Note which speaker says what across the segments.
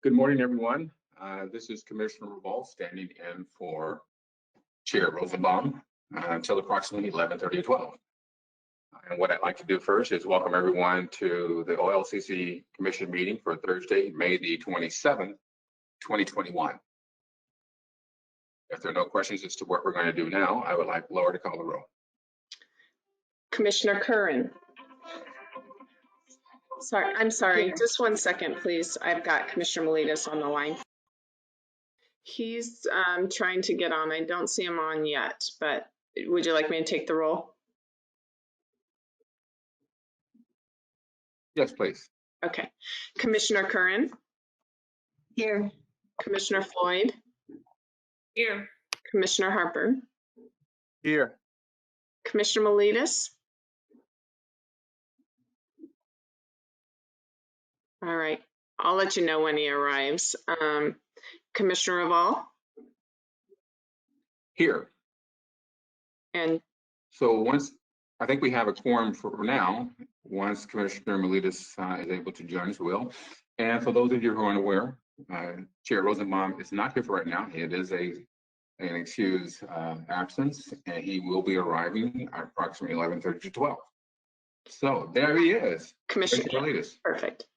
Speaker 1: Good morning, everyone. This is Commissioner Revolt standing in for Chair Rosenbaum until approximately 11:30 or 12. And what I'd like to do first is welcome everyone to the OLCC Commission meeting for Thursday, May the 27th, 2021. If there are no questions as to what we're going to do now, I would like Laura to call the roll.
Speaker 2: Commissioner Curran. I'm sorry, just 1 second, please. I've got Commissioner Miletus on the line. He's trying to get on. I don't see him on yet, but would you like me to take the roll?
Speaker 1: Yes, please.
Speaker 2: Okay. Commissioner Curran.
Speaker 3: Here.
Speaker 2: Commissioner Floyd.
Speaker 3: Here.
Speaker 2: Commissioner Harper.
Speaker 4: Here.
Speaker 2: Commissioner Miletus. All right, I'll let you know when he arrives. Commissioner Revolt.
Speaker 1: Here.
Speaker 2: And
Speaker 1: so I think we have a quorum for now. Once Commissioner Miletus is able to join us, will. And for those of you who are unaware, Chair Rosenbaum is not here for right now. It is an excused absence, and he will be arriving at approximately 11:30 to 12. So there he is.
Speaker 2: Commissioner
Speaker 1: Miletus.
Speaker 2: Perfect.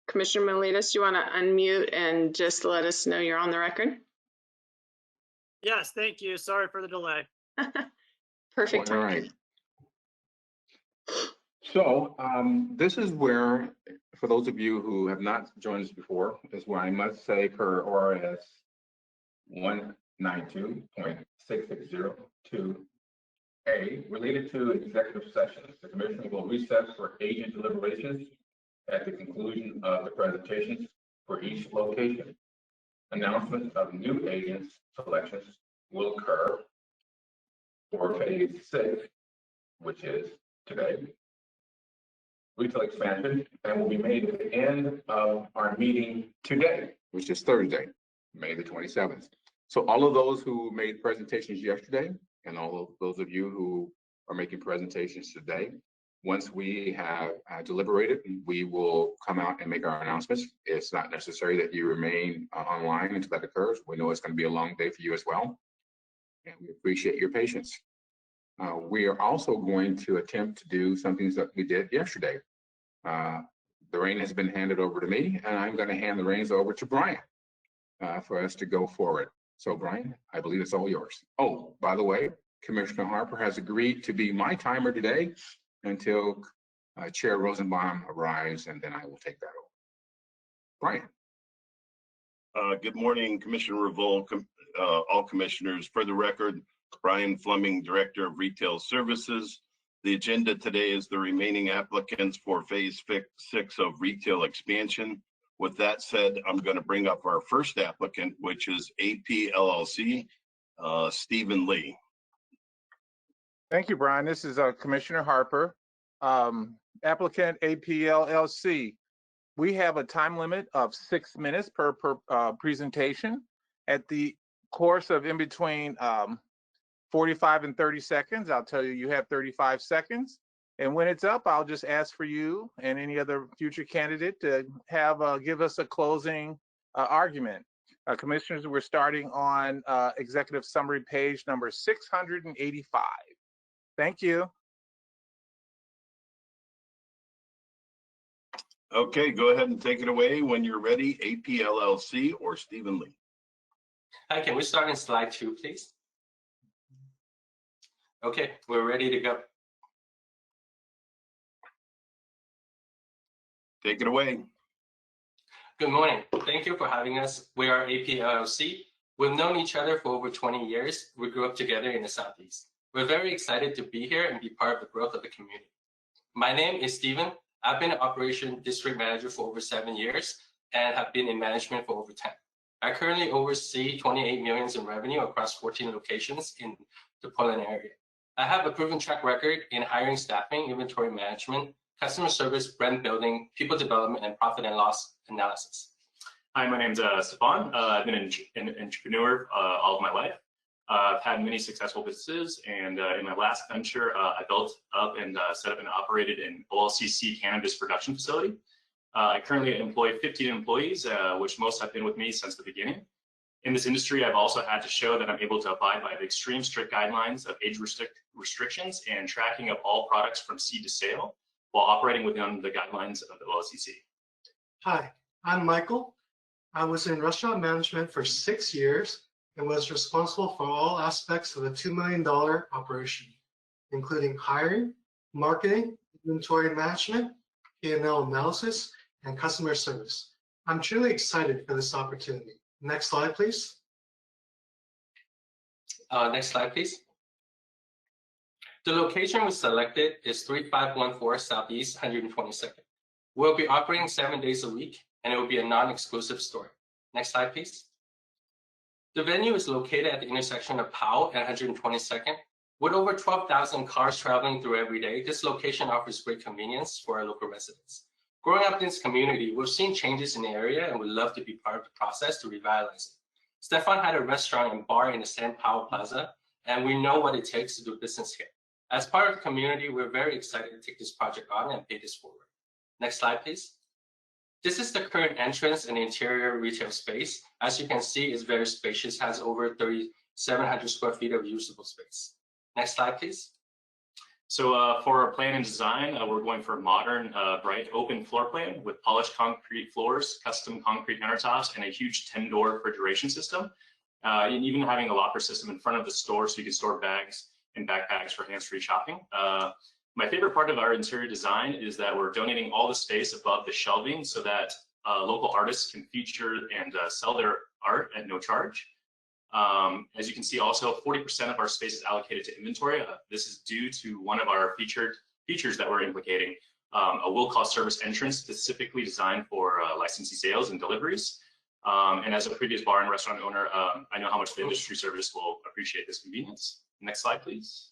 Speaker 2: Commissioner Miletus, you want to unmute and just let us know you're on the record?
Speaker 5: Yes, thank you. Sorry for the delay.
Speaker 2: Perfect.
Speaker 1: All right. So this is where, for those of you who have not joined us before, is where I must say per ORS 192.6602A, related to executive sessions, the Commission will recess for agent deliberations at the conclusion of the presentations for each location. Announcement of new agents selections will occur for phase 6, which is today. Retail expansion, and will be made at the end of our meeting today, which is Thursday, May the 27th. So all of those who made presentations yesterday, and all of those of you who are making presentations today, once we have deliberated, we will come out and make our announcements. It's not necessary that you remain online until that occurs. We know it's going to be a long day for you as well, and we appreciate your patience. We are also going to attempt to do some things that we did yesterday. The reign has been handed over to me, and I'm going to hand the reins over to Brian for us to go forward. So Brian, I believe it's all yours. Oh, by the way, Commissioner Harper has agreed to be my timer today until Chair Rosenbaum arrives, and then I will take that over. Brian.
Speaker 6: Good morning, Commissioner Revolt, all commissioners. For the record, Brian Fleming, Director of Retail Services. The agenda today is the remaining applicants for phase 6 of retail expansion. With that said, I'm going to bring up our first applicant, which is AP LLC, Stephen Lee.
Speaker 4: Thank you, Brian. This is Commissioner Harper. Applicant AP LLC. We have a time limit of 6 minutes per presentation. At the course of in between 45 and 30 seconds, I'll tell you have 35 seconds. And when it's up, I'll just ask for you and any other future candidate to have give us a closing argument. Commissioners, we're starting on executive summary page number 685. Thank you.
Speaker 6: Okay, go ahead and take it away when you're ready, AP LLC or Stephen Lee.
Speaker 7: Hi, can we start in slide 2, please? Okay, we're ready to go.
Speaker 6: Take it away.
Speaker 7: Good morning. Thank you for having us. We are AP LLC. We've known each other for over 20 years. We grew up together in the Southeast. We're very excited to be here and be part of the growth of the community. My name is Stephen. I've been an operation district manager for over 7 years and have been in management for over 10. I currently oversee 28 million in revenue across 14 locations in the Portland area. I have a proven track record in hiring, staffing, inventory management, customer service, brand building, people development, and profit and loss analysis.
Speaker 8: Hi, my name's Stefan. I've been an entrepreneur all of my life. I've had many successful businesses, and in my last venture, I built up and set up and operated an OLCC cannabis production facility. I currently employ 15 employees, which most have been with me since the beginning. In this industry, I've also had to show that I'm able to abide by the extreme strict guidelines of age restrictions and tracking of all products from seed to sale while operating within the guidelines of the OLCC.
Speaker 9: Hi, I'm Michael. I was in restaurant management for 6 years and was responsible for all aspects of a $2 million operation, including hiring, marketing, inventory management, P&L analysis, and customer service. I'm truly excited for this opportunity. Next slide, please.
Speaker 7: Next slide, please. The location we selected is 3514 Southeast 122nd. We'll be operating 7 days a week, and it will be a non-exclusive store. Next slide, please. The venue is located at the intersection of Powell and 122nd. With over 12,000 cars traveling through every day, this location offers great convenience for our local residents. Growing up in this community, we've seen changes in the area and would love to be part of the process to revitalize it. Stefan had a restaurant and bar in the San Powell Plaza, and we know what it takes to do business here. As part of the community, we're very excited to take this project on and pay this forward. Next slide, please. This is the current entrance and interior retail space. As you can see, it's very spacious, has over 3,700 square feet of usable space. Next slide, please.
Speaker 8: So for our plan and design, we're going for a modern, bright, open floor plan with polished concrete floors, custom concrete countertops, and a huge 10-door refrigeration system. And even having a locker system in front of the store so you can store bags and backpacks for hands-free shopping. My favorite part of our interior design is that we're donating all the space above the shelving so that local artists can feature and sell their art at no charge. As you can see, also 40% of our space is allocated to inventory. This is due to one of our features that we're implicating, a will call service entrance specifically designed for licensee sales and deliveries. And as a previous bar and restaurant owner, I know how much the industry service will appreciate this convenience. Next slide, please.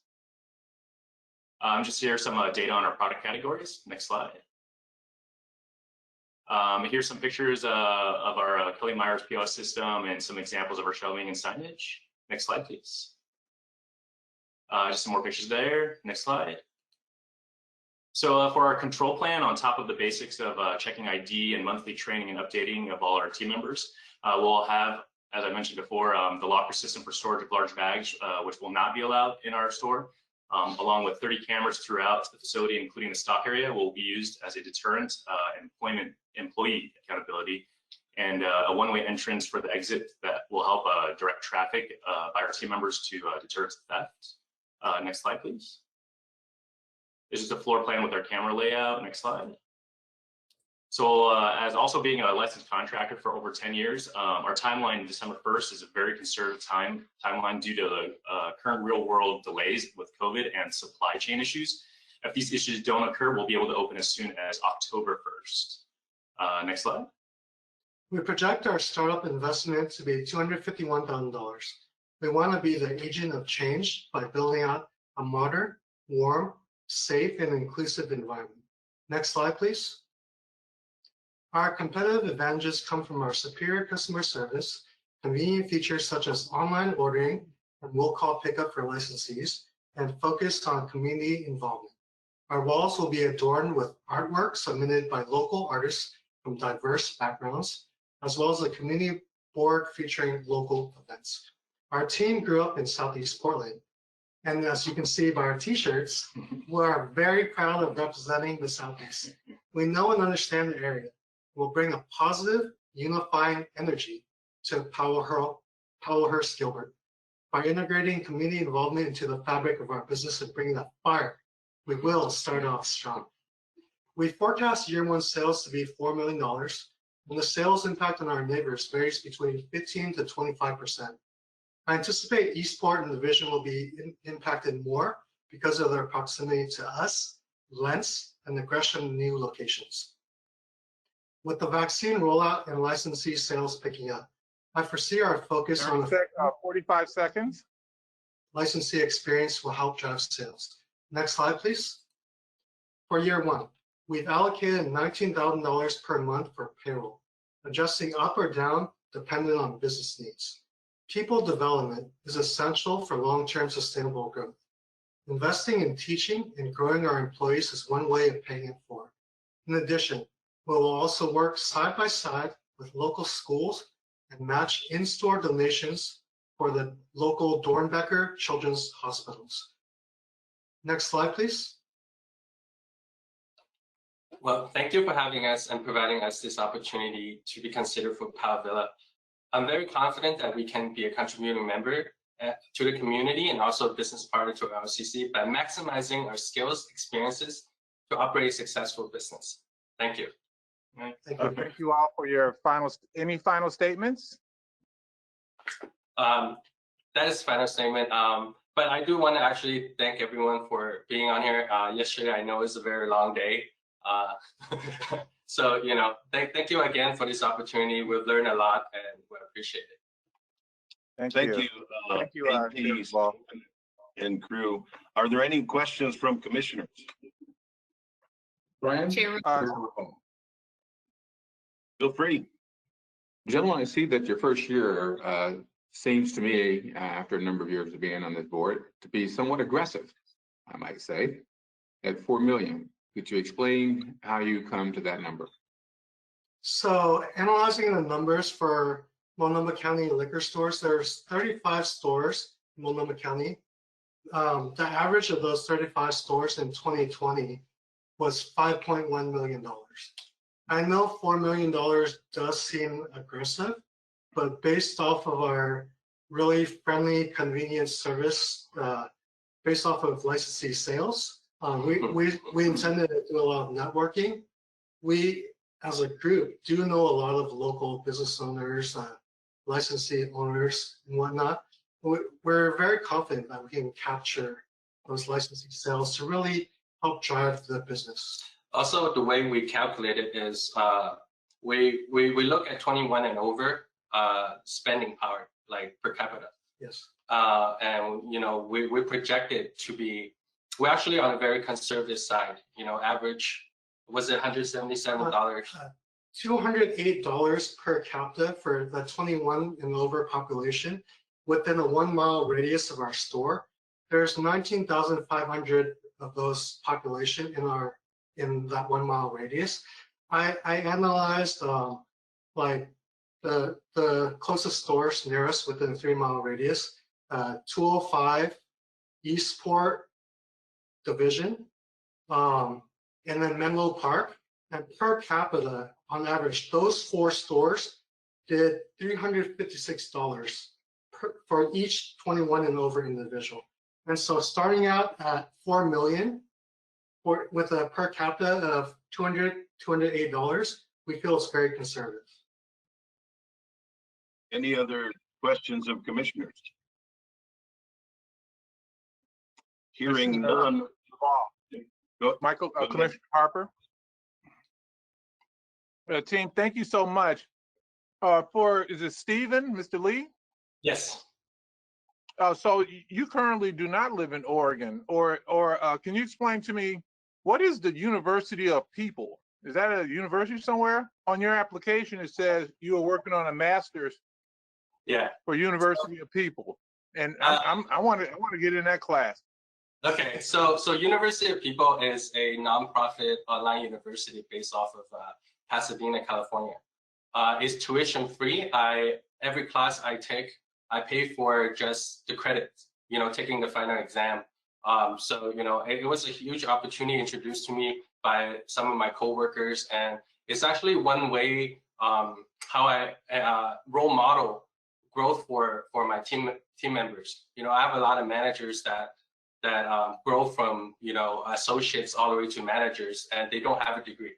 Speaker 8: Just here some data on our product categories. Next slide. Here's some pictures of our Kelly Myers POS system and some examples of our shelving and signage. Next slide, please. Just some more pictures there. Next slide. So for our control plan, on top of the basics of checking ID and monthly training and updating of all our team members, we'll have, as I mentioned before, the locker system for storage of large bags, which will not be allowed in our store. Along with 30 cameras throughout the facility, including the stock area, will be used as a deterrent employee accountability, and a one-way entrance for the exit that will help direct traffic by our team members to deter theft. Next slide, please. This is a floor plan with our camera layout. Next slide. So as also being a licensed contractor for over 10 years, our timeline December 1st is a very conservative timeline due to the current real world delays with COVID and supply chain issues. If these issues don't occur, we'll be able to open as soon as October 1st. Next slide.
Speaker 9: We project our startup investment to be $251,000. We want to be the agent of change by building out a modern, warm, safe, and inclusive environment. Next slide, please. Our competitive advantages come from our superior customer service, convenient features such as online ordering and will call pickup for licensees, and focus on community involvement. Our walls will be adorned with artwork submitted by local artists from diverse backgrounds, as well as a community board featuring local events. Our team grew up in Southeast Portland, and as you can see by our t-shirts, we are very proud of representing the Southeast. We know and understand the area. Will bring a positive, unifying energy to Powellhurst Gilbert. By integrating community involvement into the fabric of our business and bringing that fire, we will start off strong. We forecast year one sales to be $4 million, and the sales impact on our neighbors varies between 15 to 25%. I anticipate Eastport and the Division will be impacted more because of their proximity to us, Lentz, and the Gresham new locations. With the vaccine rollout and licensee sales picking up, I foresee our focus on
Speaker 4: 45 seconds.
Speaker 9: Licensee experience will help drive sales. Next slide, please. For year one, we've allocated $19,000 per month for payroll, adjusting up or down depending on business needs. People development is essential for long-term sustainable growth. Investing in teaching and growing our employees is one way of paying it forward. In addition, We will also work side by side with local schools and match in-store donations for the local Dornbecker Children's Hospitals. Next slide, please.
Speaker 7: Well, thank you for having us and providing us this opportunity to be considered for Powell Villa. I'm very confident that we can be a contributing member to the community and also a business partner to LCC by maximizing our skills, experiences to operate a successful business. Thank you.
Speaker 4: Thank you all for your any final statements?
Speaker 7: That is final statement. But I do want to actually thank everyone for being on here. Yesterday, I know it was a very long day. So, you know, thank you again for this opportunity. We've learned a lot and we appreciate it.
Speaker 4: Thank
Speaker 6: Thank
Speaker 4: you.
Speaker 6: you,
Speaker 4: Thank you,
Speaker 6: AP
Speaker 4: Paul.
Speaker 6: and crew. Are there any questions from commissioners?
Speaker 1: Brian?
Speaker 3: Chairman.
Speaker 6: Feel free.
Speaker 1: Gentlemen, I see that your first year seems to me, after a number of years of being on this board, to be somewhat aggressive, I might say, at 4 million. Could you explain how you come to that number?
Speaker 9: So analyzing the numbers for Multnomah County liquor stores, there's 35 stores in Multnomah County. The average of those 35 stores in 2020 was $5.1 million. I know $4 million does seem aggressive, but based off of our really friendly, convenient service, based off of licensee sales, we intended to do a lot of networking. We, as a group, do know a lot of local business owners, licensee owners, and whatnot. We're very confident that we can capture those licensing sales to really help drive the business.
Speaker 7: Also, the way we calculate it is we look at 21 and over spending power, like per capita.
Speaker 9: Yes.
Speaker 7: And, you know, we project it to be, we're actually on a very conservative side, you know, average, was it $177?
Speaker 9: $208 per capita for the 21 and over population within a 1 mile radius of our store. There's 19,500 of those population in that 1 mile radius. I analyzed like the closest stores near us within a 3 mile radius, 205 Eastport Division, and then Menlo Park. And per capita, on average, those 4 stores did $356 for each 21 and over individual. And so starting out at 4 million with a per capita of $208, we feel it's very conservative.
Speaker 6: Any other questions of commissioners? Hearing none.
Speaker 4: Michael, Commissioner Harper. Team, thank you so much. Is it Stephen, Mr. Lee?
Speaker 7: Yes.
Speaker 4: So you currently do not live in Oregon, or can you explain to me, what is the University of People? Is that a university somewhere? On your application, it says you are working on a master's.
Speaker 7: Yeah.
Speaker 4: For University of People, and I want to get in that class.
Speaker 7: Okay, so University of People is a nonprofit online university based off of Pasadena, California. It's tuition free. Every class I take, I pay for just the credits, you know, taking the final exam. So, you know, it was a huge opportunity introduced to me by some of my coworkers, and it's actually one way how I role model growth for my team members. You know, I have a lot of managers that grow from, you know, associates all the way to managers, and they don't have a degree.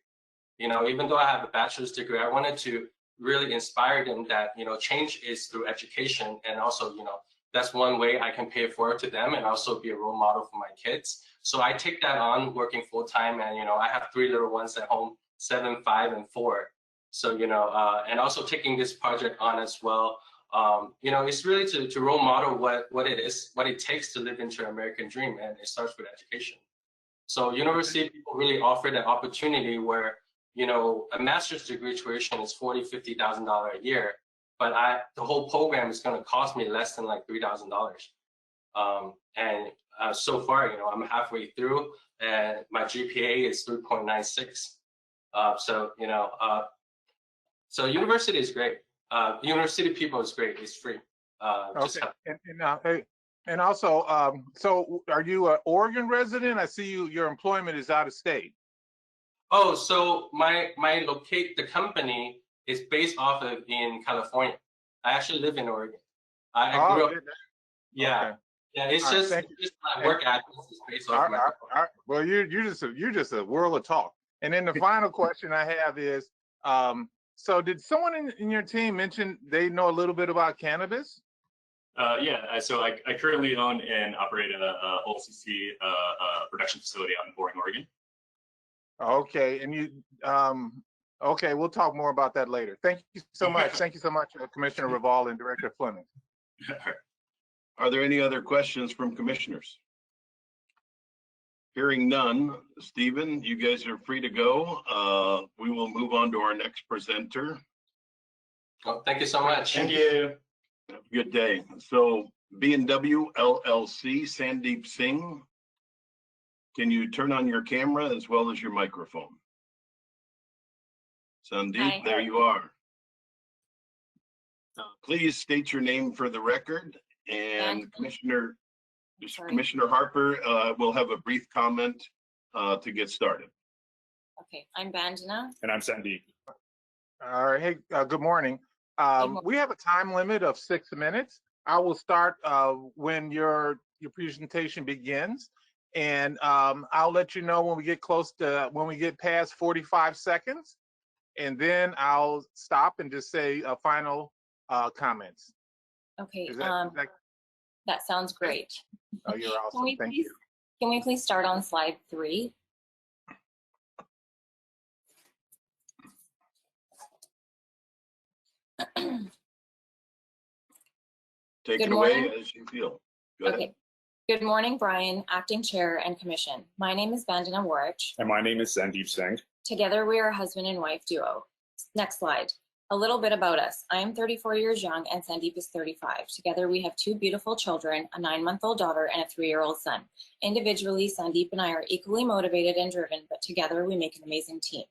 Speaker 7: You know, even though I have a bachelor's degree, I wanted to really inspire them that, you know, change is through education, and also, you know, that's one way I can pay it forward to them and also be a role model for my kids. So I take that on working full time, and, you know, I have 3 little ones at home, 7, 5, and 4. So, you know, and also taking this project on as well. You know, it's really to role model what it is, what it takes to live into an American dream, and it starts with education. So University of People really offer that opportunity where, you know, a master's degree tuition is $40,000, $50,000 a year, but the whole program is going to cost me less than like $3,000. And so far, you know, I'm halfway through, and my GPA is 3.96. So university is great. University people is great. It's free. Just
Speaker 4: Okay. Hey, and also, so are you an Oregon resident? I see your employment is out of state.
Speaker 7: Oh, so the company is based off of in California. I actually live in Oregon. I grew up. Yeah.
Speaker 4: Okay.
Speaker 7: Yeah, it's
Speaker 4: All right,
Speaker 7: just
Speaker 4: thank you.
Speaker 7: my work address is based off my.
Speaker 4: All right. Well, you're just a world of talk. And then the final question I have is, so did someone in your team mention they know a little bit about cannabis?
Speaker 8: Yeah, so I currently own and operate a OLCC production facility out in Boring, Oregon.
Speaker 4: Okay, and you, okay, we'll talk more about that later. Thank you so much. Thank you so much, Commissioner Reval and Director Fleming.
Speaker 6: Are there any other questions from commissioners? Hearing none, Stephen, you guys are free to go. We will move on to our next presenter.
Speaker 7: Oh, thank you so much.
Speaker 8: Thank you.
Speaker 6: Have a good day. So B&W LLC, Sandeep Singh, can you turn on your camera as well as your microphone? Sandeep,
Speaker 3: Hi.
Speaker 6: there you are. Please state your name for the record, and Commissioner Harper will have a brief comment to get started.
Speaker 3: Okay, I'm Bandana.
Speaker 8: And I'm Sandeep.
Speaker 4: All right, hey, good morning. We have a time limit of 6 minutes. I will start when your presentation begins, and I'll let you know when we get past 45 seconds, and then I'll stop and just say final comments.
Speaker 3: Okay,
Speaker 4: That
Speaker 3: that sounds great.
Speaker 4: oh, you're awesome. Thank you.
Speaker 3: Can we please start on slide 3?
Speaker 6: Take
Speaker 3: Good
Speaker 6: it away
Speaker 3: morning.
Speaker 6: as you feel. Go ahead.
Speaker 3: Okay. Good morning, Brian, Acting Chair and Commission. My name is Bandana Warich.
Speaker 8: And my name is Sandeep Singh.
Speaker 3: Together, we are a husband and wife duo. Next slide. A little bit about us. I am 34 years young and Sandeep is 35. Together, we have 2 beautiful children, a 9-month-old daughter and a 3-year-old son. Individually, Sandeep and I are equally motivated and driven, but together we make an amazing team.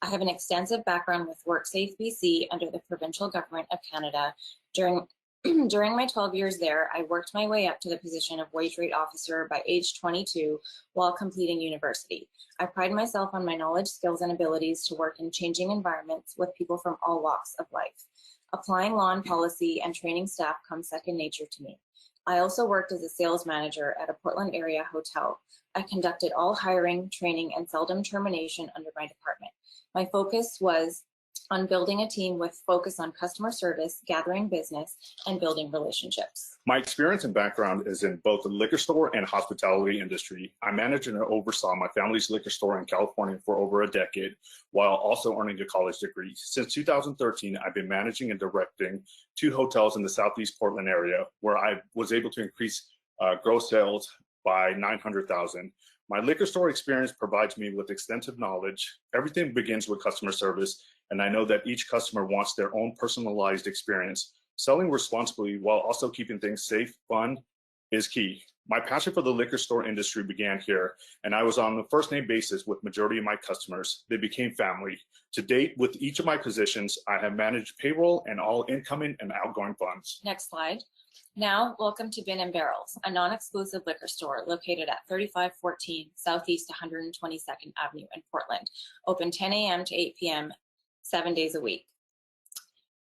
Speaker 3: I have an extensive background with WorkSafe BC under the provincial government of Canada. During my 12 years there, I worked my way up to the position of wage rate officer by age 22 while completing university. I pride myself on my knowledge, skills, and abilities to work in changing environments with people from all walks of life. Applying law and policy and training staff comes second nature to me. I also worked as a sales manager at a Portland area hotel. I conducted all hiring, training, and seldom termination under my department. My focus was on building a team with focus on customer service, gathering business, and building relationships.
Speaker 10: My experience and background is in both the liquor store and hospitality industry. I managed and oversaw my family's liquor store in California for over a decade, while also earning a college degree. Since 2013, I've been managing and directing 2 hotels in the Southeast Portland area, where I was able to increase gross sales by $900,000. My liquor store experience provides me with extensive knowledge. Everything begins with customer service, and I know that each customer wants their own personalized experience. Selling responsibly while also keeping things safe, fun is key. My passion for the liquor store industry began here, and I was on a first-name basis with majority of my customers. They became family. To date, with each of my positions, I have managed payroll and all incoming and outgoing funds.
Speaker 3: Next slide. Now, welcome to Bin and Barrels, a non-exclusive liquor store located at 3514 Southeast 122nd Avenue in Portland. Open 10 a.m. to 8 p.m. 7 days a week.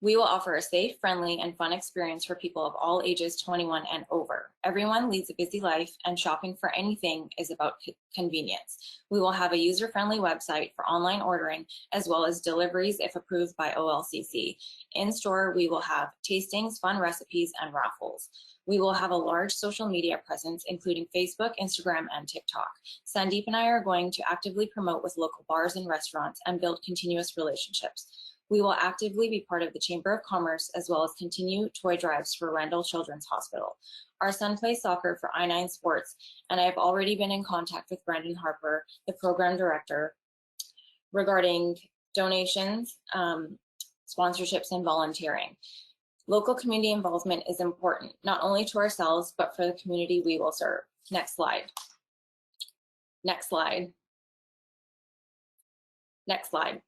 Speaker 3: We will offer a safe, friendly, and fun experience for people of all ages 21 and over. Everyone leads a busy life, and shopping for anything is about convenience. We will have a user-friendly website for online ordering, as well as deliveries if approved by OLCC. In store, we will have tastings, fun recipes, and raffles. We will have a large social media presence, including Facebook, Instagram, and TikTok. Sandeep and I are going to actively promote with local bars and restaurants and build continuous relationships. We will actively be part of the Chamber of Commerce, as well as continue toy drives for Randall Children's Hospital. Our son plays soccer for I9 Sports, and I have already been in contact with Brandon Harper, the program director, regarding donations, sponsorships, and volunteering. Local community involvement is important, not only to ourselves, but for the community we will serve. Next slide. Next slide. Next slide.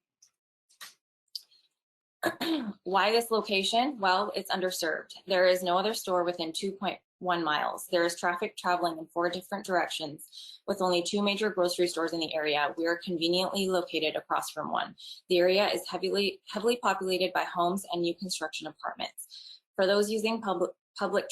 Speaker 3: Why this location? Well, it's underserved. There is no other store within 2.1 miles. There is traffic traveling in 4 different directions. With only 2 major grocery stores in the area, we are conveniently located across from one. The area is heavily populated by homes and new construction apartments. For those using public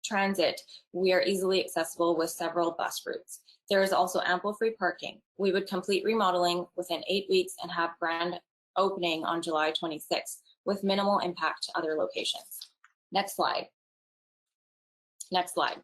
Speaker 3: transit, we are easily accessible with several bus routes. There is also ample free parking. We would complete remodeling within 8 weeks and have grand opening on July 26th with minimal impact to other locations. Next slide. Next slide.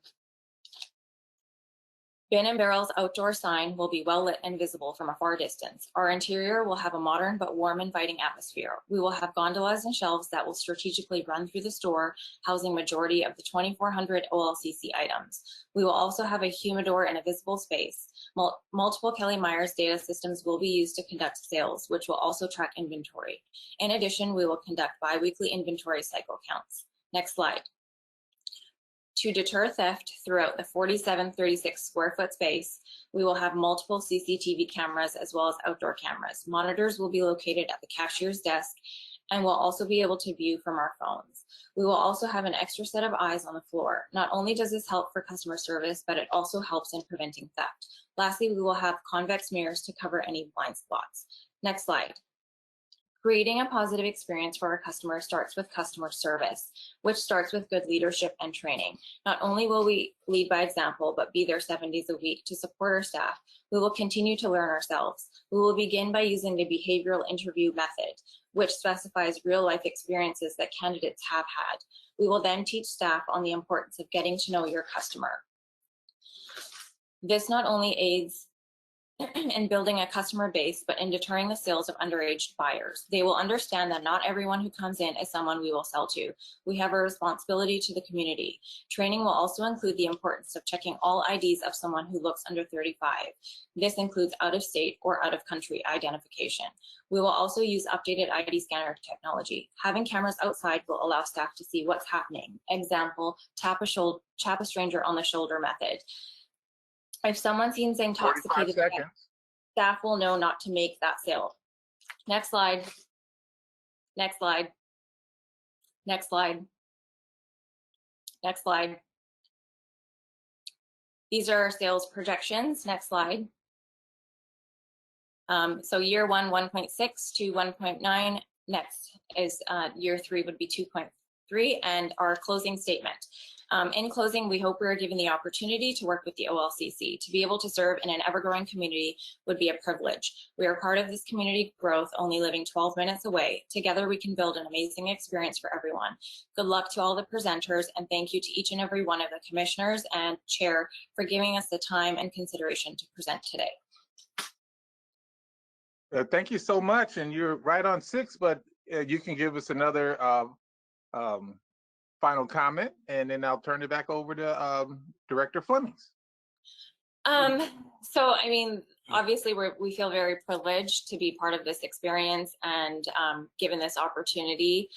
Speaker 3: Bin and Barrel's outdoor sign will be well lit and visible from a far distance. Our interior will have a modern but warm, inviting atmosphere. We will have gondolas and shelves that will strategically run through the store, housing majority of the 2,400 OLCC items. We will also have a humidor and a visible space. Multiple Kelly Myers data systems will be used to conduct sales, which will also track inventory. In addition, we will conduct bi-weekly inventory cycle counts. Next slide. To deter theft throughout the 4736 square foot space, we will have multiple CCTV cameras as well as outdoor cameras. Monitors will be located at the cashier's desk and will also be able to view from our phones. We will also have an extra set of eyes on the floor. Not only does this help for customer service, but it also helps in preventing theft. Lastly, we will have convex mirrors to cover any blind spots. Next slide. Creating a positive experience for our customers starts with customer service, which starts with good leadership and training. Not only will we lead by example, but be there 7 days a week to support our staff, we will continue to learn ourselves. We will begin by using the behavioral interview method, which specifies real-life experiences that candidates have had. We will then teach staff on the importance of getting to know your customer. This not only aids in building a customer base, but in deterring the sales of underage buyers. They will understand that not everyone who comes in is someone we will sell to. We have a responsibility to the community. Training will also include the importance of checking all IDs of someone who looks under 35. This includes out-of-state or out-of-country identification. We will also use updated ID scanner technology. Having cameras outside will allow staff to see what's happening. Example, tap a stranger on the shoulder method. If someone seems intoxicated, staff will know not to make that sale. Next slide. Next slide. Next slide. Next slide. These are our sales projections. Next slide. So year 1, 1.6 to 1.9. Next is year 3 would be 2.3, and our closing statement. In closing, we hope we are given the opportunity to work with the OLCC. To be able to serve in an ever-growing community would be a privilege. We are part of this community growth, only living 12 minutes away. Together, we can build an amazing experience for everyone. Good luck to all the presenters, and thank you to each and every one of the commissioners and chair for giving us the time and consideration to present today.
Speaker 4: Thank you so much, and you're right on 6, but you can give us another final comment, and then I'll turn it back over to Director Flemings.
Speaker 3: So, I mean, obviously we feel very privileged to be part of this experience and given this opportunity.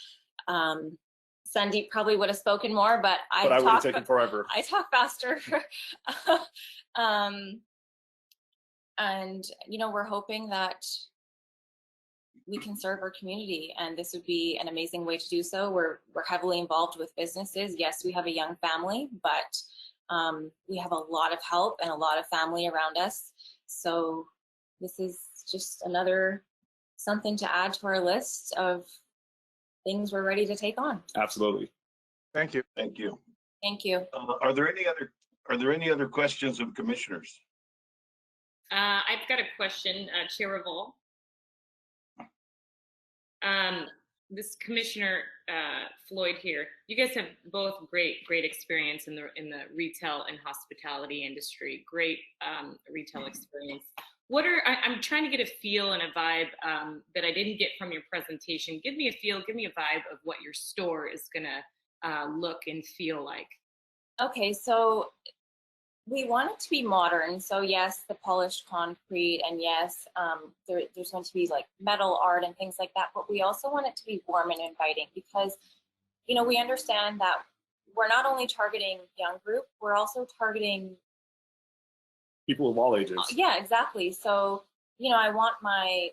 Speaker 3: Sandeep probably would have spoken more, but I would have taken forever. I talk faster. And, you know, we're hoping that we can serve our community, and this would be an amazing way to do so. We're heavily involved with businesses. Yes, we have a young family, but we have a lot of help and a lot of family around us. So this is just another something to add to our list of things we're ready to take on.
Speaker 10: Absolutely.
Speaker 4: Thank you.
Speaker 6: Thank you.
Speaker 3: Thank you.
Speaker 6: Are there any other questions of commissioners?
Speaker 11: I've got a question, Chair Revolt. This Commissioner Floyd here, you guys have both great experience in the retail and hospitality industry. Great retail experience. I'm trying to get a feel and a vibe that I didn't get from your presentation. Give me a feel, give me a vibe of what your store is gonna look and feel like.
Speaker 3: Okay, so we want it to be modern. So yes, the polished concrete, and yes, there's going to be like metal art and things like that, but we also want it to be warm and inviting because, you know, we understand that we're not only targeting young group, we're also targeting
Speaker 10: people of all ages.
Speaker 3: Yeah, exactly. So, you know, I want my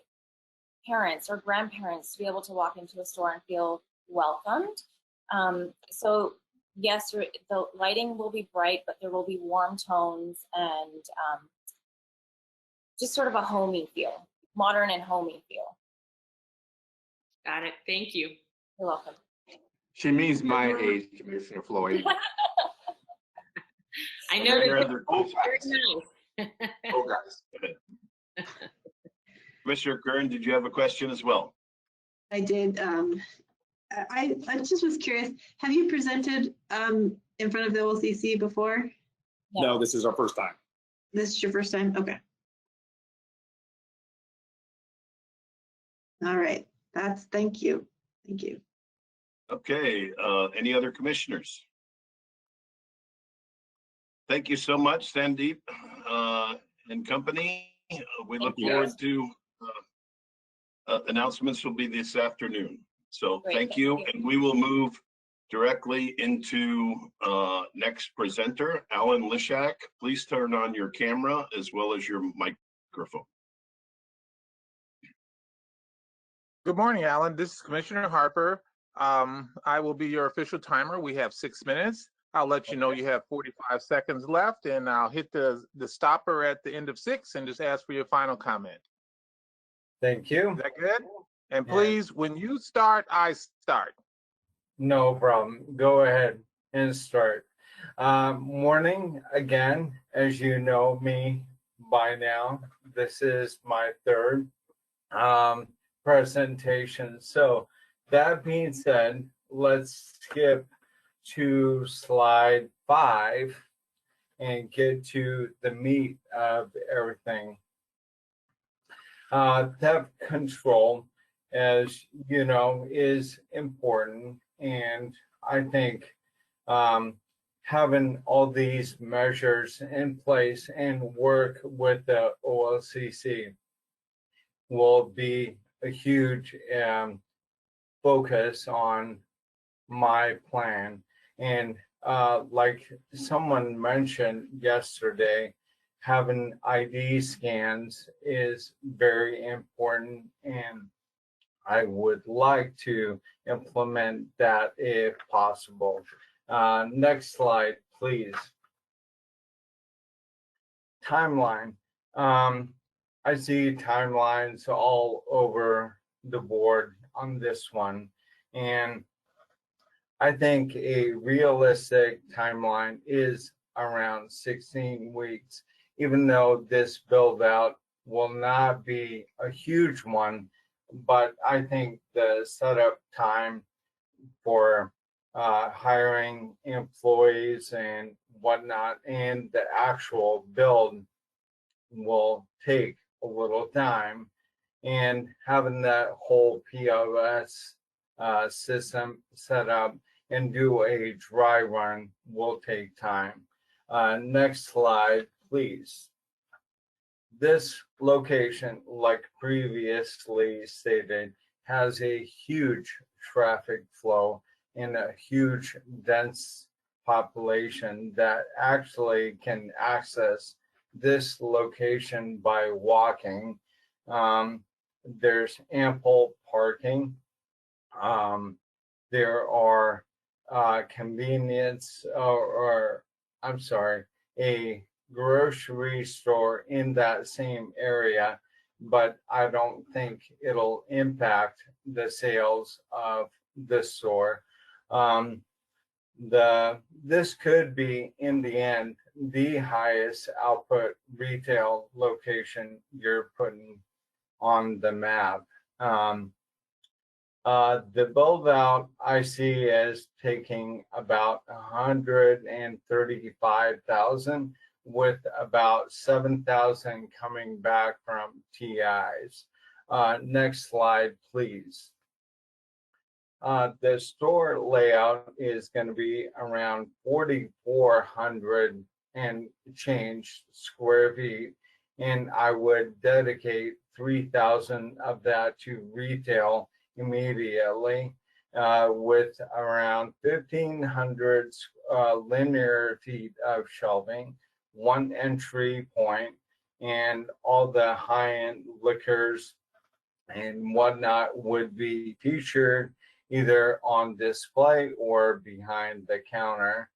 Speaker 3: parents or grandparents to be able to walk into a store and feel welcomed. So yes, the lighting will be bright, but there will be warm tones and just sort of a homey feel, modern and homey feel.
Speaker 11: Got it. Thank you.
Speaker 3: You're welcome.
Speaker 1: She means my age, Commissioner Floyd.
Speaker 11: I know
Speaker 6: Any
Speaker 11: that
Speaker 6: other
Speaker 11: you're
Speaker 6: questions?
Speaker 11: nice.
Speaker 1: Oh, guys.
Speaker 6: Commissioner Kern, did you have a question as well?
Speaker 12: I did. I just was curious. Have you presented in front of the OLCC before?
Speaker 10: No, this is our first time.
Speaker 12: This is your first time? Okay. All right. Thank you. Thank you.
Speaker 6: Okay, any other commissioners? Thank you so much, Sandeep and company. We look forward to announcements will be this afternoon. So
Speaker 3: Great,
Speaker 6: thank you, and we will move directly into next presenter, Alan Lishak. Please turn on your camera as well as your microphone.
Speaker 4: Good morning, Alan. This is Commissioner Harper. I will be your official timer. We have 6 minutes. I'll let you know you have 45 seconds left, and I'll hit the stopper at the end of 6 and just ask for your final comment.
Speaker 13: Thank you.
Speaker 4: Is that good? And please, when you start, I start.
Speaker 13: No problem. Go ahead and start. Morning again, as you know me by now, this is my third presentation. So that being said, let's skip to slide 5 and get to the meat of everything. Theft control, as you know, is important, and I think having all these measures in place and work with the OLCC will be a huge focus on my plan. And like someone mentioned yesterday, having ID scans is very important, and I would like to implement that if possible. Next slide, please. Timeline. I see timelines all over the board on this one, and I think a realistic timeline is around 16 weeks, even though this build out will not be a huge one, but I think the setup time for hiring employees and whatnot and the actual build will take a little time, and having that whole POS system set up and do a dry run will take time. Next slide, please. This location, like previously stated, has a huge traffic flow and a huge dense population that actually can access this location by walking. There's ample parking. There are convenience or I'm sorry, a grocery store in that same area, but I don't think it'll impact the sales of the store. This could be, in the end, the highest output retail location you're putting on the map. The build out I see as taking about 135,000, with about 7,000 coming back from TIs. Next slide, please. The store layout is going to be around 4,400 and change square feet, and I would dedicate 3,000 of that to retail immediately, with around 1,500 linear feet of shelving, one entry point, and all the high-end liquors and whatnot would be featured either on display or behind the counter.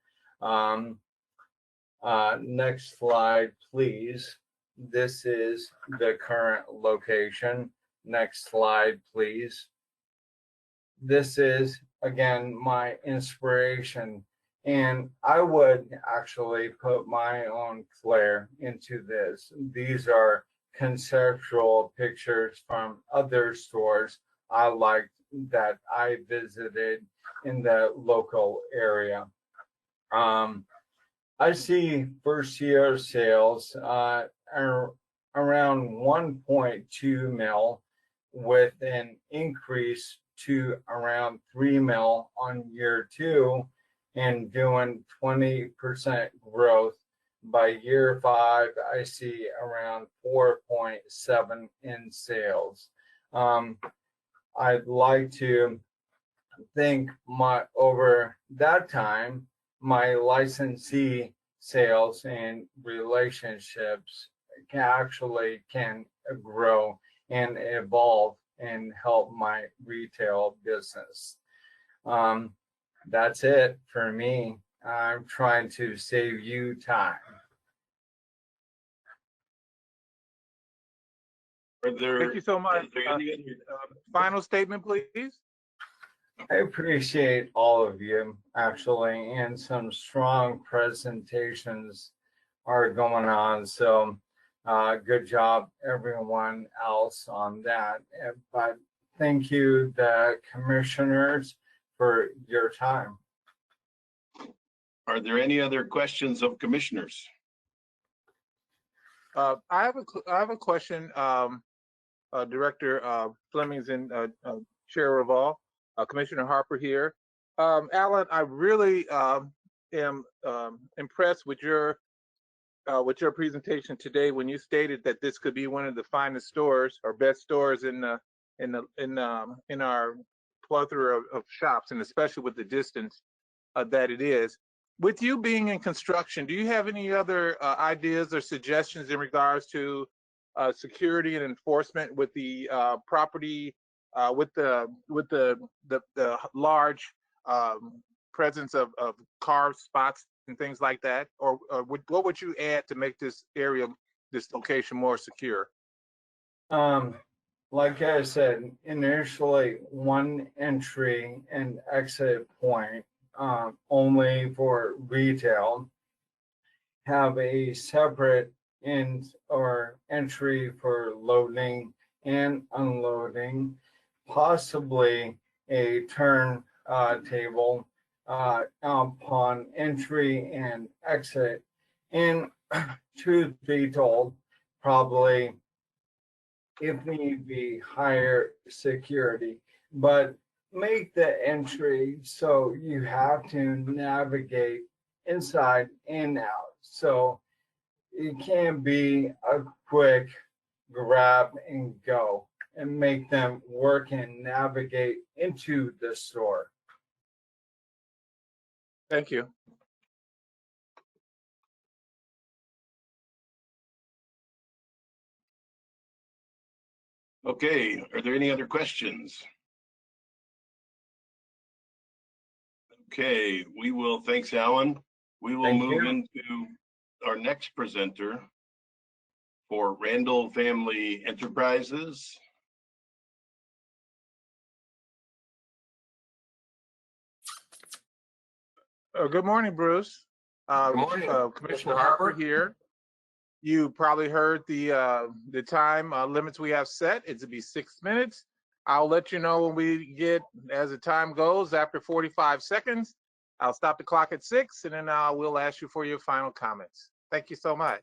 Speaker 13: Next slide, please. This is the current location. Next slide, please. This is, again, my inspiration. And I would actually put my own flair into this. These are conceptual pictures from other stores I liked that I visited in the local area. I see first year sales are around 1.2 mil, with an increase to around 3 mil on year 2, and doing 20% growth. By year 5, I see around 4.7 in sales. I'd like to think over that time, my licensee sales and relationships can grow and evolve and help my retail business. That's it for me. I'm trying to save you time.
Speaker 4: Thank you so much. Final statement, please.
Speaker 13: I appreciate all of you, actually, and some strong presentations are going on. So good job, everyone else on that. But thank you, the commissioners, for your time.
Speaker 6: Are there any other questions of commissioners?
Speaker 4: I have a question. Director Fleming's in Chair Revolve. Commissioner Harper here. Alan, I really am impressed with your presentation today when you stated that this could be one of the finest stores or best stores in our plethora of shops, and especially with the distance that it is. With you being in construction, do you have any other ideas or suggestions in regards to security and enforcement with the property, with the large presence of car spots and things like that? Or what would you add to make this area, this location, more secure?
Speaker 13: Like I said, initially one entry and exit point only for retail. Have a separate entry for loading and unloading, possibly a turn table upon entry and exit. And truth be told, probably, if need be, higher security, but make the entry so you have to navigate inside and out. So it can be a quick grab and go, and make them work and navigate into the store.
Speaker 4: Thank you.
Speaker 6: Okay, are there any other questions? Okay, thanks, Alan. We will move into our next presenter for Randall Family Enterprises.
Speaker 4: Good morning, Bruce.
Speaker 7: Good morning,
Speaker 4: Commissioner Harper here. You probably heard the time limits we have set. It's to be 6 minutes. I'll let you know when we get, as the time goes, after 45 seconds. I'll stop the clock at 6, and then we'll ask you for your final comments. Thank you so much.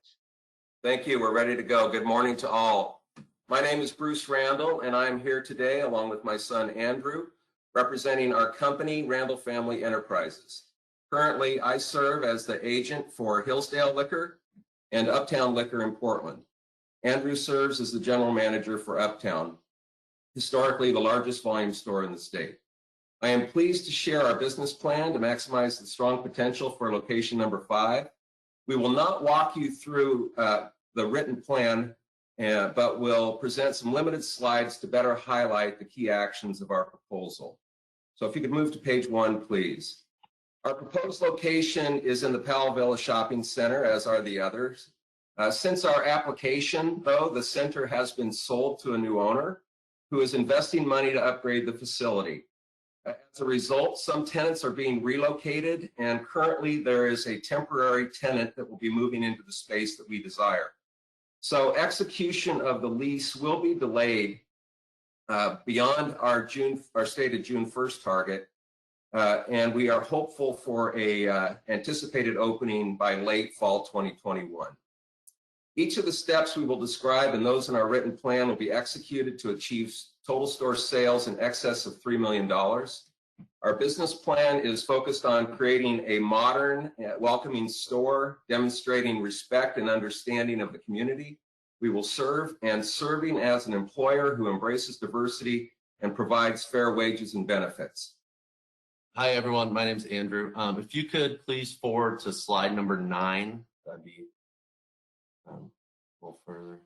Speaker 14: Thank you. We're ready to go. Good morning to all. My name is Bruce Randall, and I'm here today along with my son, Andrew, representing our company, Randall Family Enterprises. Currently, I serve as the agent for Hillsdale Liquor and Uptown Liquor in Portland. Andrew serves as the general manager for Uptown, historically the largest volume store in the state. I am pleased to share our business plan to maximize the strong potential for location number 5. We will not walk you through the written plan but will present some limited slides to better highlight the key actions of our proposal. So if you could move to page 1, please. Our proposed location is in the Powell Villa Shopping Center, as are the others. Since our application, though, the center has been sold to a new owner who is investing money to upgrade the facility. As a result, some tenants are being relocated, and currently there is a temporary tenant that will be moving into the space that we desire. So execution of the lease will be delayed beyond our stated June 1st target, and we are hopeful for a anticipated opening by late fall 2021. Each of the steps we will describe and those in our written plan will be executed to achieve total store sales in excess of $3 million. Our business plan is focused on creating a modern, welcoming store, demonstrating respect and understanding of the community we will serve, and serving as an employer who embraces diversity and provides fair wages and benefits.
Speaker 15: Hi, everyone. My name is Andrew. If you could please forward to slide number 9, that'd be a little further.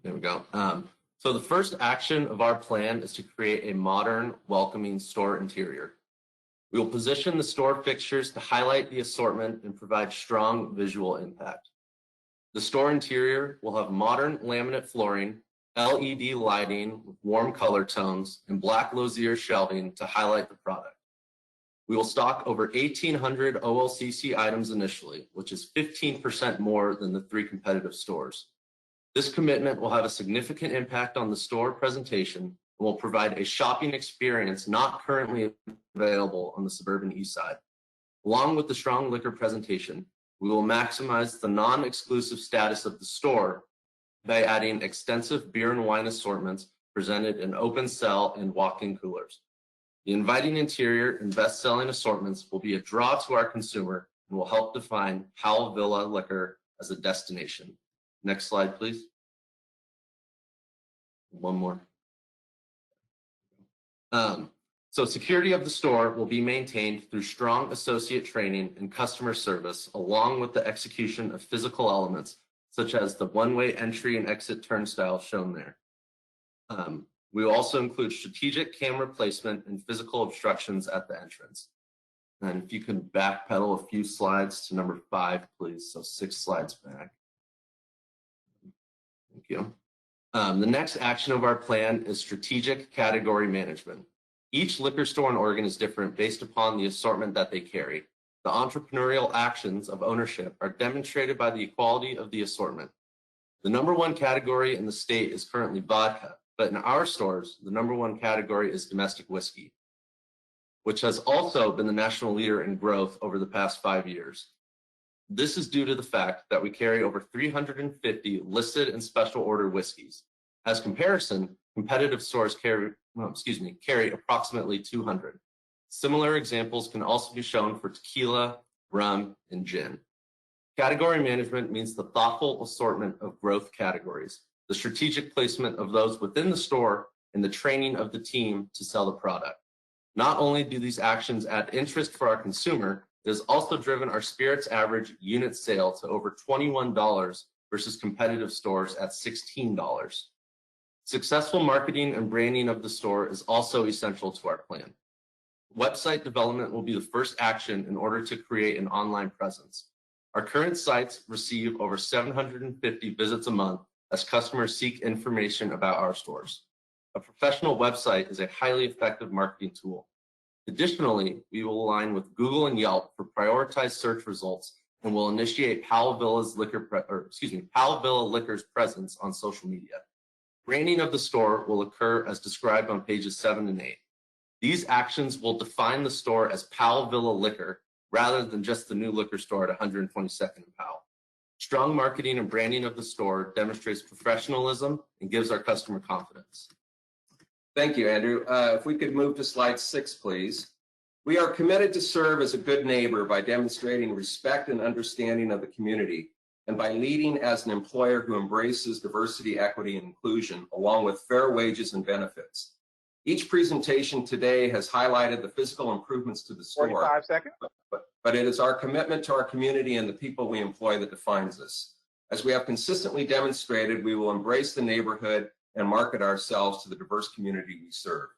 Speaker 15: There we go. So the first action of our plan is to create a modern, welcoming store interior. We will position the store fixtures to highlight the assortment and provide strong visual impact. The store interior will have modern laminate flooring, LED lighting with warm color tones, and black Lozier shelving to highlight the product. We will stock over 1,800 OLCC items initially, which is 15% more than the 3 competitive stores. This commitment will have a significant impact on the store presentation and will provide a shopping experience not currently available on the suburban east side. Along with the strong liquor presentation, we will maximize the non-exclusive status of the store by adding extensive beer and wine assortments presented in open cell and walk-in coolers. The inviting interior and best-selling assortments will be a draw to our consumer and will help define Powell Villa Liquor as a destination. Next slide, please. One more. So security of the store will be maintained through strong associate training and customer service, along with the execution of physical elements, such as the one-way entry and exit turnstile shown there. We will also include strategic camera placement and physical obstructions at the entrance. And if you can backpedal a few slides to number 5, please. So 6 slides back. Thank you. The next action of our plan is strategic category management. Each liquor store in Oregon is different based upon the assortment that they carry. The entrepreneurial actions of ownership are demonstrated by the equality of the assortment. The number 1 category in the state is currently vodka, but in our stores, the number 1 category is domestic whiskey, which has also been the national leader in growth over the past 5 years. This is due to the fact that we carry over 350 listed and special order whiskeys. As comparison, competitive stores carry approximately 200. Similar examples can also be shown for tequila, rum, and gin. Category management means the thoughtful assortment of growth categories, the strategic placement of those within the store, and the training of the team to sell the product. Not only do these actions add interest for our consumer, it has also driven our spirits average unit sale to over $21 versus competitive stores at $16. Successful marketing and branding of the store is also essential to our plan. Website development will be the first action in order to create an online presence. Our current sites receive over 750 visits a month as customers seek information about our stores. A professional website is a highly effective marketing tool. Additionally, we will align with Google and Yelp for prioritized search results and will initiate Powell Villa Liquor's presence on social media. Branding of the store will occur as described on pages 7 and 8. These actions will define the store as Powell Villa Liquor rather than just the new liquor store at 122nd and Powell. Strong marketing and branding of the store demonstrates professionalism and gives our customer confidence.
Speaker 14: Thank you, Andrew. If we could move to slide 6, please. We are committed to serve as a good neighbor by demonstrating respect and understanding of the community, and by leading as an employer who embraces diversity, equity, and inclusion, along with fair wages and benefits. Each presentation today has highlighted the physical improvements to the store.
Speaker 4: 45 seconds.
Speaker 14: But it is our commitment to our community and the people we employ that defines us. As we have consistently demonstrated, we will embrace the neighborhood and market ourselves to the diverse community we serve.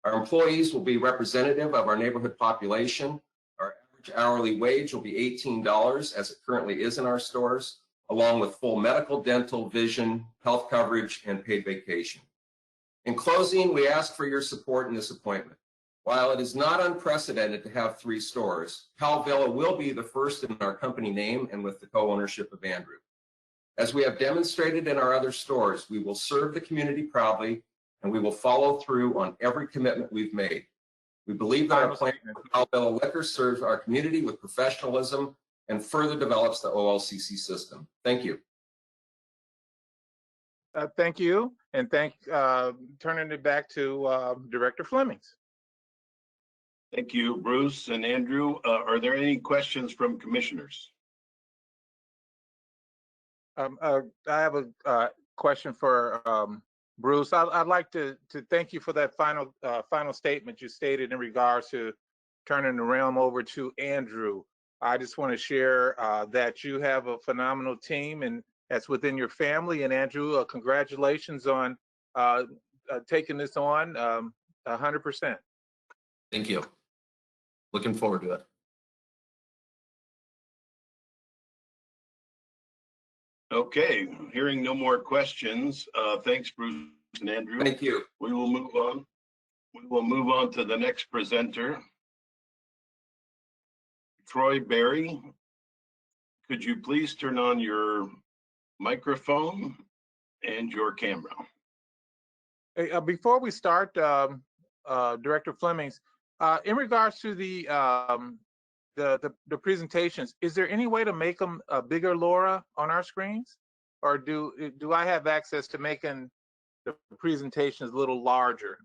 Speaker 14: Our employees will be representative of our neighborhood population. Our average hourly wage will be $18, as it currently is in our stores, along with full medical, dental, vision, health coverage, and paid vacation. In closing, we ask for your support in this appointment. While it is not unprecedented to have 3 stores, Powell Villa will be the first in our company name and with the co-ownership of Andrew. As we have demonstrated in our other stores, we will serve the community proudly, and we will follow through on every commitment we've made. We believe that our plan for Powell Villa Liquor serves our community with professionalism and further develops the OLCC system. Thank you.
Speaker 4: Thank you, and turning it back to Director Flemings.
Speaker 6: Thank you, Bruce and Andrew. Are there any questions from commissioners?
Speaker 4: I have a question for Bruce. I'd like to thank you for that final statement you stated in regards to turning the realm over to Andrew. I just want to share that you have a phenomenal team, and that's within your family. And Andrew, congratulations on taking this on 100%.
Speaker 15: Thank you. Looking forward to it.
Speaker 6: Okay, hearing no more questions. Thanks, Bruce and Andrew.
Speaker 14: Thank you.
Speaker 6: We will move on. We will move on to the next presenter. Troy Berry, could you please turn on your microphone and your camera?
Speaker 4: Hey, before we start, Director Flemings, in regards to the presentations, is there any way to make them bigger, Laura, on our screens? Or do I have access to making the presentations a little larger?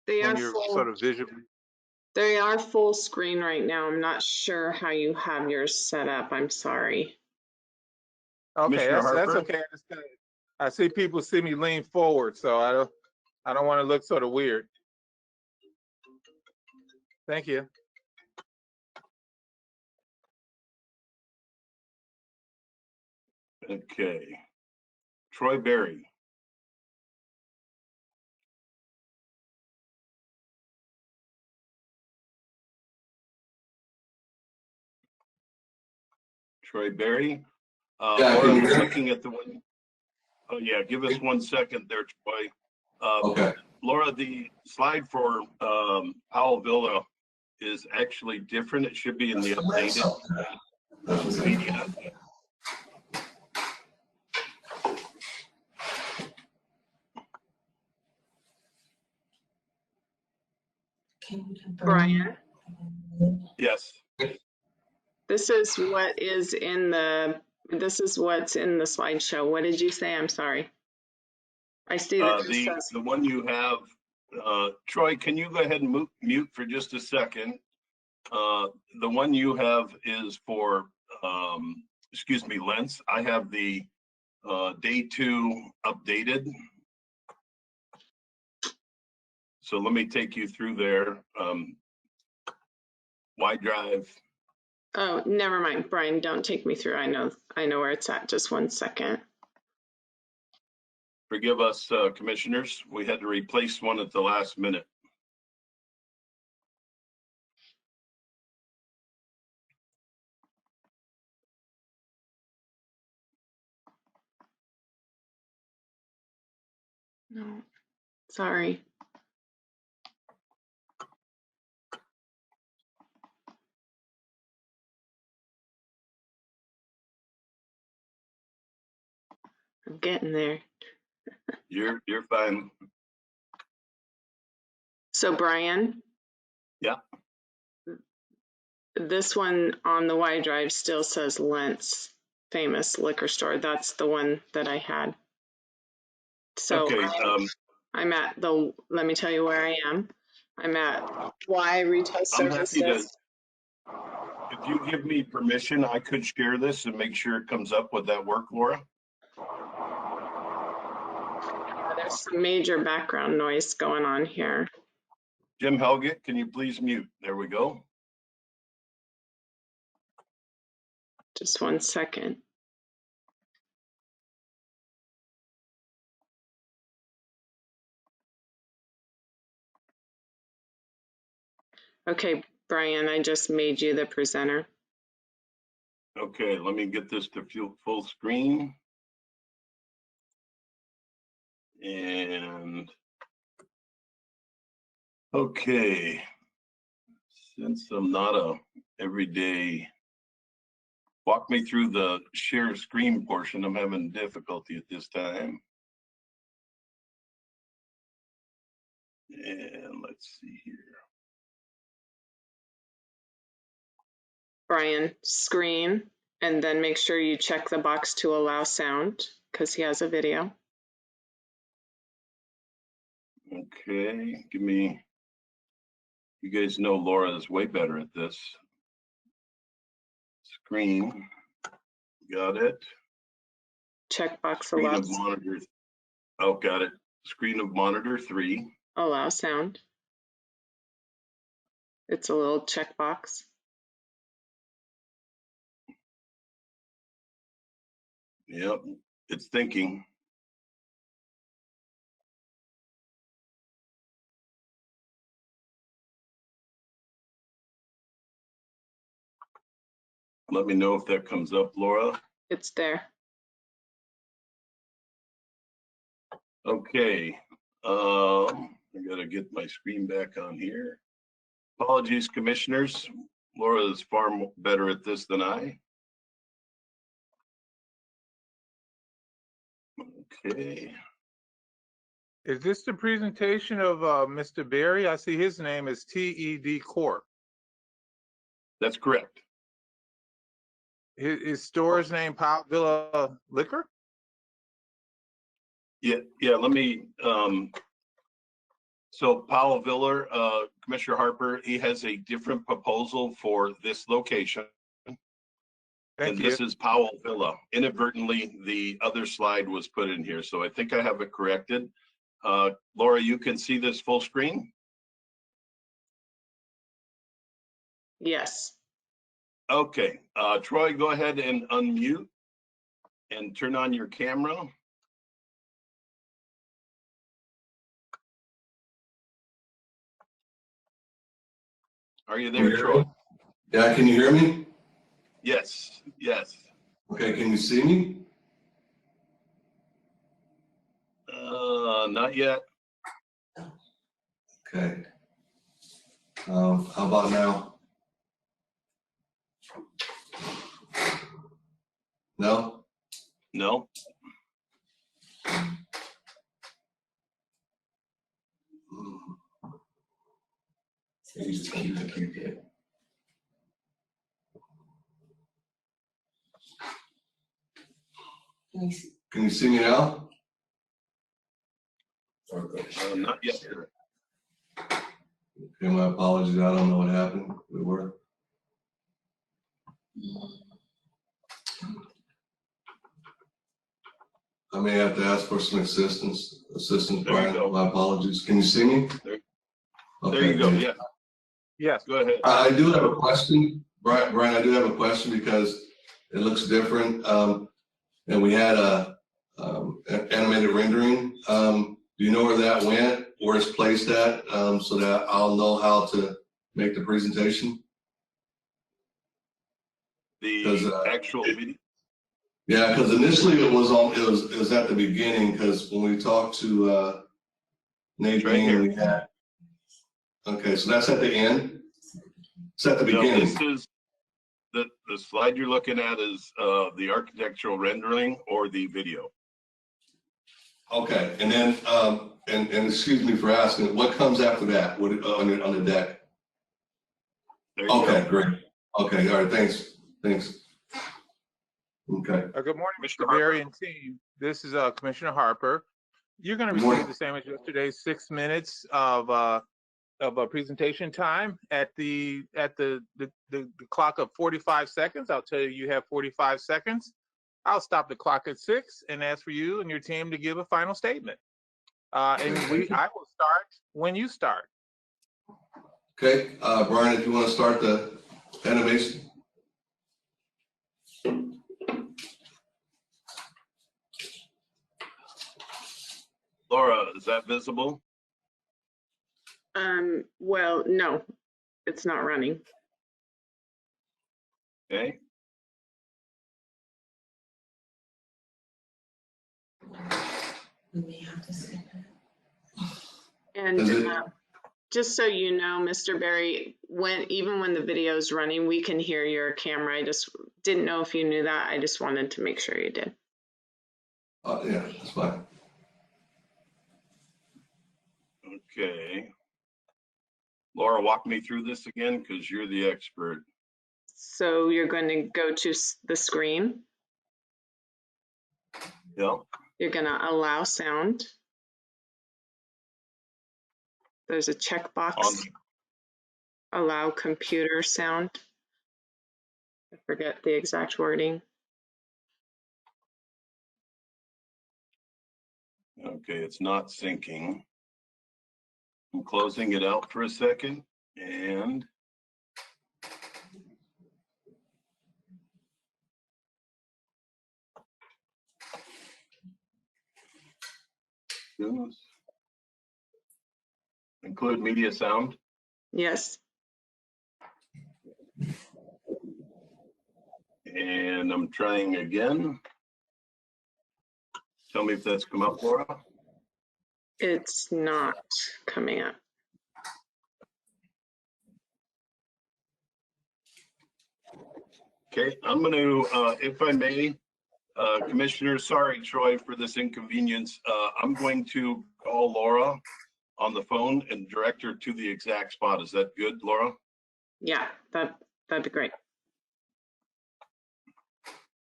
Speaker 2: They are
Speaker 4: sort of visually.
Speaker 2: They are full screen right now. I'm not sure how you have yours set up. I'm sorry.
Speaker 4: Okay, that's okay. I see people see me lean forward, so I don't want to look sort of weird. Thank you.
Speaker 6: Okay. Troy Berry. Troy Berry. Laura, we're looking at the one. Oh yeah, give us 1 second there, Troy.
Speaker 14: Okay.
Speaker 6: Laura, the slide for Powell Villa is actually different. It should be in the updated media.
Speaker 2: Brian,
Speaker 6: Yes.
Speaker 2: this is what's in the slideshow. What did you say? I'm sorry. I see that
Speaker 6: the one you have, Troy, can you go ahead and mute for just a second? The one you have is for, Lentz. I have the day 2 updated. So let me take you through there. Y-Drive.
Speaker 2: Oh, never mind, Brian. Don't take me through. I know where it's at. Just 1 second.
Speaker 6: Forgive us, commissioners. We had to replace one at the last minute.
Speaker 2: No, sorry. I'm getting there.
Speaker 6: You're fine.
Speaker 2: So Brian?
Speaker 6: Yeah.
Speaker 2: This one on the Y-Drive still says Lentz Famous Liquor Store. That's the one that I had. So
Speaker 6: okay,
Speaker 2: I'm at let me tell you where I am. I'm at Y Retail Services.
Speaker 6: If you give me permission, I could share this and make sure it comes up. Would that work, Laura?
Speaker 2: There's some major background noise going on here.
Speaker 6: Jim Helgett, can you please mute? There we go.
Speaker 2: Just 1 second. Okay, Brian, I just made you the presenter.
Speaker 6: Okay, let me get this to full screen. And okay, since I'm not a everyday, walk me through the share screen portion. I'm having difficulty at this time. And let's see here.
Speaker 2: Brian, screen, and then make sure you check the box to allow sound because he has a video.
Speaker 6: Okay, give me, you guys know Laura is way better at this. Screen, got it.
Speaker 2: Checkbox
Speaker 6: Screen
Speaker 2: allow,
Speaker 6: of monitor, oh, got it. Screen of monitor 3.
Speaker 2: allow sound. It's a little checkbox.
Speaker 6: Yep, it's thinking. Let me know if that comes up, Laura.
Speaker 2: It's there.
Speaker 6: Okay, I gotta get my screen back on here. Apologies, commissioners. Laura is far better at this than I. Okay.
Speaker 4: Is this the presentation of Mr. Berry? I see his name is TED Corp.
Speaker 6: That's correct.
Speaker 4: His store's name Powell Villa Liquor?
Speaker 6: Yeah, let me, so Powell Villa, Commissioner Harper, he has a different proposal for this location.
Speaker 4: Thank
Speaker 6: And
Speaker 4: you.
Speaker 6: this is Powell Villa. Inadvertently, the other slide was put in here, so I think I have it corrected. Laura, you can see this full screen?
Speaker 2: Yes.
Speaker 6: Okay, Troy, go ahead and unmute and turn on your camera. Are you there, Troy?
Speaker 16: Yeah, can you hear me?
Speaker 6: Yes, yes.
Speaker 16: Okay, can you see me?
Speaker 6: Not yet.
Speaker 16: Okay. How about now? No?
Speaker 6: No.
Speaker 16: You just keep it. Can you see me now?
Speaker 6: Not yet.
Speaker 16: Okay, my apologies. I don't know what happened. We were. I may have to ask for some assistance. Brian, my apologies. Can you see me?
Speaker 6: There you go. Yeah.
Speaker 4: Yes.
Speaker 6: Go ahead.
Speaker 16: I do have a question, Brian. I do have a question because it looks different. And we had a animated rendering. Do you know where that went? Where it's placed at? So that I'll know how to make the presentation.
Speaker 6: The actual video.
Speaker 16: Yeah, because initially it was at the beginning. Because when we talked to Nate,
Speaker 6: right here.
Speaker 16: we had. Okay, so that's at the end. It's at the beginning.
Speaker 6: This is the slide you're looking at is the architectural rendering or the video.
Speaker 16: Okay, and then and excuse me for asking, what comes after that? What on the deck?
Speaker 6: There you
Speaker 16: Okay,
Speaker 6: go.
Speaker 16: great. Okay, all right, thanks. Okay.
Speaker 4: Good morning, Mr. Berry and team. This is Commissioner Harper. You're going to receive the same as yesterday, 6 minutes of a presentation time. At the clock of 45 seconds, I'll tell you you have 45 seconds. I'll stop the clock at 6 and ask for you and your team to give a final statement. I will start when you start.
Speaker 16: Okay, Brian, if you want to start the animation.
Speaker 6: Laura, is that visible?
Speaker 2: Well, no, it's not running.
Speaker 6: Okay.
Speaker 2: And
Speaker 16: Is it-
Speaker 2: just so you know, Mr. Berry, even when the video is running, we can hear your camera. I just didn't know if you knew that. I just wanted to make sure you did.
Speaker 16: Yeah, that's fine.
Speaker 6: Okay. Laura, walk me through this again because you're the expert.
Speaker 2: So you're going to go to the screen.
Speaker 6: Yeah.
Speaker 2: You're going to allow sound. There's a checkbox. Allow computer sound. I forget the exact wording.
Speaker 6: Okay, it's not syncing. I'm closing it out for a second and include media sound.
Speaker 2: Yes.
Speaker 6: And I'm trying again. Tell me if that's come up, Laura.
Speaker 2: It's not coming up.
Speaker 6: Okay, I'm going to, if I may, Commissioner, sorry, Troy, for this inconvenience. I'm going to call Laura on the phone and direct her to the exact spot. Is that good, Laura?
Speaker 2: Yeah, that'd be great.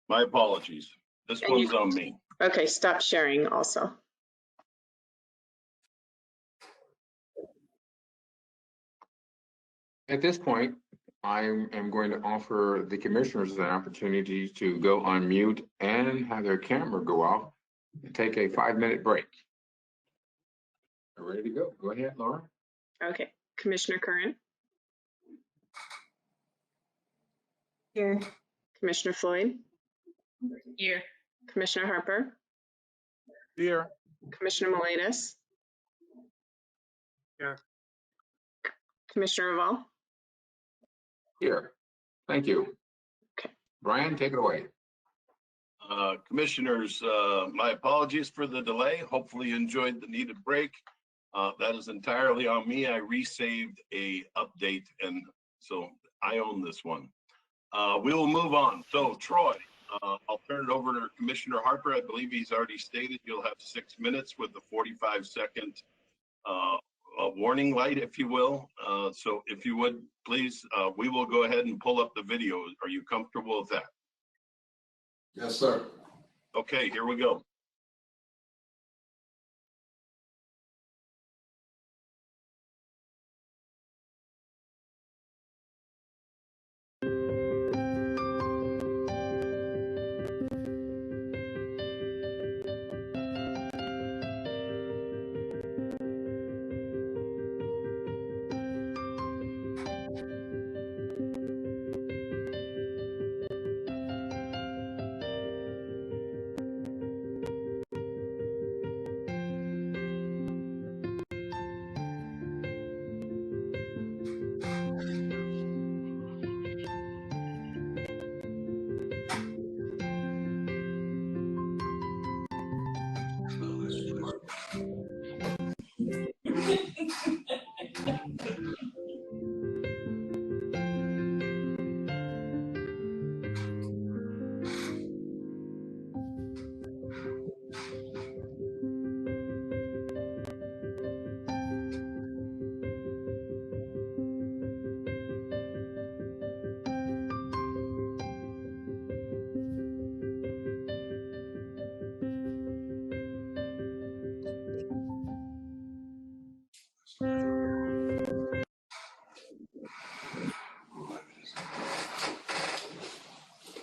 Speaker 6: My apologies. This
Speaker 2: And
Speaker 6: one's on me.
Speaker 2: Okay, stop sharing also.
Speaker 1: At this point, I am going to offer the commissioners an opportunity to go on mute and have their camera go off and take a 5-minute break. Ready to go. Go ahead, Laura.
Speaker 2: Okay, Commissioner Curran.
Speaker 12: Here.
Speaker 2: Commissioner Floyd.
Speaker 11: Here.
Speaker 2: Commissioner Harper.
Speaker 4: Here.
Speaker 2: Commissioner Miletus.
Speaker 5: Here.
Speaker 2: Commissioner Raval.
Speaker 1: Here. Thank you.
Speaker 2: Okay.
Speaker 1: Brian, take it away.
Speaker 6: Commissioners, my apologies for the delay. Hopefully you enjoyed the needed break. That is entirely on me. I resaved a update, and so I own this one. We will move on. So Troy, I'll turn it over to Commissioner Harper. I believe he's already stated you'll have 6 minutes with a 45-second warning light, if you will. So if you would, please, we will go ahead and pull up the video. Are you comfortable with that?
Speaker 16: Yes, sir.
Speaker 6: Okay, here we go.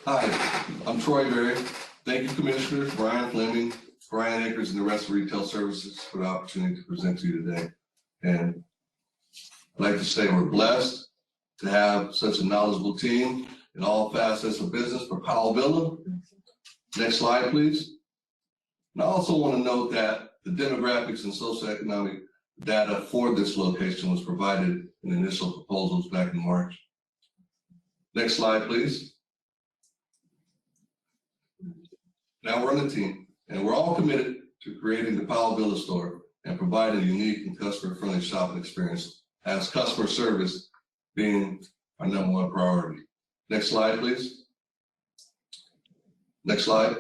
Speaker 16: Hi, I'm Troy Berry. Thank you, Commissioners, Brian Fleming, Brian Akers, and the rest of Retail Services for the opportunity to present to you today. And I'd like to say we're blessed to have such a knowledgeable team in all facets of business for Powell Villa. Next slide, please. And I also want to note that the demographics and socioeconomic data for this location was provided in initial proposals back in March. Next slide, please. Now we're on the team, and we're all committed to creating the Powell Villa store and providing a unique and customer-friendly shopping experience, as customer service being our #1 priority. Next slide, please. Next slide.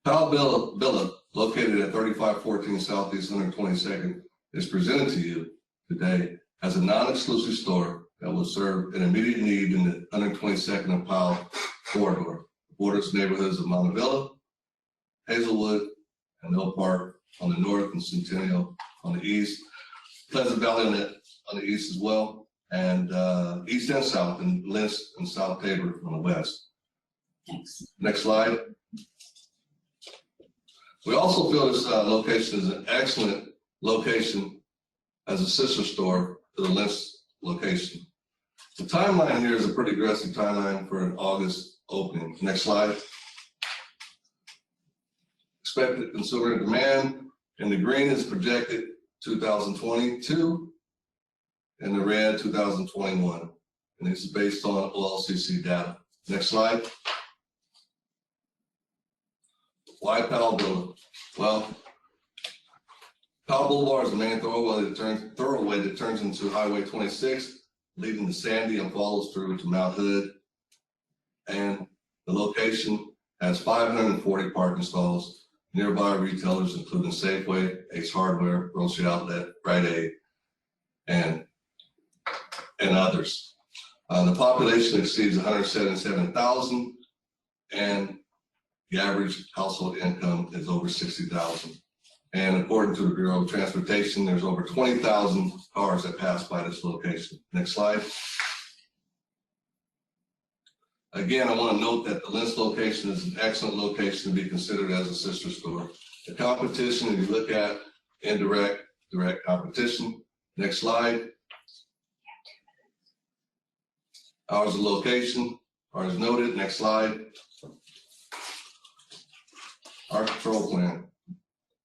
Speaker 16: Powell Villa, located at 3514 Southeast 122nd, is presented to you today as a non-exclusive store that will serve an immediate need in the 122nd and Powell corridor. Borders neighborhoods of Montevilla, Hazelwood, and Mill Park on the north, and Centennial on the east, Pleasant Valley on the east as well, and east and south, and List and South Tabor on the west.
Speaker 12: Thanks.
Speaker 16: Next slide. We also feel this location is an excellent location as a sister store to the List location. The timeline here is a pretty aggressive timeline for an August opening. Next slide. Expected consumer demand in the green is projected 2022, and the red 2021. And this is based on OLCC data. Next slide. Why Powell Villa? Well, Powell Boulevard is the main thoroughway that turns into Highway 26, leading to Sandy and follows through to Mount Hood. And the location has 540 parking stalls, nearby retailers including Safeway, Ace Hardware, Grocery Outlet, Rite Aid, and others. The population exceeds 177,000, and the average household income is over 60,000. And according to the Bureau of Transportation, there's over 20,000 cars that pass by this location. Next slide. Again, I want to note that the List location is an excellent location to be considered as a sister store. The competition, if you look at indirect, direct competition. Next slide. Hours of location are as noted. Next slide. Our control plan.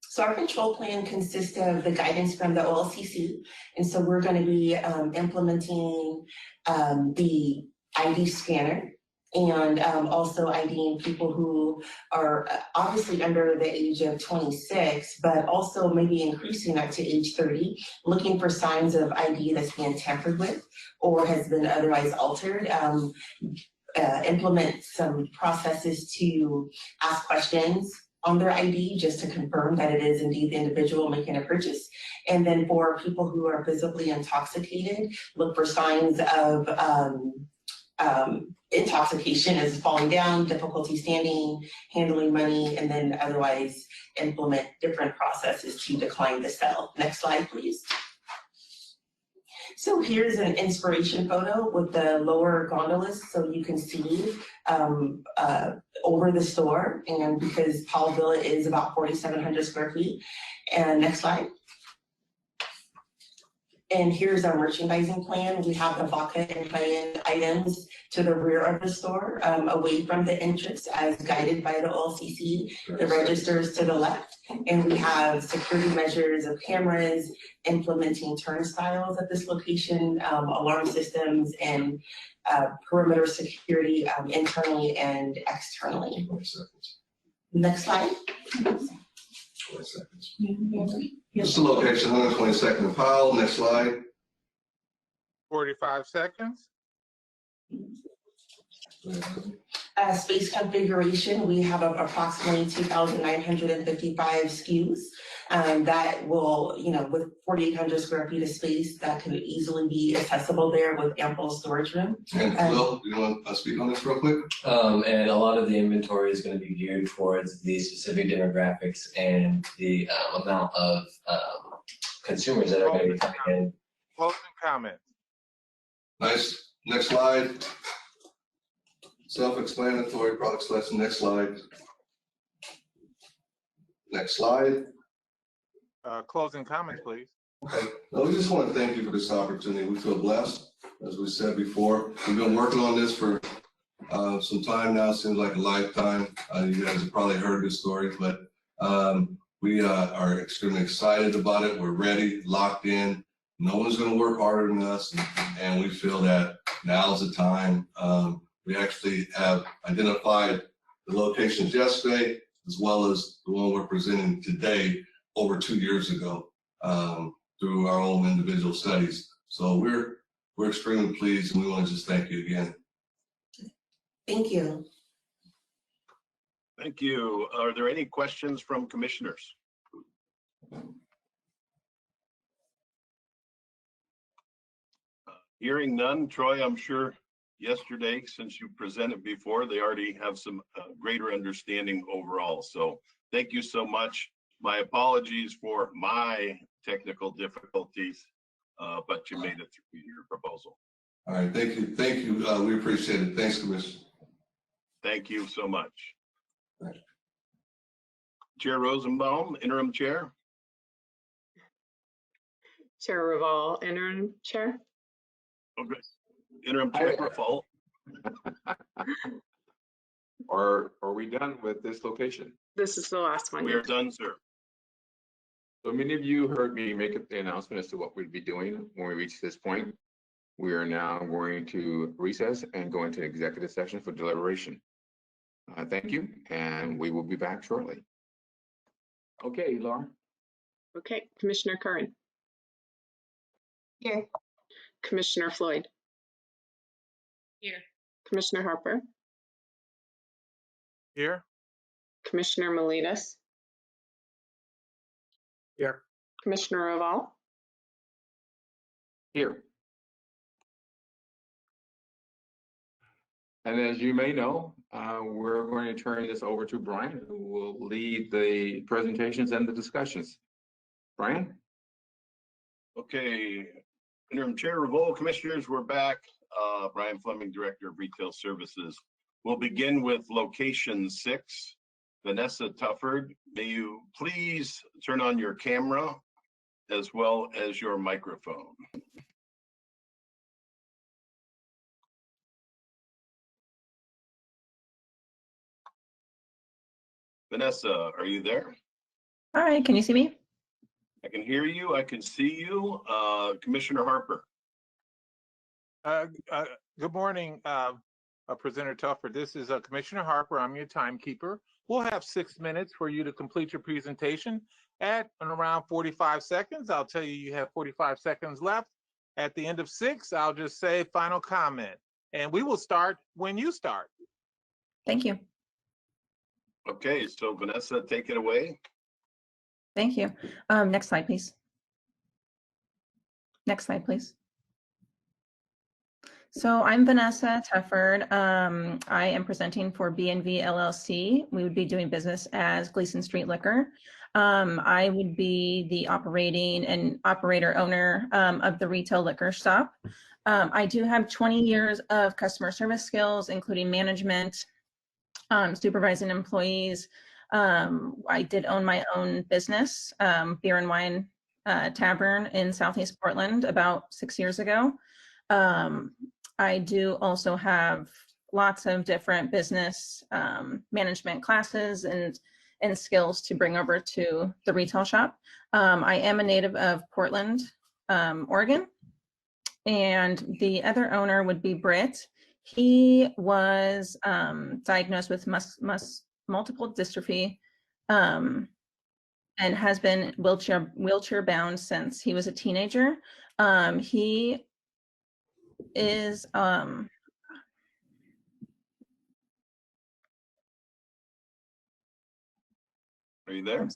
Speaker 17: So our control plan consists of the guidance from the OLCC. And so we're going to be implementing the ID scanner, and also IDing people who are obviously under the age of 26, but also maybe increasing that to age 30, looking for signs of ID that's being tampered with or has been otherwise altered. Implement some processes to ask questions on their ID just to confirm that it is indeed the individual making a purchase. And then for people who are visibly intoxicated, look for signs of intoxication as falling down, difficulty standing, handling money, and then otherwise implement different processes to decline the sale. Next slide, please. So here's an inspiration photo with the lower gondolas so you can see over the store, and because Powell Villa is about 4,700 square feet. And next slide. And here's our merchandising plan. We have the vodka and high-end items to the rear of the store, away from the entrance as guided by the OLCC, the registers to the left. And we have security measures of cameras, implementing turnstiles at this location, alarm systems, and perimeter security internally and externally. Next slide.
Speaker 16: 20 seconds. This is the location, 122nd and Powell. Next slide.
Speaker 4: 45 seconds.
Speaker 17: Space configuration, we have approximately 2,955 SKUs. That will, with 4,800 square feet of space, that could easily be accessible there with ample storage room.
Speaker 16: And Phil, you want to speak on this real quick?
Speaker 18: And a lot of the inventory is going to be geared towards the specific demographics and the amount of consumers that are going to be coming in.
Speaker 4: Closing comments.
Speaker 16: Nice. Next slide. Self-explanatory product selection. Next slide. Next slide.
Speaker 4: Closing comments, please.
Speaker 16: Okay. No, we just want to thank you for this opportunity. We feel blessed, as we said before. We've been working on this for some time now. Seems like a lifetime. You guys have probably heard this story, but we are extremely excited about it. We're ready, locked in. No one's going to work harder than us, and we feel that now's the time. We actually have identified the locations yesterday, as well as the one we're presenting today over 2 years ago through our own individual studies. So we're extremely pleased, and we want to just thank you again.
Speaker 17: Thank you.
Speaker 6: Thank you. Are there any questions from commissioners? Hearing none, Troy, I'm sure yesterday, since you presented before, they already have some greater understanding overall. So thank you so much. My apologies for my technical difficulties, but you made it through your proposal.
Speaker 16: All right, thank you. Thank you. We appreciate it. Thanks, Commissioner.
Speaker 6: Thank you so much.
Speaker 16: Thanks.
Speaker 6: Chair Rosenbaum, interim chair.
Speaker 2: Chair Raval, interim chair.
Speaker 6: Okay. Interim chair Raval.
Speaker 1: Are we done with this location?
Speaker 2: This is the last one.
Speaker 6: We are done, sir.
Speaker 1: So many of you heard me make the announcement as to what we'd be doing when we reach this point. We are now going to recess and go into executive session for deliberation. Thank you, and we will be back shortly. Okay, Laura.
Speaker 2: Okay, Commissioner Curran.
Speaker 12: Here.
Speaker 2: Commissioner Floyd.
Speaker 11: Here.
Speaker 2: Commissioner Harper.
Speaker 4: Here.
Speaker 2: Commissioner Miletus.
Speaker 4: Here.
Speaker 2: Commissioner Raval.
Speaker 1: Here. And as you may know, we're going to turn this over to Brian, who will lead the presentations and the discussions. Brian?
Speaker 6: Okay, interim chair Revolt, commissioners, we're back. Brian Fleming, Director of Retail Services. We'll begin with location 6. Vanessa Tufford, may you please turn on your camera as well as your microphone. Vanessa, are you there?
Speaker 19: Hi, can you see me?
Speaker 6: I can hear you. I can see you. Commissioner Harper.
Speaker 4: Good morning, Presenter Tuffer. This is Commissioner Harper. I'm your timekeeper. We'll have 6 minutes for you to complete your presentation. At around 45 seconds, I'll tell you have 45 seconds left. At the end of 6, I'll just say final comment. And we will start when you start.
Speaker 19: Thank you.
Speaker 6: Okay, so Vanessa, take it away.
Speaker 19: Thank you. Next slide, please. Next slide, please. So I'm Vanessa Tufford. I am presenting for B&V LLC. We would be doing business as Gleason Street Liquor. I would be the operating and operator owner of the retail liquor shop. I do have 20 years of customer service skills, including management, supervising employees. I did own my own business, beer and wine tavern in Southeast Portland about 6 years ago. I do also have lots of different business management classes and skills to bring over to the retail shop. I am a native of Portland, Oregon, and the other owner would be Britt. He was diagnosed with multiple dystrophy and has been wheelchair bound since he was a teenager. He is are
Speaker 6: you there?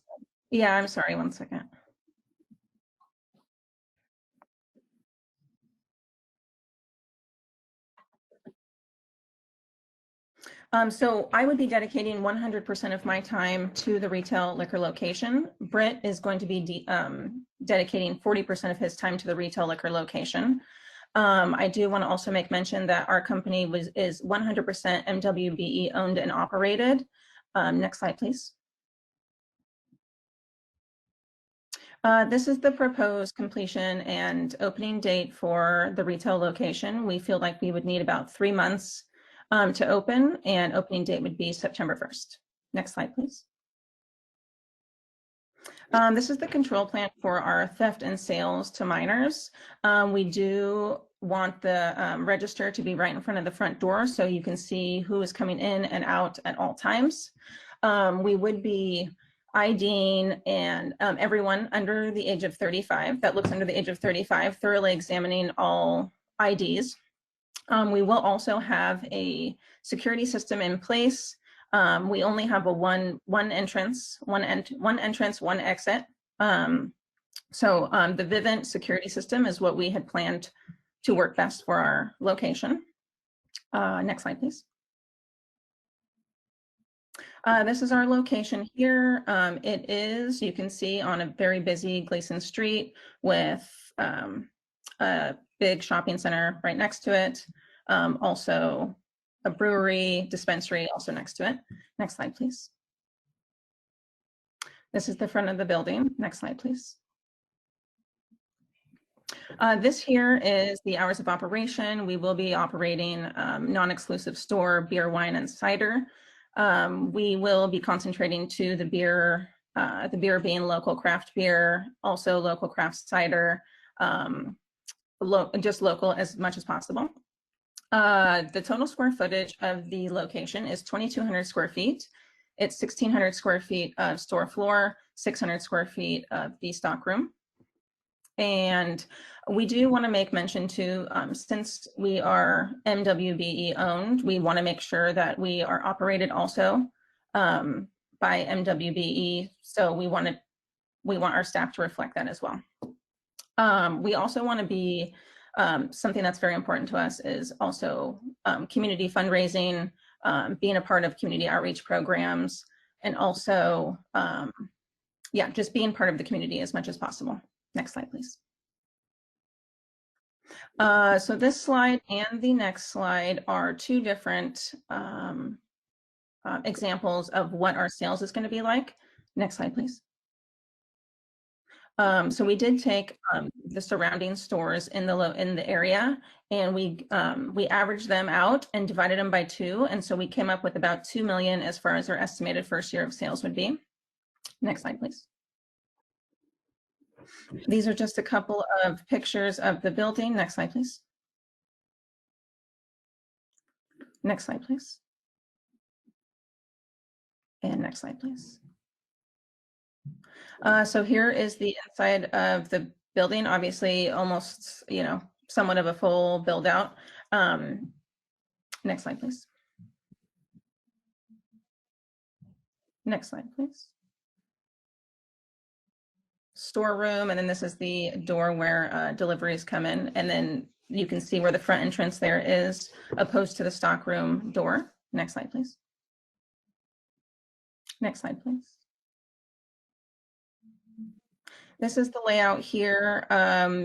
Speaker 19: Yeah, I'm sorry, 1 second. So I would be dedicating 100% of my time to the retail liquor location. Britt is going to be dedicating 40% of his time to the retail liquor location. I do want to also make mention that our company is 100% MWBE owned and operated. Next slide, please. This is the proposed completion and opening date for the retail location. We feel like we would need about 3 months to open, and opening date would be September 1st. Next slide, please. This is the control plan for our theft and sales to minors. We do want the register to be right in front of the front door so you can see who is coming in and out at all times. We would be IDing and everyone under the age of 35, that looks under the age of 35, thoroughly examining all IDs. We will also have a security system in place. We only have a one entrance, one exit. So the Vivint security system is what we had planned to work best for our location. Next slide, please. This is our location here. It is, you can see, on a very busy Gleason Street with a big shopping center right next to it. Also a brewery, dispensary also next to it. Next slide, please. This is the front of the building. Next slide, please. This here is the hours of operation. We will be operating non-exclusive store, beer, wine, and cider. We will be concentrating to the beer being local craft beer, also local craft cider, just local as much as possible. The total square footage of the location is 2,200 square feet. It's 1,600 square feet of store floor, 600 square feet of the stock room. And we do want to make mention too, since we are MWBE owned, we want to make sure that we are operated also by MWBE. So we want our staff to reflect that as well. We also want to be, something that's very important to us is also community fundraising, being a part of community outreach programs, and also, yeah, just being part of the community as much as possible. Next slide, please. So this slide and the next slide are two different examples of what our sales is going to be like. Next slide, please. So we did take the surrounding stores in the area, and we averaged them out and divided them by 2, and so we came up with about 2 million as far as our estimated first year of sales would be. Next slide, please. These are just a couple of pictures of the building. Next slide, please. Next slide, please. And next slide, please. So here is the inside of the building, obviously almost, somewhat of a full build out. Next slide, please. Next slide, please. Storeroom, and then this is the door where deliveries come in, and then you can see where the front entrance there is opposed to the stockroom door. Next slide, please. Next slide, please. This is the layout here.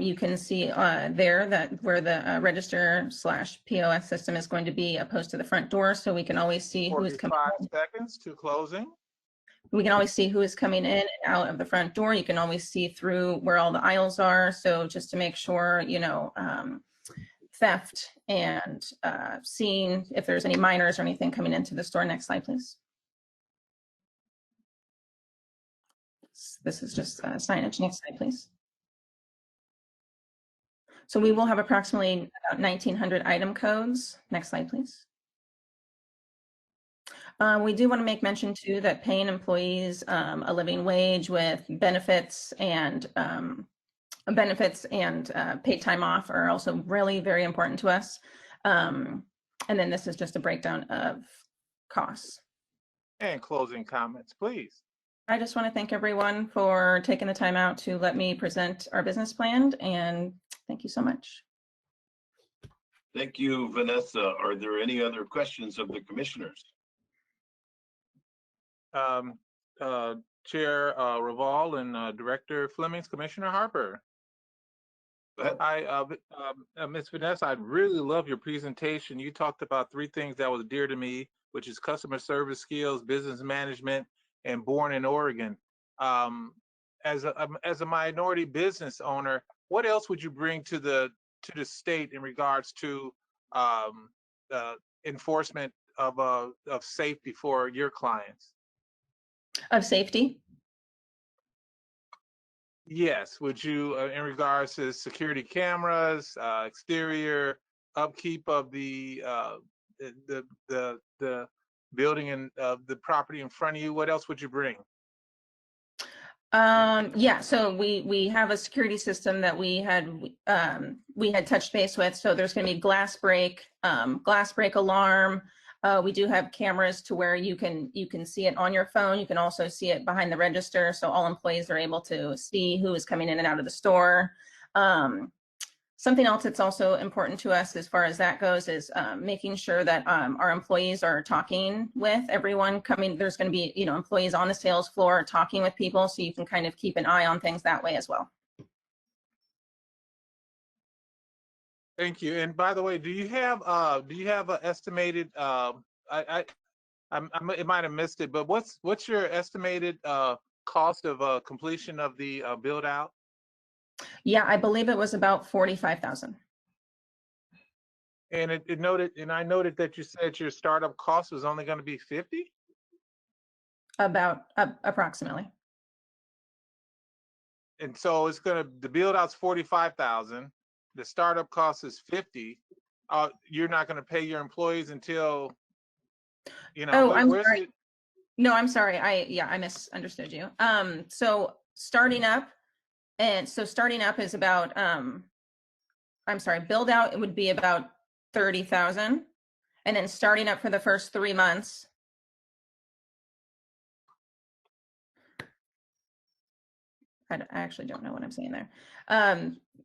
Speaker 19: You can see there that where the register / POS system is going to be opposed to the front door, so we can always see who is coming.
Speaker 4: 45 seconds to closing.
Speaker 19: We can always see who is coming in and out of the front door. You can always see through where all the aisles are. So just to make sure, theft and seeing if there's any minors or anything coming into the store. Next slide, please. This is just signage. Next slide, please. So we will have approximately about 1,900 item codes. Next slide, please. We do want to make mention too that paying employees a living wage with benefits and paid time off are also really very important to us. And then this is just a breakdown of costs.
Speaker 4: And closing comments, please.
Speaker 19: I just want to thank everyone for taking the time out to let me present our business plan, and thank you so much.
Speaker 6: Thank you, Vanessa. Are there any other questions of the commissioners?
Speaker 4: Chair Raval and Director Flemings, Commissioner Harper. Ms. Vanessa, I really love your presentation. You talked about 3 things that was dear to me, which is customer service skills, business management, and born in Oregon. as a minority business owner, what else would you bring to the state in regards to enforcement of safety for your clients?
Speaker 19: Of safety?
Speaker 4: Yes. Would you, in regards to security cameras, exterior upkeep of the building and the property in front of you? What else would you bring?
Speaker 19: Yeah, so we have a security system that we had touched base with. So there's going to be glass break alarm. We do have cameras to where you can see it on your phone. You can also see it behind the register, so all employees are able to see who is coming in and out of the store. Something else that's also important to us as far as that goes is making sure that our employees are talking with everyone coming. There's going to be, employees on the sales floor talking with people, so you can kind of keep an eye on things that way as well.
Speaker 4: Thank you. And by the way, do you have an estimated? I might have missed it, but what's your estimated cost of completion of the build out?
Speaker 19: Yeah, I believe it was about $45,000.
Speaker 4: And I noted that you said your startup cost was only going to be 50?
Speaker 19: About approximately.
Speaker 4: And so the build out's 45,000. The startup cost is 50. You're not going to pay your employees until,
Speaker 19: Oh, I'm sorry. No, I'm sorry. I misunderstood you. So starting up is about, I'm sorry, build out, it would be about 30,000. And then starting up for the first 3 months. I actually don't know what I'm saying there.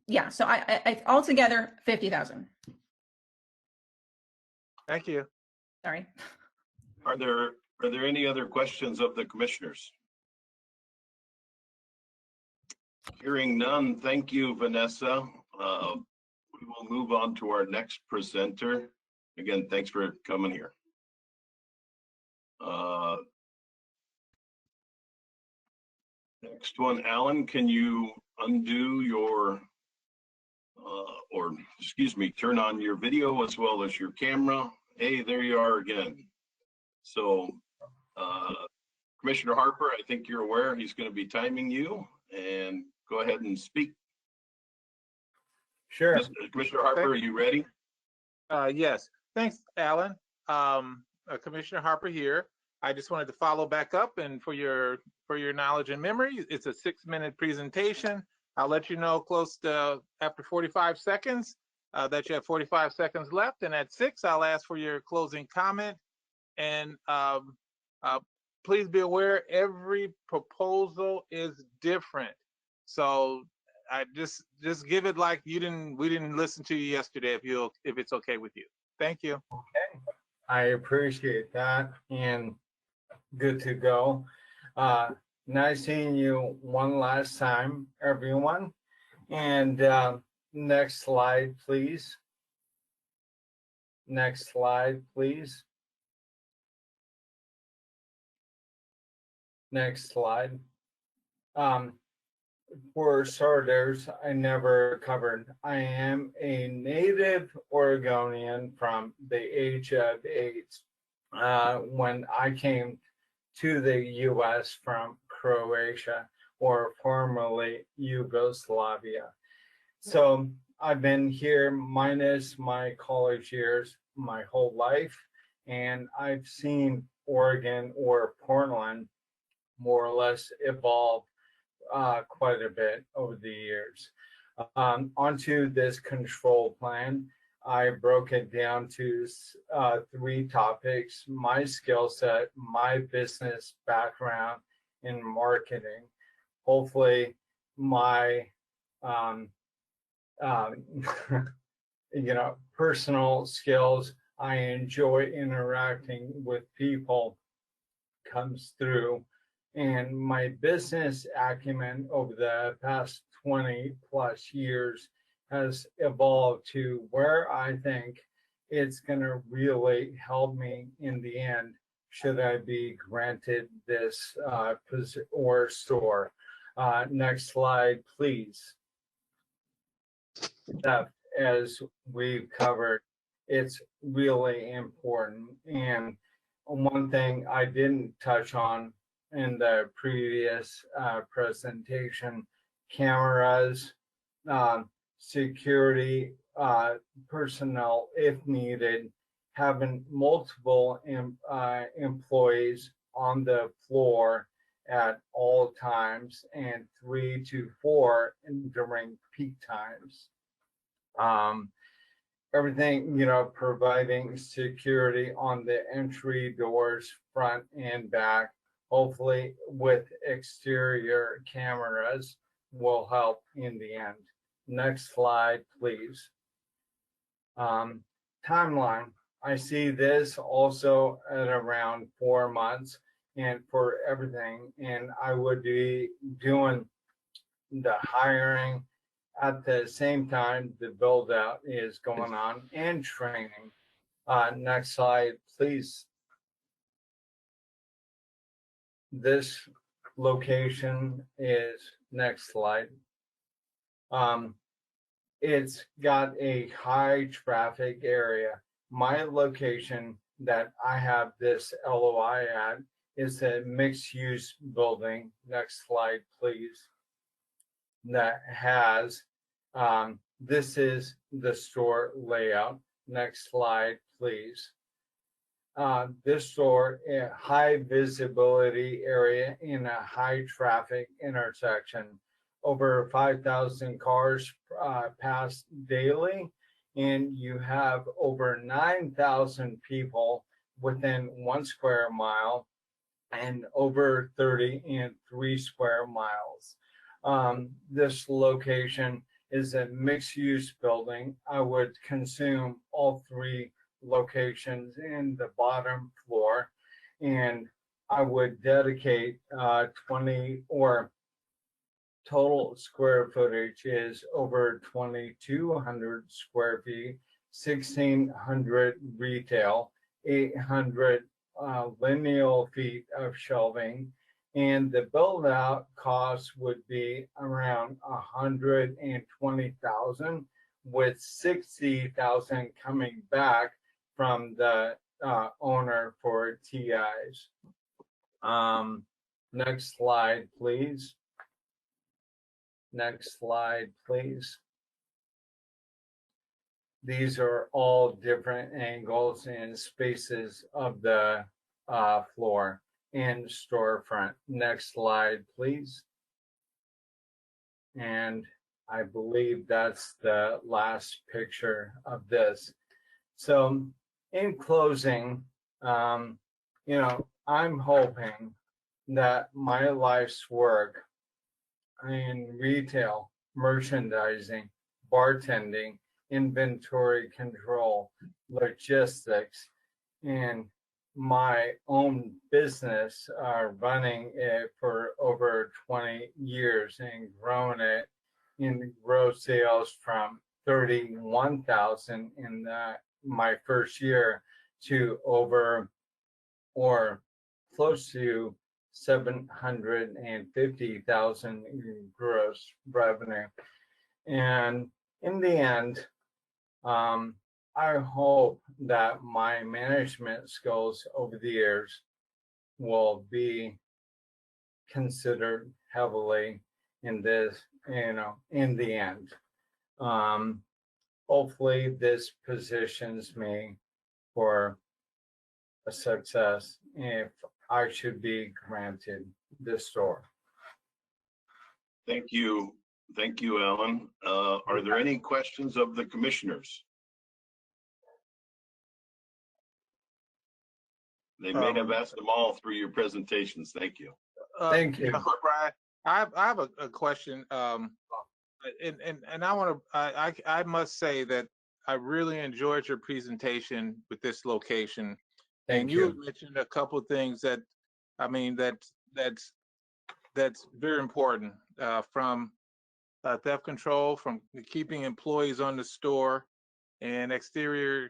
Speaker 19: Yeah, so I altogether 50,000.
Speaker 4: Thank you.
Speaker 19: Sorry.
Speaker 6: Are there any other questions of the commissioners? Hearing none, thank you, Vanessa. We will move on to our next presenter. Again, thanks for coming here. Next one, Alan, can you undo your, turn on your video as well as your camera? Hey, there you are again. So, Commissioner Harper, I think you're aware he's going to be timing you, and go ahead and speak.
Speaker 13: Sure.
Speaker 6: Commissioner Harper, are you ready?
Speaker 4: Yes. Thanks, Alan. Commissioner Harper here. I just wanted to follow back up, and for your knowledge and memory, it's a 6-minute presentation. I'll let you know close to after 45 seconds that you have 45 seconds left, and at 6, I'll ask for your closing comment. And please be aware, every proposal is different. So I just give it like we didn't listen to you yesterday, if it's okay with you. Thank you.
Speaker 13: Okay, I appreciate that, and good to go. Nice seeing you one last time, everyone. And next slide, please. Next slide, please. Next slide. For starters, I never covered. I am a native Oregonian from the age of 8 when I came to the U.S. from Croatia, or formerly Yugoslavia. So I've been here minus my college years my whole life, and I've seen Oregon, or Portland, more or less evolve quite a bit over the years. Onto this control plan, I broke it down to 3 topics: my skill set, my business background in marketing, hopefully my personal skills. I enjoy interacting with people comes through, and my business acumen over the past 20 plus years has evolved to where I think it's going to really help me in the end, should I be granted this or store. Next slide, please. That, as we've covered, it's really important. And one thing I didn't touch on in the previous presentation, cameras, security personnel if needed, having multiple employees on the floor at all times, and 3 to 4 during peak times. Everything, providing security on the entry doors, front and back, hopefully with exterior cameras, will help in the end. Next slide, please. Timeline. I see this also at around 4 months and for everything, and I would be doing the hiring at the same time the build out is going on and training. Next slide, please. This location is, next slide. It's got a high traffic area. My location that I have this LOI at is a mixed use building. Next slide, please. That has, this is the store layout. Next slide, please. This store, a high visibility area in a high traffic intersection. Over 5,000 cars pass daily, and you have over 9,000 people within 1 square mile and over 30 and 3 square miles. This location is a mixed-use building. I would consume all 3 locations in the bottom floor, and I would dedicate 20 or total square footage is over 2,200 square feet, 1,600 retail, 800 lineal feet of shelving, and the build out cost would be around 120,000, with 60,000 coming back from the owner for TIs. Next slide, please. Next slide, please. These are all different angles and spaces of the floor and storefront. Next slide, please. And I believe that's the last picture of this. So in closing, I'm hoping that my life's work in retail, merchandising, bartending, inventory control, logistics, and my own business, running it for over 20 years and growing it in gross sales from 31,000 in my first year to over or close to 750,000 in gross revenue. And in the end, I hope that my management skills over the years will be considered heavily in this, in the end. Hopefully this positions me for a success if I should be granted this store.
Speaker 6: Thank you. Thank you, Alan. Are there any questions of the commissioners? They may have asked them all through your presentations. Thank you.
Speaker 13: Thank you.
Speaker 4: Brian, I have a question. And I want to, I must say that I really enjoyed your presentation with this location.
Speaker 13: Thank
Speaker 4: you.
Speaker 13: you.
Speaker 4: Mentioned a couple of things that, that's very important, from theft control, from keeping employees on the store, and exterior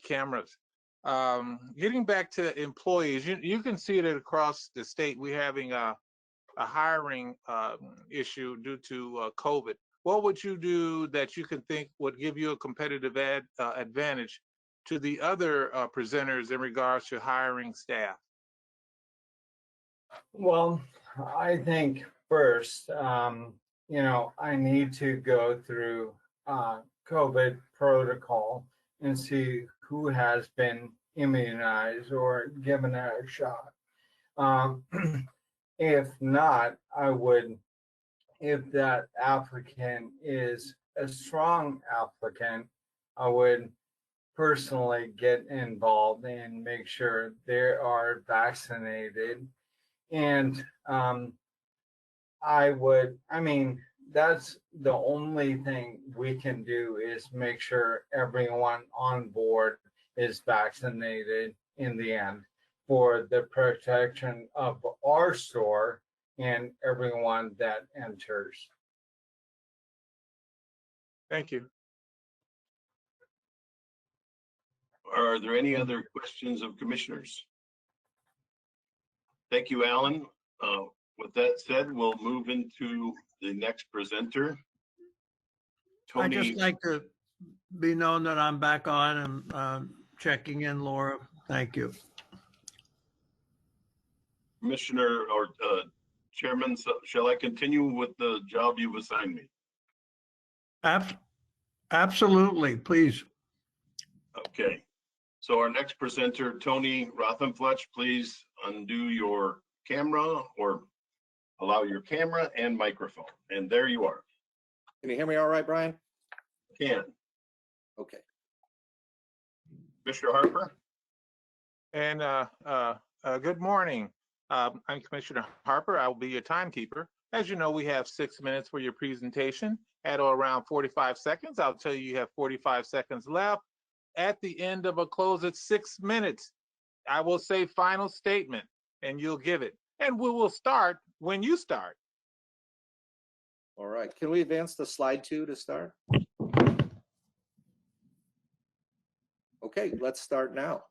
Speaker 4: cameras. Getting back to employees, you can see that across the state we're having a hiring issue due to COVID, what would you do that you can think would give you a competitive advantage to the other presenters in regards to hiring staff?
Speaker 13: Well, I think first, I need to go through COVID protocol and see who has been immunized or given a shot. If not, if that applicant is a strong applicant, I would personally get involved and make sure they are vaccinated. And that's the only thing we can do is make sure everyone on board is vaccinated in the end for the protection of our store and everyone that enters.
Speaker 4: Thank you.
Speaker 6: Are there any other questions of commissioners? Thank you, Alan. With that said, we'll move into the next presenter.
Speaker 20: I'd
Speaker 6: Tony.
Speaker 20: just like to be known that I'm back on and checking in, Laura. Thank you.
Speaker 6: Commissioner or Chairman, shall I continue with the job you've assigned me?
Speaker 20: Absolutely, please.
Speaker 6: Okay. So our next presenter, Tony Rothenfletch, please undo your camera or allow your camera and microphone. And there you are.
Speaker 21: Can you hear me all right, Brian?
Speaker 6: Can.
Speaker 21: Okay.
Speaker 6: Commissioner Harper.
Speaker 4: And good morning. I'm Commissioner Harper. I will be your timekeeper. As you know, we have 6 minutes for your presentation. At or around 45 seconds, I'll tell you have 45 seconds left. At the end of a close at 6 minutes, I will say final statement and you'll give it. And we will start when you start.
Speaker 21: All right. Can we advance to slide 2 to start? Okay, let's start now.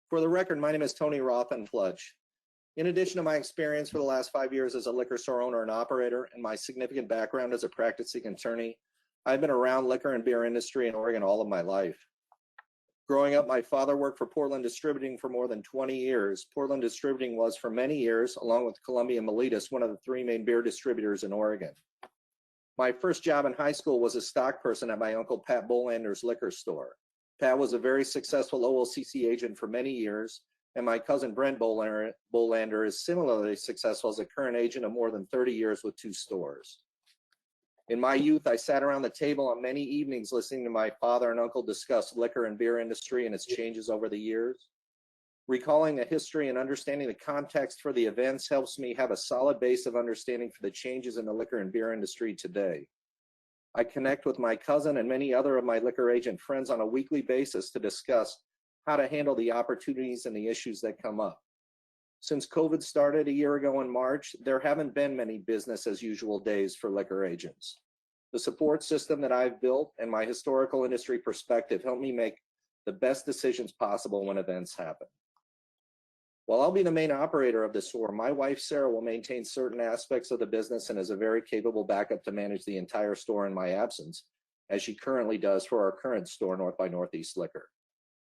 Speaker 21: For the record, my name is Tony Rothenfletch. In addition to my experience for the last 5 years as a liquor store owner and operator and my significant background as a practicing attorney, I've been around liquor and beer industry in Oregon all of my life. Growing up, my father worked for Portland Distributing for more than 20 years. Portland Distributing was for many years, along with Columbia Miletus, one of the 3 main beer distributors in Oregon. My first job in high school was a stock person at my uncle Pat Bolander's liquor store. Pat was a very successful OLCC agent for many years, and my cousin Brent Bolander is similarly successful as a current agent of more than 30 years with 2 stores. In my youth, I sat around the table on many evenings listening to my father and uncle discuss liquor and beer industry and its changes over the years. Recalling the history and understanding the context for the events helps me have a solid base of understanding for the changes in the liquor and beer industry today. I connect with my cousin and many other of my liquor agent friends on a weekly basis to discuss how to handle the opportunities and the issues that come up. Since COVID started a year ago in March, there haven't been many business as usual days for liquor agents. The support system that I've built and my historical industry perspective help me make the best decisions possible when events happen. While I'll be the main operator of the store, my wife Sarah will maintain certain aspects of the business and is a very capable backup to manage the entire store in my absence, as she currently does for our current store, North by Northeast Liquor.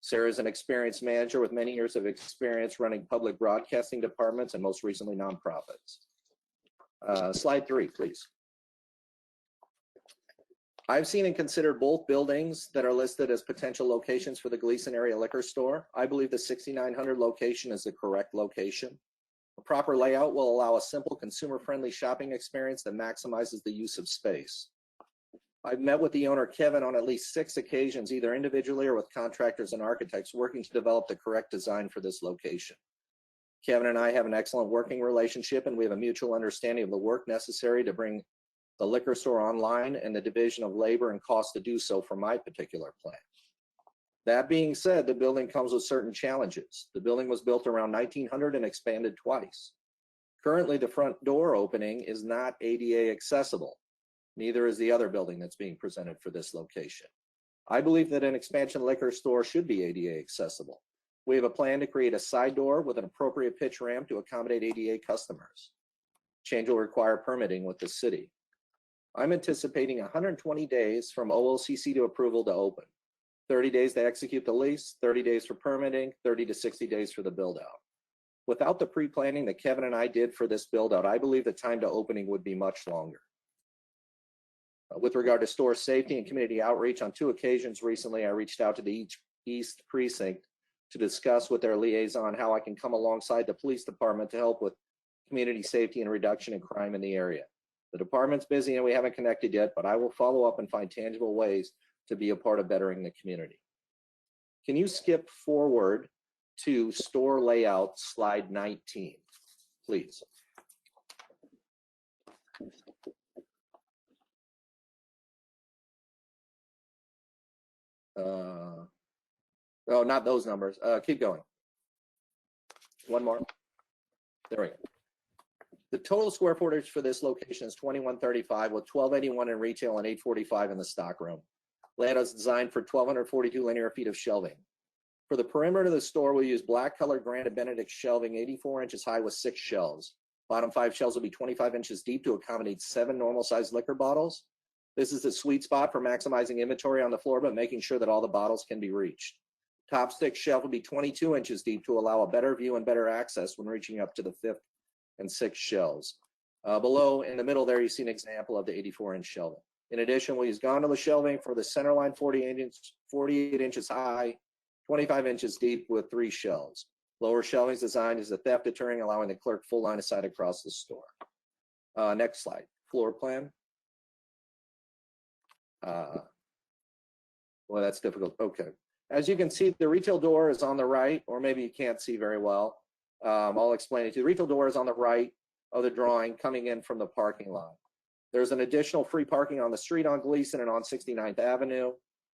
Speaker 21: Sarah is an experienced manager with many years of experience running public broadcasting departments and most recently nonprofits. Slide 3, please. I've seen and considered both buildings that are listed as potential locations for the Gleason area liquor store. I believe the 6900 location is the correct location. A proper layout will allow a simple consumer-friendly shopping experience that maximizes the use of space. I've met with the owner, Kevin, on at least 6 occasions, either individually or with contractors and architects working to develop the correct design for this location. Kevin and I have an excellent working relationship, and we have a mutual understanding of the work necessary to bring the liquor store online and the division of labor and cost to do so for my particular plan. That being said, the building comes with certain challenges. The building was built around 1900 and expanded twice. Currently, the front door opening is not ADA accessible. Neither is the other building that's being presented for this location. I believe that an expansion liquor store should be ADA accessible. We have a plan to create a side door with an appropriate pitch ramp to accommodate ADA customers. Change will require permitting with the city. I'm anticipating 120 days from OLCC to approval to open. 30 days to execute the lease, 30 days for permitting, 30 to 60 days for the build out. Without the pre-planning that Kevin and I did for this build out, I believe the time to opening would be much longer. With regard to store safety and community outreach, on 2 occasions recently, I reached out to the East Precinct to discuss with their liaison how I can come alongside the police department to help with community safety and reduction in crime in the area. The department's busy and we haven't connected yet, but I will follow up and find tangible ways to be a part of bettering the community. Can you skip forward to store layout slide 19, please? Oh, not those numbers. Keep going. One more. There we go. The total square footage for this location is 2135 with 1281 in retail and 845 in the stock room. Layout is designed for 1,242 linear feet of shelving. For the perimeter of the store, we'll use black colored granite Benedict shelving 84 inches high with 6 shelves. Bottom 5 shelves will be 25 inches deep to accommodate 7 normal sized liquor bottles. This is the sweet spot for maximizing inventory on the floor, but making sure that all the bottles can be reached. Top 6 shelf will be 22 inches deep to allow a better view and better access when reaching up to the 5th and 6th shelves. Below, in the middle there, you see an example of the 84-inch shelving. In addition, we'll use gondola shelving for the center line 48 inches high, 25 inches deep with 3 shelves. Lower shelving is designed as a theft deterring, allowing the clerk full line of sight across the store. Next slide, floor plan. Well, that's difficult. Okay. As you can see, the retail door is on the right, or maybe you can't see very well. I'll explain it to you. The retail door is on the right of the drawing coming in from the parking lot. There's an additional free parking on the street on Gleason and on 69th Avenue.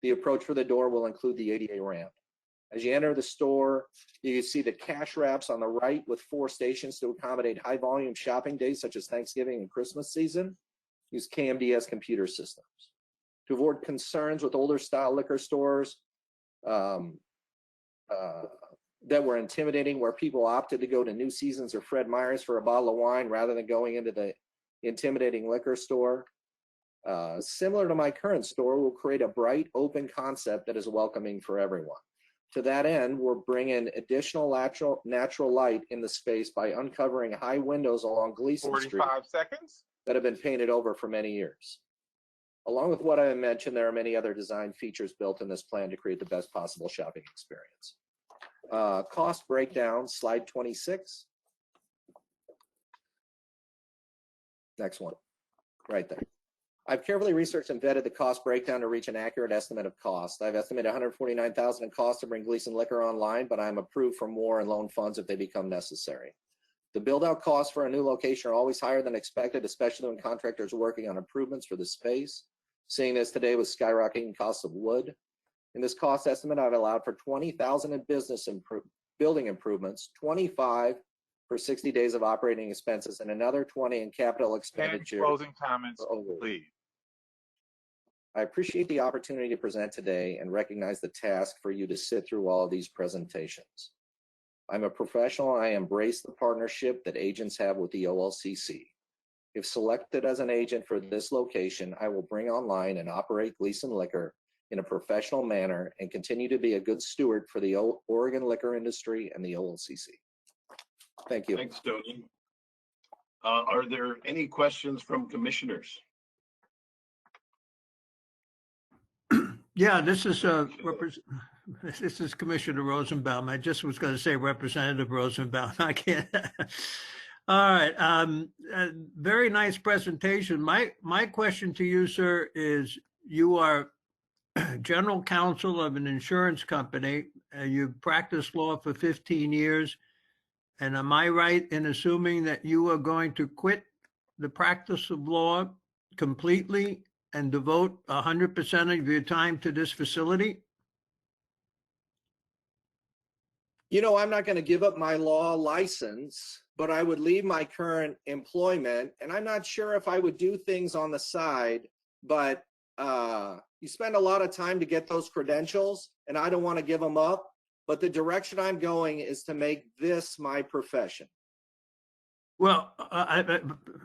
Speaker 21: The approach for the door will include the ADA ramp. As you enter the store, you can see the cash wraps on the right with 4 stations to accommodate high volume shopping days such as Thanksgiving and Christmas season. Use KMDS computer systems. To avoid concerns with older style liquor stores that were intimidating, where people opted to go to New Seasons or Fred Meyer's for a bottle of wine rather than going into the intimidating liquor store. Similar to my current store, we'll create a bright, open concept that is welcoming for everyone. To that end, we're bringing additional natural light in the space by uncovering high windows along Gleason Street
Speaker 4: 45 seconds
Speaker 21: that have been painted over for many years. Along with what I mentioned, there are many other design features built in this plan to create the best possible shopping experience. Cost breakdown, slide 26. Next one, right there. I've carefully researched and vetted the cost breakdown to reach an accurate estimate of cost. I've estimated $149,000 in cost to bring Gleason Liquor online, but I'm approved for more in loan funds if they become necessary. The build-out costs for a new location are always higher than expected, especially when contractors are working on improvements for the space. Seeing this today with skyrocketing costs of wood. In this cost estimate, I've allowed for $20,000 in building improvements, $25,000 for 60 days of operating expenses, and another $20,000 in capital expenditure.
Speaker 4: And closing comments, please.
Speaker 21: I appreciate the opportunity to present today and recognize the task for you to sit through all of these presentations. I'm a professional and I embrace the partnership that agents have with the OLCC. If selected as an agent for this location, I will bring online and operate Gleason Liquor in a professional manner and continue to be a good steward for the Oregon liquor industry and the OLCC. Thank you.
Speaker 6: Thanks, Tony. Are there any questions from commissioners?
Speaker 20: Yeah, this is Commissioner Rosenbaum. I just was going to say Representative Rosenbaum. I can't. All right. Very nice presentation. My question to you, sir, is you are general counsel of an insurance company. You've practiced law for 15 years. And am I right in assuming that you are going to quit the practice of law completely and devote 100% of your time to this facility?
Speaker 21: You know, I'm not going to give up my law license, but I would leave my current employment. And I'm not sure if I would do things on the side, but you spend a lot of time to get those credentials, and I don't want to give them up. But the direction I'm going is to make this my profession.
Speaker 20: Well,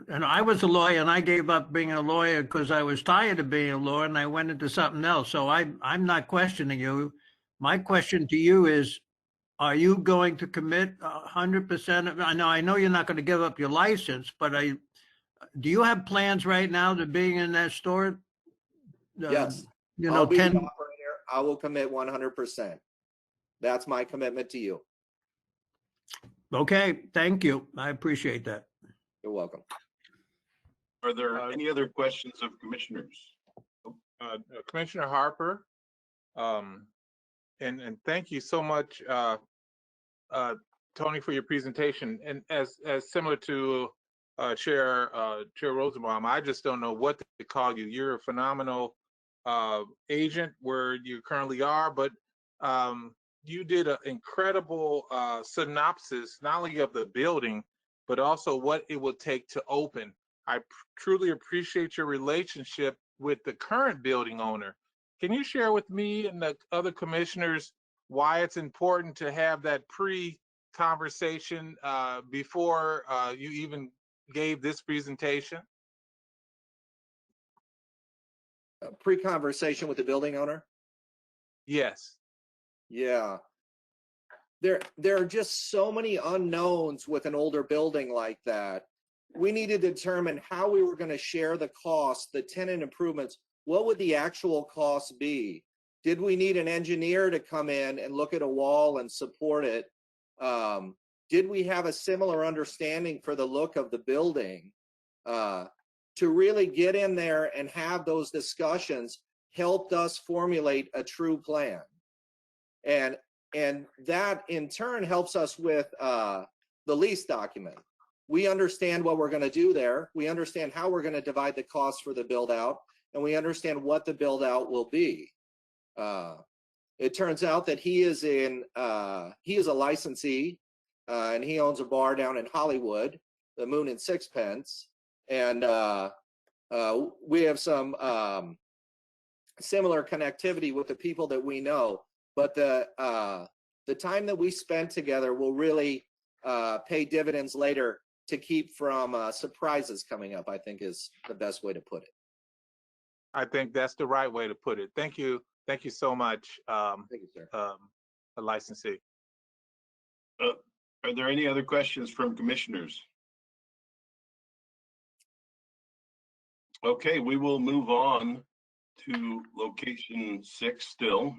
Speaker 20: and I was a lawyer, and I gave up being a lawyer because I was tired of being a lawyer, and I went into something else. So I'm not questioning you. My question to you is, are you going to commit 100%? I know you're not going to give up your license, but do you have plans right now to being in that store?
Speaker 21: Yes.
Speaker 20: You know,
Speaker 21: I'll be the
Speaker 20: 10.
Speaker 21: operator. I will commit 100%. That's my commitment to you.
Speaker 20: Okay, thank you. I appreciate that.
Speaker 21: You're welcome.
Speaker 6: Are there any other questions of commissioners?
Speaker 4: Commissioner Harper, and thank you so much, Tony, for your presentation. And as similar to Chair Rosenbaum, I just don't know what to call you. You're a phenomenal agent where you currently are, but you did an incredible synopsis, not only of the building, but also what it will take to open. I truly appreciate your relationship with the current building owner. Can you share with me and the other commissioners why it's important to have that pre-conversation before you even gave this presentation?
Speaker 21: A pre-conversation with the building owner?
Speaker 4: Yes.
Speaker 21: Yeah. There are just so many unknowns with an older building like that. We need to determine how we were going to share the cost, the tenant improvements. What would the actual cost be? Did we need an engineer to come in and look at a wall and support it? Did we have a similar understanding for the look of the building? To really get in there and have those discussions helped us formulate a true plan. And that in turn helps us with the lease document. We understand what we're going to do there. We understand how we're going to divide the costs for the build out, and we understand what the build out will be. It turns out that he is a licensee, and he owns a bar down in Hollywood, the Moon and Sixpence, and we have some similar connectivity with the people that we know. But the time that we spent together will really pay dividends later to keep from surprises coming up, I think is the best way to put it.
Speaker 4: I think that's the right way to put it. Thank you. Thank you so much,
Speaker 21: Thank you, sir.
Speaker 4: a licensee.
Speaker 6: Are there any other questions from commissioners? Okay, we will move on to location 6 still.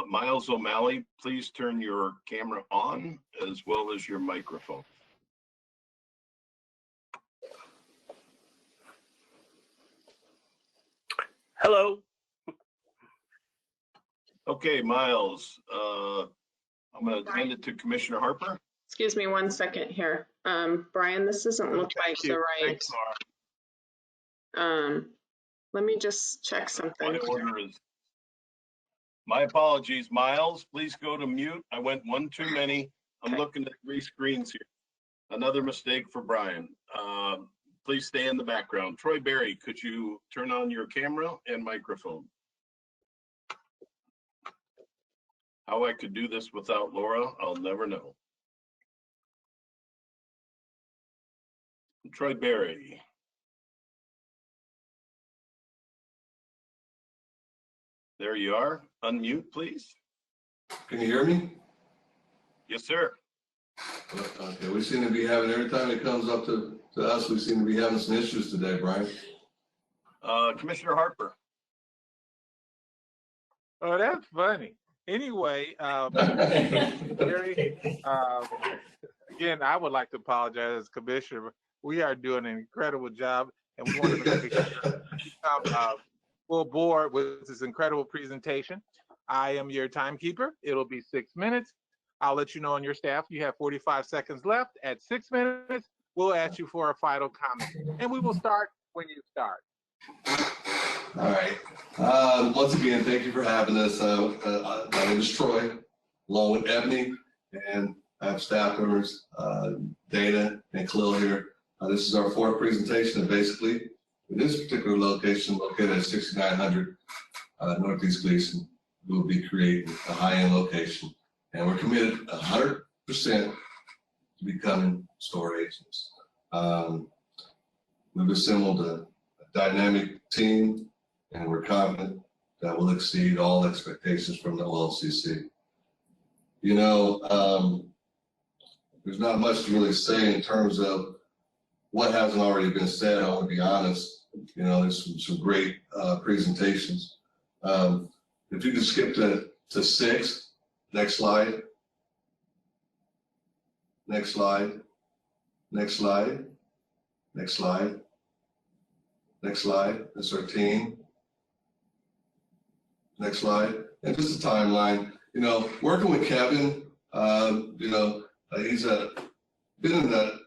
Speaker 6: Miles O'Malley, please turn your camera on as well as your microphone.
Speaker 5: Hello.
Speaker 6: Okay, Miles, I'm going to hand it to Commissioner Harper.
Speaker 2: Excuse me 1 second here. Brian, this doesn't look like the right. Let me just check something.
Speaker 6: My apologies, Miles, please go to mute. I went one too many. I'm looking at 3 screens here. Another mistake for Brian. Please stay in the background. Troy Berry, could you turn on your camera and microphone? How I could do this without Laura, I'll never know. Troy Berry. There you are. Unmute, please.
Speaker 16: Can you hear me?
Speaker 6: Yes, sir.
Speaker 16: Okay, we seem to be having, every time it comes up to us, we seem to be having some issues today, Brian.
Speaker 6: Commissioner Harper.
Speaker 4: Oh, that's funny. Anyway, Gary, again, I would like to apologize as commissioner. We are doing an incredible job, and we want to make sure you come full board with this incredible presentation. I am your timekeeper. It'll be 6 minutes. I'll let you know on your staff you have 45 seconds left. At 6 minutes, we'll ask you for a final comment, and we will start when you start.
Speaker 16: All right. Once again, thank you for having us. My name is Troy, along with Ebony, and I have staff members, Dana and Khalil here. This is our 4th presentation, and basically, in this particular location, located at 6900 Northeast Gleason, we'll be creating a high-end location, and we're committed 100% to becoming store agents. We've assembled a dynamic team, and we're confident that we'll exceed all expectations from the OLCC. You know, there's not much to really say in terms of what hasn't already been said. I want to be honest. You know, there's some great presentations. If you could skip to 6, next slide. Next slide. Next slide. Next slide. Next slide. That's our team. Next slide. And just a timeline. You know, working with Kevin, you know, he's been in the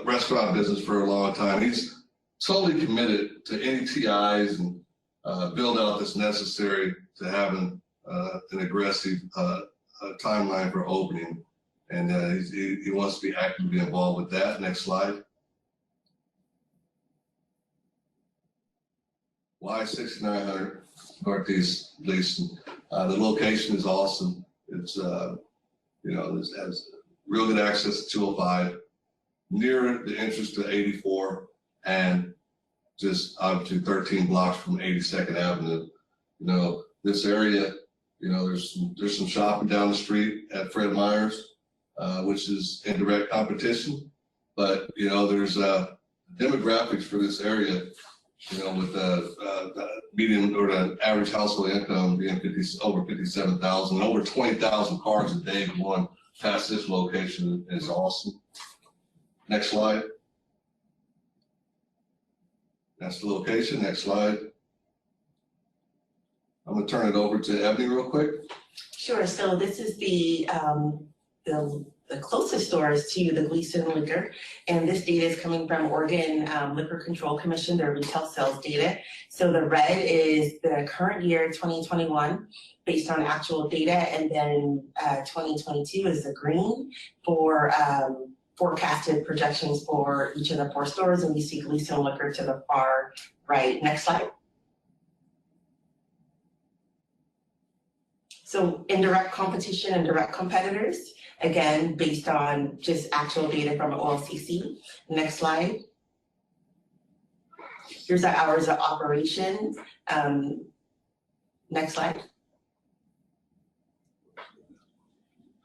Speaker 16: restaurant business for a long time. He's solely committed to any TIs and build out that's necessary to having an aggressive timeline for opening. And he wants to be actively involved with that. Next slide. Y6900 Northeast Gleason. The location is awesome. It's, you know, it has real good access to 205, near the entrance to 84, and just obviously 13 blocks from 82nd Avenue. You know, this area, you know, there's some shopping down the street at Fred Meyer's, which is in direct competition. But, you know, there's demographics for this area, you know, with the median or the average household income being over 57,000, over 20,000 cars a day going past this location is awesome. Next slide. That's the location. Next slide. I'm gonna turn it over to Ebony real quick.
Speaker 17: Sure. So this is the closest stores to the Gleason Liquor, and this data is coming from Oregon Liquor Control Commission, their retail sales data. So the red is the current year, 2021, based on actual data, and then 2022 is the green for forecasted projections for each of the 4 stores, and we see Gleason Liquor to the far right. Next slide. So indirect competition and direct competitors, again, based on just actual data from OLCC. Next slide. Here's the hours of operation. Next slide.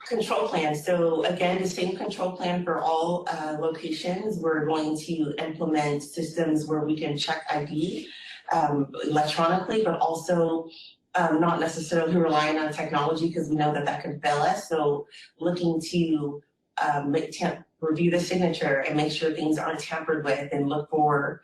Speaker 17: Control plan. So again, the same control plan for all locations. We're going to implement systems where we can check ID electronically, but also not necessarily relying on technology because we know that could fail us. So looking to review the signature and make sure things aren't tampered with, and look for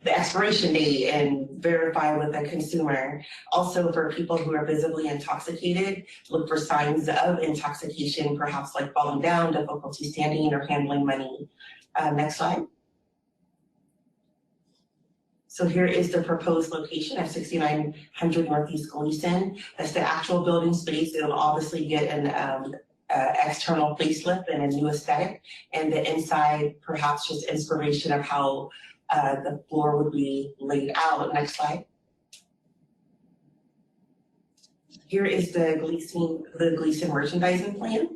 Speaker 17: the expiration date and verify with the consumer. Also for people who are visibly intoxicated, look for signs of intoxication, perhaps like falling down, difficulty standing, or handling money. Next slide. So here is the proposed location at 6900 Northeast Gleason. That's the actual building space. It'll obviously get an external facelift and a new aesthetic, and the inside perhaps just inspiration of how the floor would be laid out. Next slide. Here is the Gleason merchandising plan.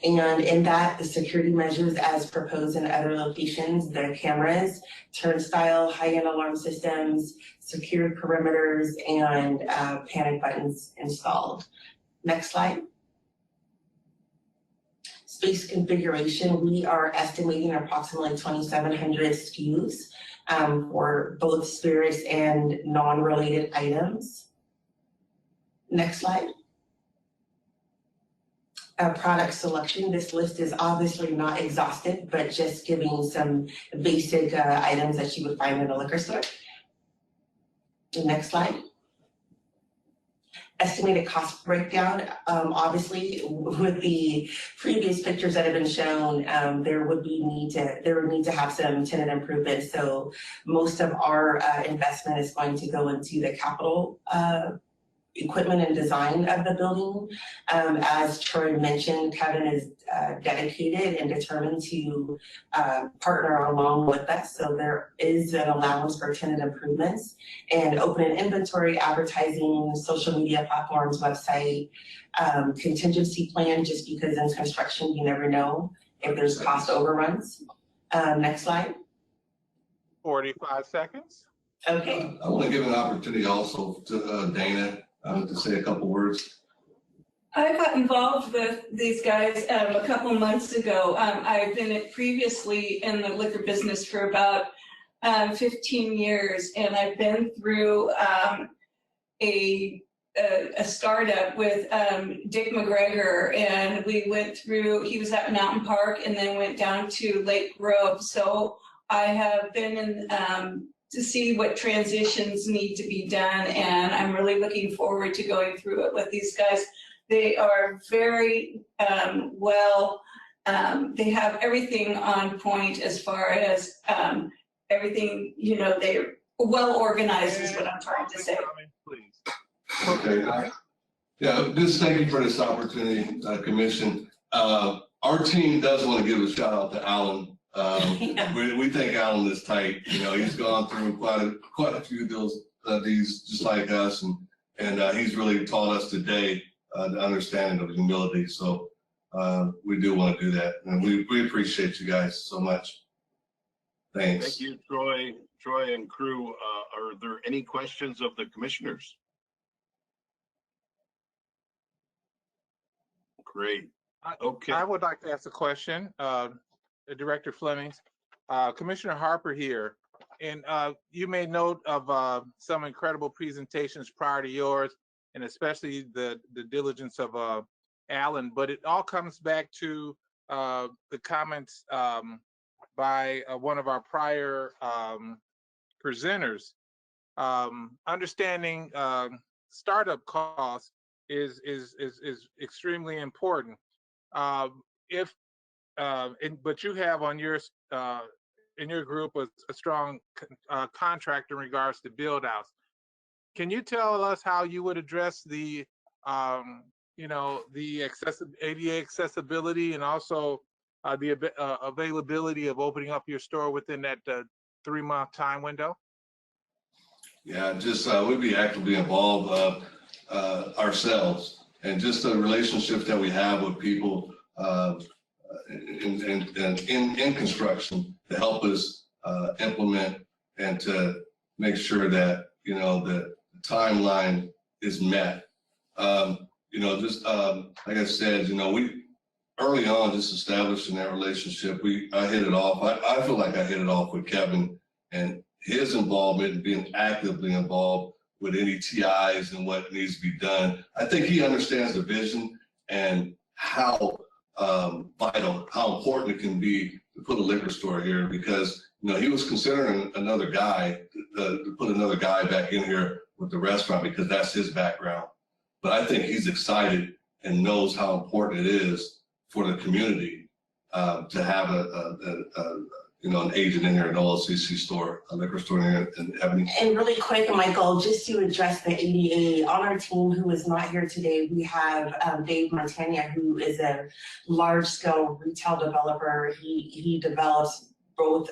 Speaker 17: And in that, the security measures as proposed in other locations, the cameras, turnstile, high-end alarm systems, secured perimeters, and panic buttons installed. Next slide. Space configuration, we are estimating approximately 2,700 SKUs for both spirits and non-related items. Next slide. Product selection. This list is obviously not exhaustive, but just giving some basic items that you would find in a liquor store. The next slide. Estimated cost breakdown. Obviously, with the previous pictures that have been shown, there would need to have some tenant improvements. So most of our investment is going to go into the capital equipment and design of the building. As Troy mentioned, Kevin is dedicated and determined to partner along with us. So there is an allowance for tenant improvements and open inventory, advertising, social media platforms, website, contingency plan, just because in construction, you never know if there's cost overruns. Next slide.
Speaker 4: 45 seconds.
Speaker 17: Okay.
Speaker 16: I want to give an opportunity also to Dana to say a couple words.
Speaker 9: I got involved with these guys a couple months ago. I've been previously in the liquor business for about 15 years, and I've been through a startup with Dick McGregor, and we went through, he was at Mountain Park and then went down to Lake Grove. So I have been in to see what transitions need to be done, and I'm really looking forward to going through it with these guys. They are very well, they have everything on point as far as everything, you know, they're well organized is what I'm trying to say.
Speaker 16: Okay. Yeah, just thank you for this opportunity, Commission. Our team does want to give a shout out to Alan. We think Alan is tight. You know, he's gone through quite a few of these just like us, and he's really taught us today the understanding of humility. So we do want to do that, and we appreciate you guys so much. Thanks.
Speaker 6: Thank you, Troy and crew. Are there any questions of the commissioners? Great. Okay.
Speaker 4: I would like to ask a question, Director Fleming. Commissioner Harper here, and you made note of some incredible presentations prior to yours, and especially the diligence of Alan, but it all comes back to the comments by one of our prior presenters. Understanding startup costs is extremely important. But you have on your in your group a strong contract in regards to build outs. Can you tell us how you would address the you know, the ADA accessibility and also the availability of opening up your store within that 3-month time window?
Speaker 16: Yeah, just we'd be actively involved ourselves, and just the relationships that we have with people in construction to help us implement and to make sure that, you know, the timeline is met. You know, just like I said, you know, we early on just establishing that relationship, I hit it off. I feel like I hit it off with Kevin, and his involvement and being actively involved with any TIs and what needs to be done. I think he understands the vision and how vital, how important it can be to put a liquor store here, because, you know, he was considering another guy, to put another guy back in here with the restaurant because that's his background. But I think he's excited and knows how important it is for the community to have you know, an agent in here, an OLCC store, a liquor store in here, and Ebony.
Speaker 17: And really quick, Michael, just to address the ADA, on our team who is not here today, we have Dave Montagna, who is a large-scale retail developer. He develops both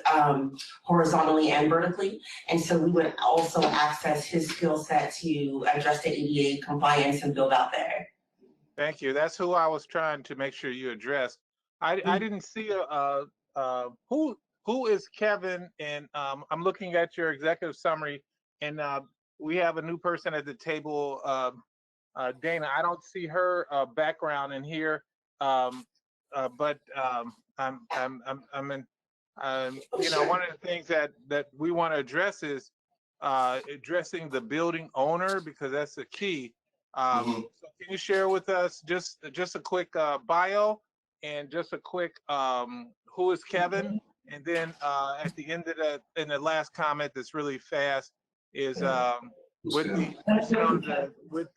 Speaker 17: horizontally and vertically. And so we would also access his skill set to address the ADA compliance and build out there.
Speaker 4: Thank you. That's who I was trying to make sure you addressed. I didn't see who is Kevin, and I'm looking at your executive summary, and we have a new person at the table, Dana. I don't see her background in here, but I'm in. You know, one of the things that we want to address is addressing the building owner, because that's the key. So can you share with us just a quick bio and just a quick who is Kevin? And then at the end of in the last comment that's really fast is with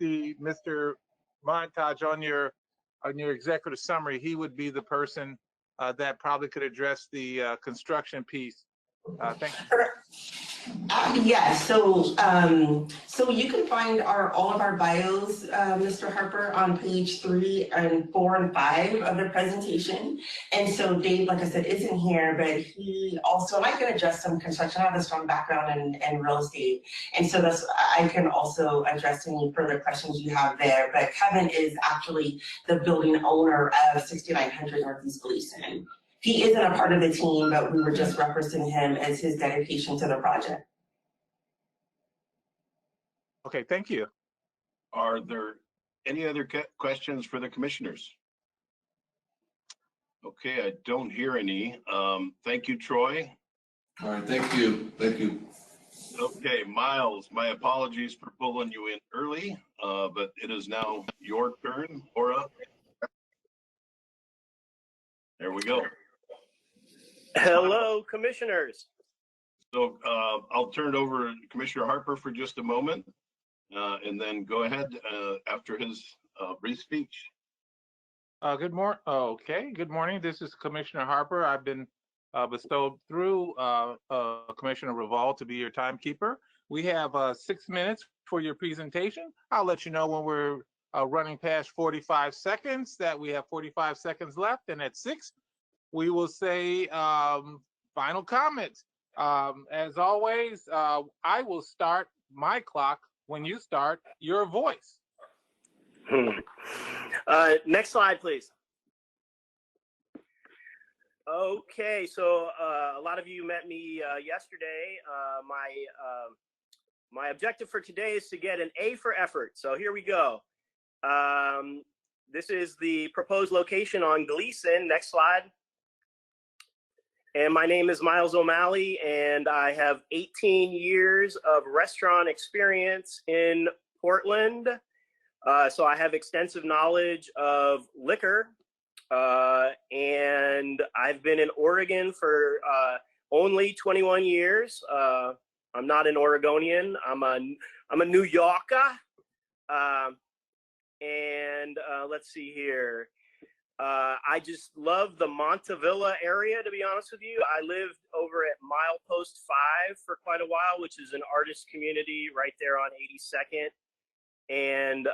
Speaker 4: the Mr. Montage on your executive summary, he would be the person that probably could address the construction piece. Thank you.
Speaker 17: Yes, so you can find all of our bios, Mr. Harper, on page 3 and 4 and 5 of the presentation. And so Dave, like I said, isn't here, but he also, and I can address some construction. I have a strong background in real estate. And so I can also address any further questions you have there. But Kevin is actually the building owner of 6900 Northeast Gleason. He isn't a part of the team, but we were just referencing him as his dedication to the project.
Speaker 4: Okay, thank you.
Speaker 6: Are there any other questions for the commissioners? Okay, I don't hear any. Thank you, Troy.
Speaker 16: All right, thank you. Thank you.
Speaker 6: Okay, Miles, my apologies for pulling you in early, but it is now your turn, Laura. There we go.
Speaker 8: Hello, commissioners.
Speaker 6: So I'll turn it over to Commissioner Harper for just a moment, and then go ahead after his brief speech.
Speaker 4: Good morning. Okay, good morning. This is Commissioner Harper. I've been bestowed through Commissioner Revolt to be your timekeeper. We have 6 minutes for your presentation. I'll let you know when we're running past 45 seconds that we have 45 seconds left, and at 6, we will say final comments. As always, I will start my clock when you start your voice.
Speaker 8: Next slide, please. Okay, so a lot of you met me yesterday. My objective for today is to get an A for effort. So here we go. This is the proposed location on Gleason. Next slide. And my name is Miles O'Malley, and I have 18 years of restaurant experience in Portland. So I have extensive knowledge of liquor, and I've been in Oregon for only 21 years. I'm not an Oregonian. I'm a New Yorker. And let's see here. I just love the Montevilla area, to be honest with you. I lived over at Milepost 5 for quite a while, which is an artist community right there on 82nd. And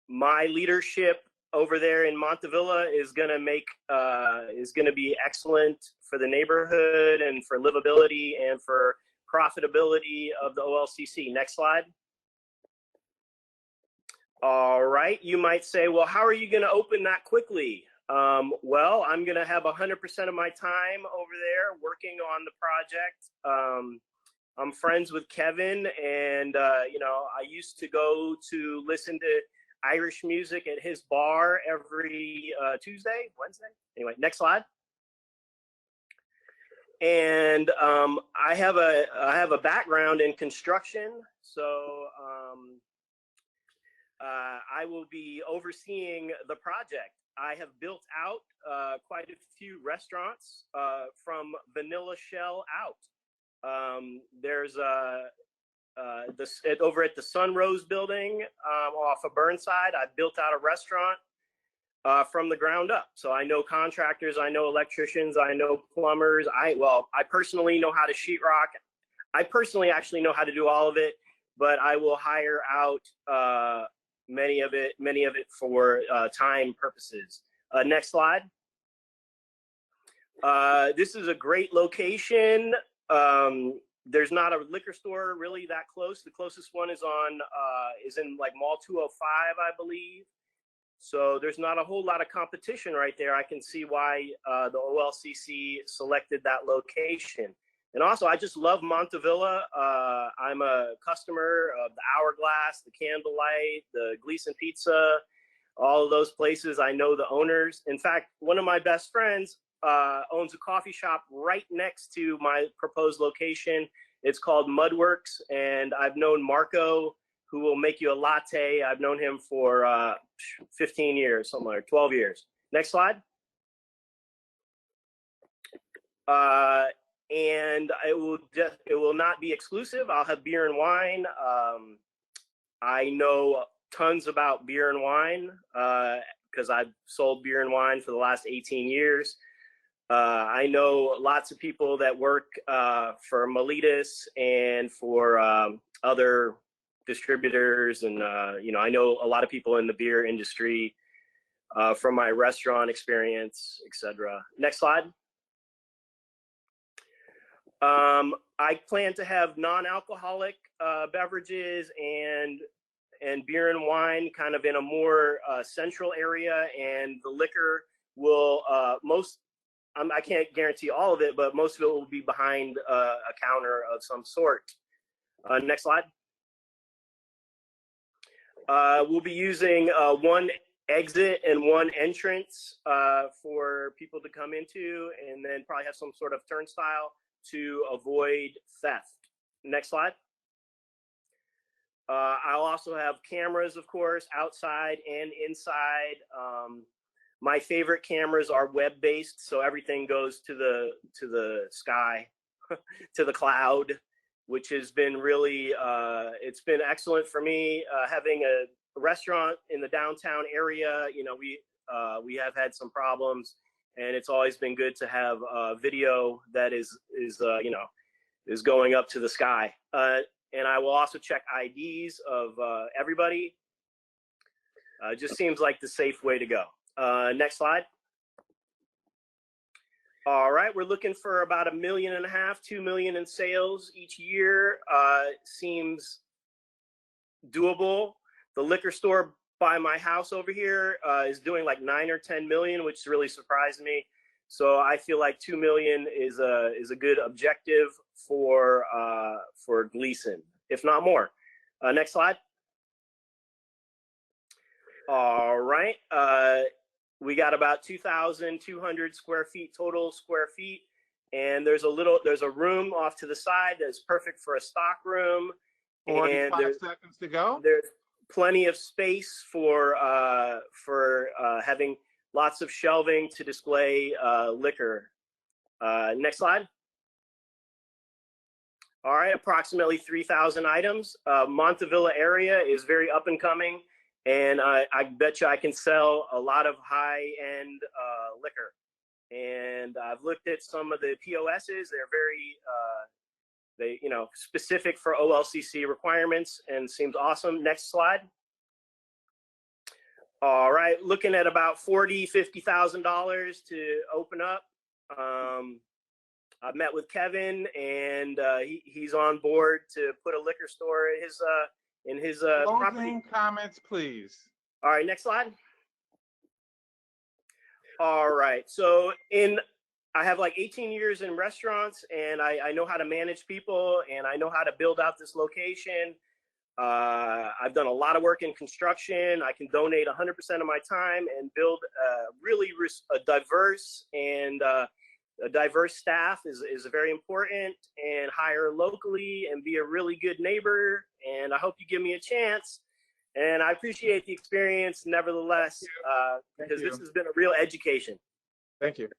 Speaker 8: my leadership over there in Montevilla is going to be excellent for the neighborhood and for livability and for profitability of the OLCC. Next slide. All right, you might say, well, how are you going to open that quickly? Well, I'm going to have 100% of my time over there working on the project. I'm friends with Kevin, and you know, I used to go to listen to Irish music at his bar every Wednesday. Anyway, next slide. And I have a background in construction, so I will be overseeing the project. I have built out quite a few restaurants from vanilla shell out. There's over at the Sunrose building off of Burnside. I built out a restaurant from the ground up. So I know contractors, I know electricians, I know plumbers. I personally know how to sheetrock. I personally actually know how to do all of it, but I will hire out many of it for time purposes. Next slide. This is a great location. There's not a liquor store really that close. The closest one is in like Mall 205, I believe. So there's not a whole lot of competition right there. I can see why the OLCC selected that location. And also, I just love Montevilla. I'm a customer of the Hourglass, the Candlelight, the Gleason Pizza, all of those places. I know the owners. In fact, one of my best friends owns a coffee shop right next to my proposed location. It's called Mudworks, and I've known Marco, who will make you a latte. I've known him for 15 years, something like 12 years. Next slide. And it will not be exclusive. I'll have beer and wine. I know tons about beer and wine because I've sold beer and wine for the last 18 years. I know lots of people that work for Miletus and for other distributors, and you know, I know a lot of people in the beer industry from my restaurant experience, etc. Next slide. I plan to have non-alcoholic beverages and beer and wine kind of in a more central area, and the liquor will I can't guarantee all of it, but most of it will be behind a counter of some sort. Next slide. We'll be using one exit and one entrance for people to come into, and then probably have some sort of turnstile to avoid theft. Next slide. I'll also have cameras, of course, outside and inside. My favorite cameras are web-based, so everything goes to the sky, to the cloud, which has been really, it's been excellent for me. Having a restaurant in the downtown area, you know, we have had some problems, and it's always been good to have video that is you know, is going up to the sky. And I will also check IDs of everybody. Just seems like the safe way to go. Next slide. All right, we're looking for about $1.5 million, 2 million in sales each year. Seems doable. The liquor store by my house over here is doing like 9 or 10 million, which really surprised me. So I feel like 2 million is a good objective for Gleason, if not more. Next slide. All right. We got about 2,200 square feet total square feet, and there's a room off to the side that's perfect for a stock room.
Speaker 4: 45 seconds to go.
Speaker 8: There's plenty of space for having lots of shelving to display liquor. Next slide. All right, approximately 3,000 items. Montevilla area is very up and coming, and I bet you I can sell a lot of high-end liquor. And I've looked at some of the POSs. They're very, you know, specific for OLCC requirements, and seems awesome. Next slide. All right, looking at about $50,000 to open up. I've met with Kevin, and he's on board to put a liquor store in his property.
Speaker 4: Comments, please.
Speaker 8: All right, next slide. All right, so I have like 18 years in restaurants, and I know how to manage people, and I know how to build out this location. I've done a lot of work in construction. I can donate 100% of my time and build really a diverse and a diverse staff is very important, and hire locally and be a really good neighbor. And I hope you give me a chance. And I appreciate the experience nevertheless, because this has been a real education.
Speaker 4: Thank you.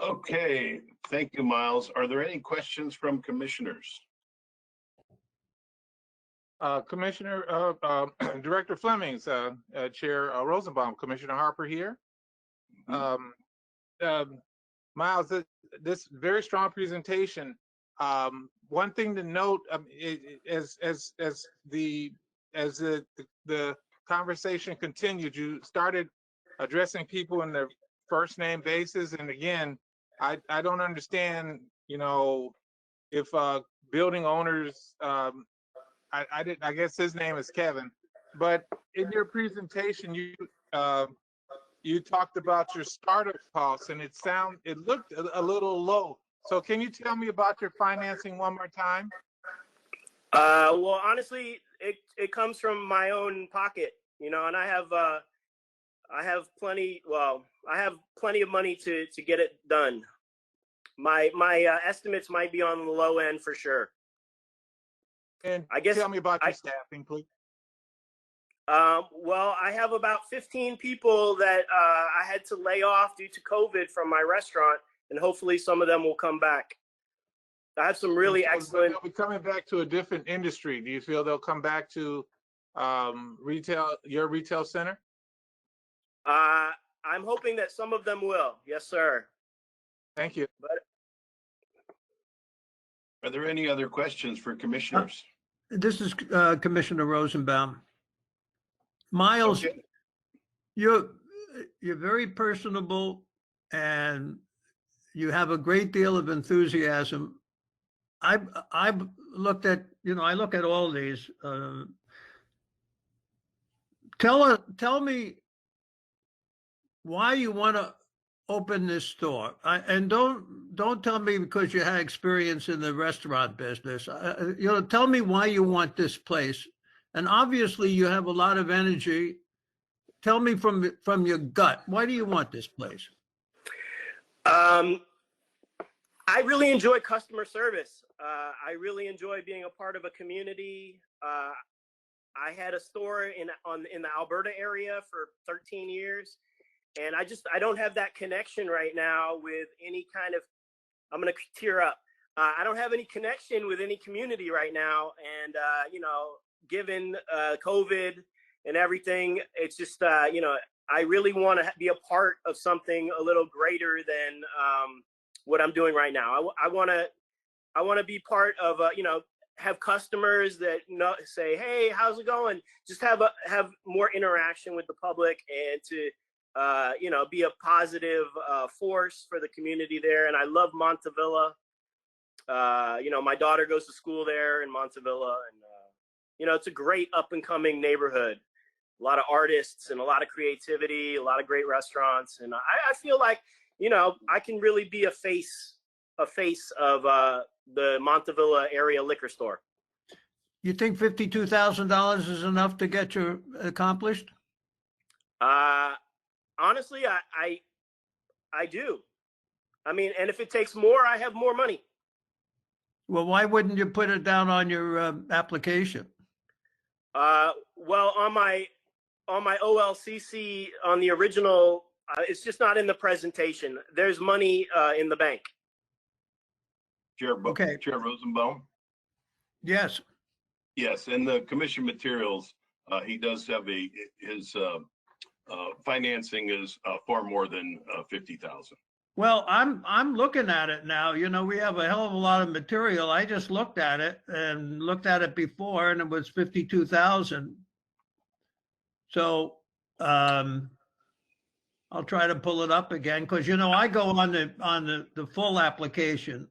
Speaker 6: Okay, thank you, Miles. Are there any questions from commissioners?
Speaker 4: Commissioner, Director Fleming's, Chair Rosenbaum, Commissioner Harper here. Miles, this very strong presentation. One thing to note, as the conversation continued, you started addressing people in their first name basis, and again, I don't understand, you know, if building owners, I guess his name is Kevin, but in your presentation, you talked about your startup costs, and it looked a little low. So can you tell me about your financing one more time?
Speaker 8: Well, honestly, it comes from my own pocket, you know, and I have plenty of money to get it done. My estimates might be on the low end for sure.
Speaker 4: And
Speaker 8: I guess
Speaker 4: tell me about your staffing, please.
Speaker 8: Well, I have about 15 people that I had to lay off due to COVID from my restaurant, and hopefully some of them will come back. I have some really excellent.
Speaker 4: They'll be coming back to a different industry. Do you feel they'll come back to your retail center?
Speaker 8: I'm hoping that some of them will. Yes, sir.
Speaker 4: Thank you.
Speaker 6: Are there any other questions for commissioners?
Speaker 20: This is Commissioner Rosenbaum. Miles,
Speaker 6: Okay.
Speaker 20: you're very personable, and you have a great deal of enthusiasm. I've looked at, you know, I look at all these. Tell me why you want to open this store? And don't tell me because you had experience in the restaurant business. Tell me why you want this place. And obviously you have a lot of energy. Tell me from your gut, why do you want this place?
Speaker 8: I really enjoy customer service. I really enjoy being a part of a community. I had a store in the Alberta area for 13 years, and I don't have that connection right now with any kind of. I'm gonna tear up. I don't have any connection with any community right now, and given COVID and everything, it's just I really want to be a part of something a little greater than what I'm doing right now. I want to be part of have customers that say, hey, how's it going? Just have more interaction with the public and to be a positive force for the community there. And I love Montavilla. My daughter goes to school there in Montavilla, and it's a great up and coming neighborhood. A lot of artists and a lot of creativity, a lot of great restaurants. And I feel like, I can really be a face of the Montavilla area liquor store.
Speaker 20: You think $52,000 is enough to get you accomplished?
Speaker 8: Honestly, I do. I mean, and if it takes more, I have more money.
Speaker 20: Well, why wouldn't you put it down on your application?
Speaker 8: Well, on my OLCC, on the original, it's just not in the presentation. There's money in the bank.
Speaker 6: Chair Rosenbaum?
Speaker 20: Yes.
Speaker 6: Yes, in the commission materials, he does have his financing is far more than 50,000.
Speaker 20: Well, I'm looking at it now. We have a hell of a lot of material. I just looked at it before, and it was 52,000. So I'll try to pull it up again because I go on the full application.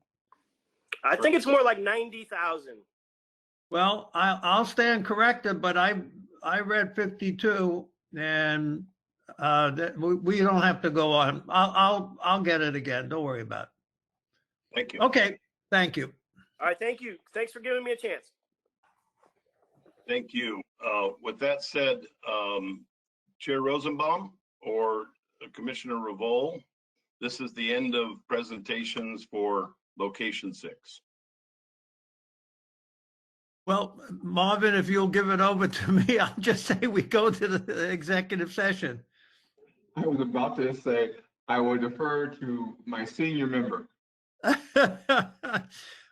Speaker 8: I think it's more like 90,000.
Speaker 20: Well, I'll stand corrected, but I read 52, and we don't have to go on. I'll get it again. Don't worry about it.
Speaker 6: Thank you.
Speaker 20: Okay, thank you.
Speaker 8: All right, thank you. Thanks for giving me a chance.
Speaker 6: Thank you. With that said, Chair Rosenbaum or Commissioner Revol, this is the end of presentations for location 6.
Speaker 20: Well, Marvin, if you'll give it over to me, I'll just say we go to the executive session.
Speaker 1: I was about to say, I will defer to my senior member.
Speaker 20: All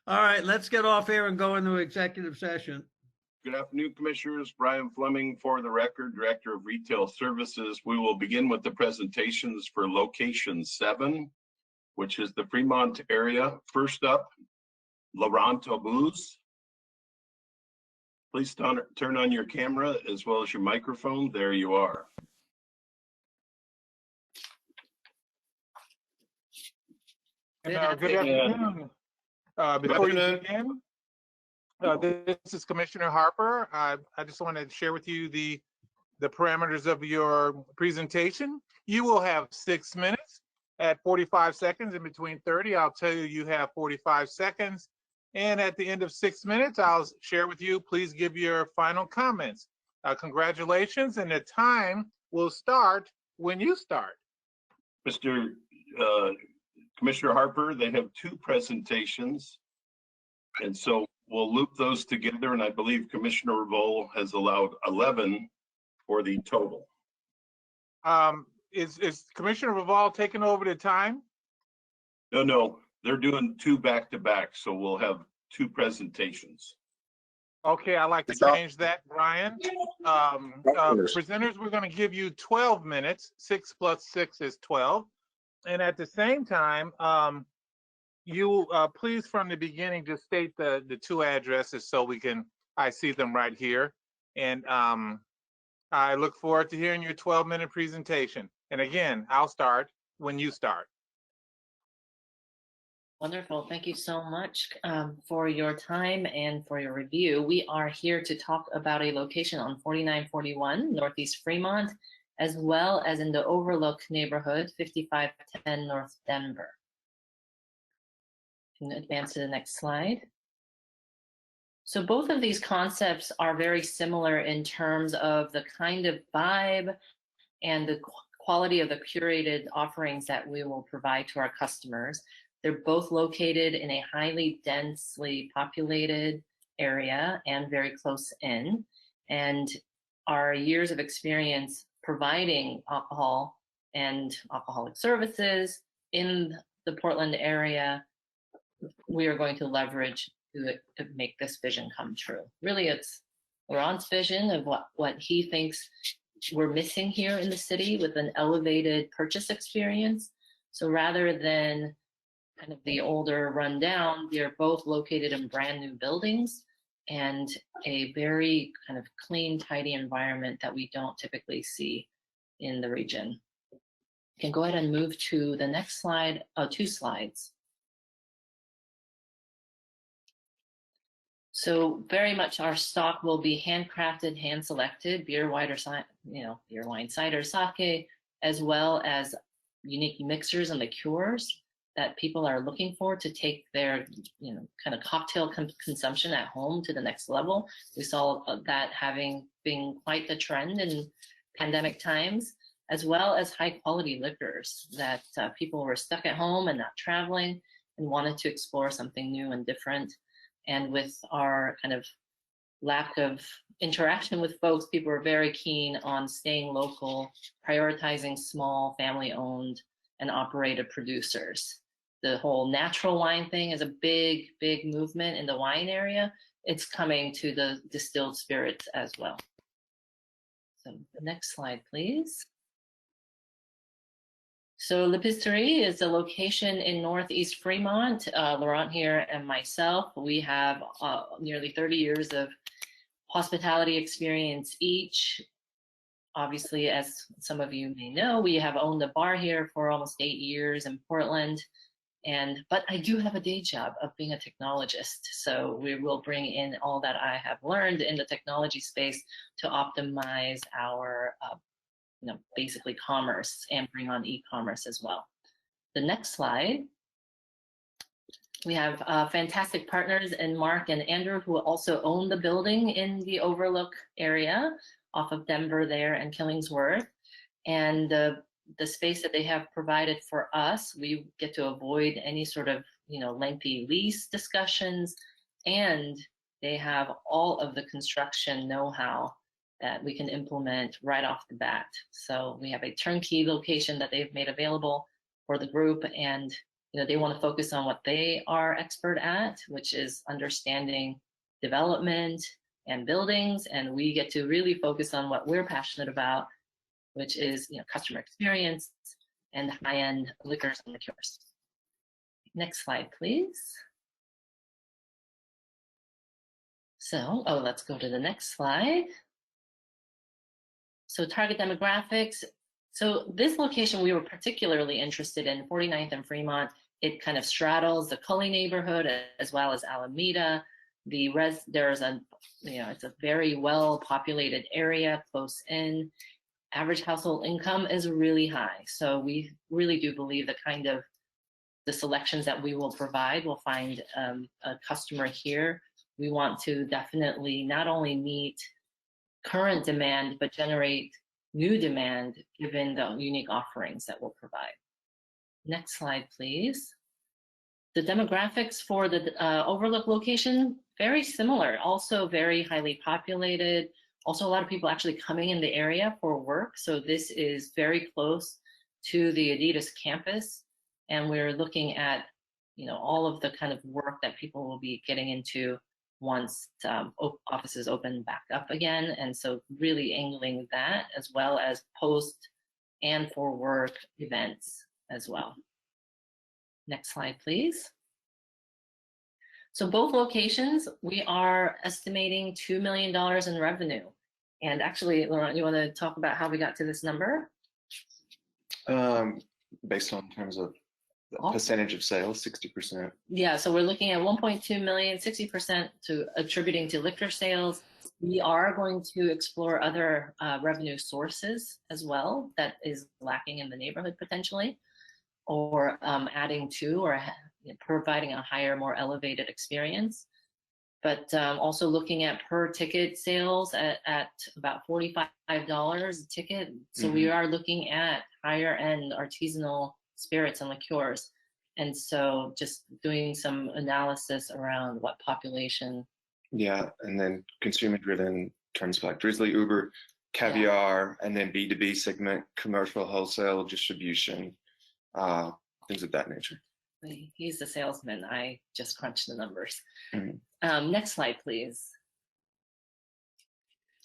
Speaker 20: right, let's get off here and go into executive session.
Speaker 6: Good afternoon, Commissioners. Brian Fleming for the record, Director of Retail Services. We will begin with the presentations for location 7, which is the Fremont area. First up, Laurent Aubuse. Please turn on your camera as well as your microphone. There you are.
Speaker 4: Good afternoon. Before you begin, this is Commissioner Harper. I just want to share with you the parameters of your presentation. You will have 6 minutes at 45 seconds. In between 30, I'll tell you you have 45 seconds. And at the end of 6 minutes, I'll share with you, please give your final comments. Congratulations, and the time will start when you start.
Speaker 6: Mr. Commissioner Harper, they have 2 presentations. And so we'll loop those together. And I believe Commissioner Revol has allowed 11 for the total.
Speaker 4: Is Commissioner Revol taking over the time?
Speaker 6: No, they're doing 2 back-to-back. So we'll have 2 presentations.
Speaker 4: Okay, I'd like to change that, Brian. Presenters, we're going to give you 12 minutes. 6 plus 6 is 12. And at the same time, you please from the beginning just state the 2 addresses so I see them right here. And I look forward to hearing your 12-minute presentation. And again, I'll start when you start.
Speaker 10: Wonderful. Thank you so much for your time and for your review. We are here to talk about a location on 4941 Northeast Fremont as well as in the Overlook neighborhood, 5510 North Denver. Can you advance to the next slide? So both of these concepts are very similar in terms of the kind of vibe and the quality of the curated offerings that we will provide to our customers. They're both located in a highly densely populated area and very close in. And our years of experience providing alcohol and alcoholic services in the Portland area, we are going to leverage to make this vision come true. Really, it's Laurent's vision of what he thinks we're missing here in the city with an elevated purchase experience. So rather than kind of the older rundown, they're both located in brand new buildings and a very kind of clean, tidy environment that we don't typically see in the region. You can go ahead and move to the next slide, 2 slides. So very much our stock will be handcrafted, hand-selected, beer, beer, wine, cider, sake, as well as unique mixers and liqueurs that people are looking for to take their, kind of cocktail consumption at home to the next level. We saw that being quite the trend in pandemic times, as well as high-quality liquors that people were stuck at home and not traveling and wanted to explore something new and different. And with our kind of lack of interaction with folks, people are very keen on staying local, prioritizing small family-owned and operated producers. The whole natural wine thing is a big, big movement in the wine area. It's coming to the distilled spirits as well. So the next slide, please. So L'Epicerie is a location in Northeast Fremont. Laurent here and myself, we have nearly 30 years of hospitality experience each. Obviously, as some of you may know, we have owned a bar here for almost 8 years in Portland. But I do have a day job of being a technologist. So we will bring in all that I have learned in the technology space to optimize our basically commerce and bring on e-commerce as well. The next slide. We have fantastic partners in Mark and Andrew who also own the building in the Overlook area off of Denver there and Killingsworth. And the space that they have provided for us, we get to avoid any sort of lengthy lease discussions, and they have all of the construction know-how that we can implement right off the bat. So we have a turnkey location that they've made available for the group, and they want to focus on what they are expert at, which is understanding development and buildings, and we get to really focus on what we're passionate about, which is customer experience and high-end liquors and liqueurs. Next slide, please. So, let's go to the next slide. So target demographics. So this location we were particularly interested in, 49th and Fremont. It kind of straddles the Cully neighborhood as well as Alameda. There's a, it's a very well populated area close in. Average household income is really high. So we really do believe the selections that we will provide will find a customer here. We want to definitely not only meet current demand, but generate new demand given the unique offerings that we'll provide. Next slide, please. The demographics for the Overlook location, very similar, also very highly populated. Also, a lot of people actually coming in the area for work. So this is very close to the Adidas campus. And we're looking at, all of the kind of work that people will be getting into once offices open back up again. And so really angling that as well as post and for work events as well. Next slide, please. So both locations, we are estimating $2 million in revenue. And actually, Laurent, you want to talk about how we got to this number?
Speaker 3: Based on terms of the percentage of sales, 60%.
Speaker 10: Yeah, so we're looking at 1.2 million, 60% attributing to liquor sales, We are going to explore other revenue sources as well that is lacking in the neighborhood potentially, or adding to or providing a higher, more elevated experience. But also looking at per ticket sales at about $45 a ticket. So we are looking at higher end artisanal spirits and liqueurs. And so just doing some analysis around what population.
Speaker 3: Yeah, and then consumer driven terms like Drizzly, Uber, Caviar, and then B2B segment, commercial, wholesale, distribution, things of that nature.
Speaker 10: He's the salesman. I just crunched the numbers. Next slide, please.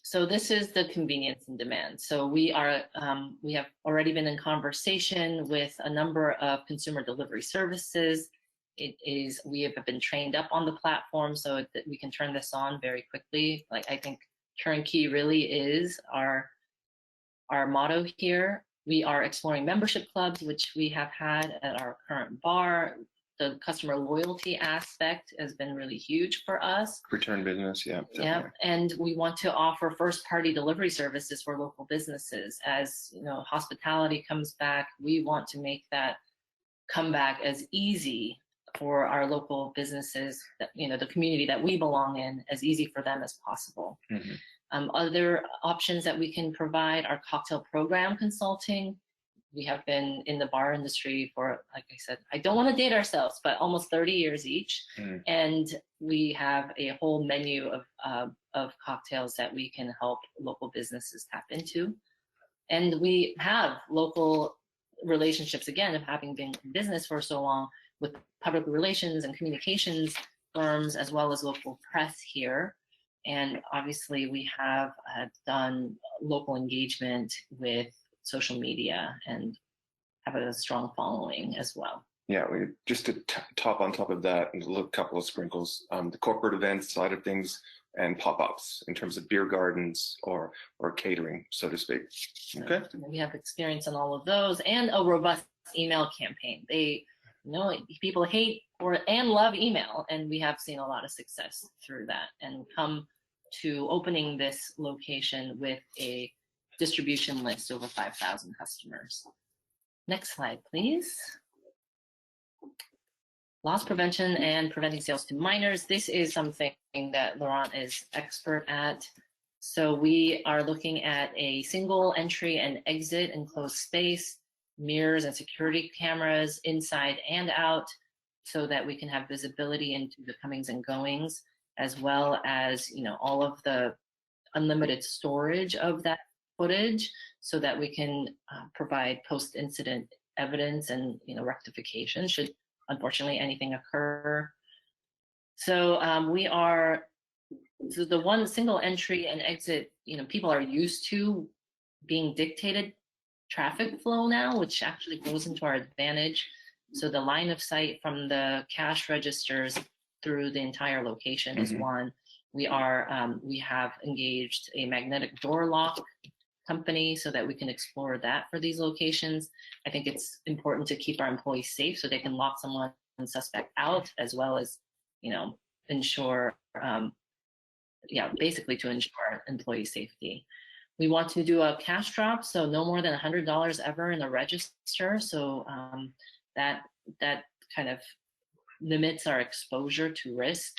Speaker 10: So this is the convenience and demand. So we have already been in conversation with a number of consumer delivery services. We have been trained up on the platform so that we can turn this on very quickly. Like, I think turnkey really is our motto here. We are exploring membership clubs, which we have had at our current bar. The customer loyalty aspect has been really huge for us.
Speaker 3: Return business, yeah.
Speaker 10: Yeah, and we want to offer first-party delivery services for local businesses. As hospitality comes back, we want to make that comeback as easy for our local businesses, the community that we belong in, as easy for them as possible. Other options that we can provide are cocktail program consulting. We have been in the bar industry for, like I said, I don't want to date ourselves, but almost 30 years each. And we have a whole menu of cocktails that we can help local businesses tap into. And we have local relationships, again, of having been in business for so long, with public relations and communications firms, as well as local press here. And obviously we have done local engagement with social media and have a strong following as well.
Speaker 3: Yeah, just to top on top of that, and a couple of sprinkles, the corporate events side of things and pop-ups in terms of beer gardens or catering, so to speak. Okay.
Speaker 10: We have experience in all of those and a robust email campaign. People hate and love email, and we have seen a lot of success through that and come to opening this location with a distribution list over 5,000 customers. Next slide, please. Loss prevention and preventing sales to minors. This is something that Laurent is expert at. So we are looking at a single entry and exit enclosed space, mirrors and security cameras inside and out, so that we can have visibility into the comings and goings, as well as all of the unlimited storage of that footage, so that we can provide post-incident evidence and rectification should unfortunately anything occur. So the one single entry and exit, people are used to being dictated traffic flow now, which actually goes into our advantage. So the line of sight from the cash registers through the entire location is one. We have engaged a magnetic door lock company so that we can explore that for these locations. I think it's important to keep our employees safe so they can lock someone suspect out, as well as ensure basically to ensure employee safety. We want to do a cash drop, so no more than $100 ever in the register. So that kind of limits our exposure to risk.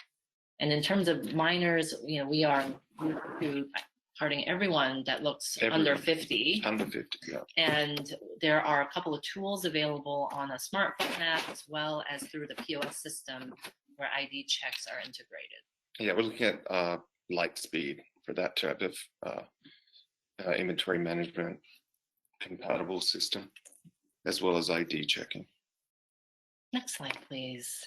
Speaker 10: And in terms of minors, we are targeting everyone that looks under 50.
Speaker 3: Under 50, yeah.
Speaker 10: And there are a couple of tools available on a smartphone app, as well as through the POS system where ID checks are integrated.
Speaker 3: Yeah, we're looking at Lightspeed for that type of inventory management compatible system, as well as ID checking.
Speaker 10: Next slide, please.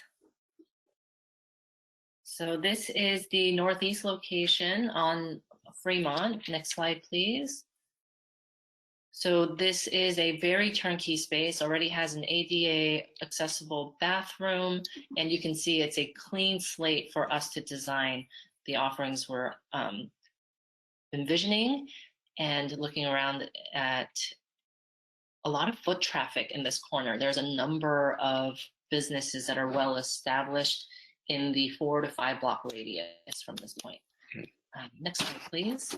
Speaker 10: So this is the Northeast location on Fremont. Next slide, please. So this is a very turnkey space, already has an ADA accessible bathroom, and you can see it's a clean slate for us to design the offerings we're envisioning, and looking around at a lot of foot traffic in this corner. There's a number of businesses that are well established in the 4 to 5 block radius from this point. Next slide, please.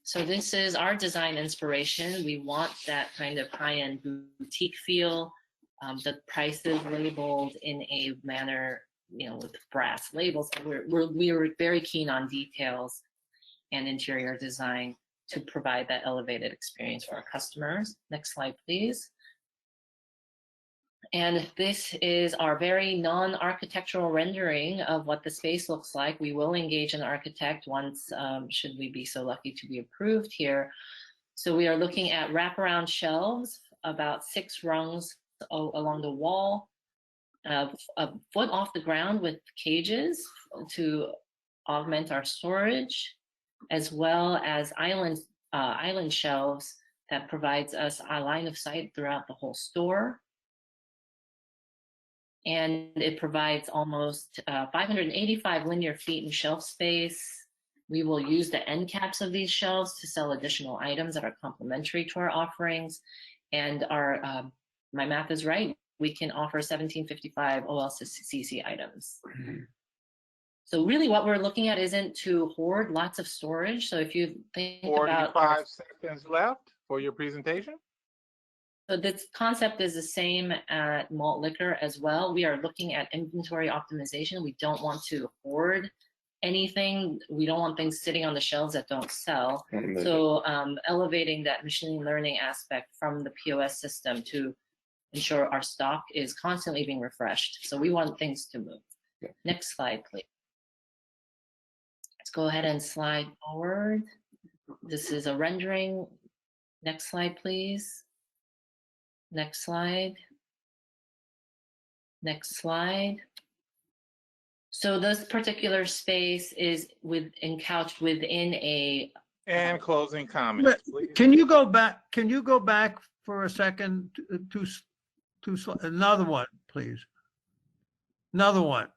Speaker 10: So this is our design inspiration. We want that kind of high-end boutique feel. The prices labeled in a manner, with brass labels. We were very keen on details and interior design to provide that elevated experience for our customers. Next slide, please. And this is our very non-architectural rendering of what the space looks like. We will engage an architect once, should we be so lucky to be approved here. So we are looking at wraparound shelves, about 6 rungs along the wall, a foot off the ground with cages to augment our storage, as well as island shelves that provides us a line of sight throughout the whole store. And it provides almost 585 linear feet in shelf space. We will use the end caps of these shelves to sell additional items that are complementary to our offerings. And my math is right, we can offer 1755 OLCC items. So really what we're looking at isn't to hoard lots of storage. So if you think about—
Speaker 4: 45 seconds left for your presentation.
Speaker 10: So this concept is the same at malt liquor as well. We are looking at inventory optimization. We don't want to hoard anything. We don't want things sitting on the shelves that don't sell. So elevating that machine learning aspect from the POS system to ensure our stock is constantly being refreshed. So we want things to move.
Speaker 3: Yeah.
Speaker 10: Next slide, please. Let's go ahead and slide forward. This is a rendering. Next slide, please. Next slide. Next slide. So this particular space is encouched within a—
Speaker 4: And closing comments, please.
Speaker 20: Can you go back? Can you go back for a second to another one, please? Another one.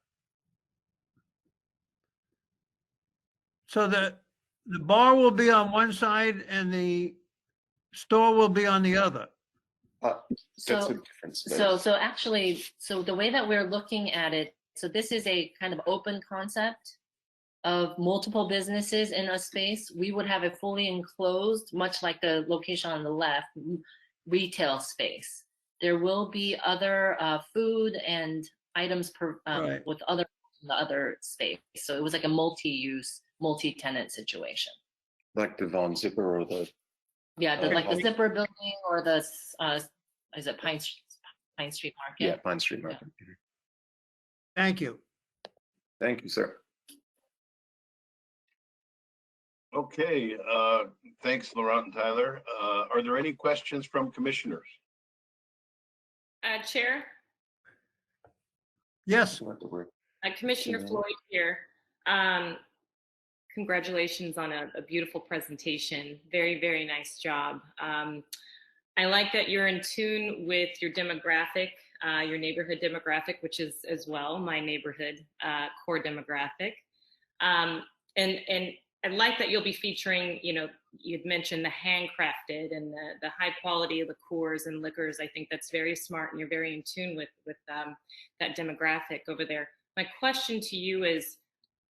Speaker 20: So the bar will be on one side and the store will be on the other.
Speaker 3: That's a different space.
Speaker 10: So actually, the way that we're looking at it, so this is a kind of open concept of multiple businesses in a space. We would have a fully enclosed, much like the location on the left, retail space. There will be other food and items with the other space. So it was like a multi-use, multi-tenant situation.
Speaker 3: Like the Von Zipper or the—
Speaker 10: Yeah, like the Zipper building or the, is it Pine Street Market?
Speaker 3: Yeah, Pine Street Market.
Speaker 10: Yeah.
Speaker 20: Thank you.
Speaker 3: Thank you, sir.
Speaker 6: Okay, thanks, Laurent and Tyler. Are there any questions from commissioners?
Speaker 11: Chair,
Speaker 20: Yes.
Speaker 11: Commissioner Floyd here. Congratulations on a beautiful presentation. Very, very nice job. I like that you're in tune with your demographic, your neighborhood demographic, which is as well my neighborhood core demographic. And I like that you'll be featuring, you'd mentioned the handcrafted and the high quality liqueurs and liquors. I think that's very smart, and you're very in tune with that demographic over there. My question to you is,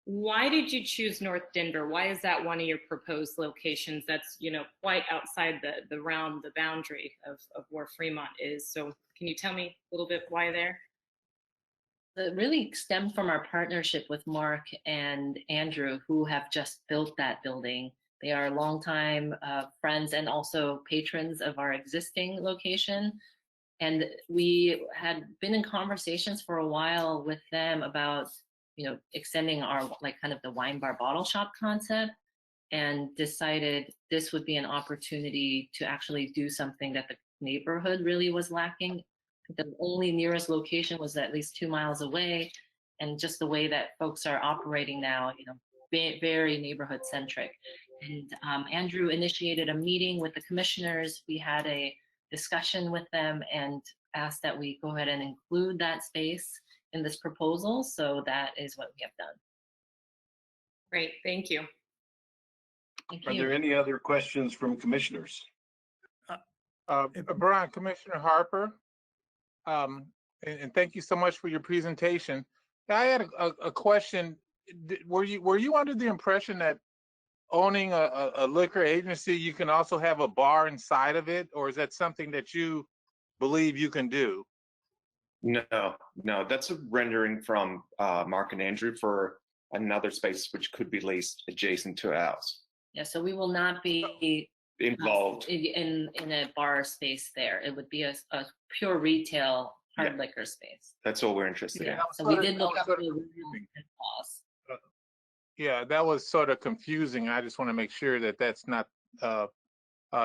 Speaker 11: why did you choose North Denver? Why is that one of your proposed locations that's, quite outside the realm, the boundary of where Fremont is? So can you tell me a little bit why there?
Speaker 10: It really stemmed from our partnership with Mark and Andrew, who have just built that building. They are longtime friends and also patrons of our existing location. And we had been in conversations for a while with them about, extending our kind of the wine bar bottle shop concept, and decided this would be an opportunity to actually do something that the neighborhood really was lacking. The only nearest location was at least 2 miles away, and just the way that folks are operating now, very neighborhood centric. And Andrew initiated a meeting with the commissioners. We had a discussion with them and asked that we go ahead and include that space in this proposal. So that is what we have done.
Speaker 11: Great, thank you.
Speaker 10: Thank
Speaker 6: Are
Speaker 10: you.
Speaker 6: there any other questions from commissioners?
Speaker 4: Brian, Commissioner Harper, and thank you so much for your presentation. I had a question. were you under the impression that owning a liquor agency, you can also have a bar inside of it, or is that something that you believe you can do?
Speaker 3: No, that's a rendering from Mark and Andrew for another space which could be leased adjacent to ours.
Speaker 10: Yeah, so we will not be
Speaker 3: Involved.
Speaker 10: in a bar space there. It would be a pure retail hard liquor space.
Speaker 3: That's all we're interested in.
Speaker 10: So we did look up the laws.
Speaker 4: Yeah, that was sort of confusing. I just want to make sure that that's not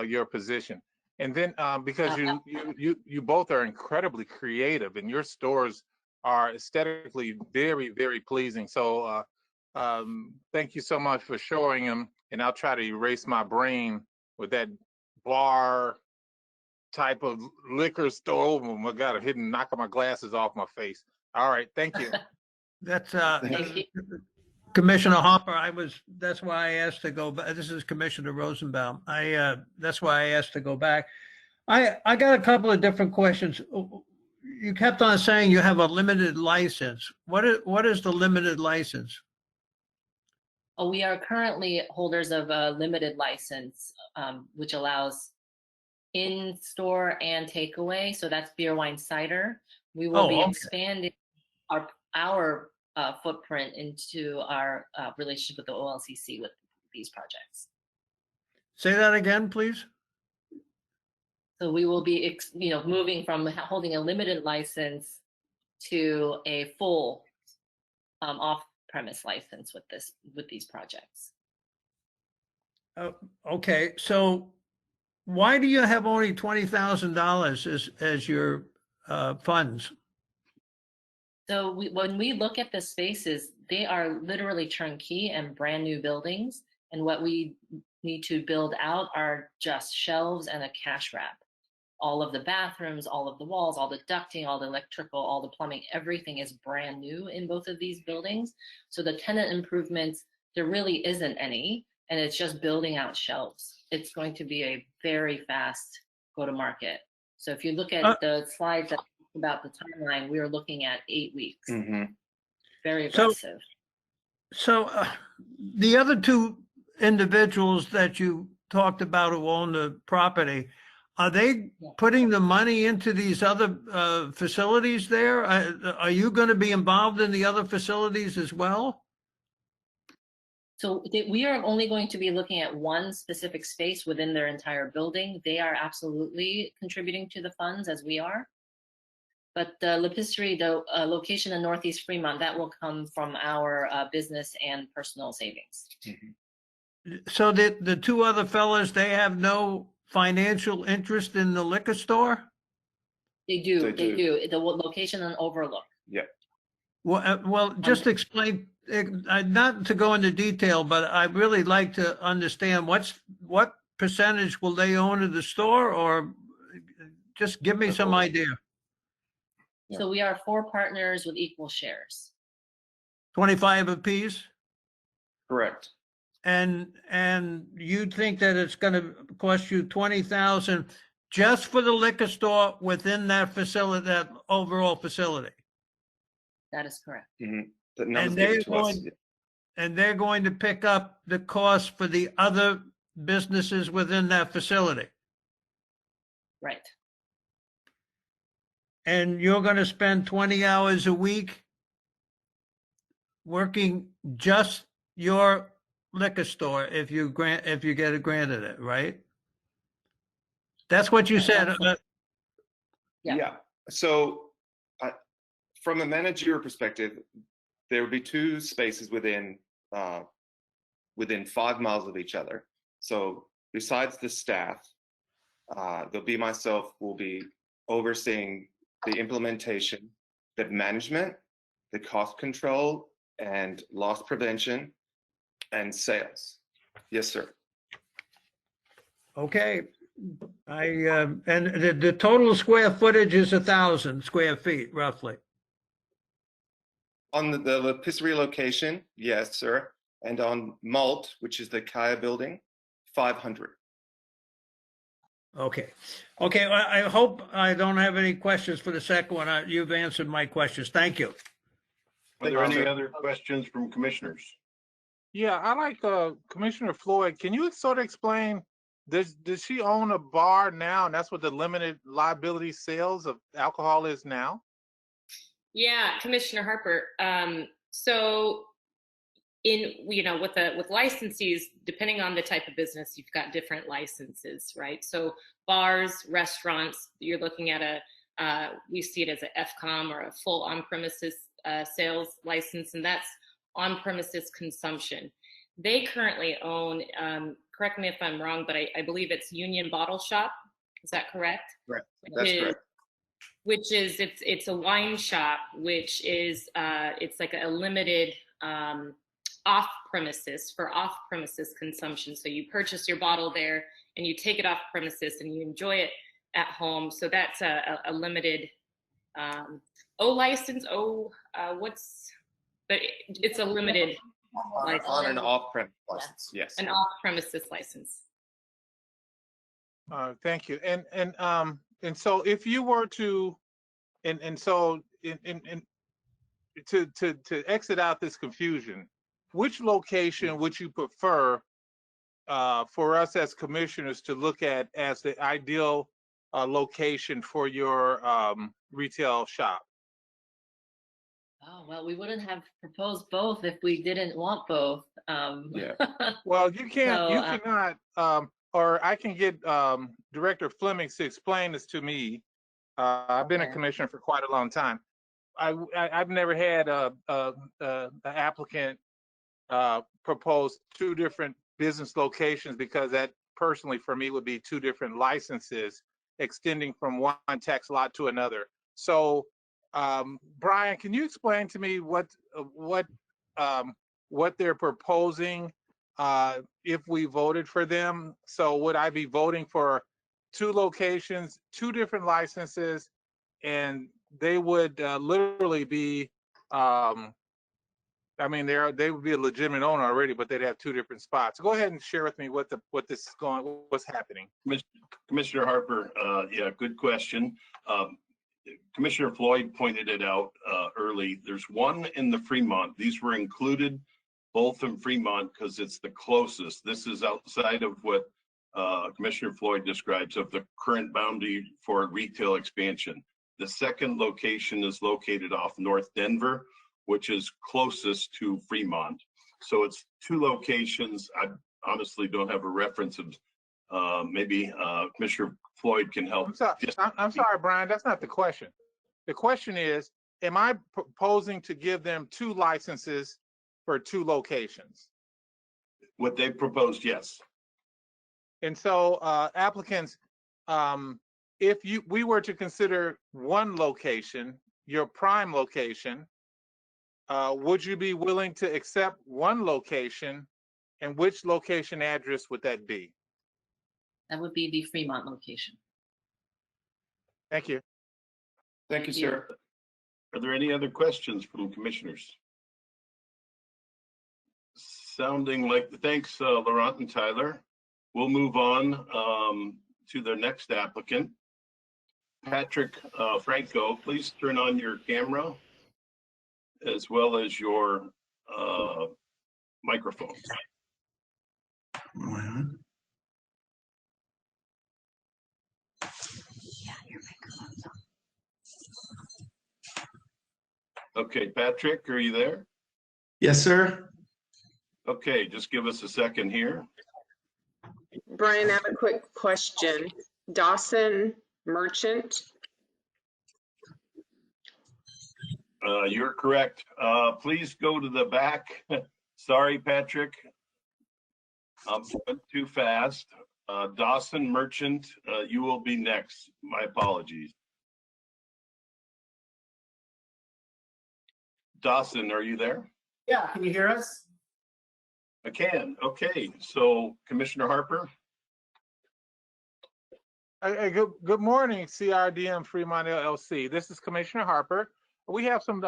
Speaker 4: your position. And then because you both are incredibly creative, and your stores are aesthetically very, very pleasing. So thank you so much for showing them. And I'll try to erase my brain with that bar type of liquor store. Oh my God, I'm hitting, knocking my glasses off my face. All right, thank you.
Speaker 20: That's Commissioner Hopper. That's why I asked to go back. This is Commissioner Rosenbaum. That's why I asked to go back. I got a couple of different questions. You kept on saying you have a limited license. What is the limited license?
Speaker 10: Oh, we are currently holders of a limited license, which allows in-store and takeaway. So that's beer, wine, cider. We will be expanding our footprint into our relationship with the OLCC with these projects.
Speaker 20: Say that again, please.
Speaker 10: So we will be, moving from holding a limited license to a full off-premise license with these projects.
Speaker 20: Okay, so why do you have only $20,000 as your funds?
Speaker 10: So when we look at the spaces, they are literally turnkey and brand new buildings. And what we need to build out are just shelves and a cash wrap. All of the bathrooms, all of the walls, all the ducting, all the electrical, all the plumbing, everything is brand new in both of these buildings. So the tenant improvements, there really isn't any, and it's just building out shelves. It's going to be a very fast go-to-market. So if you look at the slides that about the timeline, we are looking at 8 weeks.
Speaker 20: Mm-hmm.
Speaker 10: Very aggressive.
Speaker 20: So the other two individuals that you talked about who own the property, are they putting the money into these other facilities there? Are you going to be involved in the other facilities as well?
Speaker 10: So we are only going to be looking at one specific space within their entire building. They are absolutely contributing to the funds as we are. But the L'Epicerie, the location in Northeast Fremont, that will come from our business and personal savings.
Speaker 20: Mm-hmm. So the two other fellas, they have no financial interest in the liquor store?
Speaker 10: They do. They do. The location and Overlook.
Speaker 3: Yeah.
Speaker 20: Well, just explain, not to go into detail, but I'd really like to understand what percentage will they own of the store, or just give me some idea.
Speaker 10: So we are 4 partners with equal shares.
Speaker 20: 25 apiece?
Speaker 3: Correct.
Speaker 20: And you think that it's going to cost you $20,000 just for the liquor store within that facility, that overall facility?
Speaker 10: That is correct.
Speaker 3: Mm-hmm.
Speaker 20: And they're going to pick up the cost for the other businesses within that facility.
Speaker 10: Right.
Speaker 20: And you're going to spend 20 hours a week working just your liquor store if you get it granted it, right? That's what you said.
Speaker 3: Yeah. So from a managerial perspective, there will be 2 spaces within 5 miles of each other. So besides the staff, there'll be myself will be overseeing the implementation, the management, the cost control, and loss prevention, and sales. Yes, sir.
Speaker 20: Okay. And the total square footage is 1,000 square feet, roughly.
Speaker 3: On the L'Epicerie location, yes, sir. And on Malt, which is the Kaya building, 500.
Speaker 20: Okay. I hope I don't have any questions for the second one. You've answered my questions. Thank you.
Speaker 6: Are there any other questions from commissioners?
Speaker 4: Yeah, I like Commissioner Floyd. Can you sort of explain, does she own a bar now, and that's what the limited liability sales of alcohol is now?
Speaker 11: Yeah, Commissioner Harper. So with licensees, depending on the type of business, you've got different licenses, right? So bars, restaurants, you're looking at we see it as a FCOM or a full on-premises sales license, and that's on-premises consumption. They currently own, correct me if I'm wrong, but I believe it's Union Bottle Shop. Is that correct?
Speaker 3: Right. That's correct.
Speaker 11: Which is, it's a wine shop, which is, it's like a limited off-premises consumption. So you purchase your bottle there and you take it off premises and you enjoy it at home. So that's a limited license. But it's a limited license.
Speaker 3: On and off-premise license, yes.
Speaker 11: An off-premises license.
Speaker 4: Thank you. And so if you were to, to exit out this confusion, which location would you prefer for us as commissioners to look at as the ideal location for your retail shop?
Speaker 10: Oh, well, we wouldn't have proposed both if we didn't want both.
Speaker 4: Yeah. Well, you can't, you cannot, or I can get Director Fleming to explain this to me. I've been a commissioner for quite a long time. I've never had an applicant propose two different business locations, because that personally for me would be two different licenses extending from one tax lot to another. So Brian, can you explain to me what they're proposing if we voted for them? So would I be voting for two locations, two different licenses, and they would literally be, I mean, they would be a legitimate owner already, but they'd have two different spots. Go ahead and share with me what's happening.
Speaker 6: Commissioner Harper, yeah, good question. Commissioner Floyd pointed it out early. There's one in the Fremont. These were included both in Fremont because it's the closest. This is outside of what Commissioner Floyd describes of the current boundary for retail expansion. The second location is located off North Denver, which is closest to Fremont. So it's two locations. I honestly don't have a reference of maybe Commissioner Floyd can help.
Speaker 4: I'm sorry, Brian, that's not the question. The question is, am I proposing to give them two licenses for two locations?
Speaker 6: What they proposed, yes.
Speaker 4: And so applicants, if we were to consider one location, your prime location, would you be willing to accept one location, and which location address would that be?
Speaker 10: That would be the Fremont location.
Speaker 4: Thank you.
Speaker 6: Thank you, sir. Are there any other questions from commissioners? Sounding like, thanks, Laurent and Tyler. We'll move on to the next applicant. Patrick Franco, please turn on your camera as well as your microphone. Okay, Patrick, are you there?
Speaker 7: Yes, sir.
Speaker 6: Okay, just give us a second here.
Speaker 2: Brian, I have a quick question. Dawson Merchant?
Speaker 6: You're correct. Please go to the back. Sorry, Patrick. Went too fast. Dawson Merchant, you will be next. My apologies. Dawson, are you there?
Speaker 22: Yeah, can you hear us?
Speaker 6: I can. Okay, so Commissioner Harper.
Speaker 4: Good morning, CRDM Fremont LLC. This is Commissioner Harper. We have some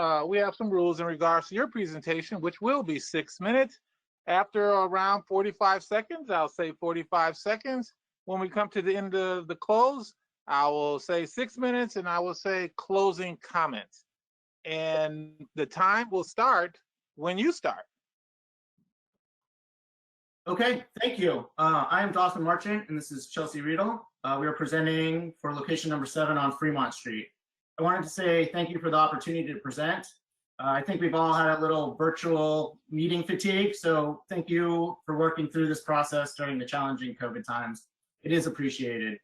Speaker 4: rules in regards to your presentation, which will be 6 minutes. After around 45 seconds, I'll say 45 seconds. When we come to the end of the close, I will say 6 minutes, and I will say closing comments. and the time will start when you start.
Speaker 15: Okay, thank you. I am Dawson Marchant, and this is Chelsea Riedel. We are presenting for location number 7 on Fremont Street. I wanted to say thank you for the opportunity to present. I think we've all had a little virtual meeting fatigue, so thank you for working through this process during the challenging COVID times. It is appreciated.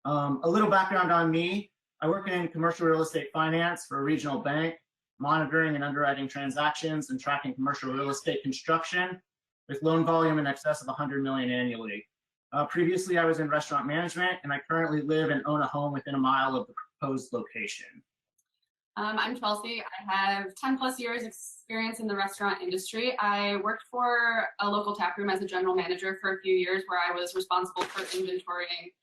Speaker 15: A little background on me. I work in commercial real estate finance for a regional bank, monitoring and underwriting transactions and tracking commercial real estate construction with loan volume in excess of 100 million annually. Previously, I was in restaurant management, and I currently live and own a home within a mile of the proposed location.
Speaker 22: I'm Chelsea. I have 10 plus years experience in the restaurant industry. I worked for a local tap room as a general manager for a few years, where I was responsible for inventorying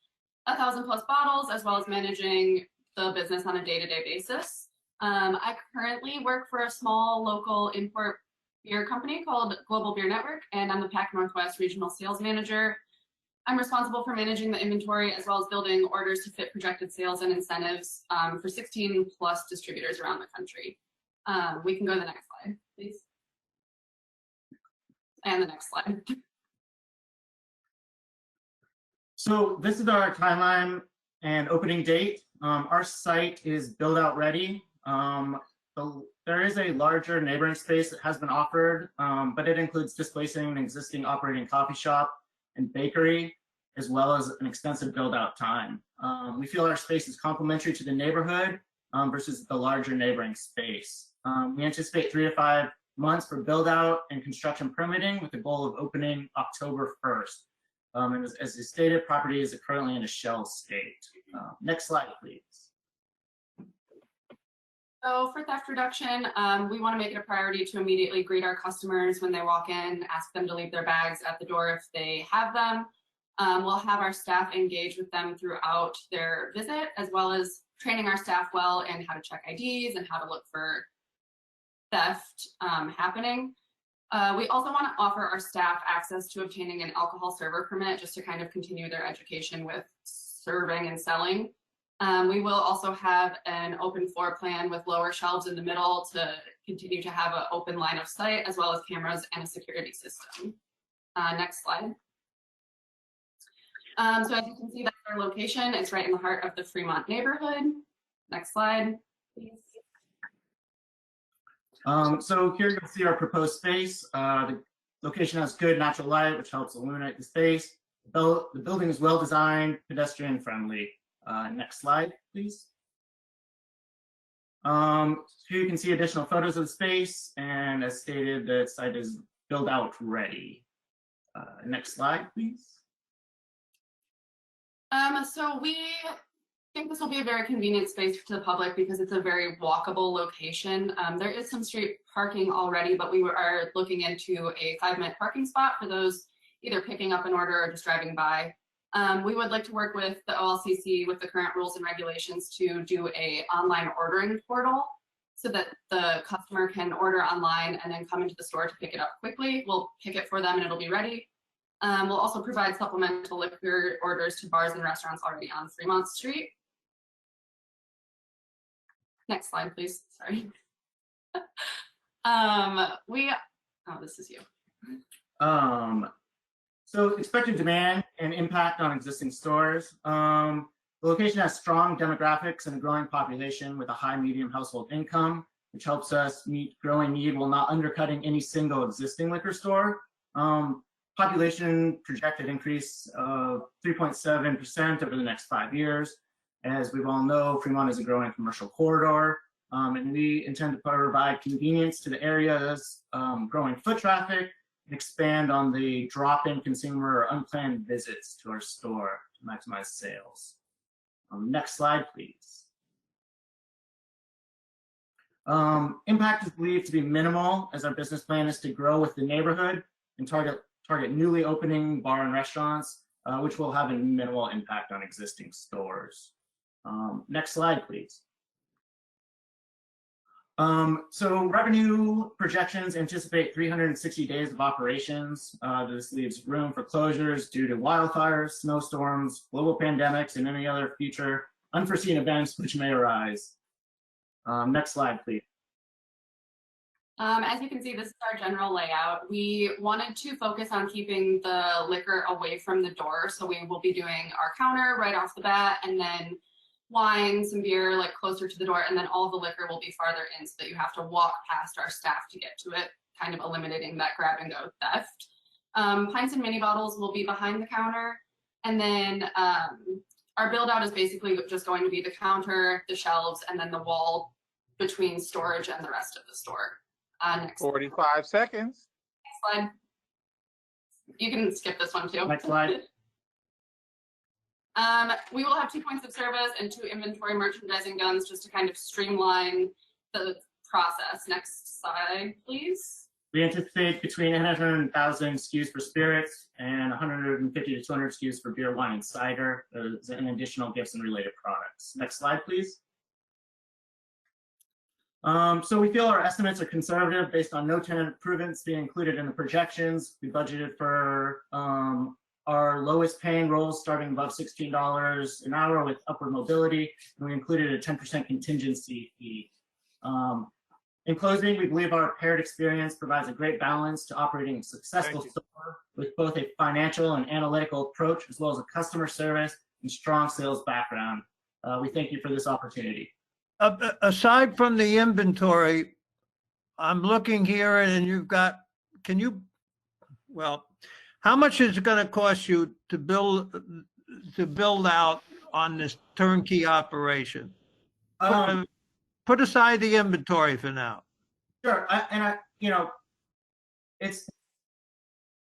Speaker 22: 1,000 plus bottles, as well as managing the business on a day-to-day basis. I currently work for a small local import beer company called Global Beer Network, and I'm the Pac Northwest Regional Sales Manager. I'm responsible for managing the inventory as well as building orders to fit projected sales and incentives for 16 plus distributors around the country. We can go to the next slide, please. And the next slide.
Speaker 15: So this is our timeline and opening date. Our site is build out ready. There is a larger neighboring space that has been offered, but it includes displacing an existing operating coffee shop and bakery, as well as an extensive build out time. We feel our space is complementary to the neighborhood versus the larger neighboring space. We anticipate 3 to 5 months for build out and construction permitting with the goal of opening October 1st. And as you stated, property is currently in a shell state. Next slide, please.
Speaker 22: So for theft reduction, we want to make it a priority to immediately greet our customers when they walk in, ask them to leave their bags at the door if they have them. We'll have our staff engage with them throughout their visit, as well as training our staff well in how to check IDs and how to look for theft happening. We also want to offer our staff access to obtaining an alcohol server permit just to kind of continue their education with serving and selling. We will also have an open floor plan with lower shelves in the middle to continue to have an open line of sight, as well as cameras and a security system. Next slide. So as you can see, that's our location. It's right in the heart of the Fremont neighborhood. Next slide, please.
Speaker 15: So here you can see our proposed space. The location has good natural light, which helps illuminate the space. The building is well designed, pedestrian friendly. Next slide, please. Here you can see additional photos of the space, and as stated, the site is build out ready. Next slide, please.
Speaker 22: So we think this will be a very convenient space to the public because it's a very walkable location. There is some street parking already, but we are looking into a 5-minute parking spot for those either picking up an order or just driving by. We would like to work with the OLCC with the current rules and regulations to do a online ordering portal so that the customer can order online and then come into the store to pick it up quickly. We'll pick it for them and it'll be ready. We'll also provide supplemental liquor orders to bars and restaurants already on Fremont Street. Next slide, please. Sorry. Oh, this is you.
Speaker 15: So expected demand and impact on existing stores. The location has strong demographics and a growing population with a high medium household income, which helps us meet growing need while not undercutting any single existing liquor store. Population projected increase of 3.7% over the next 5 years. As we all know, Fremont is a growing commercial corridor, and we intend to provide convenience to the area's growing foot traffic and expand on the drop-in consumer or unplanned visits to our store to maximize sales. Next slide, please. Impact is believed to be minimal, as our business plan is to grow with the neighborhood and target newly opening bar and restaurants, which will have a minimal impact on existing stores. Next slide, please. So revenue projections anticipate 360 days of operations. This leaves room for closures due to wildfires, snowstorms, global pandemics, and any other future unforeseen events which may arise. Next slide, please.
Speaker 22: As you can see, this is our general layout. We wanted to focus on keeping the liquor away from the door. So we will be doing our counter right off the bat, and then wine, some beer, like closer to the door. And then all the liquor will be farther in so that you have to walk past our staff to get to it, kind of eliminating that grab and go theft. Pints and mini bottles will be behind the counter. And then our build out is basically just going to be the counter, the shelves, and then the wall between storage and the rest of the store. Next
Speaker 4: 45 seconds.
Speaker 22: slide. You can skip this one too.
Speaker 15: Next slide.
Speaker 22: We will have 2 points of service and 2 inventory merchandising guns just to kind of streamline the process. Next slide, please.
Speaker 15: We anticipate between 100 and 1,000 SKUs for spirits and 150 to 200 SKUs for beer, wine, and cider, and additional gifts and related products. Next slide, please. So we feel our estimates are conservative based on no tenant improvements being included in the projections. We budgeted for our lowest paying roles starting above $16 an hour with upward mobility, and we included a 10% contingency fee. In closing, we believe our paired experience provides a great balance to operating a successful store with both a financial and analytical approach, as well as a customer service and strong sales background. We thank you for this opportunity.
Speaker 20: Aside from the inventory, I'm looking here and you've got, how much is it going to cost you to build out on this turnkey operation? Put aside the inventory for now.
Speaker 15: Sure, it's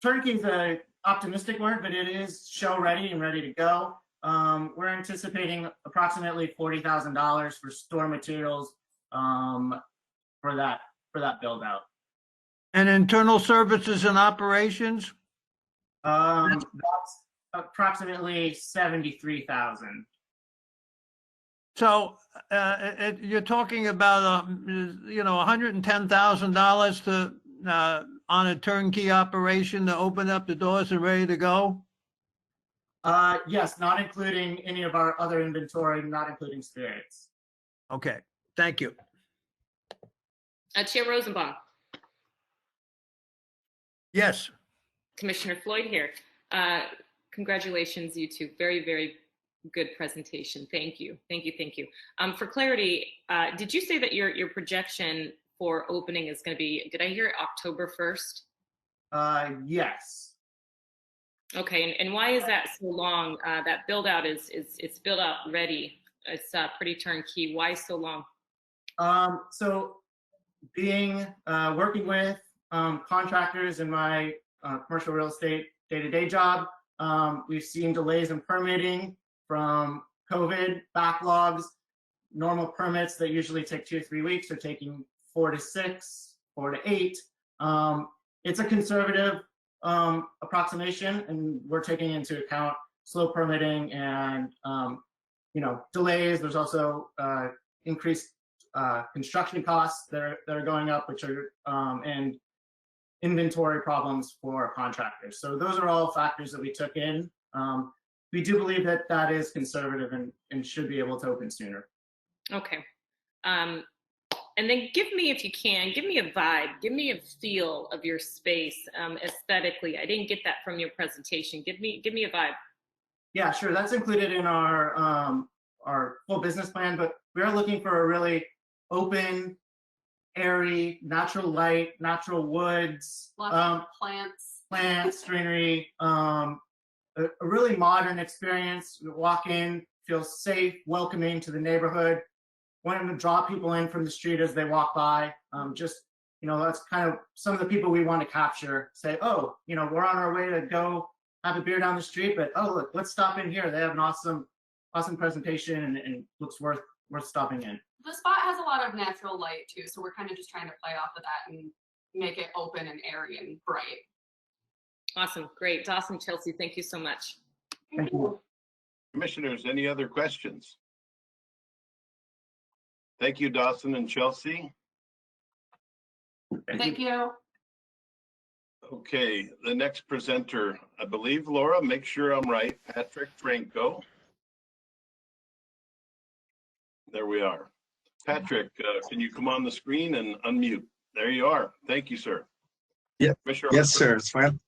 Speaker 15: turnkey is an optimistic word, but it is show ready and ready to go. We're anticipating approximately $40,000 for store materials for that build out.
Speaker 20: And internal services and operations?
Speaker 15: That's approximately $73,000.
Speaker 20: So you're talking about $110,000 to on a turnkey operation to open up the doors and ready to go?
Speaker 15: Yes, not including any of our other inventory, not including spirits.
Speaker 20: Okay, thank you.
Speaker 11: Chair Rosenbaum.
Speaker 20: Yes.
Speaker 11: Commissioner Floyd here. Congratulations, you two. Very, very good presentation. Thank you. Thank you. Thank you. For clarity, did you say that your projection for opening is going to be, did I hear October 1st?
Speaker 15: Yes.
Speaker 11: Okay, and why is that so long? That build out it's built out ready. It's pretty turnkey. Why so long?
Speaker 15: So working with contractors in my commercial real estate day-to-day job, we've seen delays in permitting from COVID backlogs. Normal permits that usually take 2 or 3 weeks are taking 4 to 6, 4 to 8. It's a conservative approximation, and we're taking into account slow permitting and delays. There's also increased construction costs that are going up, which are and inventory problems for contractors. So those are all factors that we took in. We do believe that that is conservative and should be able to open sooner.
Speaker 11: Okay. And then give me, if you can, give me a vibe, give me a feel of your space aesthetically. I didn't get that from your presentation. Give me a vibe.
Speaker 15: Yeah, sure. That's included in our full business plan, but we are looking for a really open, airy, natural light, natural woods, plants, greenery, a really modern experience. You walk in, feel safe, welcoming to the neighborhood. Wanting to draw people in from the street as they walk by. That's kind of some of the people we want to capture. Say, oh, we're on our way to go have a beer down the street, but oh, look, let's stop in here. They have an awesome presentation and looks worth stopping in.
Speaker 22: The spot has a lot of natural light too, so we're kind of just trying to play off of that and make it open and airy and bright.
Speaker 11: Awesome, great. Dawson, Chelsea, thank you so much.
Speaker 15: Thank you.
Speaker 6: Commissioners, any other questions? Thank you, Dawson and Chelsea.
Speaker 22: Thank you.
Speaker 6: Okay, the next presenter, I believe, Laura, make sure I'm right, Patrick Franco. There we are. Patrick, can you come on the screen and unmute? There you are. Thank you, sir.
Speaker 7: Yep.
Speaker 6: Commissioner
Speaker 7: Yes,
Speaker 6: Harper.
Speaker 7: sir. It's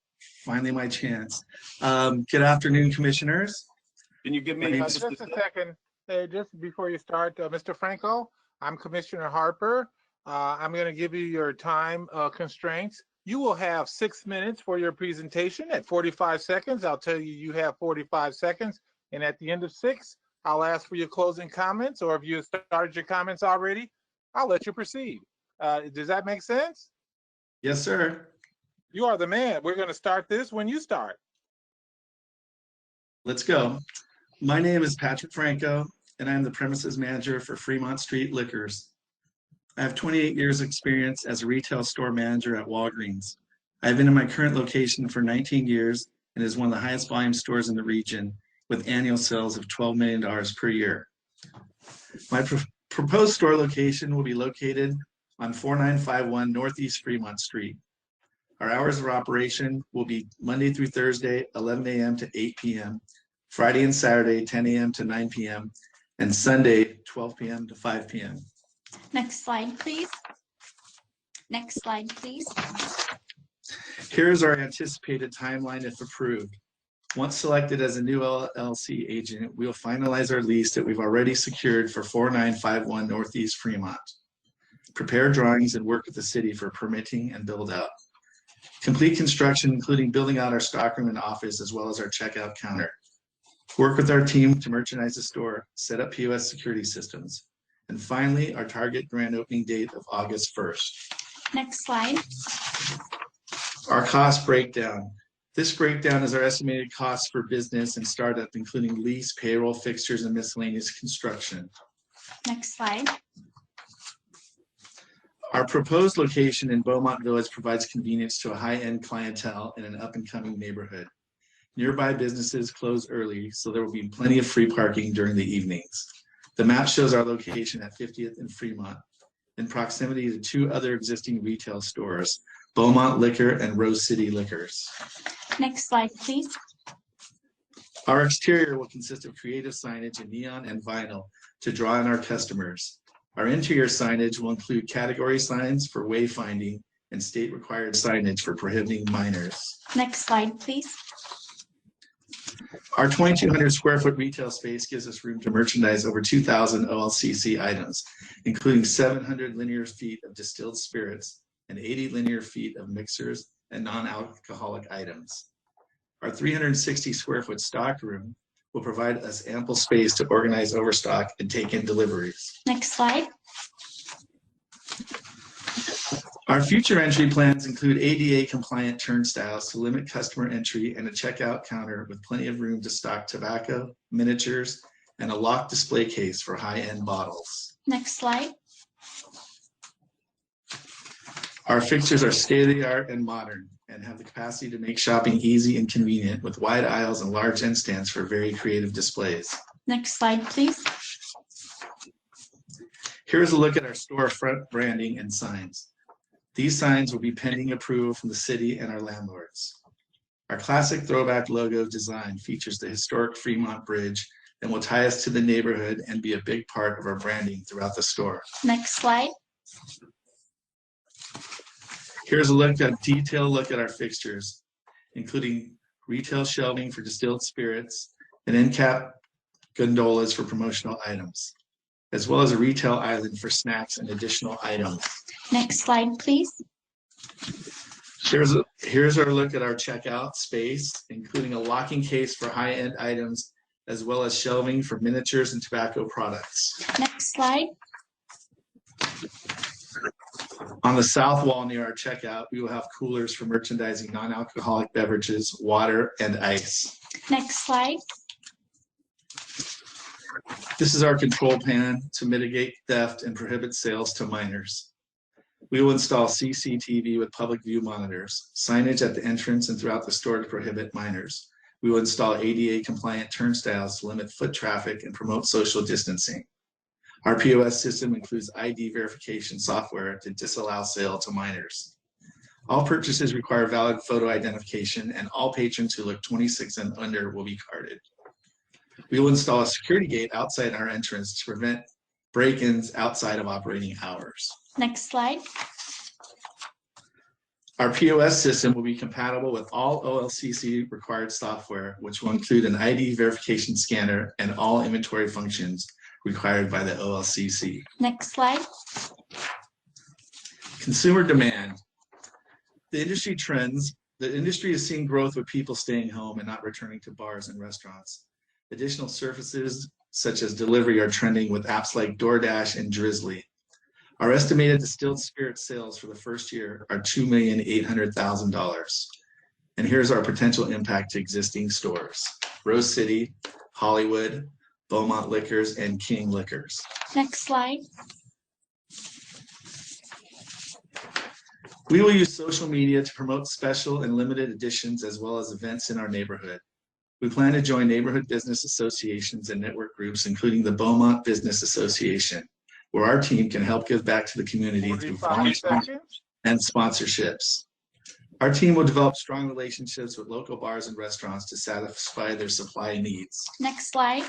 Speaker 7: finally my chance. Good afternoon, commissioners.
Speaker 6: Can you give me
Speaker 7: My
Speaker 4: Just
Speaker 7: name's-
Speaker 4: a second. Hey, just before you start, Mr. Franco, I'm Commissioner Harper. I'm going to give you your time constraints. You will have 6 minutes for your presentation. At 45 seconds, I'll tell you you have 45 seconds. And at the end of 6, I'll ask for your closing comments, or if you started your comments already, I'll let you proceed. Does that make sense?
Speaker 7: Yes, sir.
Speaker 4: You are the man. We're going to start this when you start.
Speaker 7: Let's go. My name is Patrick Franco, and I'm the premises manager for Fremont Street Liquors. I have 28 years experience as a retail store manager at Walgreens. I've been in my current location for 19 years and is one of the highest volume stores in the region with annual sales of $12 million per year. My proposed store location will be located on 4951 Northeast Fremont Street. Our hours of operation will be Monday through Thursday, 11 a.m. to 8 p.m., Friday and Saturday, 10 a.m. to 9 p.m., and Sunday, 12 p.m. to 5 p.m.
Speaker 14: Next slide, please. Next slide, please.
Speaker 7: Here's our anticipated timeline if approved. Once selected as a new LLC agent, we will finalize our lease that we've already secured for 4951 Northeast Fremont. Prepare drawings and work with the city for permitting and build out. Complete construction, including building out our stockroom and office, as well as our checkout counter. Work with our team to merchandise the store, set up POS security systems. And finally, our target grand opening date of August 1st.
Speaker 14: Next slide.
Speaker 7: Our cost breakdown. This breakdown is our estimated costs for business and startup, including lease, payroll, fixtures, and miscellaneous construction.
Speaker 14: Next slide.
Speaker 7: Our proposed location in Beaumont Village provides convenience to a high-end clientele in an up-and-coming neighborhood. Nearby businesses close early, so there will be plenty of free parking during the evenings. The map shows our location at 50th and Fremont, in proximity to 2 other existing retail stores, Beaumont Liquor and Rose City Liquors.
Speaker 14: Next slide, please.
Speaker 7: Our exterior will consist of creative signage in neon and vinyl to draw in our customers. Our interior signage will include category signs for wayfinding and state-required signage for prohibiting minors.
Speaker 14: Next slide, please.
Speaker 7: Our 2,200 square foot retail space gives us room to merchandise over 2,000 OLCC items, including 700 linear feet of distilled spirits and 80 linear feet of mixers and non-alcoholic items. Our 360 square foot stock room will provide us ample space to organize overstock and take in deliveries.
Speaker 14: Next slide.
Speaker 7: Our future entry plans include ADA compliant turnstiles to limit customer entry and a checkout counter with plenty of room to stock tobacco, miniatures, and a locked display case for high-end bottles.
Speaker 14: Next slide.
Speaker 7: Our fixtures are state-of-the-art and modern and have the capacity to make shopping easy and convenient with wide aisles and large end stands for very creative displays.
Speaker 14: Next slide, please.
Speaker 7: Here's a look at our storefront branding and signs. These signs will be pending approval from the city and our landlords. Our classic throwback logo design features the historic Fremont Bridge and will tie us to the neighborhood and be a big part of our branding throughout the store.
Speaker 14: Next slide.
Speaker 7: Here's a detailed look at our fixtures, including retail shelving for distilled spirits and end cap gondolas for promotional items, as well as a retail island for snacks and additional items.
Speaker 14: Next slide, please.
Speaker 7: Here's our look at our checkout space, including a locking case for high-end items, as well as shelving for miniatures and tobacco products.
Speaker 14: Next slide.
Speaker 7: On the south wall near our checkout, we will have coolers for merchandising non-alcoholic beverages, water, and ice.
Speaker 14: Next slide.
Speaker 7: This is our control pan to mitigate theft and prohibit sales to minors. We will install CCTV with public view monitors, signage at the entrance and throughout the store to prohibit minors. We will install ADA compliant turnstiles to limit foot traffic and promote social distancing. Our POS system includes ID verification software to disallow sale to minors. All purchases require valid photo identification, and all patrons who look 26 and under will be carded. We will install a security gate outside our entrance to prevent break-ins outside of operating hours.
Speaker 14: Next slide.
Speaker 7: Our POS system will be compatible with all OLCC required software, which will include an ID verification scanner and all inventory functions required by the OLCC.
Speaker 14: Next slide.
Speaker 7: Consumer demand. The industry trends. The industry is seeing growth with people staying home and not returning to bars and restaurants. Additional services such as delivery are trending with apps like DoorDash and Drizzly. Our estimated distilled spirit sales for the first year are $2,800,000. And here's our potential impact to existing stores: Rose City, Hollywood, Beaumont Liquors, and King Liquors.
Speaker 14: Next slide.
Speaker 7: We will use social media to promote special and limited editions as well as events in our neighborhood. We plan to join neighborhood business associations and network groups, including the Beaumont Business Association, where our team can help give back to the community through volunteers and sponsorships. Our team will develop strong relationships with local bars and restaurants to satisfy their supply needs.
Speaker 14: Next slide.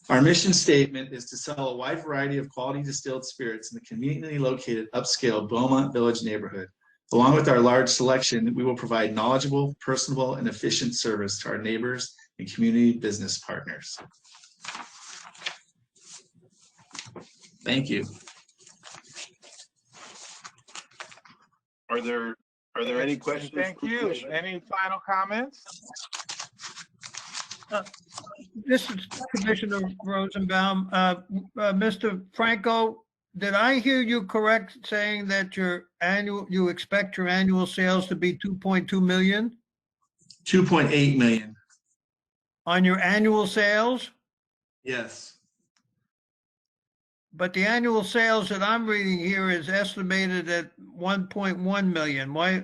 Speaker 7: Our mission statement is to sell a wide variety of quality distilled spirits in the conveniently located upscale Beaumont Village neighborhood. Along with our large selection, we will provide knowledgeable, personable, and efficient service to our neighbors and community business partners. Thank you.
Speaker 6: Are there any questions?
Speaker 4: Thank you. Any final comments?
Speaker 20: This is Commissioner Rosenbaum. Mr. Franco, did I hear you correct saying that you expect your annual sales to be 2.2 million?
Speaker 7: 2.8 million.
Speaker 20: On your annual sales?
Speaker 7: Yes.
Speaker 20: But the annual sales that I'm reading here is estimated at 1.1 million. Why?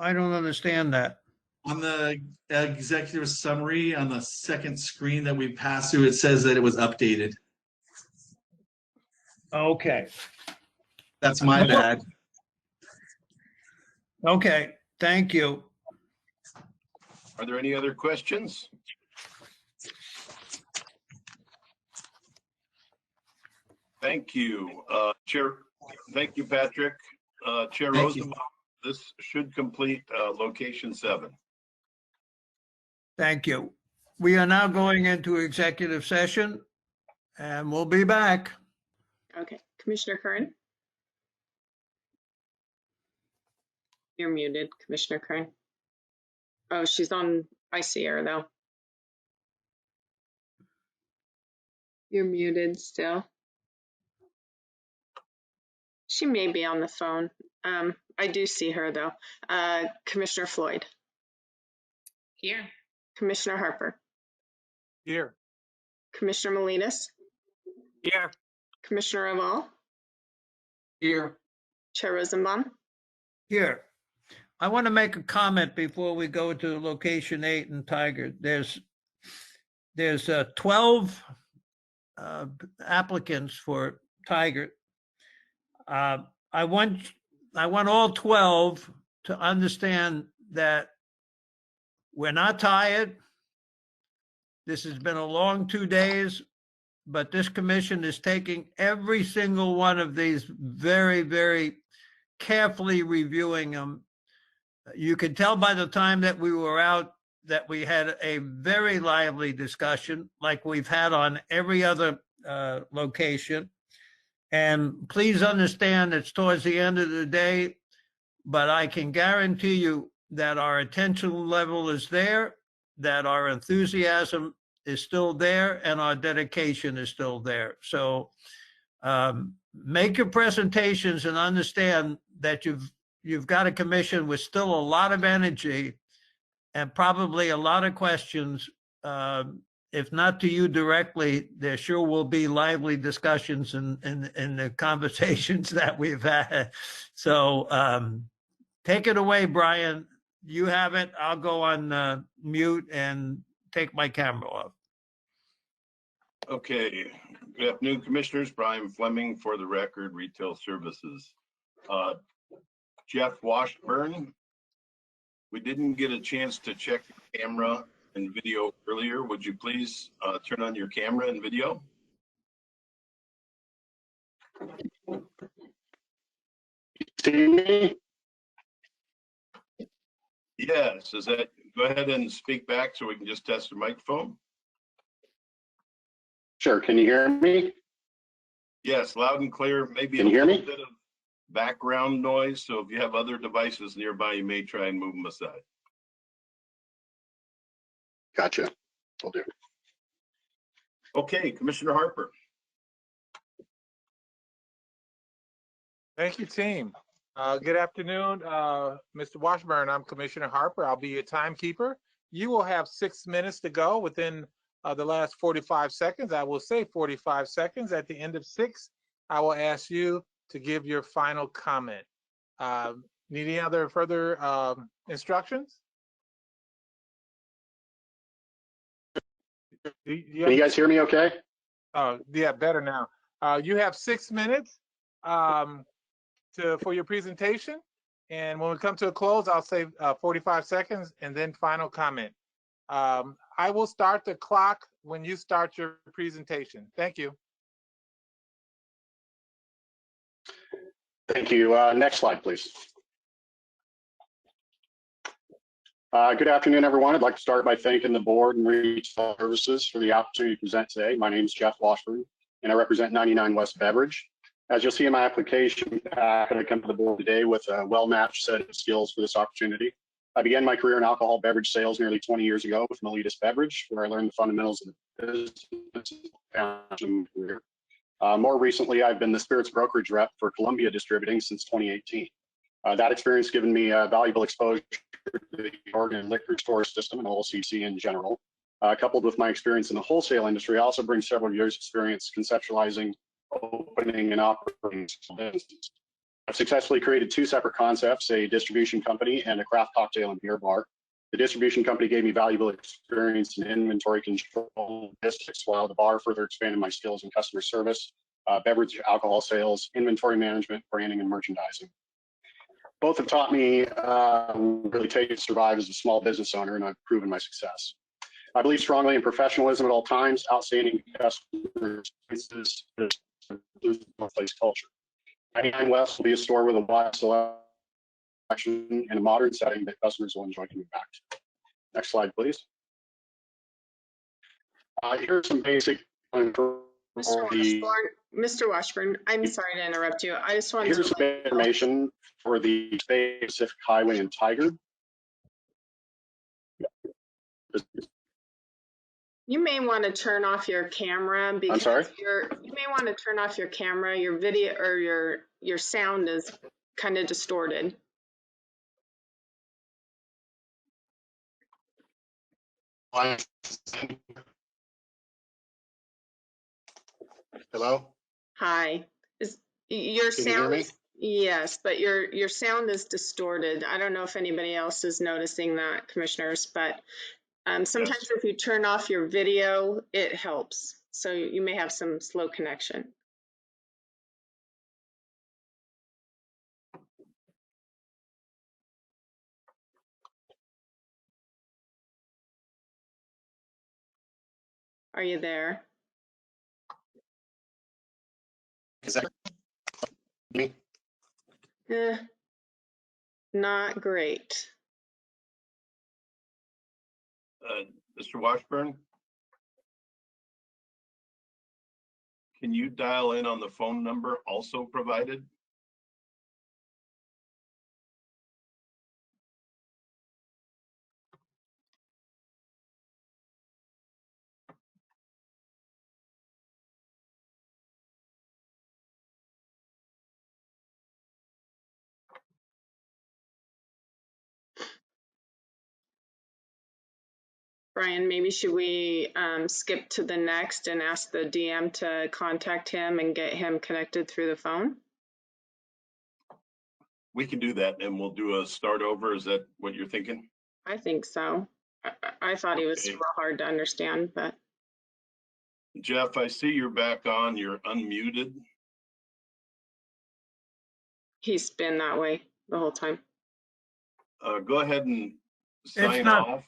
Speaker 20: I don't understand that.
Speaker 7: On the executive summary on the second screen that we passed through, it says that it was updated.
Speaker 20: Okay.
Speaker 7: That's my bad.
Speaker 20: Okay, thank you.
Speaker 6: Are there any other questions? Thank you, Chair. Thank you, Patrick. Chair Rosenbaum, this should complete location 7.
Speaker 20: Thank you. We are now going into executive session and we'll be back.
Speaker 2: Okay, Commissioner Curran? You're muted, Commissioner Curran. Oh, she's on, I see her though. You're muted still. She may be on the phone. I do see her though. Commissioner Floyd.
Speaker 11: Here.
Speaker 2: Commissioner Harper.
Speaker 4: Here.
Speaker 2: Commissioner Melinas.
Speaker 5: Here.
Speaker 2: Commissioner Raval.
Speaker 4: Here.
Speaker 2: Chair Rosenbaum.
Speaker 20: Here. I want to make a comment before we go to location 8 and Tiger. There's 12 applicants for Tiger. I want all 12 to understand that we're not tired. This has been a long 2 days, but this commission is taking every single one of these very, very carefully reviewing them. You can tell by the time that we were out that we had a very lively discussion like we've had on every other location. And please understand it's towards the end of the day, but I can guarantee you that our attention level is there, that our enthusiasm is still there, and our dedication is still there. So make your presentations and understand that you've got a commission with still a lot of energy and probably a lot of questions. If not to you directly, there sure will be lively discussions in the conversations that we've had. So take it away, Brian. You have it. I'll go on mute and take my camera off.
Speaker 6: Okay. Good afternoon, Commissioners. Brian Fleming, for the record, Retail Services. Jeff Washburn, we didn't get a chance to check the camera and video earlier. Would you please turn on your camera and video?
Speaker 12: See me?
Speaker 6: Yes, is that, go ahead and speak back so we can just test the microphone.
Speaker 12: Sure. Can you hear me?
Speaker 6: Yes, loud and clear. Maybe
Speaker 12: Can
Speaker 6: a
Speaker 12: you hear
Speaker 6: little
Speaker 12: me?
Speaker 6: bit of background noise. So if you have other devices nearby, you may try and move them aside.
Speaker 12: Gotcha. Will do.
Speaker 6: Okay, Commissioner Harper.
Speaker 4: Thank you, team. Good afternoon, Mr. Washburn. I'm Commissioner Harper. I'll be your timekeeper. You will have 6 minutes to go within the last 45 seconds. I will say 45 seconds. At the end of 6, I will ask you to give your final comment. Need any other further instructions?
Speaker 12: Can you guys hear me okay?
Speaker 4: Yeah, better now. You have 6 minutes for your presentation. And when we come to a close, I'll say 45 seconds and then final comment. I will start the clock when you start your presentation. Thank you.
Speaker 12: Thank you. Next slide, please. Good afternoon, everyone. I'd like to start by thanking the board and Retail Services for the opportunity to present today. My name is Jeff Washburn, and I represent 99 West Beverage. As you'll see in my application pack, I come to the board today with a well-matched set of skills for this opportunity. I began my career in alcohol beverage sales nearly 20 years ago with Miletus Beverage, where I learned the fundamentals of the business. More recently, I've been the spirits brokerage rep for Columbia Distributing since 2018. That experience given me valuable exposure to the Oregon liquor store system and OLCC in general. Coupled with my experience in the wholesale industry, I also bring several years experience conceptualizing, opening, and operating businesses. I've successfully created 2 separate concepts, a distribution company and a craft cocktail and beer bar. The distribution company gave me valuable experience in inventory control and logistics, while the bar further expanded my skills in customer service, beverage alcohol sales, inventory management, branding, and merchandising. Both have taught me what really takes to survive as a small business owner, and I've proven my success. I believe strongly in professionalism at all times, outstanding customer experiences, workplace culture. 99 West will be a store with a wide selection in a modern setting that customers will enjoy coming back to. Next slide, please. Here's some basic
Speaker 2: Mr. Washburn, I'm sorry to interrupt you. I just wanted
Speaker 12: Here's some information for the Pacific Highway and Tiger.
Speaker 2: You may want to turn off your camera because you may want to turn off your camera. Your video or your sound is kind of distorted.
Speaker 12: Hello?
Speaker 2: Hi. Your
Speaker 12: Can you hear
Speaker 2: sound
Speaker 12: me?
Speaker 2: is, yes, but your sound is distorted. I don't know if anybody else is noticing that, commissioners, but sometimes if you turn off your video, it helps. So you may have some slow connection. Are you there?
Speaker 12: Is that me?
Speaker 2: Not great.
Speaker 6: Mr. Washburn? Can you dial in on the phone number also provided?
Speaker 2: Brian, maybe should we skip to the next and ask the DM to contact him and get him connected through the phone?
Speaker 6: We can do that and we'll do a start over. Is that what you're thinking?
Speaker 2: I think so. I thought he was real hard to understand, but.
Speaker 6: Jeff, I see you're back on. You're unmuted.
Speaker 2: He's been that way the whole time.
Speaker 6: Go ahead and sign
Speaker 20: not,
Speaker 6: off.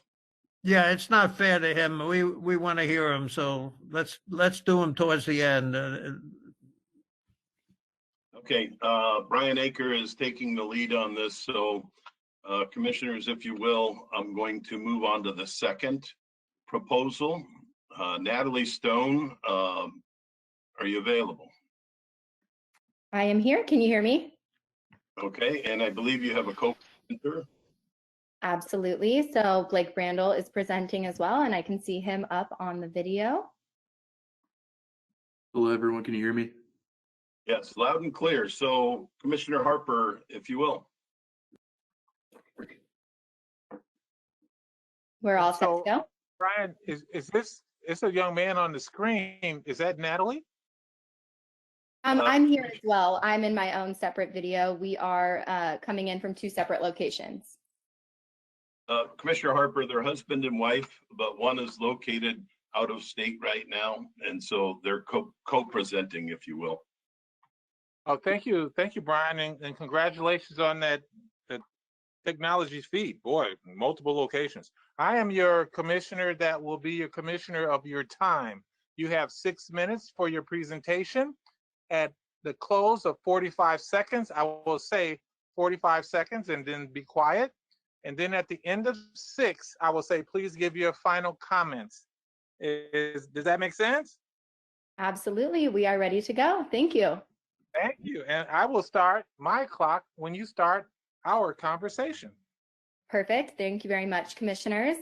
Speaker 20: Yeah, it's not fair to him. We want to hear him, so let's do him towards the end.
Speaker 6: Okay, Brian Aker is taking the lead on this, so Commissioners, if you will, I'm going to move on to the second proposal. Natalie Stone, are you available?
Speaker 18: I am here. Can you hear me?
Speaker 6: Okay, and I believe you have a co-presenter.
Speaker 18: Absolutely. So Blake Brandel is presenting as well, and I can see him up on the video.
Speaker 19: Hello, everyone. Can you hear me?
Speaker 6: Yes, loud and clear. So Commissioner Harper, if you will.
Speaker 18: We're all set to go.
Speaker 4: Brian, is this, it's a young man on the screen. Is that Natalie?
Speaker 18: I'm here as well. I'm in my own separate video. We are coming in from 2 separate locations.
Speaker 6: Commissioner Harper, they're husband and wife, but one is located out of state right now. And so they're co-presenting, if you will.
Speaker 4: Oh, thank you. Thank you, Brian. And congratulations on that technology feat. Boy, multiple locations. I am your commissioner that will be your commissioner of your time. You have 6 minutes for your presentation. At the close of 45 seconds, I will say 45 seconds and then be quiet. And then at the end of 6, I will say, please give your final comments. Does that make sense?
Speaker 18: Absolutely. We are ready to go. Thank you.
Speaker 4: Thank you. And I will start my clock when you start our conversation.
Speaker 18: Perfect. Thank you very much, commissioners.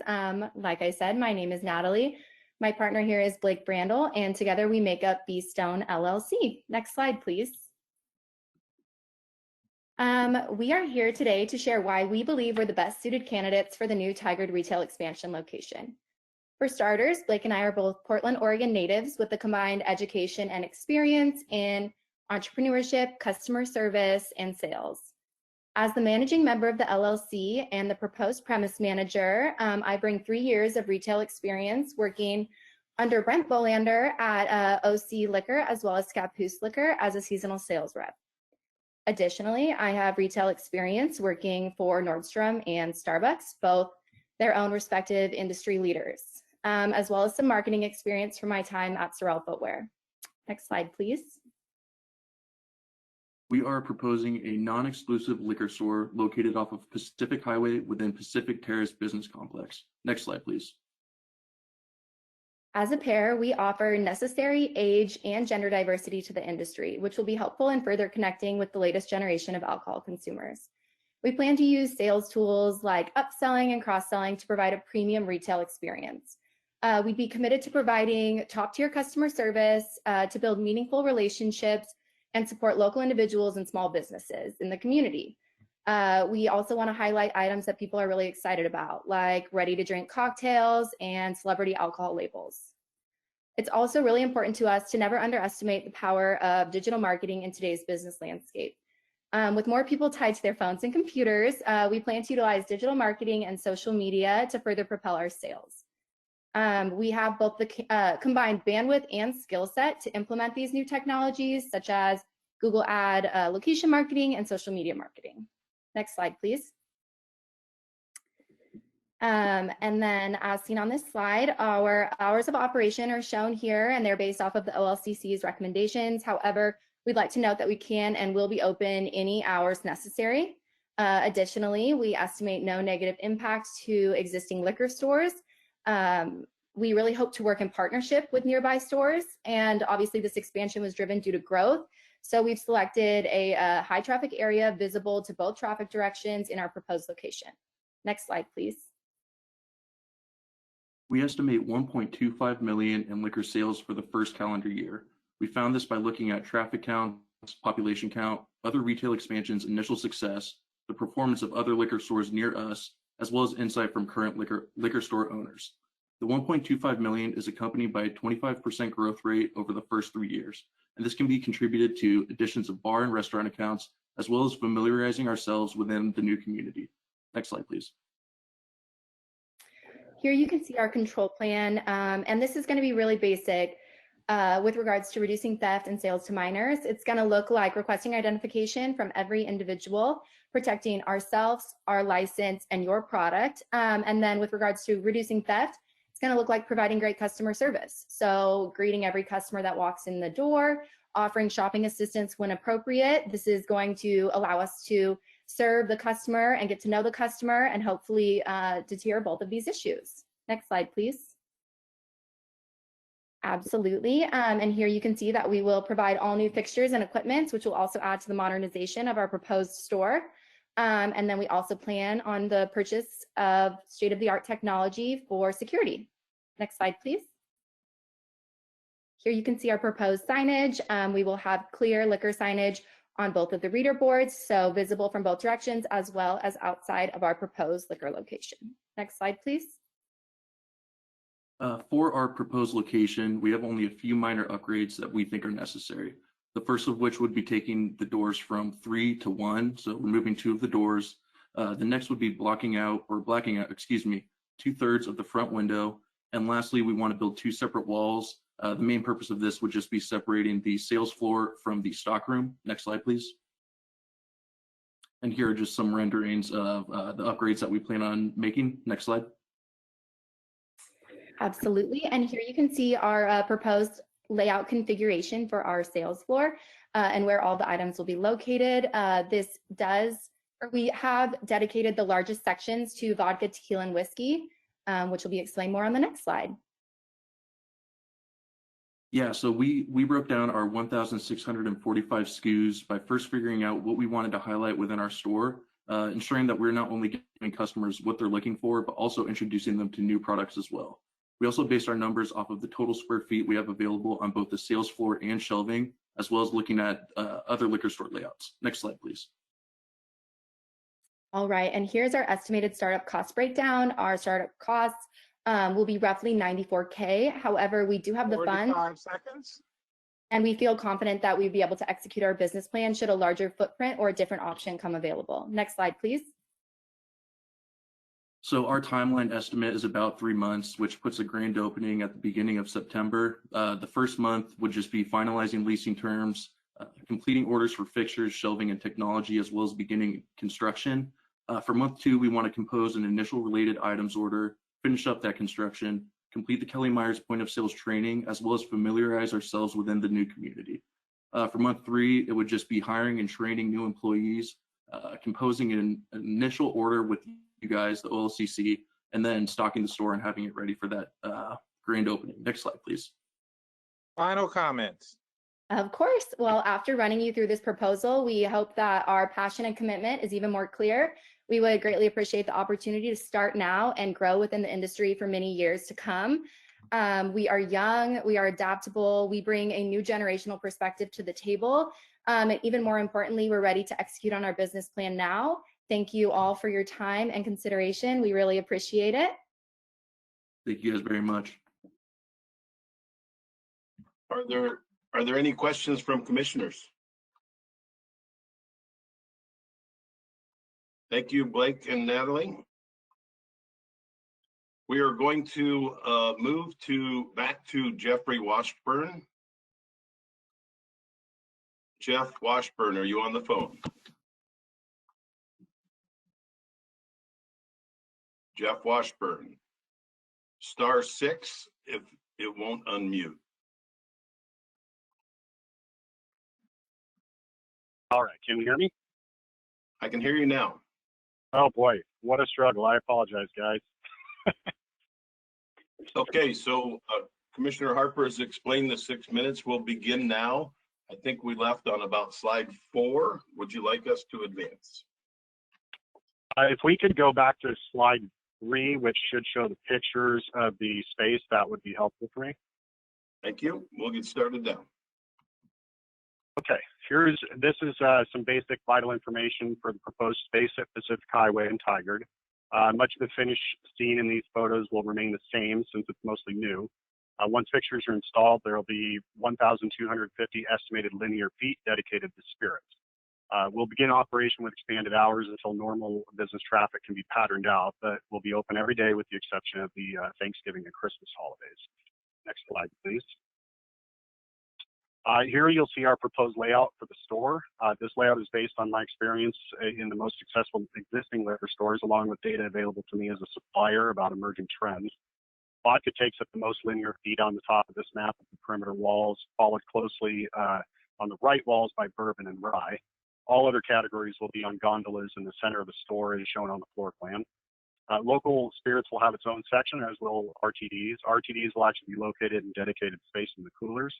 Speaker 18: Like I said, my name is Natalie. My partner here is Blake Brandel, and together we make up B Stone LLC. Next slide, please. We are here today to share why we believe we're the best suited candidates for the new Tigard retail expansion location. For starters, Blake and I are both Portland, Oregon natives with a combined education and experience in entrepreneurship, customer service, and sales. As the managing member of the LLC and the proposed premise manager, I bring 3 years of retail experience working under Brent Bolander at OC Liquor as well as Scappoose Liquor as a seasonal sales rep. Additionally, I have retail experience working for Nordstrom and Starbucks, both their own respective industry leaders, as well as some marketing experience from my time at Sorel Footwear. Next slide, please.
Speaker 19: We are proposing a non-exclusive liquor store located off of Pacific Highway within Pacific Terrace Business Complex. Next slide, please.
Speaker 18: As a pair, we offer necessary age and gender diversity to the industry, which will be helpful in further connecting with the latest generation of alcohol consumers. We plan to use sales tools like upselling and cross-selling to provide a premium retail experience. We'd be committed to providing top-tier customer service to build meaningful relationships and support local individuals and small businesses in the community. We also want to highlight items that people are really excited about, like ready-to-drink cocktails and celebrity alcohol labels. It's also really important to us to never underestimate the power of digital marketing in today's business landscape. With more people tied to their phones and computers, we plan to utilize digital marketing and social media to further propel our sales. We have both the combined bandwidth and skill set to implement these new technologies, such as Google Ad location marketing and social media marketing. Next slide, please. And then as seen on this slide, our hours of operation are shown here, and they're based off of the OLCC's recommendations. However, we'd like to note that we can and will be open any hours necessary. Additionally, we estimate no negative impact to existing liquor stores. We really hope to work in partnership with nearby stores, and obviously this expansion was driven due to growth. So we've selected a high traffic area visible to both traffic directions in our proposed location. Next slide, please.
Speaker 19: We estimate 1.25 million in liquor sales for the first calendar year. We found this by looking at traffic counts, population count, other retail expansions, initial success, the performance of other liquor stores near us, as well as insight from current liquor store owners. The 1.25 million is accompanied by a 25% growth rate over the first 3 years, and this can be contributed to additions of bar and restaurant accounts, as well as familiarizing ourselves within the new community. Next slide, please.
Speaker 18: Here you can see our control plan, and this is going to be really basic with regards to reducing theft and sales to minors. It's going to look like requesting identification from every individual, protecting ourselves, our license, and your product. And then with regards to reducing theft, it's going to look like providing great customer service. So greeting every customer that walks in the door, offering shopping assistance when appropriate. This is going to allow us to serve the customer and get to know the customer and hopefully deter both of these issues. Next slide, please. Absolutely. And here you can see that we will provide all new fixtures and equipment, which will also add to the modernization of our proposed store. And then we also plan on the purchase of state-of-the-art technology for security. Next slide, please. Here you can see our proposed signage. We will have clear liquor signage on both of the reader boards, so visible from both directions, as well as outside of our proposed liquor location. Next slide, please.
Speaker 19: For our proposed location, we have only a few minor upgrades that we think are necessary. The first of which would be taking the doors from 3 to 1, so removing 2 of the doors. The next would be blacking out, 2/3 of the front window. And lastly, we want to build 2 separate walls. The main purpose of this would just be separating the sales floor from the stockroom. Next slide, please. And here are just some renderings of the upgrades that we plan on making. Next slide.
Speaker 18: Absolutely. And here you can see our proposed layout configuration for our sales floor and where all the items will be located. We have dedicated the largest sections to vodka, tequila, and whiskey, which will be explained more on the next slide.
Speaker 19: Yeah, so we broke down our 1,645 SKUs by first figuring out what we wanted to highlight within our store, ensuring that we're not only giving customers what they're looking for, but also introducing them to new products as well. We also based our numbers off of the total square feet we have available on both the sales floor and shelving, as well as looking at other liquor store layouts. Next slide, please.
Speaker 18: All right, and here's our estimated startup cost breakdown. Our startup costs will be roughly $94K. However, we do have the funds.
Speaker 4: 45 seconds.
Speaker 18: And we feel confident that we'd be able to execute our business plan should a larger footprint or a different option come available. Next slide, please.
Speaker 19: So our timeline estimate is about 3 months, which puts a grand opening at the beginning of September. The first month would just be finalizing leasing terms, completing orders for fixtures, shelving, and technology, as well as beginning construction. For month 2, we want to compose an initial related items order, finish up that construction, complete the Kelly Myers point of sales training, as well as familiarize ourselves within the new community. For month 3, it would just be hiring and training new employees, composing an initial order with you guys, the OLCC, and then stocking the store and having it ready for that grand opening. Next slide, please.
Speaker 4: Final comments.
Speaker 18: Of course. Well, after running you through this proposal, we hope that our passion and commitment is even more clear. We would greatly appreciate the opportunity to start now and grow within the industry for many years to come. We are young, we are adaptable, we bring a new generational perspective to the table. And even more importantly, we're ready to execute on our business plan now. Thank you all for your time and consideration. We really appreciate it.
Speaker 19: Thank you guys very much.
Speaker 6: Are there any questions from commissioners? Thank you, Blake and Natalie. We are going to move back to Jeffrey Washburn. Jeff Washburn, are you on the phone? Jeff Washburn, *6 if it won't unmute.
Speaker 13: All right, can you hear me?
Speaker 6: I can hear you now.
Speaker 13: Oh boy, what a struggle. I apologize, guys.
Speaker 6: Okay, so Commissioner Harper has explained the 6 minutes. We'll begin now. I think we left on about slide 4. Would you like us to advance?
Speaker 13: If we could go back to slide 3, which should show the pictures of the space, that would be helpful for me.
Speaker 6: Thank you. We'll get started now.
Speaker 13: Okay, this is some basic vital information for the proposed space at Pacific Highway and Tigard. Much of the finish seen in these photos will remain the same since it's mostly new. Once fixtures are installed, there will be 1,250 estimated linear feet dedicated to spirits. We'll begin operation with expanded hours until normal business traffic can be patterned out, but we'll be open every day with the exception of the Thanksgiving and Christmas holidays. Next slide, please. Here you'll see our proposed layout for the store. This layout is based on my experience in the most successful existing liquor stores, along with data available to me as a supplier about emerging trends. Vodka takes up the most linear feet on the top of this map of the perimeter walls, followed closely on the right walls by bourbon and rye. All other categories will be on gondolas in the center of the store as shown on the floor plan. Local spirits will have its own section, as will RTDs. RTDs will actually be located in dedicated space in the coolers.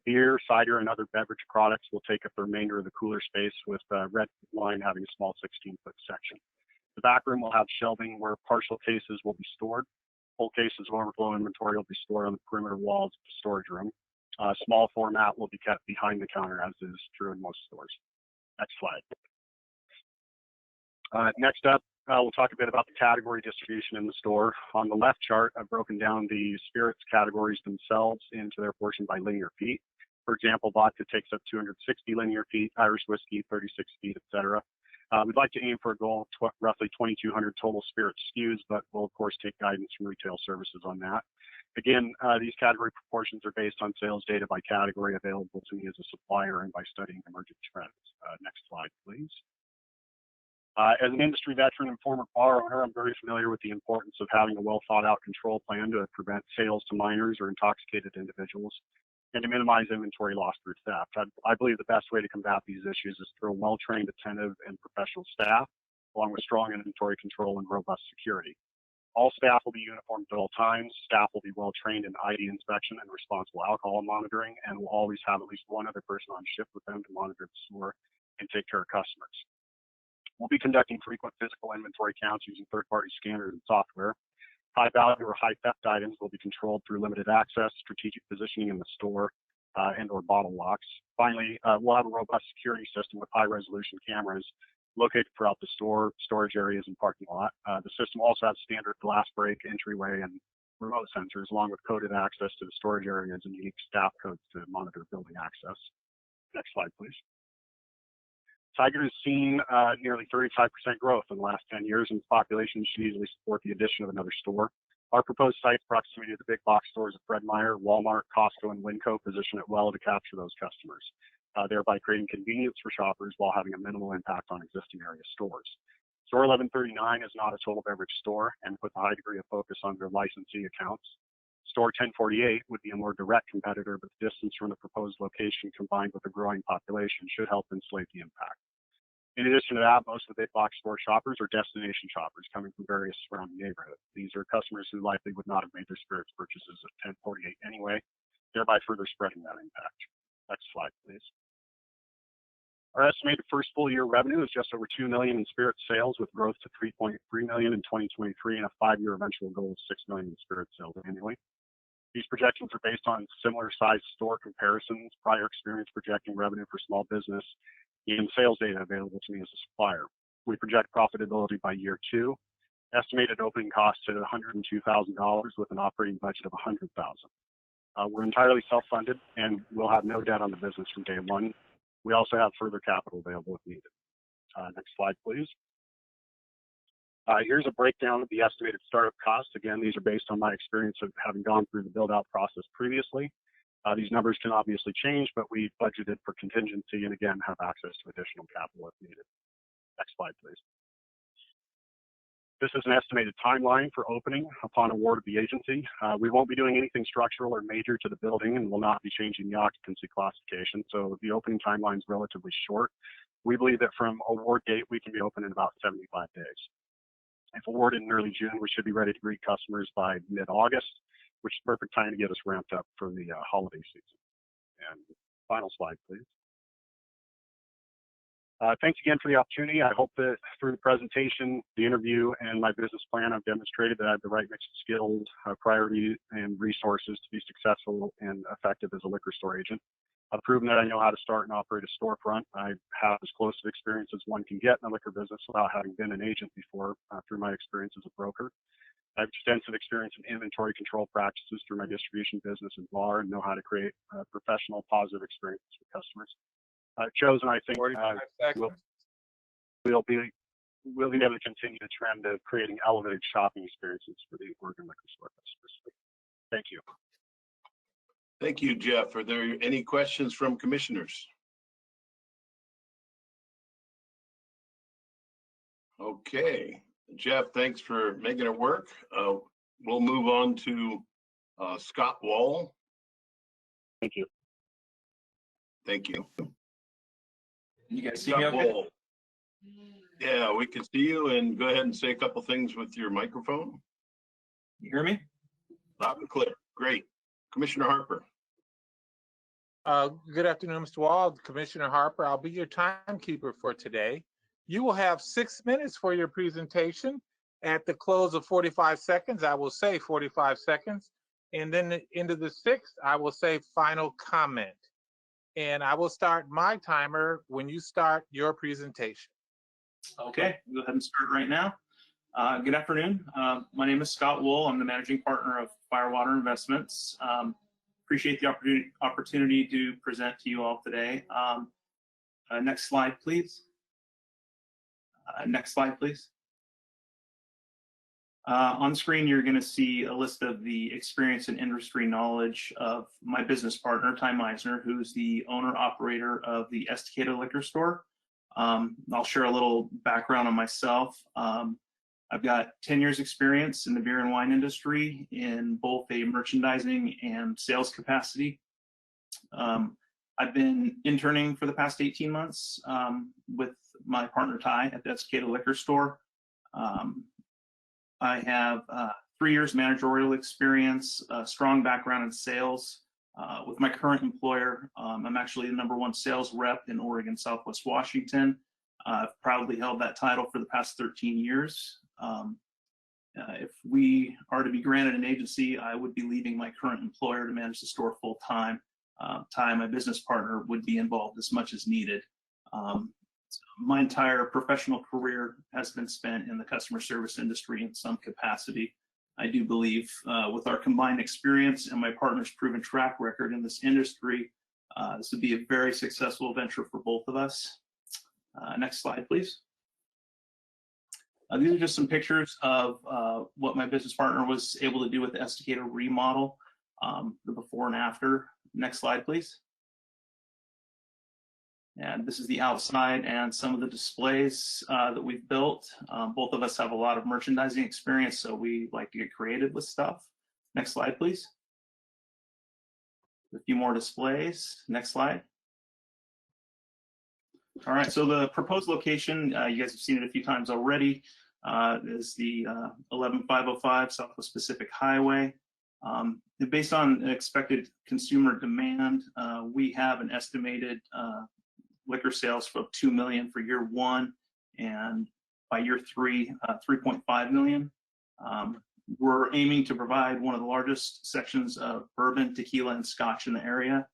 Speaker 13: Beer, cider, and other beverage products will take up the remainder of the cooler space, with red wine having a small 16-foot section. The back room will have shelving where partial cases will be stored. Full cases of overflow inventory will be stored on the perimeter walls of the storage room. Small format will be kept behind the counter, as is true in most stores. Next slide. Next up, we'll talk a bit about the category distribution in the store. On the left chart, I've broken down the spirits categories themselves into their portion by linear feet. For example, vodka takes up 260 linear feet, Irish whiskey 36 feet, etc. We'd like to aim for a goal of roughly 2,200 total spirit SKUs, but we'll of course take guidance from retail services on that. Again, these category proportions are based on sales data by category available to me as a supplier and by studying emerging trends. Next slide, please. As an industry veteran and former bar owner, I'm very familiar with the importance of having a well thought out control plan to prevent sales to minors or intoxicated individuals and to minimize inventory loss through theft. I believe the best way to combat these issues is through a well-trained, attentive, and professional staff, along with strong inventory control and robust security. All staff will be uniformed at all times. Staff will be well-trained in ID inspection and responsible alcohol monitoring, and will always have at least one other person on shift with them to monitor the store and take care of customers. We'll be conducting frequent physical inventory counts using third-party scanners and software. High value or high theft items will be controlled through limited access, strategic positioning in the store, and or bottle locks. Finally, we'll have a robust security system with high resolution cameras located throughout the store, storage areas, and parking lot. The system also has standard glass break, entryway, and remote sensors, along with coded access to the storage areas and unique staff codes to monitor building access. Next slide, please. Tigard has seen nearly 35% growth in the last 10 years, and the population should easily support the addition of another store. Our proposed site proximity to the big box stores of Fred Meyer, Walmart, Costco, and Winco position it well to capture those customers, thereby creating convenience for shoppers while having a minimal impact on existing area stores. Store 1139 is not a total beverage store, and with a high degree of focus on their licensee accounts. Store 1048 would be a more direct competitor, but the distance from the proposed location combined with a growing population should help insulate the impact. In addition to that, most of the big box store shoppers are destination shoppers coming from various surrounding neighborhoods. These are customers who likely would not have made their spirits purchases at 1048 anyway, thereby further spreading that impact. Next slide, please. Our estimated first full year revenue is just over $2 million in spirit sales, with growth to $3.3 million in 2023 and a 5-year eventual goal of $6 million in spirit sales annually. These projections are based on similar sized store comparisons, prior experience projecting revenue for small business, and sales data available to me as a supplier. We project profitability by year 2, estimated opening costs at $102,000 with an operating budget of $100,000. We're entirely self-funded and we'll have no debt on the business from day one. We also have further capital available if needed. Next slide, please. Here's a breakdown of the estimated startup costs. Again, these are based on my experience of having gone through the build-out process previously. These numbers can obviously change, but we budgeted for contingency and again have access to additional capital if needed. Next slide, please. This is an estimated timeline for opening upon award of the agency. We won't be doing anything structural or major to the building and will not be changing the occupancy classification, so the opening timeline is relatively short. We believe that from award date, we can be open in about 75 days. If awarded in early June, we should be ready to greet customers by mid-August, which is perfect time to get us ramped up for the holiday season. And final slide, please. Thanks again for the opportunity. I hope that through the presentation, the interview, and my business plan, I've demonstrated that I have the right mix of skills, priorities, and resources to be successful and effective as a liquor store agent. I've proven that I know how to start and operate a storefront. I have as close of experience as one can get in the liquor business without having been an agent before through my experience as a broker. I have extensive experience in inventory control practices through my distribution business and bar, and know how to create professional, positive experiences with customers. Chosen, I think we'll be able to continue the trend of creating elevated shopping experiences for the Oregon liquor store customers. Thank you.
Speaker 6: Thank you, Jeff. Are there any questions from commissioners? Okay, Jeff, thanks for making it work. We'll move on to Scott Wall.
Speaker 13: Thank you.
Speaker 6: Thank you.
Speaker 9: You guys see me okay?
Speaker 6: Yeah, we can see you, and go ahead and say a couple things with your microphone.
Speaker 9: You hear me?
Speaker 6: Loud and clear. Great. Commissioner Harper.
Speaker 4: Good afternoon, Mr. Wall. Commissioner Harper, I'll be your timekeeper for today. You will have 6 minutes for your presentation. At the close of 45 seconds, I will say 45 seconds. And then into the 6th, I will say final comment. And I will start my timer when you start your presentation.
Speaker 9: Okay, go ahead and start right now. Good afternoon. My name is Scott Wool. I'm the managing partner of Firewater Investments. Appreciate the opportunity to present to you all today. Next slide, please. Next slide, please. On the screen, you're going to see a list of the experience and industry knowledge of my business partner, Ty Meisner, who's the owner-operator of the Estacada Liquor Store. I'll share a little background on myself. I've got 10 years experience in the beer and wine industry in both a merchandising and sales capacity. I've been interning for the past 18 months with my partner Ty at the Estacada Liquor Store. I have 3 years managerial experience, a strong background in sales. With my current employer, I'm actually the #1 sales rep in Oregon, Southwest Washington. I've proudly held that title for the past 13 years. If we are to be granted an agency, I would be leaving my current employer to manage the store full time. Ty, my business partner, would be involved as much as needed. My entire professional career has been spent in the customer service industry in some capacity. I do believe with our combined experience and my partner's proven track record in this industry, this would be a very successful venture for both of us. Next slide, please. These are just some pictures of what my business partner was able to do with the Estacada remodel, the before and after. Next slide, please. And this is the outside and some of the displays that we've built. Both of us have a lot of merchandising experience, so we like to get creative with stuff. Next slide, please. A few more displays. Next slide. All right, so the proposed location, you guys have seen it a few times already, is the 11505 Southwest Pacific Highway. Based on expected consumer demand, we have an estimated liquor sales for $2 million for year 1, and by year 3, $3.5 million. We're aiming to provide one of the largest sections of bourbon, tequila, and scotch in the area.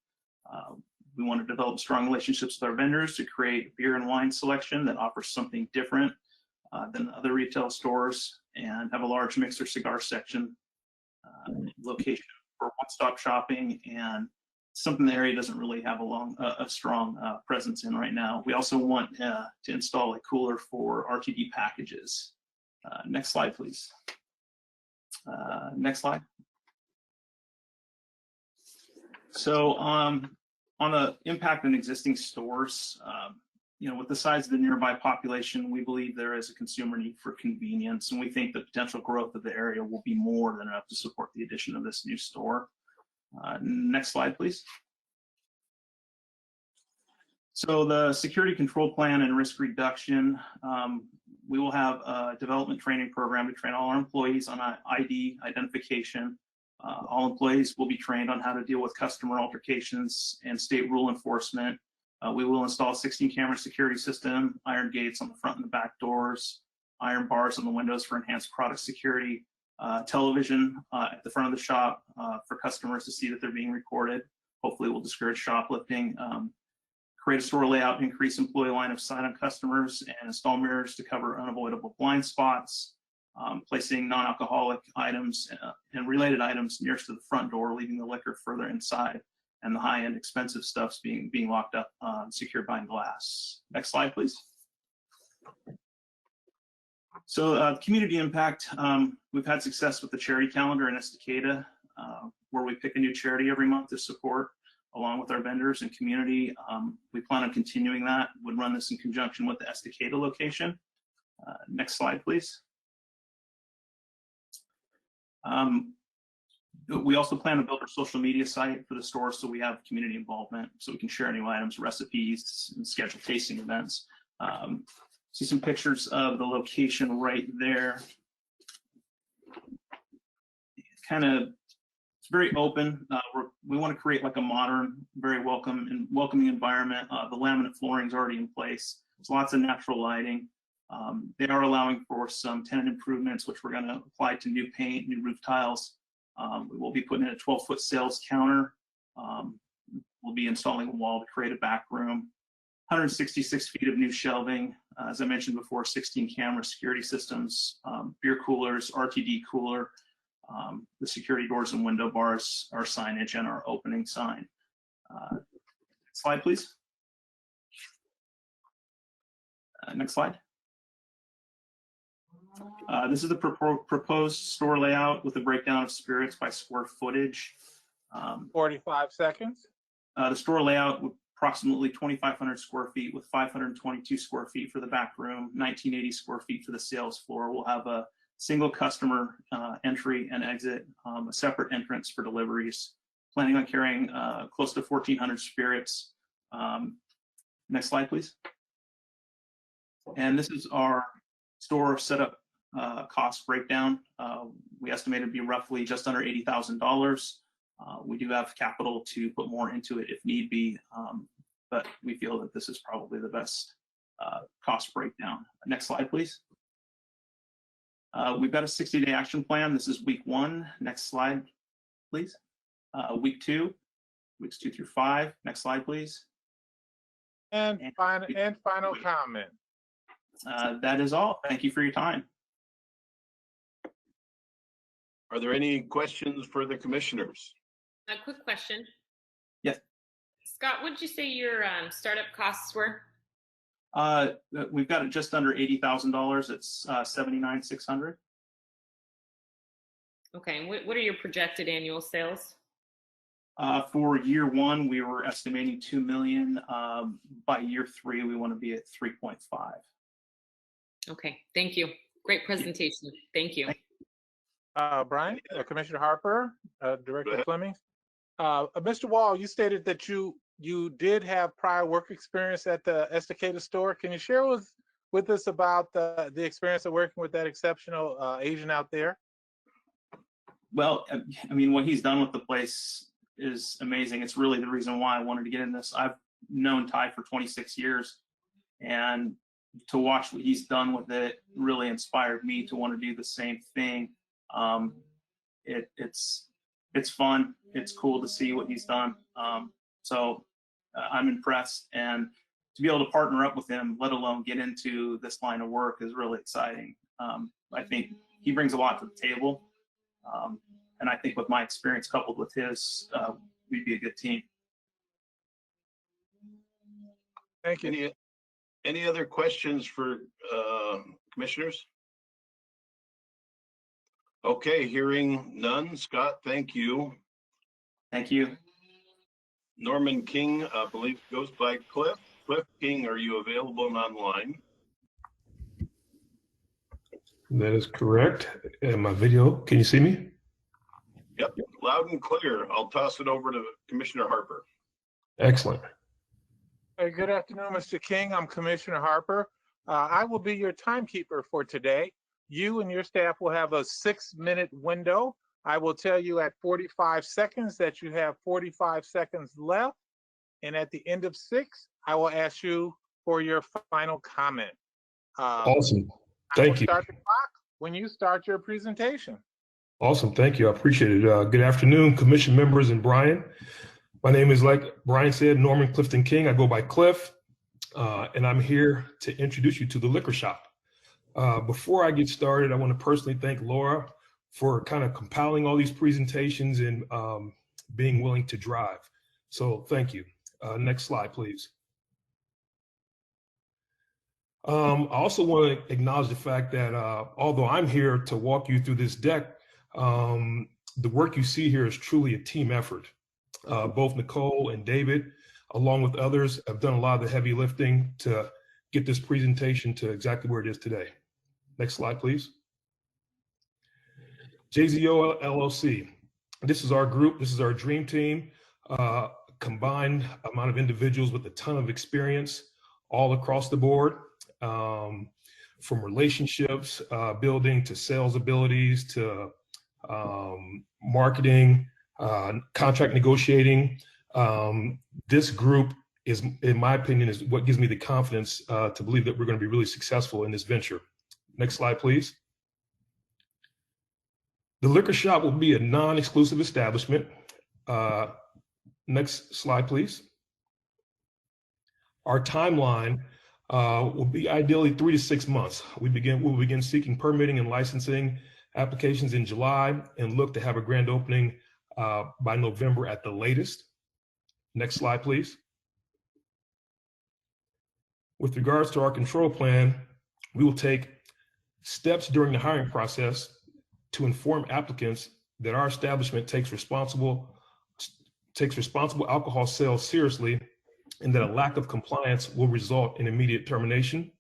Speaker 9: We want to develop strong relationships with our vendors to create beer and wine selection that offers something different than other retail stores, and have a large mixer cigar section location for one-stop shopping, and something the area doesn't really have a strong presence in right now. We also want to install a cooler for RTD packages. Next slide, please. Next slide. So on the impact on existing stores, with the size of the nearby population, we believe there is a consumer need for convenience, and we think the potential growth of the area will be more than enough to support the addition of this new store. Next slide, please. So the security control plan and risk reduction, we will have a development training program to train all our employees on ID identification. All employees will be trained on how to deal with customer altercations and state rule enforcement. We will install a 16-camera security system, iron gates on the front and the back doors, iron bars on the windows for enhanced product security, television at the front of the shop for customers to see that they're being recorded. Hopefully we'll discourage shoplifting. Create a store layout, increase employee line of sight on customers, and install mirrors to cover unavoidable blind spots. Placing non-alcoholic items and related items nearest to the front door, leaving the liquor further inside, and the high-end expensive stuffs being locked up secured behind glass. Next slide, please. So community impact, we've had success with the charity calendar in Estacada, where we pick a new charity every month to support along with our vendors and community. We plan on continuing that. Would run this in conjunction with the Estacada location. Next slide, please. We also plan to build our social media site for the store so we have community involvement, so we can share new items, recipes, and schedule tasting events. See some pictures of the location right there. It's very open. We want to create like a modern, very welcoming environment. The laminate flooring is already in place. There's lots of natural lighting. They are allowing for some tenant improvements, which we're going to apply to new paint, new roof tiles. We will be putting in a 12-foot sales counter. We'll be installing a wall to create a back room. 166 feet of new shelving. As I mentioned before, 16 camera security systems, beer coolers, RTD cooler. The security doors and window bars, our signage, and our opening sign. Slide, please. Next slide. This is the proposed store layout with a breakdown of spirits by square footage.
Speaker 4: 45 seconds.
Speaker 9: The store layout, approximately 2,500 square feet with 522 square feet for the back room, 1,980 square feet for the sales floor. We'll have a single customer entry and exit, a separate entrance for deliveries. Planning on carrying close to 1,400 spirits. Next slide, please. And this is our store setup cost breakdown. We estimate it to be roughly just under $80,000. We do have capital to put more into it if need be, but we feel that this is probably the best cost breakdown. Next slide, please. We've got a 60-day action plan. This is week 1. Next slide, please. Week 2, weeks 2 through 5. Next slide, please.
Speaker 4: And final comment.
Speaker 9: That is all. Thank you for your time.
Speaker 6: Are there any questions for the commissioners?
Speaker 11: A quick question.
Speaker 9: Yes.
Speaker 11: Scott, what did you say your startup costs were?
Speaker 9: We've got it just under $80,000. It's $79,600.
Speaker 11: Okay. What are your projected annual sales?
Speaker 9: For year 1, we were estimating $2 million. By year 3, we want to be at 3.5.
Speaker 11: Okay. Thank you. Great presentation. Thank you.
Speaker 4: Brian, Commissioner Harper, Director Fleming. Mr. Wall, you stated that you did have prior work experience at the Estacada store. Can you share with us about the experience of working with that exceptional agent out there?
Speaker 9: Well, I mean, what he's done with the place is amazing. It's really the reason why I wanted to get in this. I've known Ty for 26 years, and to watch what he's done with it really inspired me to want to do the same thing. It's fun. It's cool to see what he's done. So I'm impressed, and to be able to partner up with him, let alone get into this line of work, is really exciting. I think he brings a lot to the table. And I think with my experience coupled with his, we'd be a good team.
Speaker 4: Thank you.
Speaker 6: Any other questions for commissioners? Okay, hearing none. Scott, thank you.
Speaker 9: Thank you.
Speaker 6: Norman King, I believe, goes by Cliff. Cliff King, are you available and online?
Speaker 17: That is correct. And my video, can you see me?
Speaker 6: Yep, loud and clear. I'll toss it over to Commissioner Harper.
Speaker 17: Excellent.
Speaker 4: Hey, good afternoon, Mr. King. I'm Commissioner Harper. I will be your timekeeper for today. You and your staff will have a 6-minute window. I will tell you at 45 seconds that you have 45 seconds left. And at the end of 6, I will ask you for your final comment.
Speaker 17: Awesome. Thank you.
Speaker 4: Start the clock when you start your presentation.
Speaker 17: Awesome. Thank you. I appreciate it. Good afternoon, commission members and Brian. My name is, like Brian said, Norman Clifton King. I go by Cliff, and I'm here to introduce you to the liquor shop. Before I get started, I want to personally thank Laura for kind of compiling all these presentations and being willing to drive. So thank you. Next slide, please. I also want to acknowledge the fact that although I'm here to walk you through this deck, the work you see here is truly a team effort. Both Nicole and David, along with others, have done a lot of the heavy lifting to get this presentation to exactly where it is today. Next slide, please. JZO LLC. This is our group. This is our dream team. Combined amount of individuals with a ton of experience all across the board, from relationships building to sales abilities to marketing, contract negotiating. This group is, in my opinion, is what gives me the confidence to believe that we're going to be really successful in this venture. Next slide, please. The liquor shop will be a non-exclusive establishment. Next slide, please. Our timeline will be ideally 3 to 6 months. We'll begin seeking permitting and licensing applications in July and look to have a grand opening by November at the latest. Next slide, please. With regards to our control plan, we will take steps during the hiring process to inform applicants that our establishment takes responsible alcohol sales seriously, and that a lack of compliance will result in immediate termination.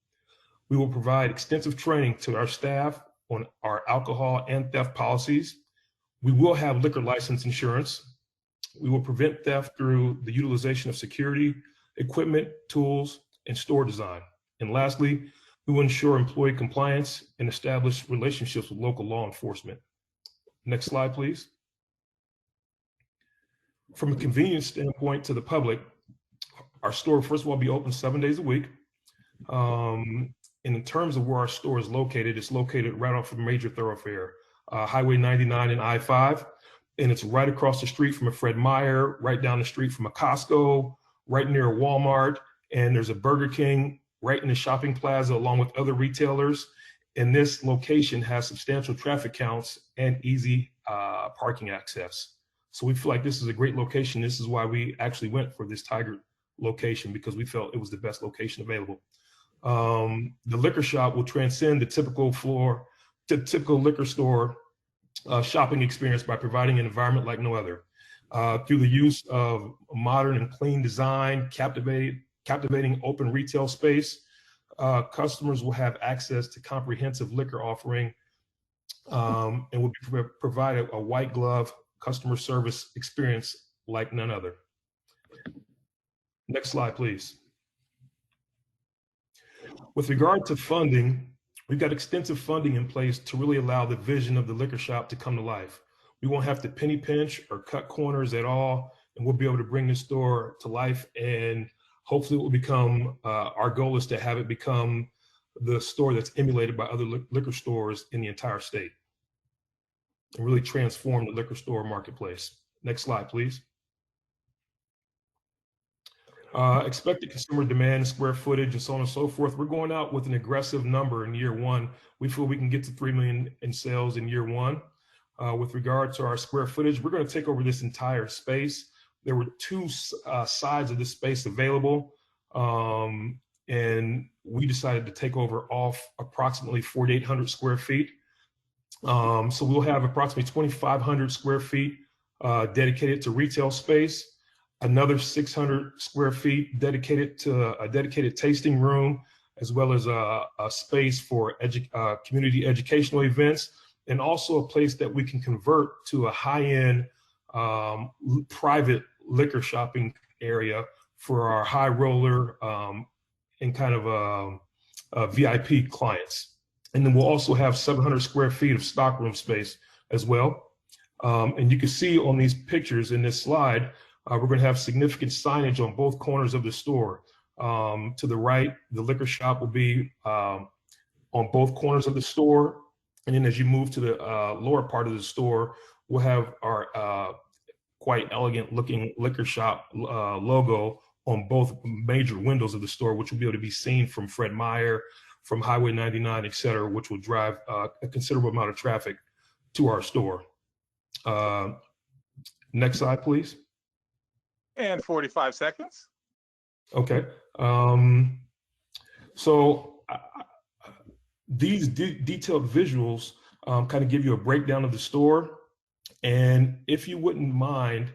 Speaker 17: We will provide extensive training to our staff on our alcohol and theft policies. We will have liquor license insurance. We will prevent theft through the utilization of security, equipment, tools, and store design. And lastly, we will ensure employee compliance and establish relationships with local law enforcement. Next slide, please. From a convenience standpoint to the public, our store, first of all, will be open 7 days a week. And in terms of where our store is located, it's located right off of a major thoroughfare, Highway 99 and I-5. And it's right across the street from a Fred Meyer, right down the street from a Costco, right near a Walmart. And there's a Burger King right in the shopping plaza, along with other retailers. And this location has substantial traffic counts and easy parking access. So we feel like this is a great location. This is why we actually went for this Tigard location, because we felt it was the best location available. The liquor shop will transcend the typical liquor store shopping experience by providing an environment like no other. Through the use of modern and clean design, captivating open retail space, customers will have access to comprehensive liquor offering and will be provided a white glove customer service experience like none other. Next slide, please. With regard to funding, we've got extensive funding in place to really allow the vision of the liquor shop to come to life. We won't have to penny pinch or cut corners at all, and we'll be able to bring the store to life, and hopefully it will become, our goal is to have it become the store that's emulated by other liquor stores in the entire state, and really transform the liquor store marketplace. Next slide, please. Expected consumer demand, square footage, and so on and so forth. We're going out with an aggressive number in year one. We feel we can get to 3 million in sales in year one. With regard to our square footage, we're going to take over this entire space. There were 2 sides of this space available, and we decided to take over off approximately 4,800 square feet. So we'll have approximately 2,500 square feet dedicated to retail space, another 600 square feet dedicated to a dedicated tasting room, as well as a space for community educational events, and also a place that we can convert to a high-end private liquor shopping area for our high roller and kind of VIP clients. And then we'll also have 700 square feet of stockroom space as well. And you can see on these pictures in this slide, we're going to have significant signage on both corners of the store. To the right, the liquor shop will be on both corners of the store. And then as you move to the lower part of the store, we'll have our quite elegant looking liquor shop logo on both major windows of the store, which will be able to be seen from Fred Meyer, from Highway 99, et cetera, which will drive a considerable amount of traffic to our store. Next slide, please.
Speaker 4: And 45 seconds.
Speaker 17: Okay. So these detailed visuals kind of give you a breakdown of the store. And if you wouldn't mind,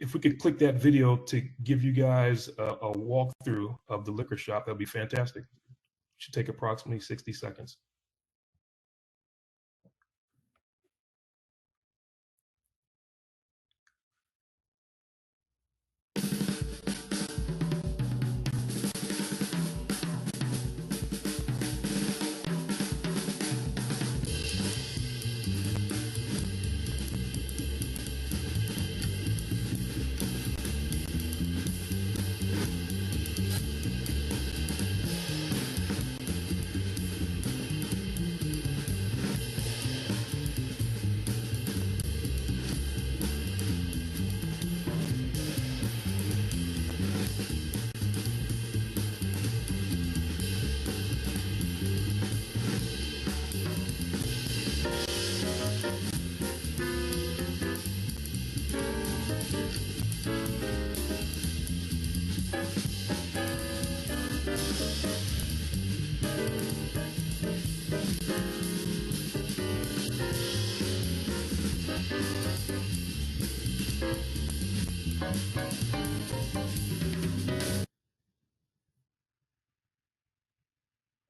Speaker 17: if we could click that video to give you guys a walkthrough of the liquor shop, that'd be fantastic. Should take approximately 60 seconds.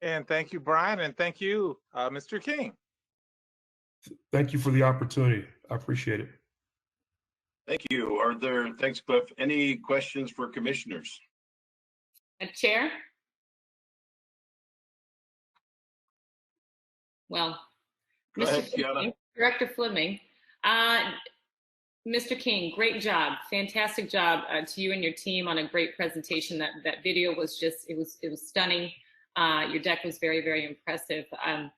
Speaker 4: And thank you, Brian, and thank you, Mr. King.
Speaker 17: Thank you for the opportunity. I appreciate it.
Speaker 6: Thank you. Thanks, Cliff. Any questions for commissioners?
Speaker 11: Chair? Well,
Speaker 6: Go ahead, Kiana.
Speaker 11: Director Fleming, Mr. King, great job, fantastic job to you and your team on a great presentation. That video was just, it was stunning. Your deck was very, very impressive. I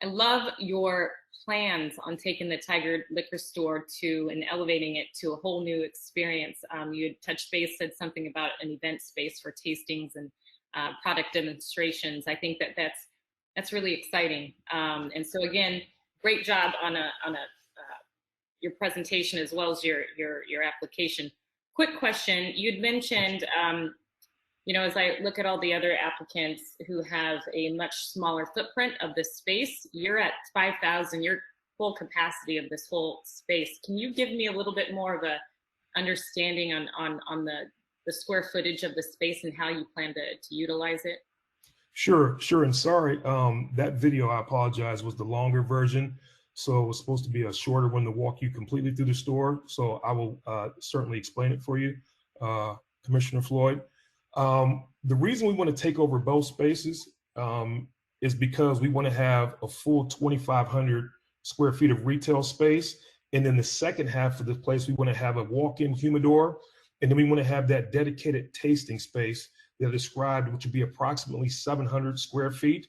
Speaker 11: love your plans on taking the Tiger Liquor Store and elevating it to a whole new experience. You had touched base, said something about an event space for tastings and product demonstrations. I think that's really exciting. And so again, great job on your presentation as well as your application. Quick question, you'd mentioned, as I look at all the other applicants who have a much smaller footprint of this space, you're at 5,000, your full capacity of this whole space. Can you give me a little bit more of a understanding on the square footage of the space and how you plan to utilize it?
Speaker 17: Sure. And sorry, that video, I apologize, was the longer version. So it was supposed to be a shorter one to walk you completely through the store. So I will certainly explain it for you, Commissioner Floyd. The reason we want to take over both spaces is because we want to have a full 2,500 square feet of retail space. And then the second half of the place, we want to have a walk-in humidor. And then we want to have that dedicated tasting space that I described, which would be approximately 700 square feet.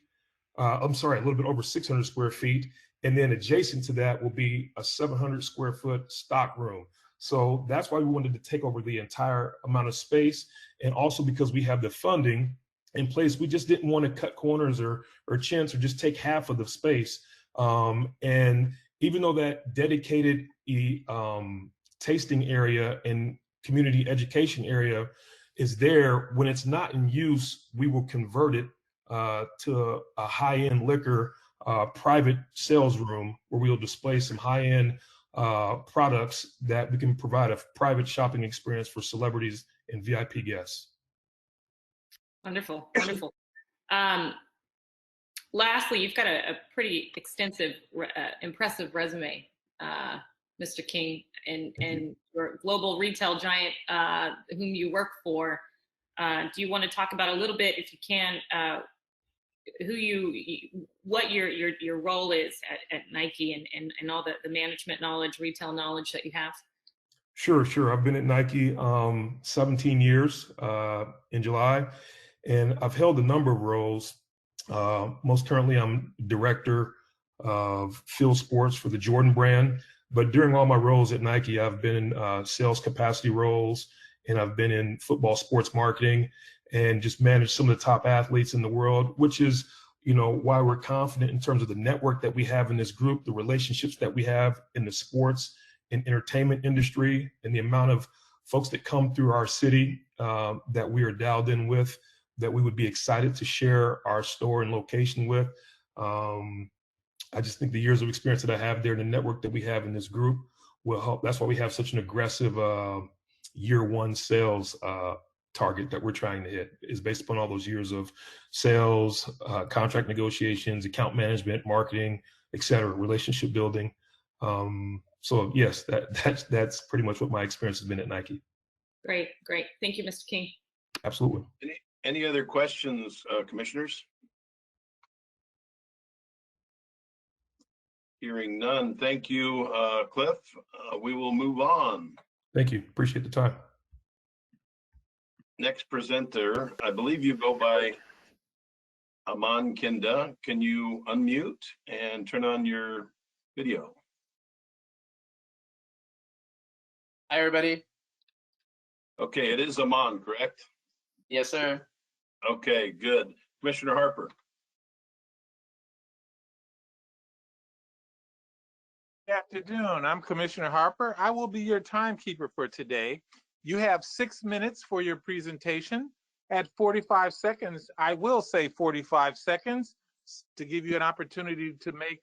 Speaker 17: I'm sorry, a little bit over 600 square feet. And then adjacent to that will be a 700 square foot stock room. So that's why we wanted to take over the entire amount of space. And also because we have the funding in place, we just didn't want to cut corners or chintz or just take half of the space. And even though that dedicated tasting area and community education area is there, when it's not in use, we will convert it to a high-end liquor private sales room where we'll display some high-end products that we can provide a private shopping experience for celebrities and VIP guests.
Speaker 11: Wonderful. Lastly, you've got a pretty extensive, impressive resume, Mr. King, and your global retail giant whom you work for. Do you want to talk about a little bit, if you can, what your role is at Nike and all the management knowledge, retail knowledge that you have?
Speaker 17: Sure. I've been at Nike 17 years in July, and I've held a number of roles. Most currently, I'm director of field sports for the Jordan brand. But during all my roles at Nike, I've been in sales capacity roles, and I've been in football sports marketing, and just managed some of the top athletes in the world, which is, why we're confident in terms of the network that we have in this group, the relationships that we have in the sports and entertainment industry, and the amount of folks that come through our city that we are dialed in with, that we would be excited to share our store and location with. I just think the years of experience that I have there and the network that we have in this group will help. That's why we have such an aggressive year one sales target that we're trying to hit, is based upon all those years of sales, contract negotiations, account management, marketing, et cetera, relationship building. So yes, that's pretty much what my experience has been at Nike.
Speaker 11: Great. Thank you, Mr. King.
Speaker 17: Absolutely.
Speaker 6: Any other questions, commissioners? Hearing none. Thank you, Cliff. We will move on.
Speaker 17: Thank you. Appreciate the time.
Speaker 6: Next presenter, I believe you go by Aman Kinda. Can you unmute and turn on your video?
Speaker 16: Hi, everybody.
Speaker 6: Okay, it is Aman, correct?
Speaker 16: Yes, sir.
Speaker 6: Okay, good. Commissioner Harper.
Speaker 4: Good afternoon. I'm Commissioner Harper. I will be your timekeeper for today. You have 6 minutes for your presentation. At 45 seconds, I will say 45 seconds to give you an opportunity to make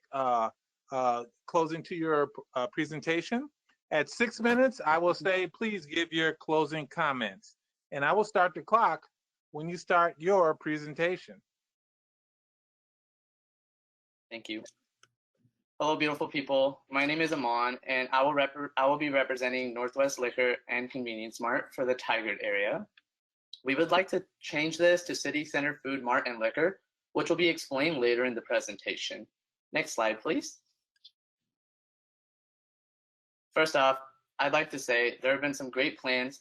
Speaker 4: closing to your presentation. At 6 minutes, I will say, please give your closing comments. And I will start the clock when you start your presentation.
Speaker 16: Thank you. Hello, beautiful people. My name is Amon, and I will be representing Northwest Liquor and Convenience Mart for the Tigard area. We would like to change this to City Center Food Mart and Liquor, which will be explained later in the presentation. Next slide, please. First off, I'd like to say there have been some great plans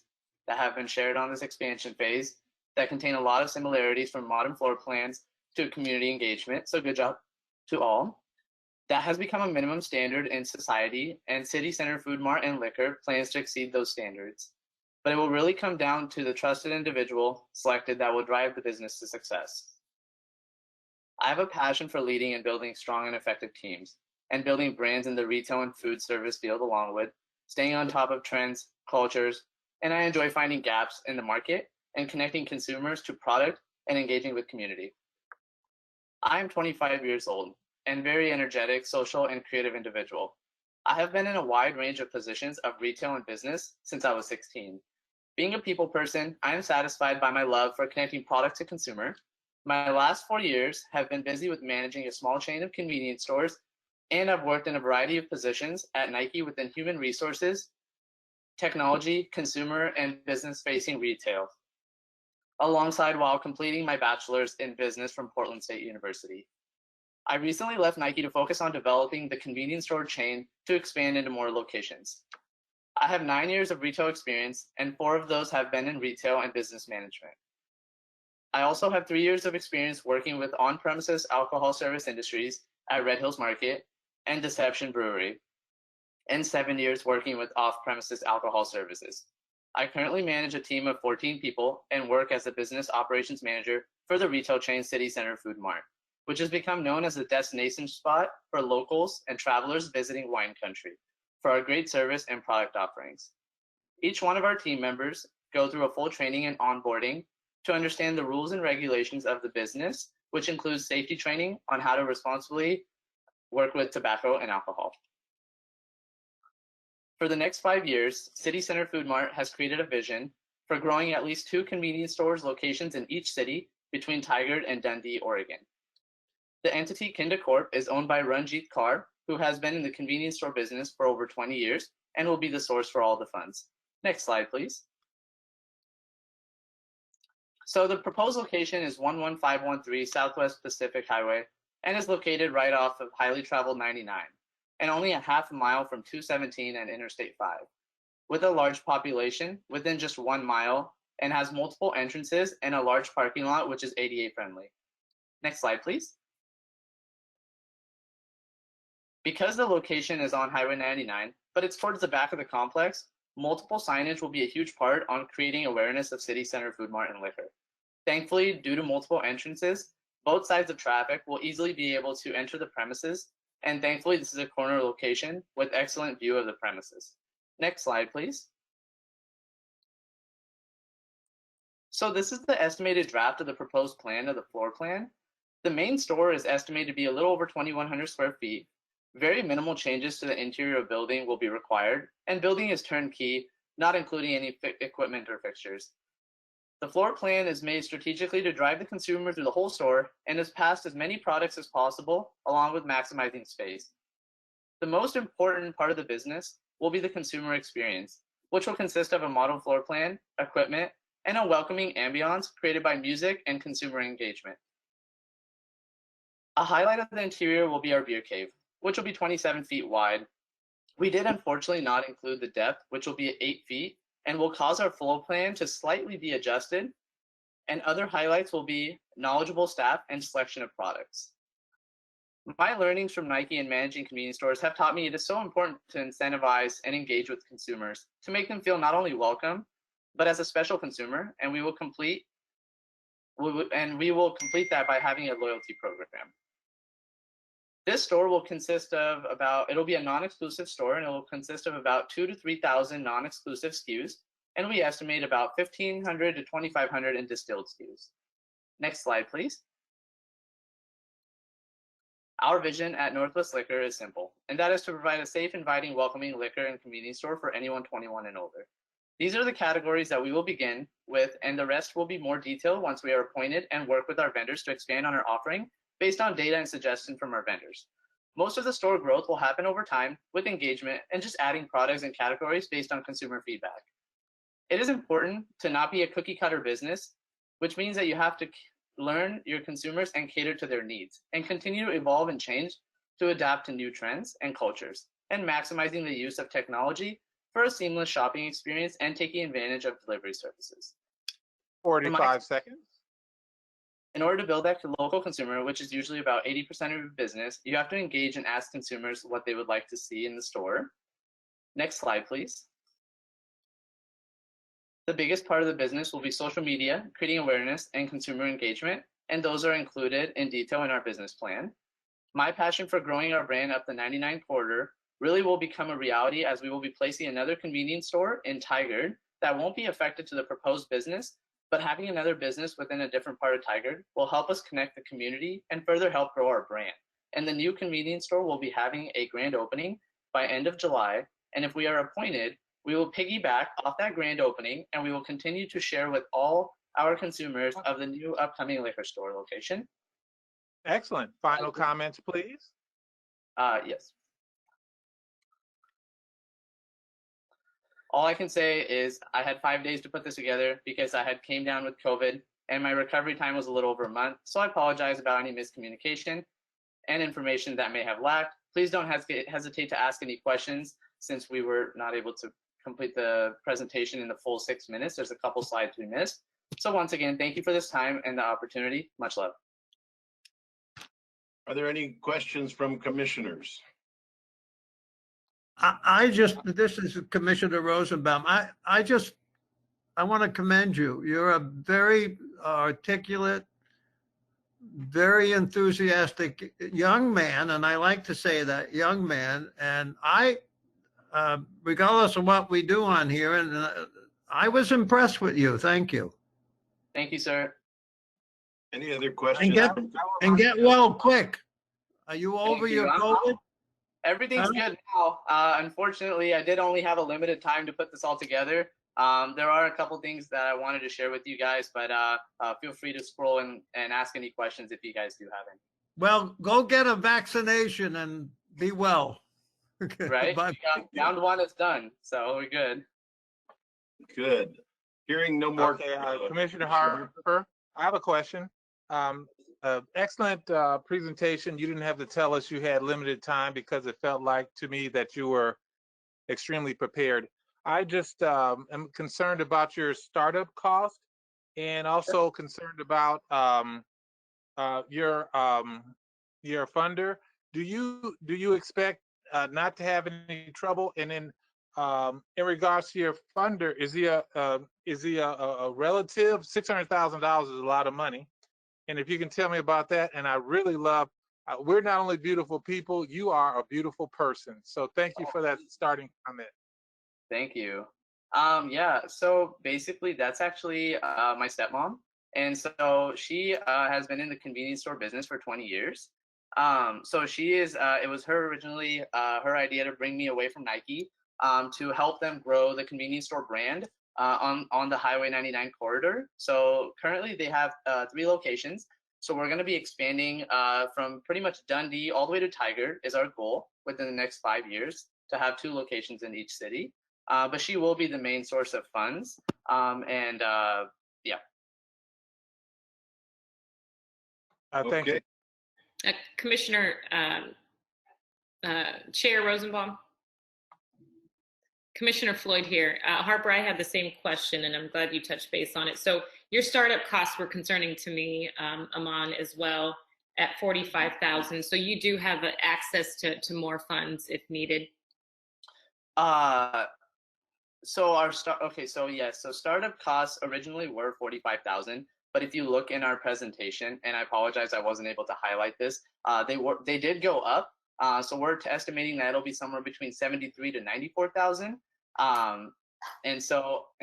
Speaker 16: that have been shared on this expansion phase that contain a lot of similarities from modern floor plans to community engagement, so good job to all. That has become a minimum standard in society, and City Center Food Mart and Liquor plans to exceed those standards. But it will really come down to the trusted individual selected that will drive the business to success. I have a passion for leading and building strong and effective teams, and building brands in the retail and food service field, along with staying on top of trends, cultures, and I enjoy finding gaps in the market and connecting consumers to product and engaging with community. I am 25 years old and very energetic, social, and creative individual. I have been in a wide range of positions of retail and business since I was 16. Being a people person, I am satisfied by my love for connecting product to consumer. My last 4 years have been busy with managing a small chain of convenience stores, and I've worked in a variety of positions at Nike within human resources, technology, consumer, and business-facing retail, alongside while completing my bachelor's in business from Portland State University. I recently left Nike to focus on developing the convenience store chain to expand into more locations. I have 9 years of retail experience, and 4 of those have been in retail and business management. I also have 3 years of experience working with on-premises alcohol service industries at Red Hills Market and Deception Brewery, and 7 years working with off-premises alcohol services. I currently manage a team of 14 people and work as a business operations manager for the retail chain City Center Food Mart, which has become known as a destination spot for locals and travelers visiting wine country for our great service and product offerings. Each one of our team members go through a full training and onboarding to understand the rules and regulations of the business, which includes safety training on how to responsibly work with tobacco and alcohol. For the next 5 years, City Center Food Mart has created a vision for growing at least 2 convenience stores locations in each city between Tigard and Dundee, Oregon. The entity Kinda Corp is owned by Ranjit Kaur, who has been in the convenience store business for over 20 years and will be the source for all the funds. Next slide, please. So the proposed location is 11513 Southwest Pacific Highway and is located right off of highly traveled 99 and only a half a mile from 217 and Interstate 5, with a large population within just 1 mile and has multiple entrances and a large parking lot, which is ADA friendly. Next slide, please. Because the location is on Highway 99, but it's towards the back of the complex, multiple signage will be a huge part on creating awareness of City Center Food Mart and Liquor. Thankfully, due to multiple entrances, both sides of traffic will easily be able to enter the premises, and thankfully this is a corner location with excellent view of the premises. Next slide, please. So this is the estimated draft of the proposed plan of the floor plan. The main store is estimated to be a little over 2,100 square feet. Very minimal changes to the interior of building will be required, and building is turnkey, not including any equipment or fixtures. The floor plan is made strategically to drive the consumer through the whole store and has passed as many products as possible, along with maximizing space. The most important part of the business will be the consumer experience, which will consist of a model floor plan, equipment, and a welcoming ambiance created by music and consumer engagement. A highlight of the interior will be our beer cave, which will be 27 feet wide. We did unfortunately not include the depth, which will be at 8 feet, and will cause our floor plan to slightly be adjusted. And other highlights will be knowledgeable staff and selection of products. My learnings from Nike and managing convenience stores have taught me it is so important to incentivize and engage with consumers to make them feel not only welcome, but as a special consumer, and we will complete that by having a loyalty program. This store will consist of it'll be a non-exclusive store, and it will consist of about 2,000 to 3,000 non-exclusive SKUs, and we estimate about 1,500 to 2,500 in distilled SKUs. Next slide, please. Our vision at Northwest Liquor is simple, and that is to provide a safe, inviting, welcoming liquor and convenience store for anyone 21 and older. These are the categories that we will begin with, and the rest will be more detailed once we are appointed and work with our vendors to expand on our offering based on data and suggestion from our vendors. Most of the store growth will happen over time with engagement and just adding products and categories based on consumer feedback. It is important to not be a cookie cutter business, which means that you have to learn your consumers and cater to their needs and continue to evolve and change to adapt to new trends and cultures, and maximizing the use of technology for a seamless shopping experience and taking advantage of delivery services.
Speaker 4: 45 seconds.
Speaker 16: In order to build that local consumer, which is usually about 80% of your business, you have to engage and ask consumers what they would like to see in the store. Next slide, please. The biggest part of the business will be social media, creating awareness and consumer engagement, and those are included in detail in our business plan. My passion for growing our brand up the 99 corridor really will become a reality as we will be placing another convenience store in Tigard that won't be affected to the proposed business, but having another business within a different part of Tigard will help us connect the community and further help grow our brand. And the new convenience store will be having a grand opening by end of July. And if we are appointed, we will piggyback off that grand opening and we will continue to share with all our consumers of the new upcoming liquor store location.
Speaker 4: Excellent. Final comments, please.
Speaker 16: Yes. All I can say is I had 5 days to put this together because I had came down with COVID and my recovery time was a little over a month. So I apologize about any miscommunication and information that may have lacked. Please don't hesitate to ask any questions since we were not able to complete the presentation in the full 6 minutes. There's a couple slides we missed. So once again, thank you for this time and the opportunity. Much love.
Speaker 6: Are there any questions from commissioners?
Speaker 20: This is Commissioner Rosenbaum. I want to commend you. You're a very articulate, very enthusiastic young man, and I like to say that, young man. And I, regardless of what we do on here, and I was impressed with you. Thank you.
Speaker 16: Thank you, sir.
Speaker 6: Any other questions?
Speaker 20: And get well quick. Are you over your COVID?
Speaker 16: Everything's good now. Unfortunately, I did only have a limited time to put this all together. There are a couple things that I wanted to share with you guys, but feel free to scroll and ask any questions if you guys do have any.
Speaker 20: Well, go get a vaccination and be well.
Speaker 16: Right? Round one is done, so we're good.
Speaker 6: Good. Hearing no more.
Speaker 4: Okay, Commissioner Harper, I have a question. Excellent presentation. You didn't have to tell us you had limited time because it felt like to me that you were extremely prepared. I just am concerned about your startup cost and also concerned about your funder. Do you expect not to have any trouble? And then in regards to your funder, is he a relative? $600,000 is a lot of money. And if you can tell me about that, and I really love, we're not only beautiful people, you are a beautiful person. So thank you for that starting comment.
Speaker 16: Thank you. Yeah, so basically that's actually my stepmom. And so she has been in the convenience store business for 20 years. So she is, it was her originally, her idea to bring me away from Nike to help them grow the convenience store brand on the Highway 99 corridor. So currently they have 3 locations. So we're going to be expanding from pretty much Dundee all the way to Tigard is our goal within the next 5 years to have 2 locations in each city. But she will be the main source of funds. Yeah.
Speaker 4: Thank you.
Speaker 11: Commissioner Chair Rosenbaum. Commissioner Floyd here. Harper, I had the same question, and I'm glad you touched base on it. So your startup costs were concerning to me, Aman, as well, at $45,000. So you do have access to more funds if needed.
Speaker 16: So our so startup costs originally were $45,000, but if you look in our presentation, and I apologize I wasn't able to highlight this, they did go up. So we're estimating that it'll be somewhere between $73,000 to $94,000. And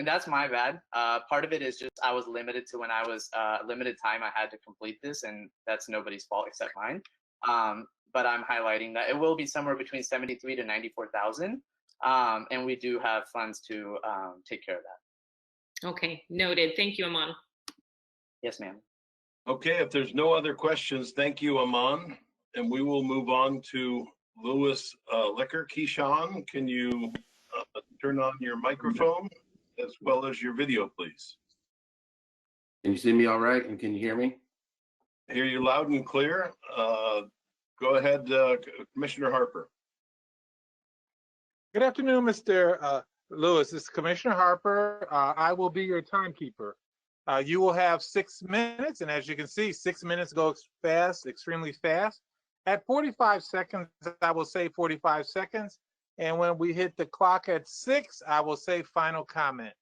Speaker 16: that's my bad. Part of it is just I was limited to when I was limited time I had to complete this, and that's nobody's fault except mine. But I'm highlighting that it will be somewhere between $73,000 to $94,000. And we do have funds to take care of that.
Speaker 11: Okay, noted. Thank you, Aman.
Speaker 16: Yes, ma'am.
Speaker 6: Okay, if there's no other questions, thank you, Aman. And we will move on to Lewis Liquor. Keyshawn, can you turn on your microphone as well as your video, please?
Speaker 8: Can you see me all right? And can you hear me?
Speaker 6: Hear you loud and clear. Go ahead, Commissioner Harper.
Speaker 4: Good afternoon, Mr. Lewis. This is Commissioner Harper. I will be your timekeeper. You will have 6 minutes, and as you can see, 6 minutes goes fast, extremely fast. At 45 seconds, I will say 45 seconds. And when we hit the clock at 6, I will say final comment.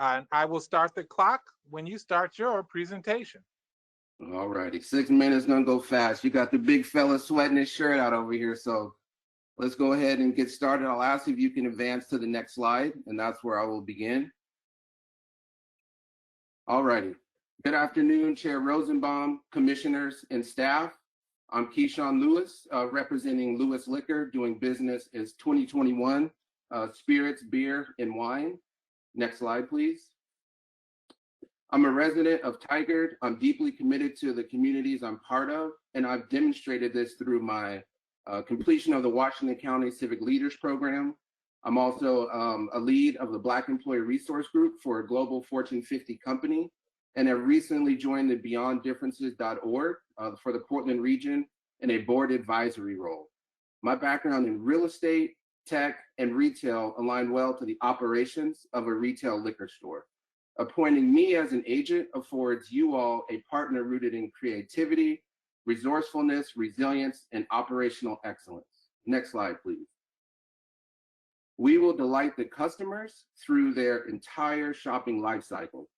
Speaker 4: And I will start the clock when you start your presentation.
Speaker 8: All righty, 6 minutes gonna go fast. You got the big fella sweating his shirt out over here, so let's go ahead and get started. I'll ask if you can advance to the next slide, and that's where I will begin. All righty. Good afternoon, Chair Rosenbaum, commissioners, and staff. I'm Keyshawn Lewis, representing Lewis Liquor, doing business as 2021 Spirits, Beer, and Wine. Next slide, please. I'm a resident of Tigard. I'm deeply committed to the communities I'm part of, and I've demonstrated this through my completion of the Washington County Civic Leaders Program. I'm also a lead of the Black Employee Resource Group for a global Fortune 50 company, and have recently joined the BeyondDifferences.org for the Portland region in a board advisory role. My background in real estate, tech, and retail align well to the operations of a retail liquor store. Appointing me as an agent affords you all a partner rooted in creativity, resourcefulness, resilience, and operational excellence. Next slide, please. We will delight the customers through their entire shopping life cycle.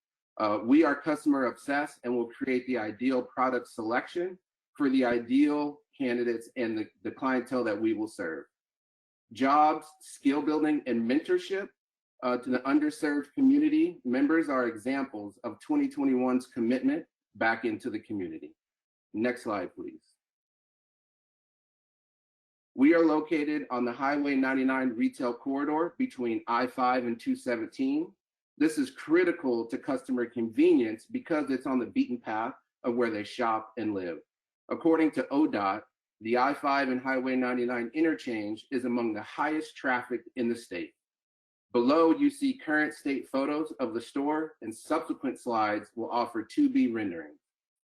Speaker 8: We are customer obsessed and will create the ideal product selection for the ideal candidates and the clientele that we will serve. Jobs, skill building, and mentorship to the underserved community members are examples of 2021's commitment back into the community. Next slide, please. We are located on the Highway 99 retail corridor between I-5 and 217. This is critical to customer convenience because it's on the beaten path of where they shop and live. According to ODOT, the I-5 and Highway 99 interchange is among the highest trafficked in the state. Below, you see current state photos of the store, and subsequent slides will offer 2B renderings.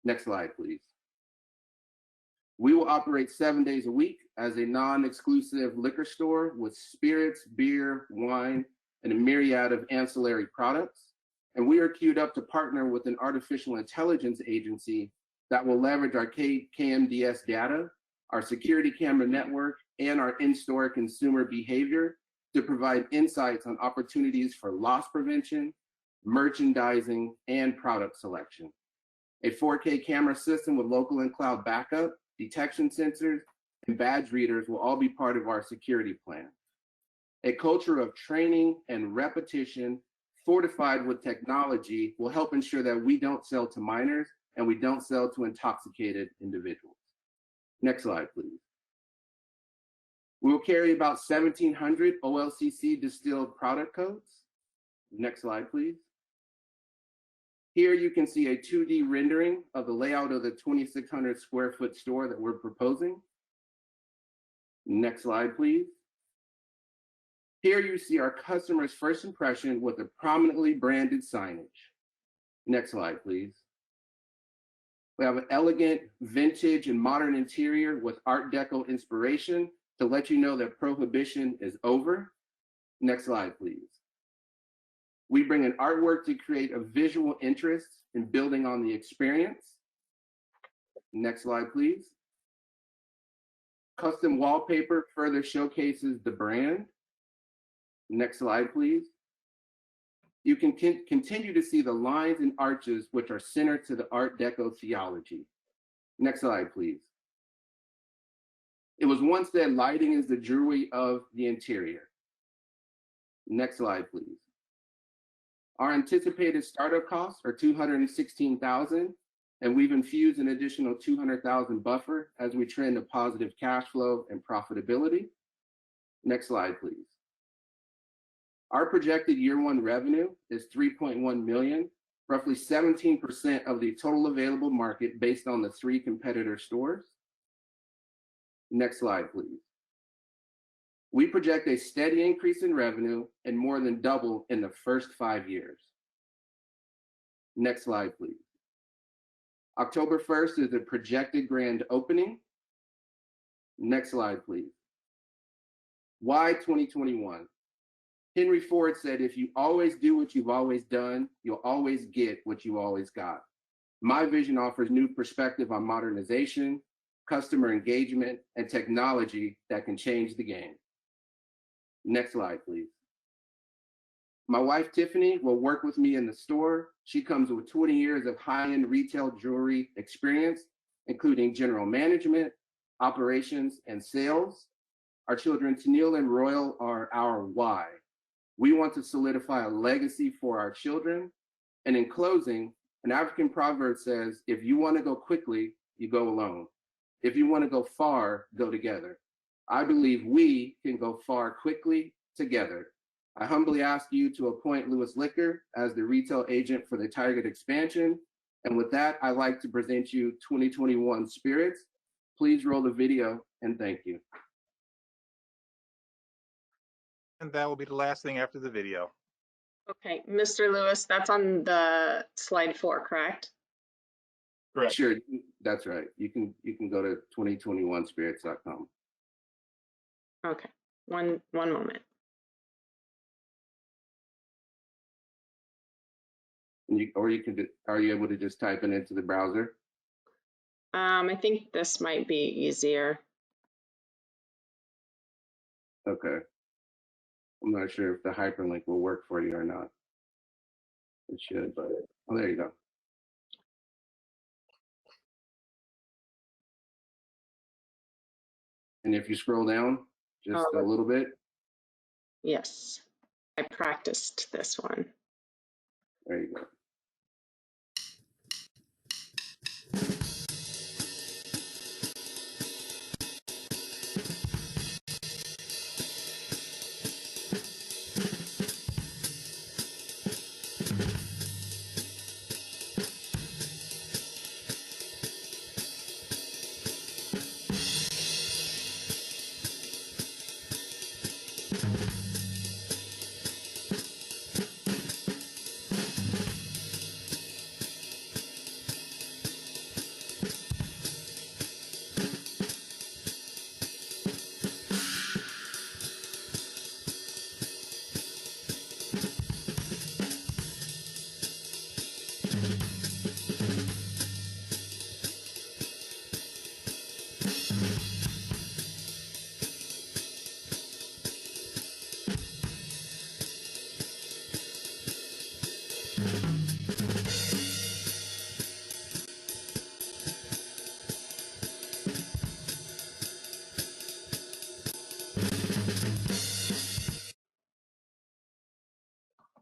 Speaker 8: Next slide, please. We will operate 7 days a week as a non-exclusive liquor store with spirits, beer, wine, and a myriad of ancillary products. And we are queued up to partner with an artificial intelligence agency that will leverage our KMDS data, our security camera network, and our in-store consumer behavior to provide insights on opportunities for loss prevention, merchandising, and product selection. A 4K camera system with local and cloud backup, detection sensors, and badge readers will all be part of our security plan. A culture of training and repetition fortified with technology will help ensure that we don't sell to minors and we don't sell to intoxicated individuals. Next slide, please. We will carry about 1,700 OLCC distilled product codes. Next slide, please. Here you can see a 2D rendering of the layout of the 2,600 square foot store that we're proposing. Next slide, please. Here you see our customer's first impression with a prominently branded signage. Next slide, please. We have an elegant, vintage, and modern interior with Art Deco inspiration to let you know that prohibition is over. Next slide, please. We bring an artwork to create a visual interest in building on the experience. Next slide, please. Custom wallpaper further showcases the brand. Next slide, please. You can continue to see the lines and arches which are centered to the Art Deco theology. Next slide, please. It was once said lighting is the jewelry of the interior. Next slide, please. Our anticipated startup costs are $216,000, and we've infused an additional $200,000 buffer as we trend to positive cash flow and profitability. Next slide, please. Our projected year one revenue is $3.1 million, roughly 17% of the total available market based on the 3 competitor stores. Next slide, please. We project a steady increase in revenue and more than double in the first 5 years. Next slide, please. October 1st is the projected grand opening. Next slide, please. Why 2021? Henry Ford said, if you always do what you've always done, you'll always get what you always got. My vision offers new perspective on modernization, customer engagement, and technology that can change the game. Next slide, please. My wife, Tiffany, will work with me in the store. She comes with 20 years of high-end retail jewelry experience, including general management, operations, and sales. Our children, Tennille and Royal, are our why. We want to solidify a legacy for our children. And in closing, an African proverb says, if you want to go quickly, you go alone. If you want to go far, go together. I believe we can go far quickly together. I humbly ask you to appoint Lewis Liquor as the retail agent for the Tigard expansion. And with that, I'd like to present you 2021 Spirits. Please roll the video and thank you.
Speaker 4: And that will be the last thing after the video.
Speaker 2: Okay, Mr. Lewis, that's on the slide 4, correct?
Speaker 6: Correct.
Speaker 8: Sure, that's right. You can go to 2021spirits.com.
Speaker 2: Okay, one moment.
Speaker 8: And are you able to just type it into the browser?
Speaker 2: I think this might be easier.
Speaker 8: Okay. I'm not sure if the hyperlink will work for you or not. It should, but oh, there you go. And if you scroll down just a little bit.
Speaker 2: Yes, I practiced this one.
Speaker 8: There you go.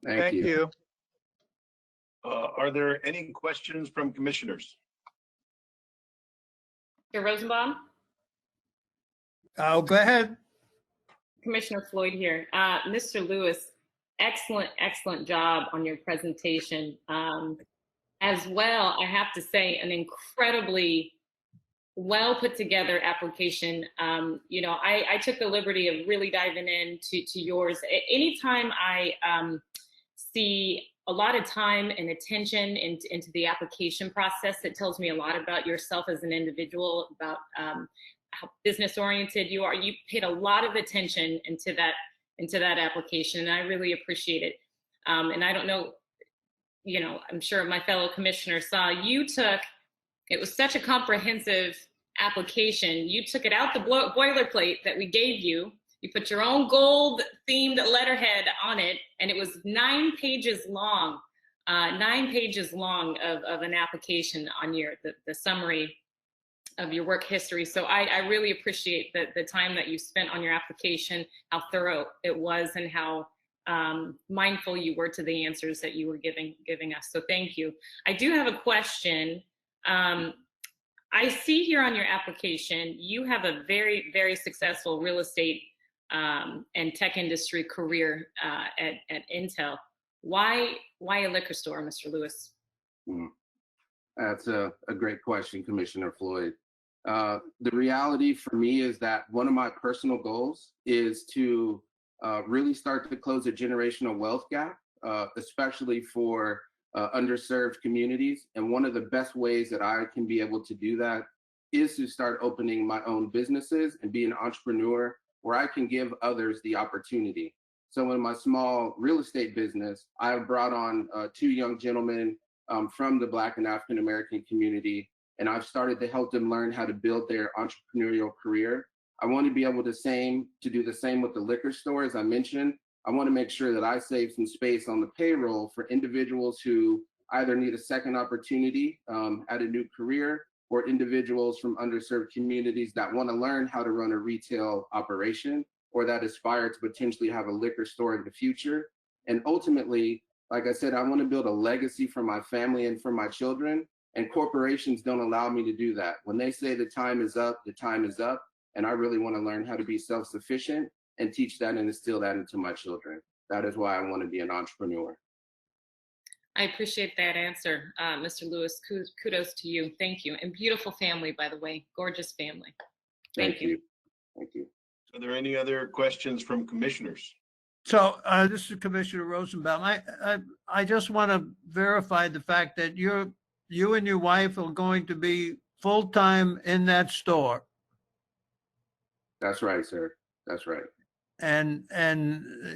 Speaker 8: Thank you.
Speaker 6: Are there any questions from commissioners?
Speaker 11: Mr. Rosenbaum?
Speaker 20: Oh, go ahead.
Speaker 11: Commissioner Floyd here. Mr. Lewis, excellent job on your presentation. As well, I have to say, an incredibly well put together application. I took the liberty of really diving into yours. Anytime I see a lot of time and attention into the application process, it tells me a lot about yourself as an individual, about how business oriented you are. You paid a lot of attention into that application, and I really appreciate it. And I don't know, I'm sure my fellow commissioners saw, it was such a comprehensive application. You took it out the boilerplate that we gave you. You put your own gold themed letterhead on it, and it was 9 pages long, 9 pages long of an application on the summary of your work history. So I really appreciate the time that you spent on your application, how thorough it was, and how mindful you were to the answers that you were giving us. So thank you. I do have a question. I see here on your application, you have a very, very successful real estate and tech industry career at Intel. Why a liquor store, Mr. Lewis?
Speaker 8: That's a great question, Commissioner Floyd. The reality for me is that one of my personal goals is to really start to close a generational wealth gap, especially for underserved communities. And one of the best ways that I can be able to do that is to start opening my own businesses and be an entrepreneur where I can give others the opportunity. So in my small real estate business, I have brought on 2 young gentlemen from the Black and African American community, and I've started to help them learn how to build their entrepreneurial career. I want to be able to do the same with the liquor store, as I mentioned. I want to make sure that I save some space on the payroll for individuals who either need a second opportunity at a new career, or individuals from underserved communities that want to learn how to run a retail operation, or that aspire to potentially have a liquor store in the future. And ultimately, like I said, I want to build a legacy for my family and for my children, and corporations don't allow me to do that. When they say the time is up, the time is up, and I really want to learn how to be self-sufficient and teach that and instill that into my children. That is why I want to be an entrepreneur.
Speaker 11: I appreciate that answer, Mr. Lewis. Kudos to you. Thank you. And beautiful family, by the way. Gorgeous family. Thank you.
Speaker 8: Thank you.
Speaker 6: Are there any other questions from commissioners?
Speaker 20: So this is Commissioner Rosenbaum. I just want to verify the fact that you and your wife are going to be full-time in that store.
Speaker 8: That's right, sir. That's right.
Speaker 20: And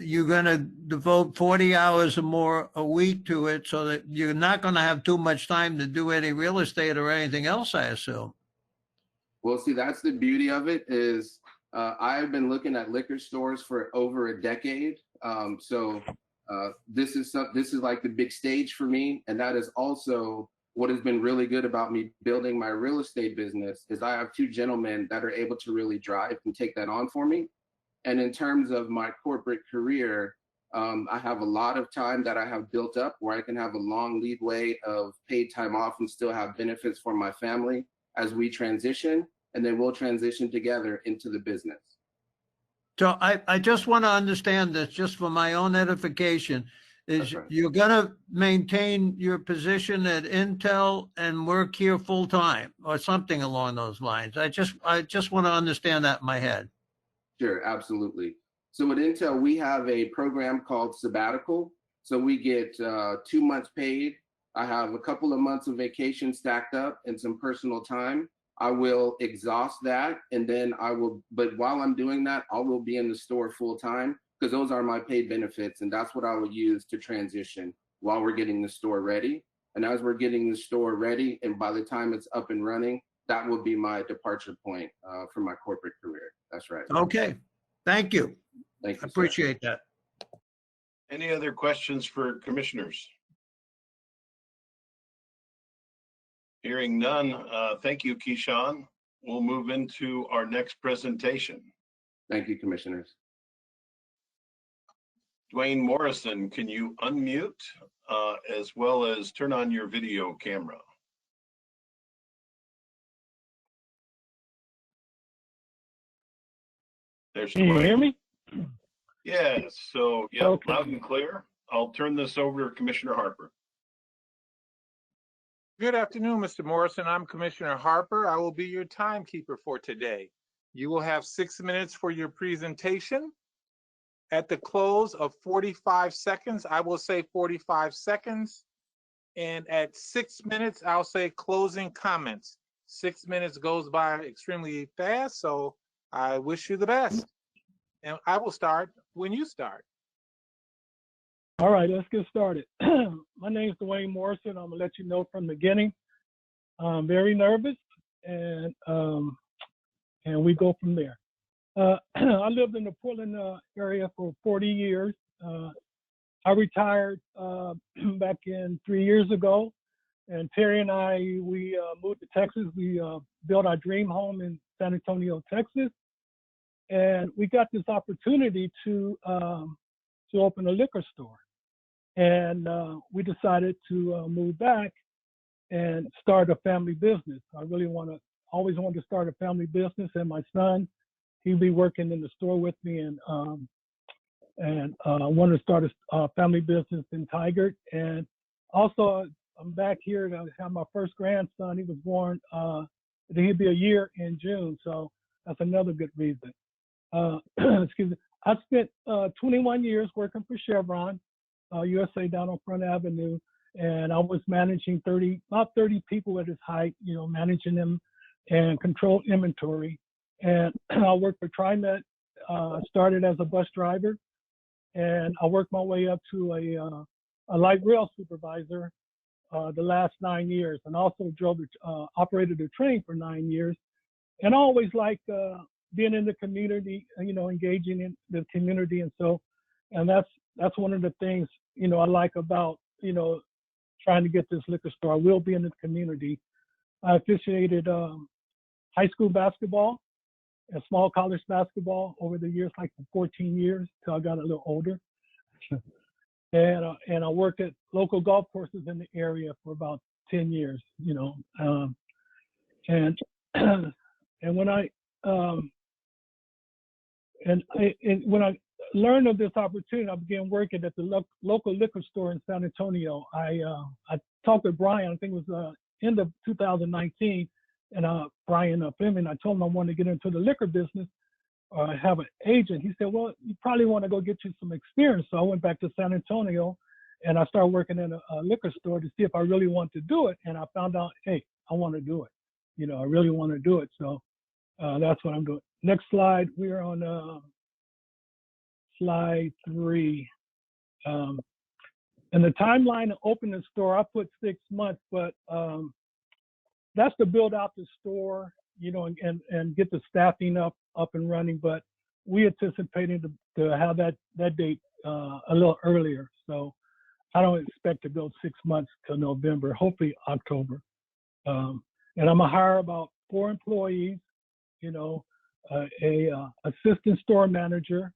Speaker 20: you're going to devote 40 hours or more a week to it, so that you're not going to have too much time to do any real estate or anything else, I assume.
Speaker 8: Well, see, that's the beauty of it is I've been looking at liquor stores for over a decade. This is like the big stage for me. And that is also what has been really good about me building my real estate business is I have 2 gentlemen that are able to really drive and take that on for me. And in terms of my corporate career, I have a lot of time that I have built up where I can have a long leadway of paid time off and still have benefits for my family as we transition, and then we'll transition together into the business.
Speaker 20: So I just want to understand this, just for my own edification, is you're going to maintain your position at Intel and work here full time or something along those lines? I just want to understand that in my head.
Speaker 8: Sure, absolutely. So at Intel, we have a program called sabbatical. So we get 2 months paid. I have a couple of months of vacation stacked up and some personal time. I will exhaust that, and then but while I'm doing that, I will be in the store full time because those are my paid benefits, and that's what I will use to transition while we're getting the store ready. And as we're getting the store ready, and by the time it's up and running, that will be my departure point for my corporate career. That's right.
Speaker 20: Okay. Thank you.
Speaker 8: Thank you.
Speaker 20: I appreciate that.
Speaker 6: Any other questions for commissioners? Hearing none, thank you, Keyshawn. We'll move into our next presentation.
Speaker 8: Thank you, commissioners.
Speaker 6: Dwayne Morrison, can you unmute as well as turn on your video camera? There's
Speaker 1: Can you hear me?
Speaker 6: Yes. So, yeah,
Speaker 1: Okay.
Speaker 6: Loud and clear. I'll turn this over to Commissioner Harper.
Speaker 4: Good afternoon, Mr. Morrison. I'm Commissioner Harper. I will be your timekeeper for today. You will have 6 minutes for your presentation. At the close of 45 seconds, I will say 45 seconds. And at 6 minutes, I'll say closing comments. 6 minutes goes by extremely fast, so I wish you the best. And I will start when you start.
Speaker 1: All right, let's get started. My name is Dwayne Morrison. I'm gonna let you know from the beginning. I'm very nervous, and we go from there. I lived in the Portland area for 40 years. I retired back in 3 years ago, and Terry and we moved to Texas. We built our dream home in San Antonio, Texas, and we got this opportunity to open a liquor store. And we decided to move back and start a family business. I really always wanted to start a family business, and my son, he'd be working in the store with me, and wanted to start a family business in Tigard. And also, I'm back here to have my first grandson. He was born, he'll be a year in June, so that's another good reason. Excuse me. I spent 21 years working for Chevron USA down on Front Avenue, and I was managing about 30 people at its height, managing them and control inventory. And I worked for TriMet. Started as a bus driver, and I worked my way up to a light rail supervisor the last 9 years, and also operated a train for 9 years. And I always liked being in the community, engaging in the community, and that's one of the things I like about trying to get this liquor store. I will be in the community. I officiated high school basketball and small college basketball over the years, like for 14 years till I got a little older. And I worked at local golf courses in the area for about 10 years, and when I when I learned of this opportunity, I began working at the local liquor store in San Antonio. I talked with Brian, I think it was end of 2019, and Brian Fleming, I told him I wanted to get into the liquor business or have an agent. He said, well, you probably want to go get you some experience. So I went back to San Antonio and I started working in a liquor store to see if I really want to do it. And I found out, hey, I want to do it. I really want to do it. So that's what I'm doing. Next slide. We're on slide 3. And the timeline to open the store, I put 6 months, but that's to build out the store, and get the staffing up and running. But we anticipated to have that date a little earlier. So I don't expect to go 6 months till November, hopefully October. And I'm gonna hire about 4 employees, a assistant store manager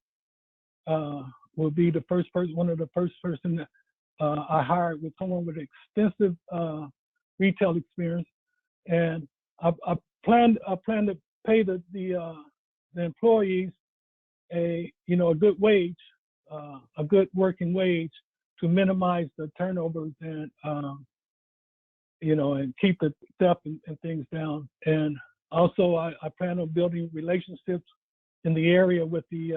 Speaker 1: will be the first person, one of the first person I hired, with someone with extensive retail experience. And I plan to pay the employees a good wage, a good working wage, to minimize the turnovers and and keep the theft and things down. And also I plan on building relationships in the area with the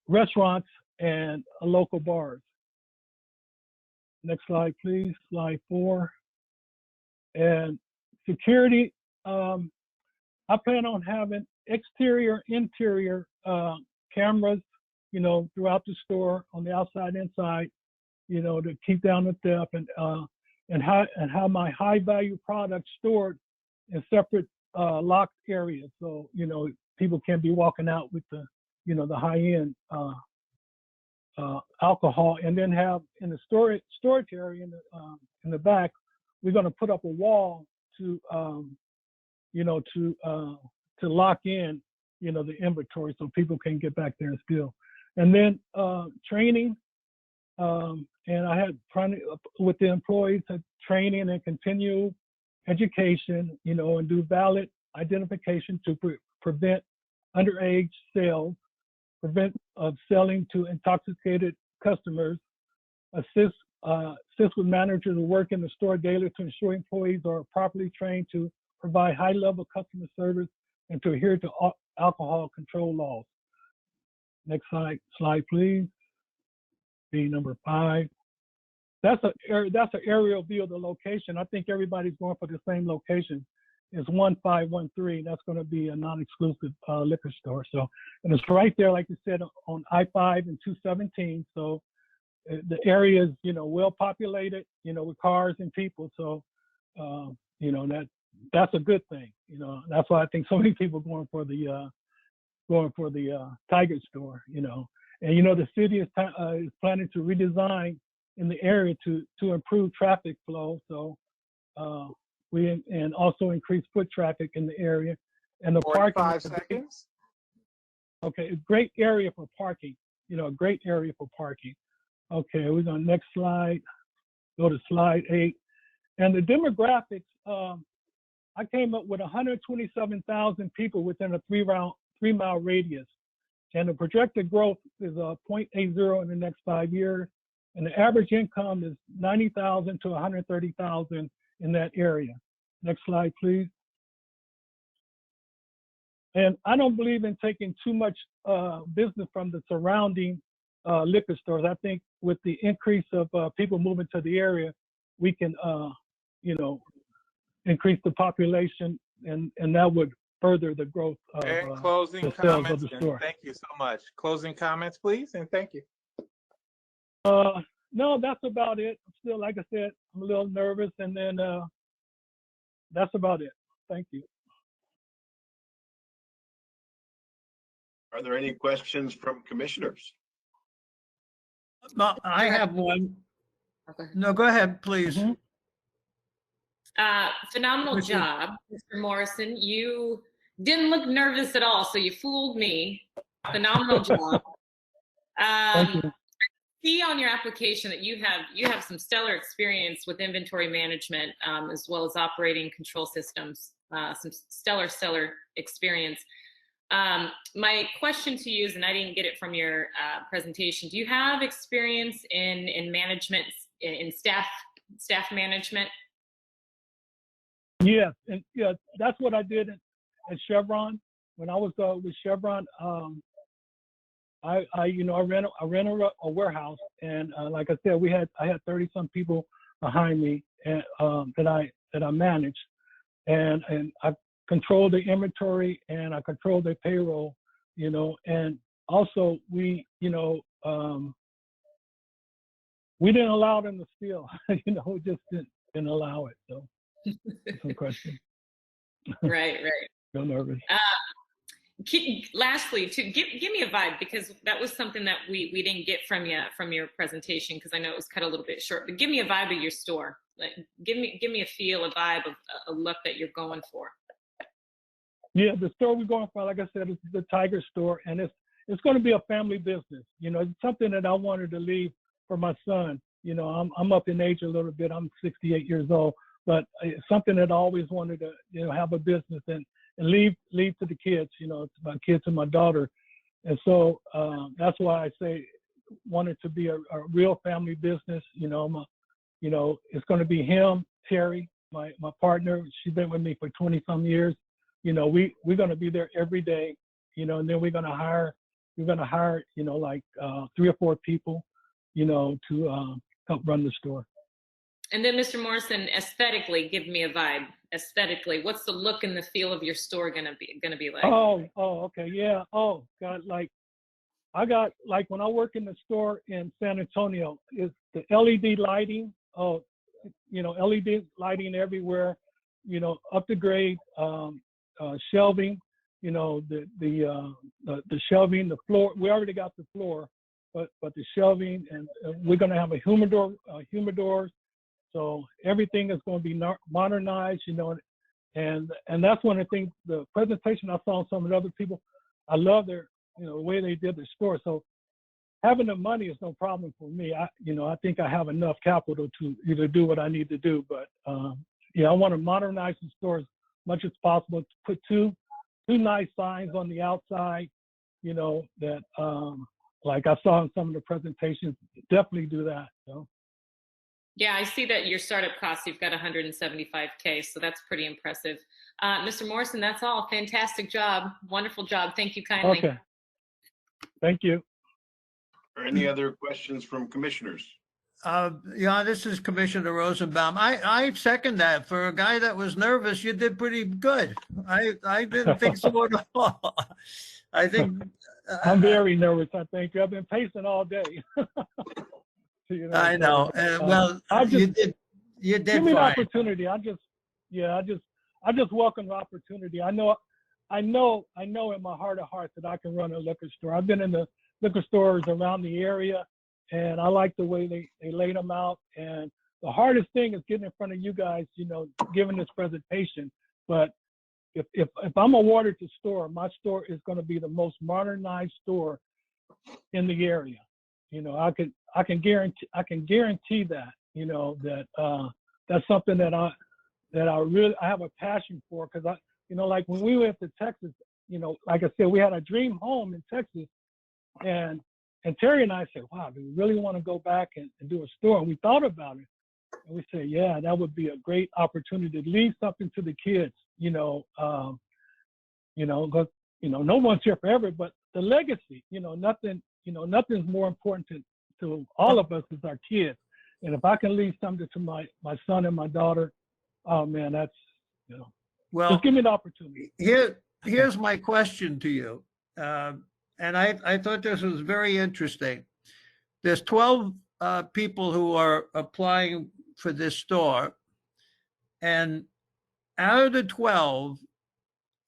Speaker 1: restaurants and local bars. Next slide, please. Slide 4. And security, I plan on having exterior, interior cameras, throughout the store, on the outside, inside, to keep down the theft, and how my high value products stored in separate locked areas. So, people can't be walking out with the high end alcohol. And then have in the storage area in the back, we're going to put up a wall to lock in the inventory so people can get back there and steal. And then training, and I had with the employees training and continue education, and do valid identification to prevent underage sales, prevent of selling to intoxicated customers, assist with managers who work in the store daily to ensure employees are properly trained to provide high-level customer service and to adhere to alcohol control laws. Next slide, please. Be number 5. That's an aerial view of the location. I think everybody's going for the same location. It's 1513. That's going to be a non-exclusive liquor store. So, and it's right there, like you said, on I-5 and 217. So the area is, well populated, with cars and people. So, that's a good thing. That's why I think so many people going for the Tiger store. And the city is planning to redesign in the area to improve traffic flow. So and also increase foot traffic in the area, and the
Speaker 4: 45
Speaker 1: parking.
Speaker 4: seconds.
Speaker 1: Okay, a great area for parking. A great area for parking. Okay, we're on next slide. Go to slide 8. And the demographics, I came up with 127,000 people within a 3-mile radius. And the projected growth is 0.80 in the next 5 years. and the average income is 90,000 to 130,000 in that area. Next slide, please. And I don't believe in taking too much business from the surrounding liquor stores. I think with the increase of people moving to the area, we can, you know, increase the population, and that would further the growth of
Speaker 4: And closing
Speaker 1: the sales of
Speaker 4: comments.
Speaker 1: the
Speaker 4: And
Speaker 1: store.
Speaker 4: thank you so much. Closing comments, please, and thank you.
Speaker 1: No, that's about it. Still, like I said, I'm a little nervous, and then that's about it. Thank you.
Speaker 6: Are there any questions from commissioners?
Speaker 20: Well, I have one. No, go ahead, please.
Speaker 11: Phenomenal
Speaker 20: Commissioner-
Speaker 11: job, Mr. Morrison. You didn't look nervous at all, so you fooled me. Phenomenal job.
Speaker 1: Thank you.
Speaker 11: See on your application that you have some stellar experience with inventory management, as well as operating control systems. Some stellar experience. My question to you is, and I didn't get it from your presentation, do you have experience in management, in staff management?
Speaker 1: Yes, and yeah, that's what I did at Chevron. When I was with Chevron, I ran a warehouse, and like I said, I had 30-some people behind me, and that I managed, and I controlled the inventory, and I controlled the payroll, you know, and also we didn't allow them to steal, you know, just didn't allow it. So, some question.
Speaker 11: Right.
Speaker 1: Feel nervous.
Speaker 11: Lastly, give me a vibe, because that was something that we didn't get from your presentation, because I know it was cut a little bit short. But give me a vibe of your store. Like, give me a feel, a vibe of a look that you're going for.
Speaker 1: Yeah, the store we're going for, like I said, is the Tiger store, and it's going to be a family business. You know, it's something that I wanted to leave for my son. You know, I'm up in age a little bit. I'm 68 years old, but it's something that I always wanted to, you know, have a business and leave to the kids. You know, to my kids and my daughter, and so that's why I say want it to be a real family business. You know, it's going to be him, Terry, my partner. She's been with me for 20-some years. You know, we're going to be there every day, you know, and then we're going to hire, you know, like 3 or 4 people, you know, to help run the store.
Speaker 11: And then, Mr. Morrison, aesthetically, give me a vibe. Aesthetically, what's the look and the feel of your store gonna be like?
Speaker 1: Oh, okay, yeah. Oh, God, I got when I work in the store in San Antonio, is the LED lighting. Oh, you know, LED lighting everywhere. You know, up to grade. Shelving, you know, the shelving, the floor. We already got the floor, but the shelving, and we're going to have a humidor. So everything is going to be modernized, you know, and that's one of the things. The presentation I saw on some of the other people, I love their, you know, the way they did the store. So having the money is no problem for me. I think I have enough capital to either do what I need to do, but yeah, I want to modernize the stores much as possible, to put two nice signs on the outside, you know, that like I saw in some of the presentations. Definitely do that, you know.
Speaker 11: Yeah, I see that your startup costs, you've got $175K, so that's pretty impressive. Mr. Morrison, that's all. Fantastic job. Wonderful job. Thank you kindly.
Speaker 1: Okay. Thank you.
Speaker 6: Are any other questions from commissioners?
Speaker 20: Yeah, this is Commissioner Rosenbaum. I second that. For a guy that was nervous, you did pretty good. I didn't think so at all. I think
Speaker 1: I'm very nervous. I think I've been pacing all day. You know,
Speaker 20: I know. Well, you did
Speaker 1: give me an
Speaker 20: fine.
Speaker 1: opportunity. I just welcome the opportunity. I know in my heart of hearts that I can run a liquor store. I've been in the liquor stores around the area, and I like the way they laid them out. And the hardest thing is getting in front of you guys, you know, giving this presentation. But if I'm awarded the store, my store is going to be the most modernized store in the area. You know, I can guarantee that. You know, that that's something that I have a passion for, because like when we went to Texas, you know, like I said, we had a dream home in Texas, and And Terry and I said, wow, do we really want to go back and do a store? And we thought about it. And we said, yeah, that would be a great opportunity to leave something to the kids, because, no one's here forever, but the legacy, nothing's more important to all of us as our kids. And if I can leave something to my son and my daughter, oh man, that's,
Speaker 20: Well,
Speaker 1: just give me the opportunity.
Speaker 20: Here's my question to you. And I thought this was very interesting. There's 12 people who are applying for this store. And out of the 12,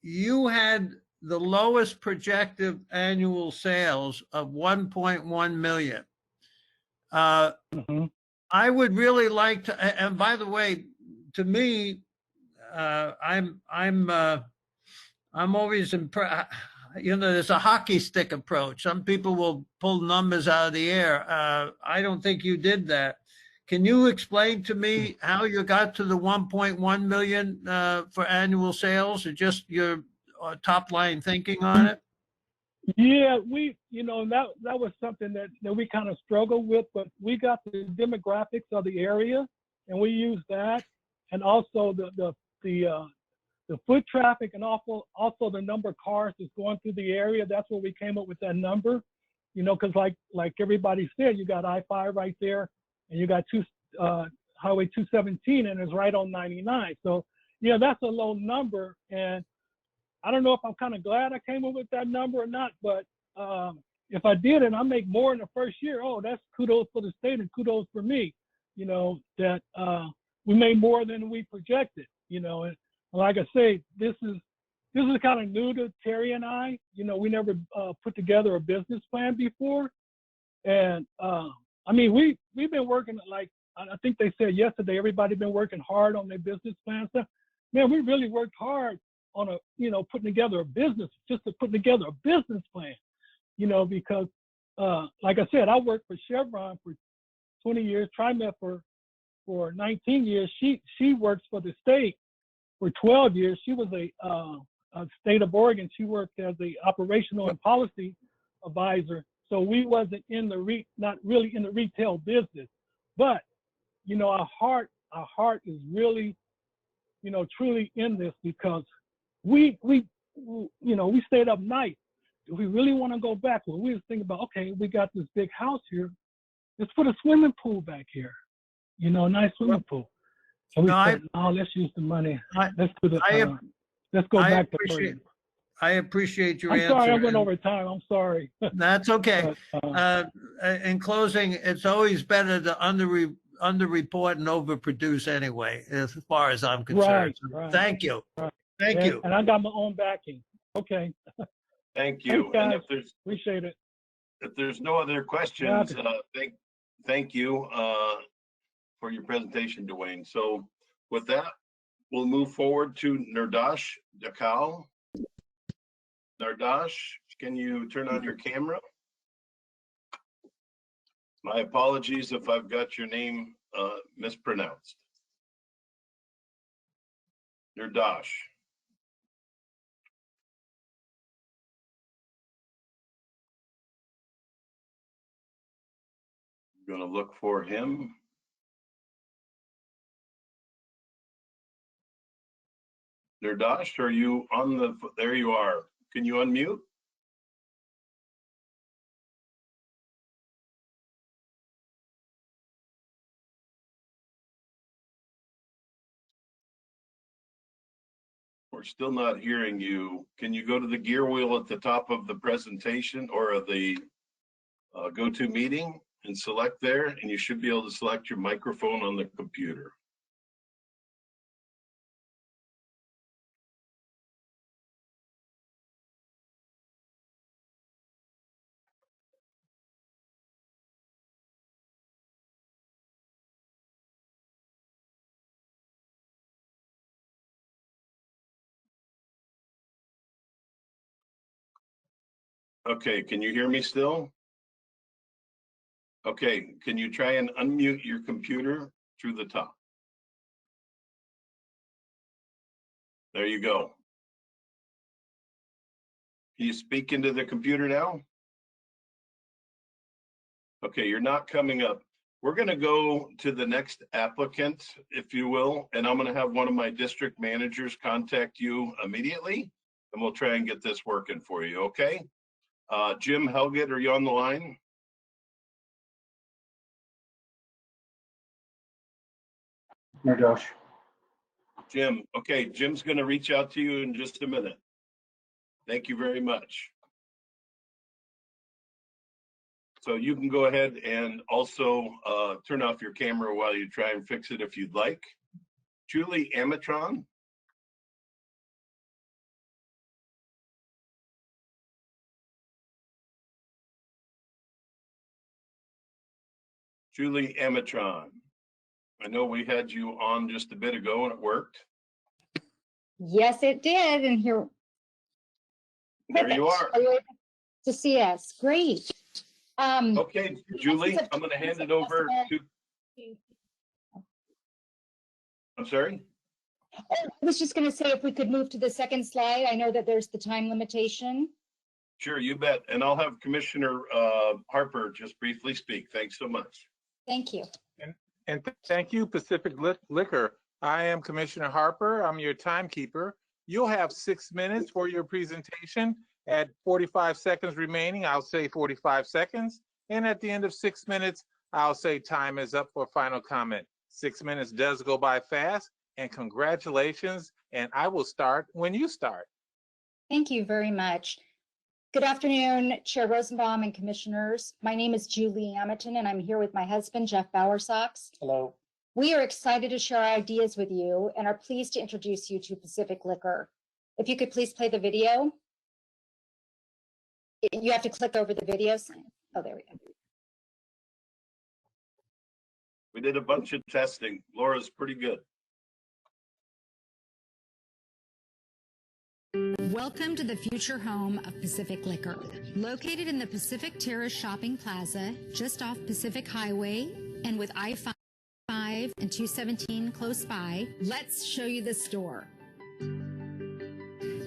Speaker 20: you had the lowest projected annual sales of 1.1 million. I would really like to, and by the way, to me, I'm always impressed. There's a hockey stick approach. Some people will pull numbers out of the air. I don't think you did that. Can you explain to me how you got to the 1.1 million for annual sales, or just your top line thinking on it?
Speaker 1: Yeah, that was something that we kind of struggled with, but we got the demographics of the area, and we used that, and also the foot traffic, and also the number of cars that's going through the area. That's where we came up with that number, because like everybody said, you got I-5 right there, and you got Highway 217, and it's right on 99. So yeah, that's a low number, and I don't know if I'm kind of glad I came up with that number or not, but if I did and I make more in the first year, oh, that's kudos for the state and kudos for me, that we made more than we projected, and like I say, this is kind of new to Terry and I. We never put together a business plan before, and we've been working, like I think they said yesterday, everybody been working hard on their business plan stuff. Man, we really worked hard on putting together a business, just to put together a business plan, because like I said, I worked for Chevron for 20 years, TriMet for 19 years. She works for the state for 12 years. She was a state of Oregon. She worked as a operational and policy advisor. So we wasn't not really in the retail business, but our heart is really, truly in this, because we stayed up night. Do we really want to go back? Well, we was thinking about, okay, we got this big house here. Let's put a swimming pool back here. A nice swimming pool. And we said, no, let's use the money. Let's do the. Let's go back to Oregon.
Speaker 20: I appreciate your answer.
Speaker 1: I'm sorry, I went over time. I'm sorry.
Speaker 20: That's okay. In closing, it's always better to underreport and overproduce anyway, as far as I'm concerned.
Speaker 1: Right.
Speaker 20: Thank you.
Speaker 1: Right.
Speaker 20: Thank you.
Speaker 1: And I got my own backing. Okay.
Speaker 6: Thank you.
Speaker 1: Thanks,
Speaker 6: And
Speaker 1: guys. Appreciate it.
Speaker 6: if there's no other questions, thank you for your presentation, Dwayne. So with that, we'll move forward to Nardash Dakal. Nardash, can you turn on your camera? My apologies if I've got your name mispronounced. Nardash. I'm going to look for him. Nardash, are you on the, there you are. Can you unmute? We're still not hearing you. Can you go to the gear wheel at the top of the presentation or the go-to meeting and select there, and you should be able to select your microphone on the computer. Okay, can you hear me still? Okay, can you try and unmute your computer through the top? There you go. Can you speak into the computer now? Okay, you're not coming up. We're going to go to the next applicant, if you will, and I'm going to have one of my district managers contact you immediately, and we'll try and get this working for you, okay? Jim Helgett, are you on the line?
Speaker 3: No, Josh.
Speaker 6: Jim, okay, Jim's going to reach out to you in just a minute. Thank you very much. So you can go ahead and also turn off your camera while you try and fix it if you'd like. Julie Amatron. Julie Amatron. I know we had you on just a bit ago and it worked.
Speaker 21: Yes, it did. And here.
Speaker 6: There you are.
Speaker 21: Are you able to see us? Great.
Speaker 6: Okay, Julie, I'm going to hand it over to. I'm sorry?
Speaker 21: I was just going to say if we could move to the second slide. I know that there's the time limitation.
Speaker 6: Sure, you bet. And I'll have Commissioner Harper just briefly speak. Thanks so much.
Speaker 21: Thank you.
Speaker 4: And thank you, Pacific Liquor. I am Commissioner Harper. I'm your timekeeper. You'll have 6 minutes for your presentation. At 45 seconds remaining, I'll say 45 seconds. And at the end of 6 minutes, I'll say time is up for final comment. 6 minutes does go by fast, and congratulations. And I will start when you start.
Speaker 21: Thank you very much. Good afternoon, Chair Rosenbaum and Commissioners. My name is Julie Amerton, and I'm here with my husband, Jeff Bowersox.
Speaker 3: Hello.
Speaker 21: We are excited to share our ideas with you and are pleased to introduce you to Pacific Liquor. If you could please play the video. You have to click over the video sign. Oh, there we go.
Speaker 6: We did a bunch of testing. Laura's pretty good.
Speaker 23: Welcome to the future home of Pacific Liquor. Located in the Pacific Terrace Shopping Plaza, just off Pacific Highway, and with I-5 and 217 close by, let's show you the store.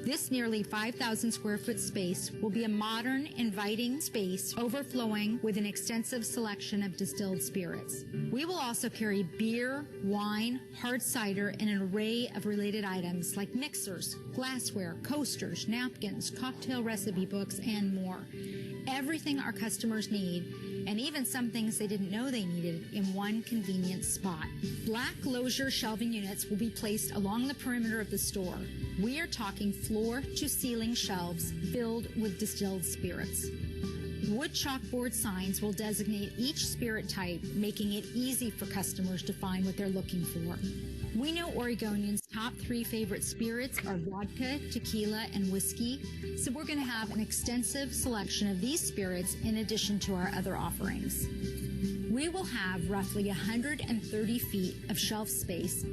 Speaker 23: This nearly 5,000 square foot space will be a modern, inviting space overflowing with an extensive selection of distilled spirits. We will also carry beer, wine, hard cider, and an array of related items like mixers, glassware, coasters, napkins, cocktail recipe books, and more. Everything our customers need, and even some things they didn't know they needed, in one convenient spot. Black Lozier shelving units will be placed along the perimeter of the store. We are talking floor-to-ceiling shelves filled with distilled spirits. Wood chalkboard signs will designate each spirit type, making it easy for customers to find what they're looking for. We know Oregonians' top 3 favorite spirits are vodka, tequila, and whiskey, so we're going to have an extensive selection of these spirits in addition to our other offerings. We will have roughly 130 feet of shelf space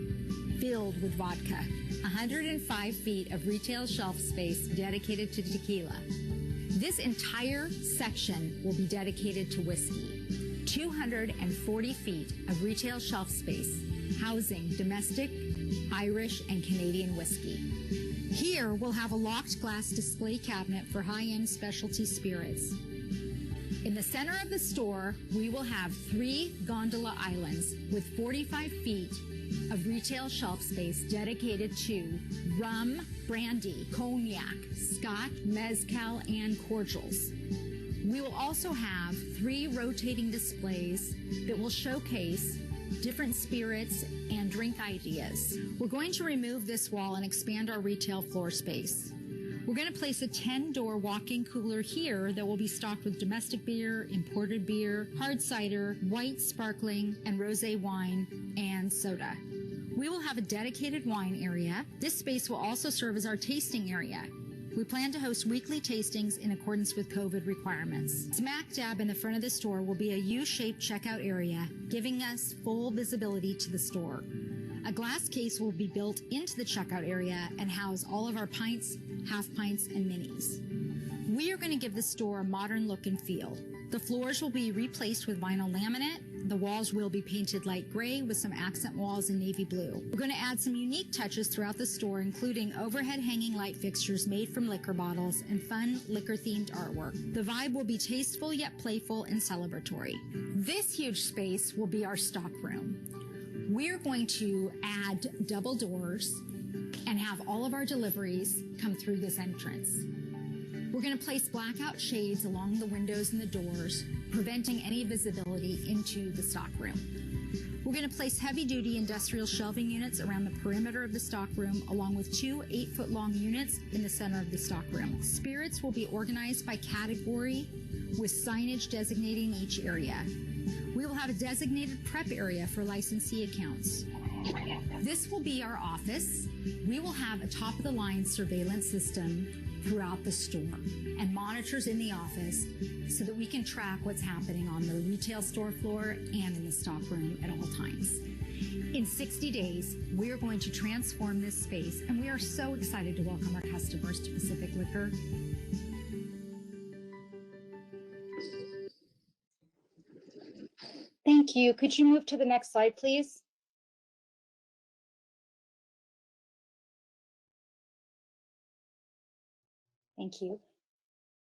Speaker 23: filled with vodka, 105 feet of retail shelf space dedicated to tequila. This entire section will be dedicated to whiskey, 240 feet of retail shelf space housing domestic, Irish, and Canadian whiskey. Here we'll have a locked glass display cabinet for high-end specialty spirits. In the center of the store, we will have 3 gondola islands with 45 feet of retail shelf space dedicated to rum, brandy, cognac, scotch, mezcal, and cordials. We will also have 3 rotating displays that will showcase different spirits and drink ideas. We're going to remove this wall and expand our retail floor space. We're going to place a 10-door walk-in cooler here that will be stocked with domestic beer, imported beer, hard cider, white sparkling, and rosé wine, and soda. We will have a dedicated wine area. This space will also serve as our tasting area. We plan to host weekly tastings in accordance with COVID requirements. Smack dab in the front of the store will be a U-shaped checkout area, giving us full visibility to the store. A glass case will be built into the checkout area and house all of our pints, half pints, and minis. We are going to give the store a modern look and feel. The floors will be replaced with vinyl laminate. The walls will be painted light gray with some accent walls in navy blue. We're going to add some unique touches throughout the store, including overhead hanging light fixtures made from liquor bottles and fun liquor-themed artwork. The vibe will be tasteful yet playful and celebratory. This huge space will be our stock room. We're going to add double doors and have all of our deliveries come through this entrance. We're going to place blackout shades along the windows and the doors, preventing any visibility into the stock room. We're going to place heavy-duty industrial shelving units around the perimeter of the stock room, along with 2 8-foot-long units in the center of the stock room. Spirits will be organized by category with signage designating each area. We will have a designated prep area for licensee accounts. This will be our office. We will have a top-of-the-line surveillance system throughout the store and monitors in the office so that we can track what's happening on the retail store floor and in the stock room at all times. In 60 days, we are going to transform this space, and we are so excited to welcome our customers to Pacific Liquor.
Speaker 21: Thank you. Could you move to the next slide, please? Thank you.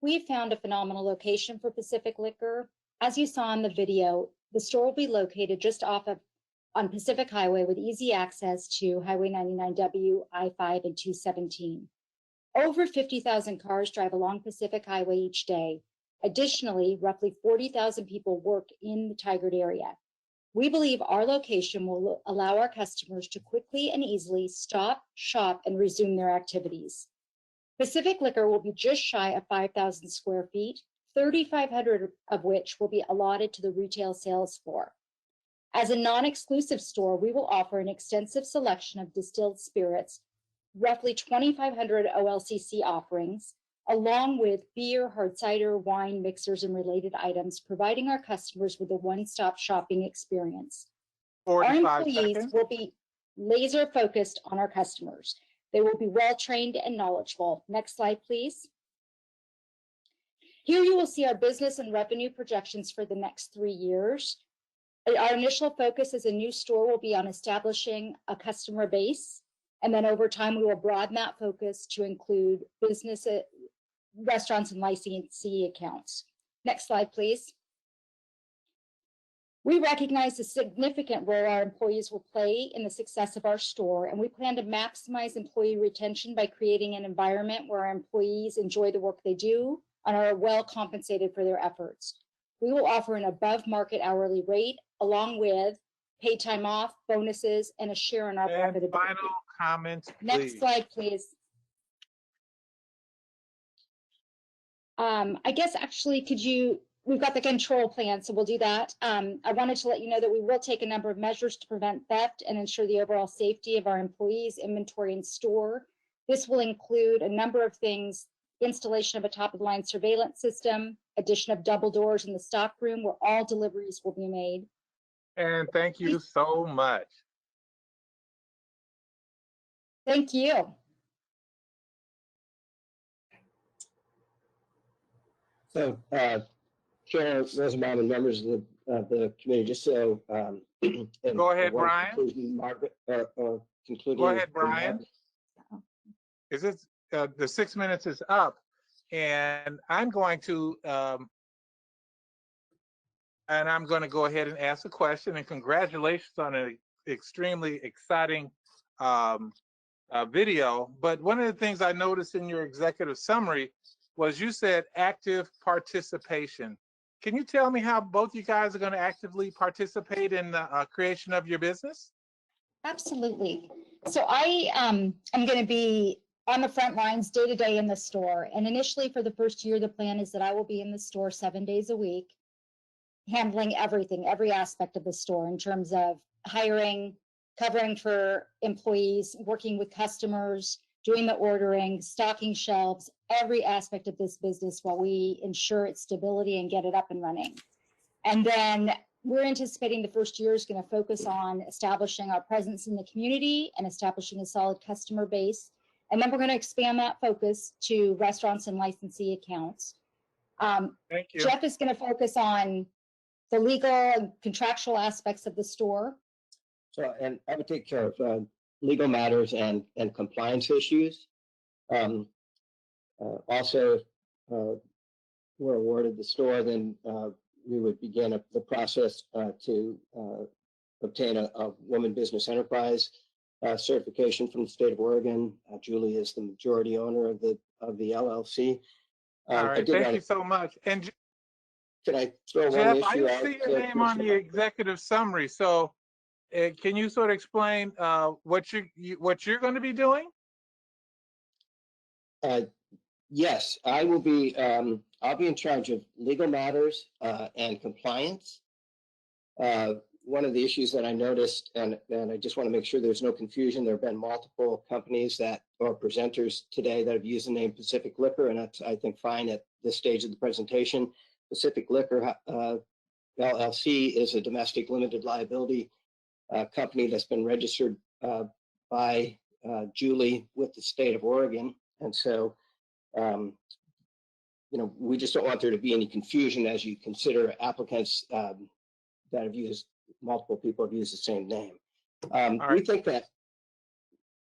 Speaker 21: We found a phenomenal location for Pacific Liquor. As you saw in the video, the store will be located just on Pacific Highway with easy access to Highway 99W, I-5, and 217. Over 50,000 cars drive along Pacific Highway each day. Additionally, roughly 40,000 people work in the Tigard area. We believe our location will allow our customers to quickly and easily stop, shop, and resume their activities. Pacific Liquor will be just shy of 5,000 square feet, 3,500 of which will be allotted to the retail sales floor. As a non-exclusive store, we will offer an extensive selection of distilled spirits, roughly 2,500 OLCC offerings, along with beer, hard cider, wine, mixers, and related items, providing our customers with a one-stop shopping experience. Our employees will be laser focused on our customers. They will be well-trained and knowledgeable. Next slide, please. Here you will see our business and revenue projections for the next 3 years. Our initial focus as a new store will be on establishing a customer base, and then over time we will broaden that focus to include business, restaurants, and licensee accounts. Next slide, please. We recognize the significant role our employees will play in the success of our store, and we plan to maximize employee retention by creating an environment where our employees enjoy the work they do and are well compensated for their efforts. We will offer an above-market hourly rate, along with paid time off, bonuses, and a share in our profitability.
Speaker 4: Final comments, please.
Speaker 21: Next slide, please. I guess actually, we've got the control plan, so we'll do that. I wanted to let you know that we will take a number of measures to prevent theft and ensure the overall safety of our employees, inventory, and store. This will include a number of things: installation of a top-of-the-line surveillance system, addition of double doors in the stock room where all deliveries will be made.
Speaker 4: And thank you so much.
Speaker 21: Thank you.
Speaker 10: So, Chair Rosenbaum and members of the committee, just so
Speaker 4: go ahead, Brian.
Speaker 10: Margaret, concluding.
Speaker 4: Go ahead, Brian. Is this the 6 minutes is up, and I'm going to go ahead and ask a question. And congratulations on an extremely exciting video. But one of the things I noticed in your executive summary was you said active participation. Can you tell me how both you guys are going to actively participate in the creation of your business?
Speaker 21: Absolutely. So I am going to be on the front lines day to day in the store. And initially for the first year, the plan is that I will be in the store 7 days a week, handling everything, every aspect of the store in terms of hiring, covering for employees, working with customers, doing the ordering, stocking shelves, every aspect of this business while we ensure its stability and get it up and running. And then we're anticipating the first year is going to focus on establishing our presence in the community and establishing a solid customer base. And then we're going to expand that focus to restaurants and licensee accounts.
Speaker 4: Thank you.
Speaker 21: Jeff is going to focus on the legal and contractual aspects of the store.
Speaker 10: So, and I would take care of legal matters and compliance issues. Also, we're awarded the store, then we would begin the process to obtain a Women Business Enterprise certification from the state of Oregon. Julie is the majority owner of the LLC.
Speaker 4: All right, thank you so much. And
Speaker 10: can I throw
Speaker 4: Jeff,
Speaker 10: one
Speaker 4: I
Speaker 10: issue
Speaker 4: don't
Speaker 10: out?
Speaker 4: see your name on the executive summary. So can you sort of explain what you're going to be doing?
Speaker 10: Yes, I will be. I'll be in charge of legal matters and compliance. One of the issues that I noticed, and I just want to make sure there's no confusion, there have been multiple companies that or presenters today that have used the name Pacific Liquor, and that's, I think, fine at this stage of the presentation. Pacific Liquor LLC is a domestic limited liability company that's been registered by Julie with the state of Oregon, and so we just don't want there to be any confusion as you consider applicants that have used, multiple people have used the same name. We think that.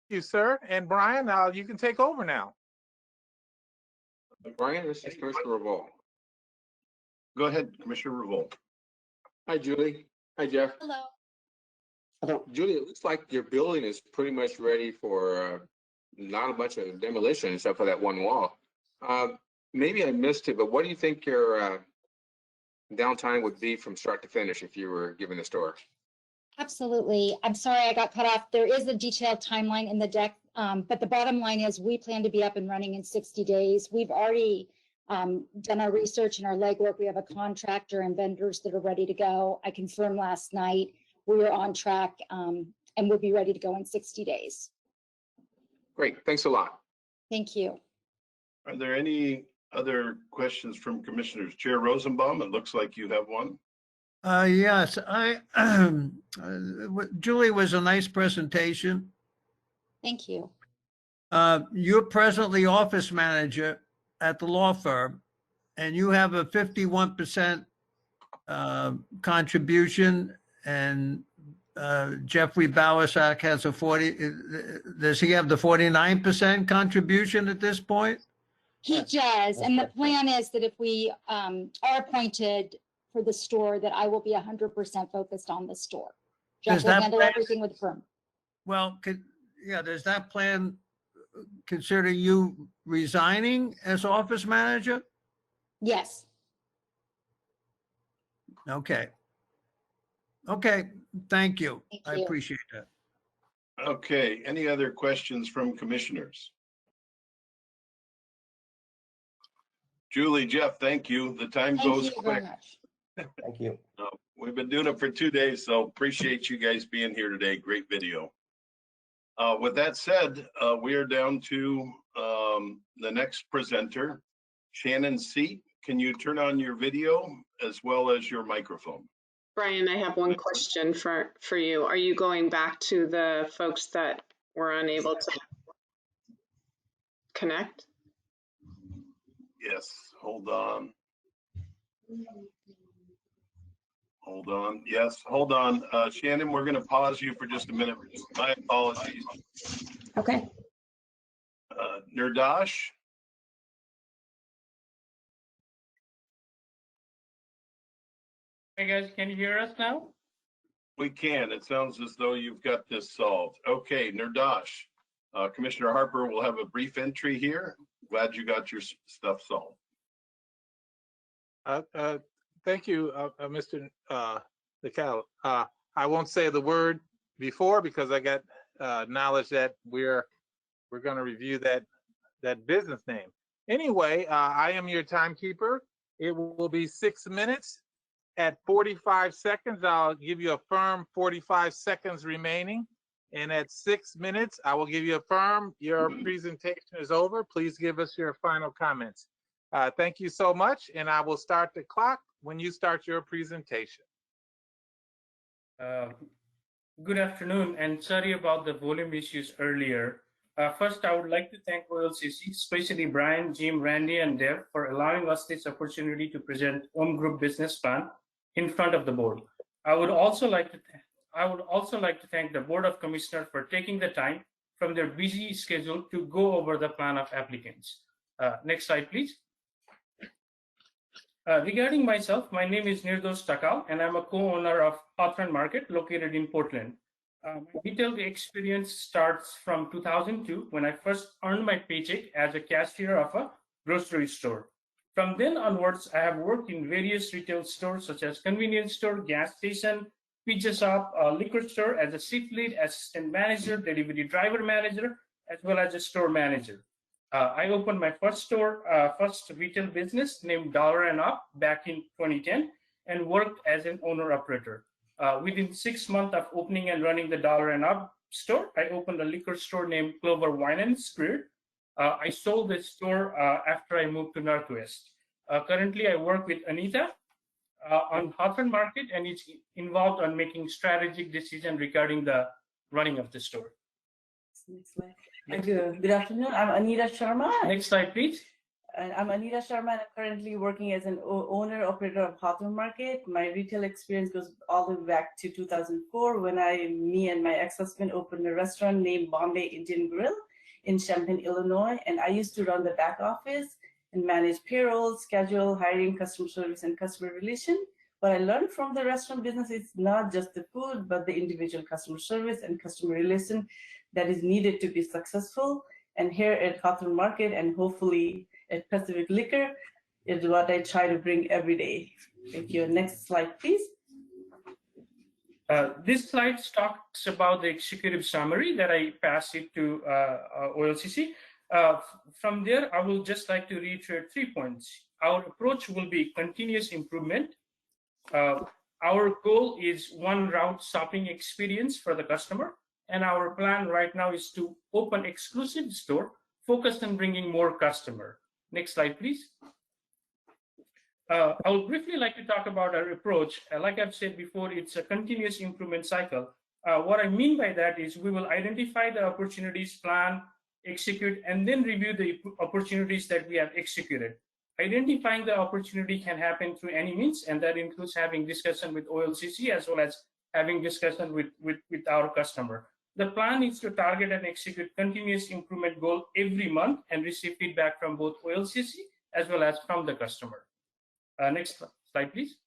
Speaker 4: Thank you, sir. And Brian, you can take over now.
Speaker 14: Brian, this is Commissioner Revolt.
Speaker 6: Go ahead, Commissioner Revolt.
Speaker 14: Hi, Julie. Hi, Jeff.
Speaker 21: Hello.
Speaker 14: Julie, it looks like your building is pretty much ready for not a bunch of demolition except for that one wall. Maybe I missed it, but what do you think your downtime would be from start to finish if you were given the store?
Speaker 21: Absolutely. I'm sorry I got cut off. There is a detailed timeline in the deck, but the bottom line is we plan to be up and running in 60 days. We've already done our research and our legwork. We have a contractor and vendors that are ready to go. I confirmed last night we are on track and we'll be ready to go in 60 days.
Speaker 14: Great. Thanks a lot.
Speaker 21: Thank you.
Speaker 6: Are there any other questions from commissioners? Chair Rosenbaum, it looks like you have one.
Speaker 20: Yes, Julie, was a nice presentation.
Speaker 21: Thank you.
Speaker 20: You're presently office manager at the law firm, and you have a 51% contribution, and Jeffrey Bowersock has a 40. Does he have the 49% contribution at this point?
Speaker 21: He does, and the plan is that if we are appointed for the store, that I will be 100% focused on the store. Jeff will handle everything with the firm.
Speaker 20: Well, does that plan consider you resigning as office manager?
Speaker 21: Yes.
Speaker 20: Okay. Okay, thank you. I
Speaker 21: you.
Speaker 20: appreciate that.
Speaker 6: Okay, any other questions from commissioners? Julie, Jeff, thank you. The time goes quick.
Speaker 10: Thank you.
Speaker 6: We've been doing it for 2 days, so appreciate you guys being here today. Great video. With that said, we are down to the next presenter, Shannon Seat. Can you turn on your video as well as your microphone?
Speaker 2: Brian, I have one question for you. Are you going back to the folks that were unable to connect?
Speaker 6: Yes, hold on. Hold on. Yes, hold on. Shannon, we're going to pause you for just a minute. My apologies.
Speaker 21: Okay.
Speaker 6: Nirdash?
Speaker 15: Hey guys, can you hear us now?
Speaker 6: We can. It sounds as though you've got this solved. Okay, Nirdash. Commissioner Harper will have a brief entry here. Glad you got your stuff solved.
Speaker 4: Thank you, Mr. Nicol. I won't say the word before because I got knowledge that we're going to review that business name. Anyway, I am your timekeeper. It will be 6 minutes. At 45 seconds, I'll give you a firm 45 seconds remaining. And at 6 minutes, I will give you a firm, your presentation is over. Please give us your final comments. Thank you so much. And I will start the clock when you start your presentation.
Speaker 15: Good afternoon, and sorry about the volume issues earlier.
Speaker 7: First, I would like to thank OLCC, especially Brian, Jim, Randy, and Dev for allowing us this opportunity to present Home Group business plan in front of the board. I would also like to thank the Board of Commissioners for taking the time from their busy schedule to go over the plan of applicants. Next slide, please. Regarding myself, my name is Nirdos Takal, and I'm a co-owner of Hawthorne Market located in Portland. My retail experience starts from 2002 when I first earned my paycheck as a cashier of a grocery store. From then onwards, I have worked in various retail stores such as convenience store, gas station, pizza shop, liquor store as a shift lead, assistant manager, delivery driver manager, as well as a store manager. I opened my first retail business named Dollar and Up back in 2010 and worked as an owner-operator. Within 6 months of opening and running the Dollar and Up store, I opened a liquor store named Clover Wine and Spirit. I sold the store after I moved to Northwest. Currently, I work with Anita on Hawthorne Market, and it's involved on making strategic decisions regarding the running of the store.
Speaker 15: Next slide. Good afternoon. I'm Anita Sharma.
Speaker 7: Next slide, please.
Speaker 15: And I'm Anita Sharma, and I'm currently working as an owner-operator of Hawthorne Market. My retail experience goes all the way back to 2004 when me and my ex-husband opened a restaurant named Bombay Indian Grill in Champaign, Illinois. And I used to run the back office and manage payroll, schedule, hiring, customer service, and customer relation. What I learned from the restaurant business is not just the food, but the individual customer service and customer relation that is needed to be successful. And here at Hawthorne Market and hopefully at Pacific Liquor is what I try to bring every day. Thank you. Next slide, please.
Speaker 7: This slide talks about the executive summary that I pass it to OLCC. From there, I will just like to reiterate 3 points. Our approach will be continuous improvement. Our goal is one route shopping experience for the customer. And our plan right now is to open exclusive store focused on bringing more customer. Next slide, please. I would briefly like to talk about our approach. Like I've said before, it's a continuous improvement cycle. What I mean by that is we will identify the opportunities, plan, execute, and then review the opportunities that we have executed. Identifying the opportunity can happen through any means, and that includes having discussion with OLCC as well as having discussion with our customer. The plan is to target and execute continuous improvement goal every month and receive feedback from both OLCC as well as from the customer. Next slide, please.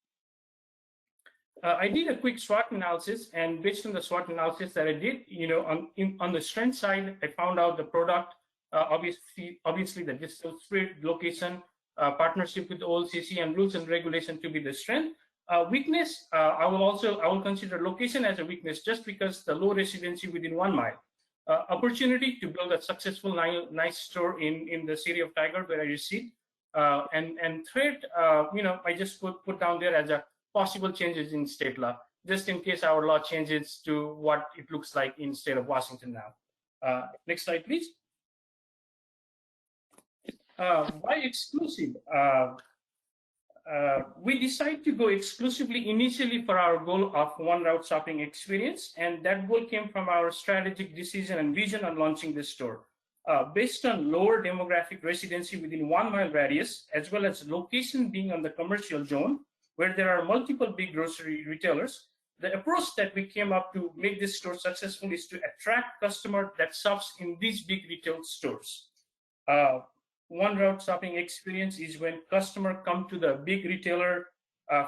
Speaker 7: I did a quick SWOT analysis, and based on the SWOT analysis that I did, on the strength side, I found out the product, obviously the distilled spirit, location, partnership with OLCC, and rules and regulation to be the strength. Weakness, I will consider location as a weakness just because the low residency within 1 mile. Opportunity to build a successful, nice store in the city of Tigard where I reside. And threat, I just put down there as a possible changes in state law, just in case our law changes to what it looks like in state of Washington now. Next slide, please. Why exclusive? We decided to go exclusively initially for our goal of one route shopping experience, and that goal came from our strategic decision and vision on launching this store. Based on lower demographic residency within 1 mile radius, as well as location being on the commercial zone, where there are multiple big grocery retailers, the approach that we came up to make this store successful is to attract customers that shops in these big retail stores. One route shopping experience is when customers come to the big retailer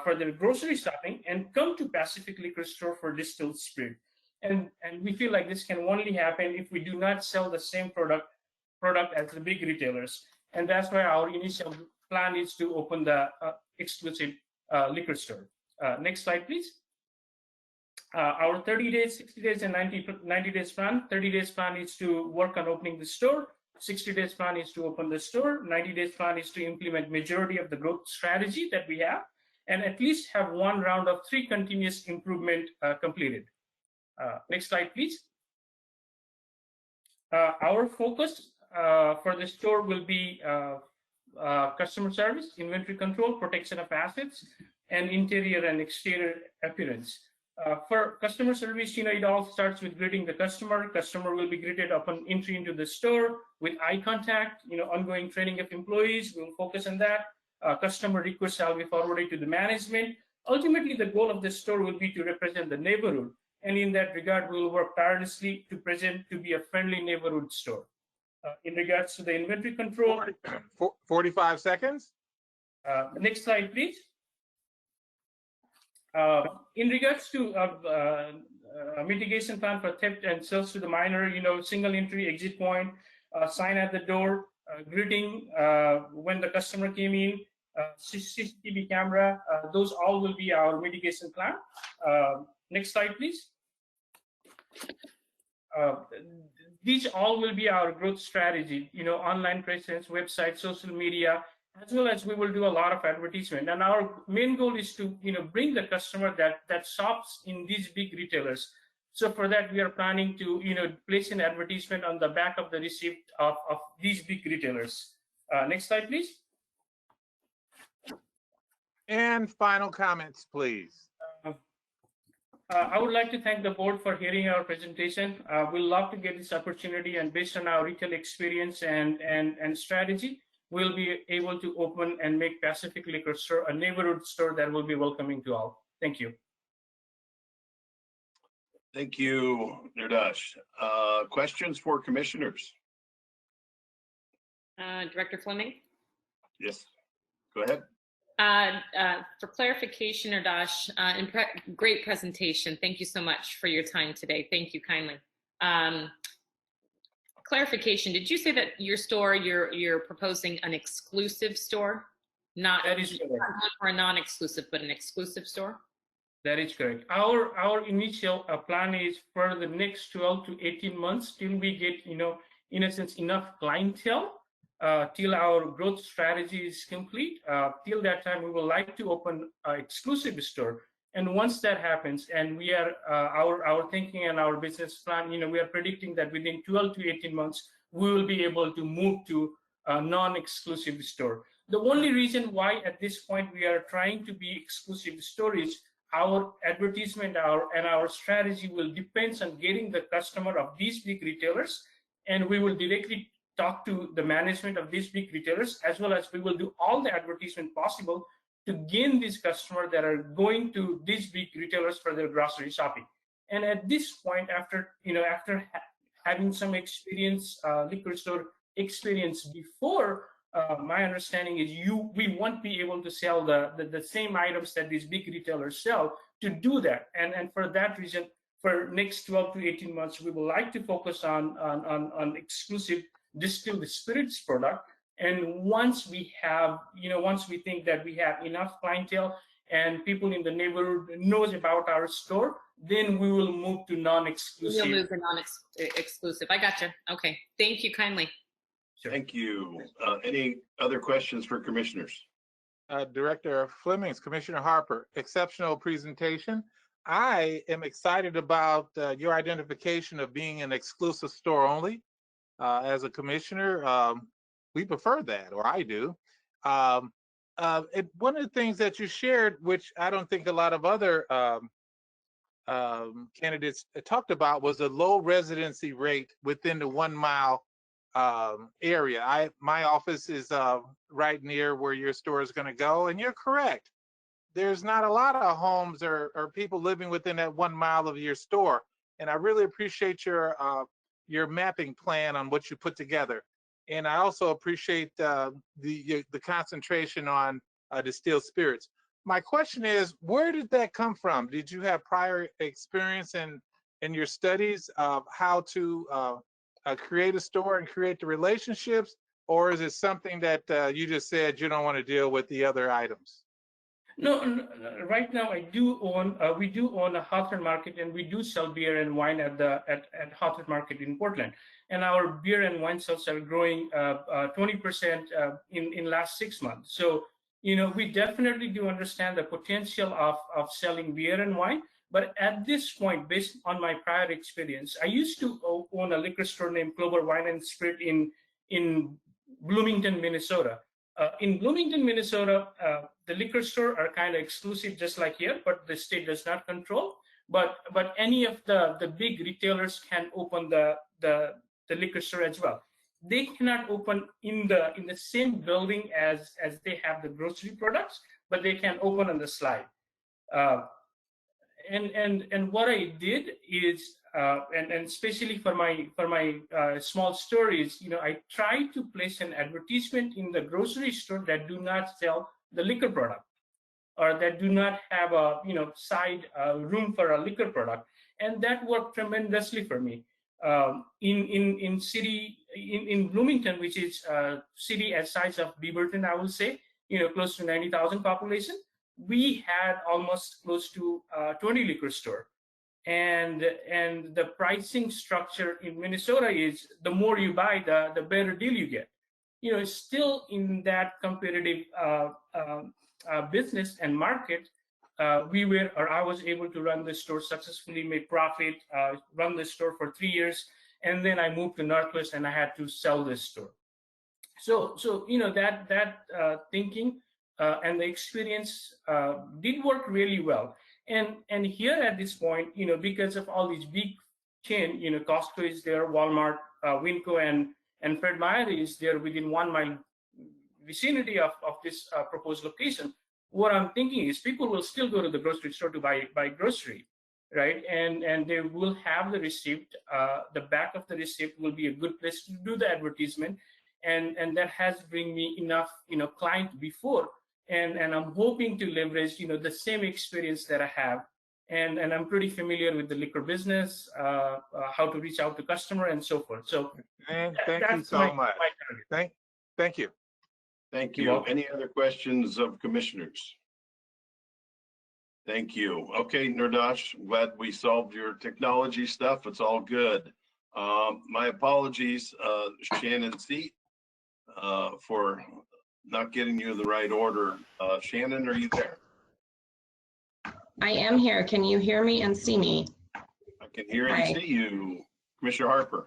Speaker 7: for their grocery shopping and come to Pacific Liquor Store for distilled spirit. And we feel like this can only happen if we do not sell the same product as the big retailers. And that's why our initial plan is to open the exclusive liquor store. Next slide, please. Our 30 days, 60 days, and 90 days plan. 30 days plan is to work on opening the store. 60 days plan is to open the store. 90 days plan is to implement majority of the growth strategy that we have, and at least have 1 round of 3 continuous improvement completed. Next slide, please. Our focus for the store will be customer service, inventory control, protection of assets, and interior and exterior appearance. For customer service, it all starts with greeting the customer. Customer will be greeted upon entry into the store with eye contact. Ongoing training of employees, we'll focus on that. Customer requests shall be forwarded to the management. Ultimately, the goal of the store will be to represent the neighborhood. And in that regard, we will work tirelessly to be a friendly neighborhood store. In regards to the inventory control.
Speaker 4: 45 seconds.
Speaker 7: Next slide, please. In regards to mitigation plan for theft and sales to the minor, single entry exit point, sign at the door, greeting when the customer came in, CCTV camera, those all will be our mitigation plan. Next slide, please. These all will be our growth strategy, online presence, website, social media, as well as we will do a lot of advertisement. And our main goal is to, bring the customer that shops in these big retailers. So for that, we are planning to, place an advertisement on the back of the receipt of these big retailers. Next slide, please.
Speaker 4: And final comments, please.
Speaker 7: I would like to thank the board for hearing our presentation. We'd love to get this opportunity, and based on our retail experience and strategy, we'll be able to open and make Pacific Liquor Store a neighborhood store that will be welcoming to all. Thank you.
Speaker 6: Thank you, Nirdash. Questions for commissioners?
Speaker 11: Director Fleming?
Speaker 6: Yes, go ahead.
Speaker 11: For clarification, Nirdash, great presentation. Thank you so much for your time today. Thank you kindly. Clarification, did you say that your store, you're proposing an exclusive store? Not for a non-exclusive, but an exclusive store?
Speaker 7: That is correct. Our initial plan is for the next 12 to 18 months till we get, in a sense, enough clientele, till our growth strategy is complete. Till that time, we would like to open an exclusive store. And once that happens, and we are our thinking and our business plan, we are predicting that within 12 to 18 months, we will be able to move to a non-exclusive store. The only reason why at this point we are trying to be exclusive store is our advertisement, our strategy will depend on getting the customer of these big retailers, and we will directly talk to the management of these big retailers, as well as we will do all the advertisement possible to gain these customers that are going to these big retailers for their grocery shopping. And at this point, after having some experience, liquor store experience before, my understanding is we won't be able to sell the same items that these big retailers sell. To do that, and for that reason, for next 12 to 18 months, we would like to focus on exclusive distilled spirits product. And once we have, once we think that we have enough clientele and people in the neighborhood knows about our store, then we will move to non-exclusive.
Speaker 11: You'll move to non-exclusive. I gotcha. Okay. Thank you kindly.
Speaker 6: Sure. Thank you. Any other questions for commissioners?
Speaker 4: Director Fleming, Commissioner Harper, exceptional presentation. I am excited about your identification of being an exclusive store only. As a commissioner, we prefer that, or I do. One of the things that you shared, which I don't think a lot of other candidates talked about, was a low residency rate within the 1 mile area. My office is right near where your store is going to go, and you're correct. There's not a lot of homes or people living within that 1 mile of your store, and I really appreciate your mapping plan on what you put together. And I also appreciate the concentration on distilled spirits. My question is, where did that come from? Did you have prior experience in your studies of how to create a store and create the relationships, or is it something that you just said you don't want to deal with the other items?
Speaker 7: No, right now we do own a Hawthorne Market, and we do sell beer and wine at Hawthorne Market in Portland. And our beer and wine sales are growing 20% in last 6 months. So, we definitely do understand the potential of selling beer and wine. But at this point, based on my prior experience, I used to own a liquor store named Clover Wine and Spirit in Bloomington, Minnesota. In Bloomington, Minnesota, the liquor store are kind of exclusive, just like here, but the state does not control. but any of the big retailers can open the liquor store as well. They cannot open in the same building as they have the grocery products, but they can open on the slide. And what I did is, and especially for my small stores, I try to place an advertisement in the grocery store that do not sell the liquor product, or that do not have a side room for a liquor product, and that worked tremendously for me. In Bloomington, which is a city as size of Beaverton, I will say, close to 90,000 population, we had almost close to 20 liquor store, and the pricing structure in Minnesota is the more you buy, the better deal you get. Still in that competitive business and market, I was able to run the store successfully, make profit, run the store for 3 years, and then I moved to Northwest and I had to sell this store. So that thinking and the experience did work really well. And here at this point, because of all these big chain, Costco is there, Walmart, Winco, and Fred Meyer is there within 1 mile vicinity of this proposed location. What I'm thinking is people will still go to the grocery store to buy grocery, right? And they will have the receipt. The back of the receipt will be a good place to do the advertisement, and that has bring me enough client before, and I'm hoping to leverage the same experience that I have, and I'm pretty familiar with the liquor business, how to reach out to customer and so forth. So
Speaker 4: and thank you so much. Thank you.
Speaker 6: Thank you. Any other questions of commissioners? Thank you. Okay, Nirdash, glad we solved your technology stuff. It's all good. My apologies, Shannon C, for not getting you the right order. Shannon, are you there?
Speaker 5: I am here. Can you hear me and see me?
Speaker 6: I can hear and see you. Commissioner Harper.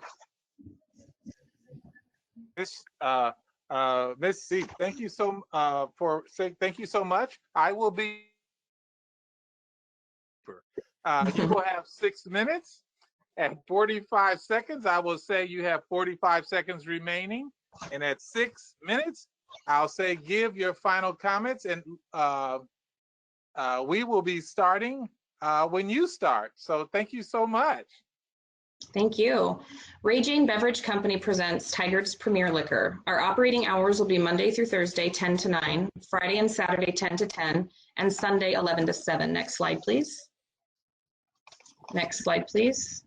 Speaker 4: Ms. C, thank you thank you so much. I will be. You will have 6 minutes. At 45 seconds, I will say you have 45 seconds remaining, and at 6 minutes, I'll say give your final comments, and we will be starting when you start. So thank you so much.
Speaker 5: Thank you. Ray Jane Beverage Company presents Tigard's Premier Liquor. Our operating hours will be Monday through Thursday, 10 to 9, Friday and Saturday, 10 to 10, and Sunday, 11 to 7. Next slide, please. Next slide, please.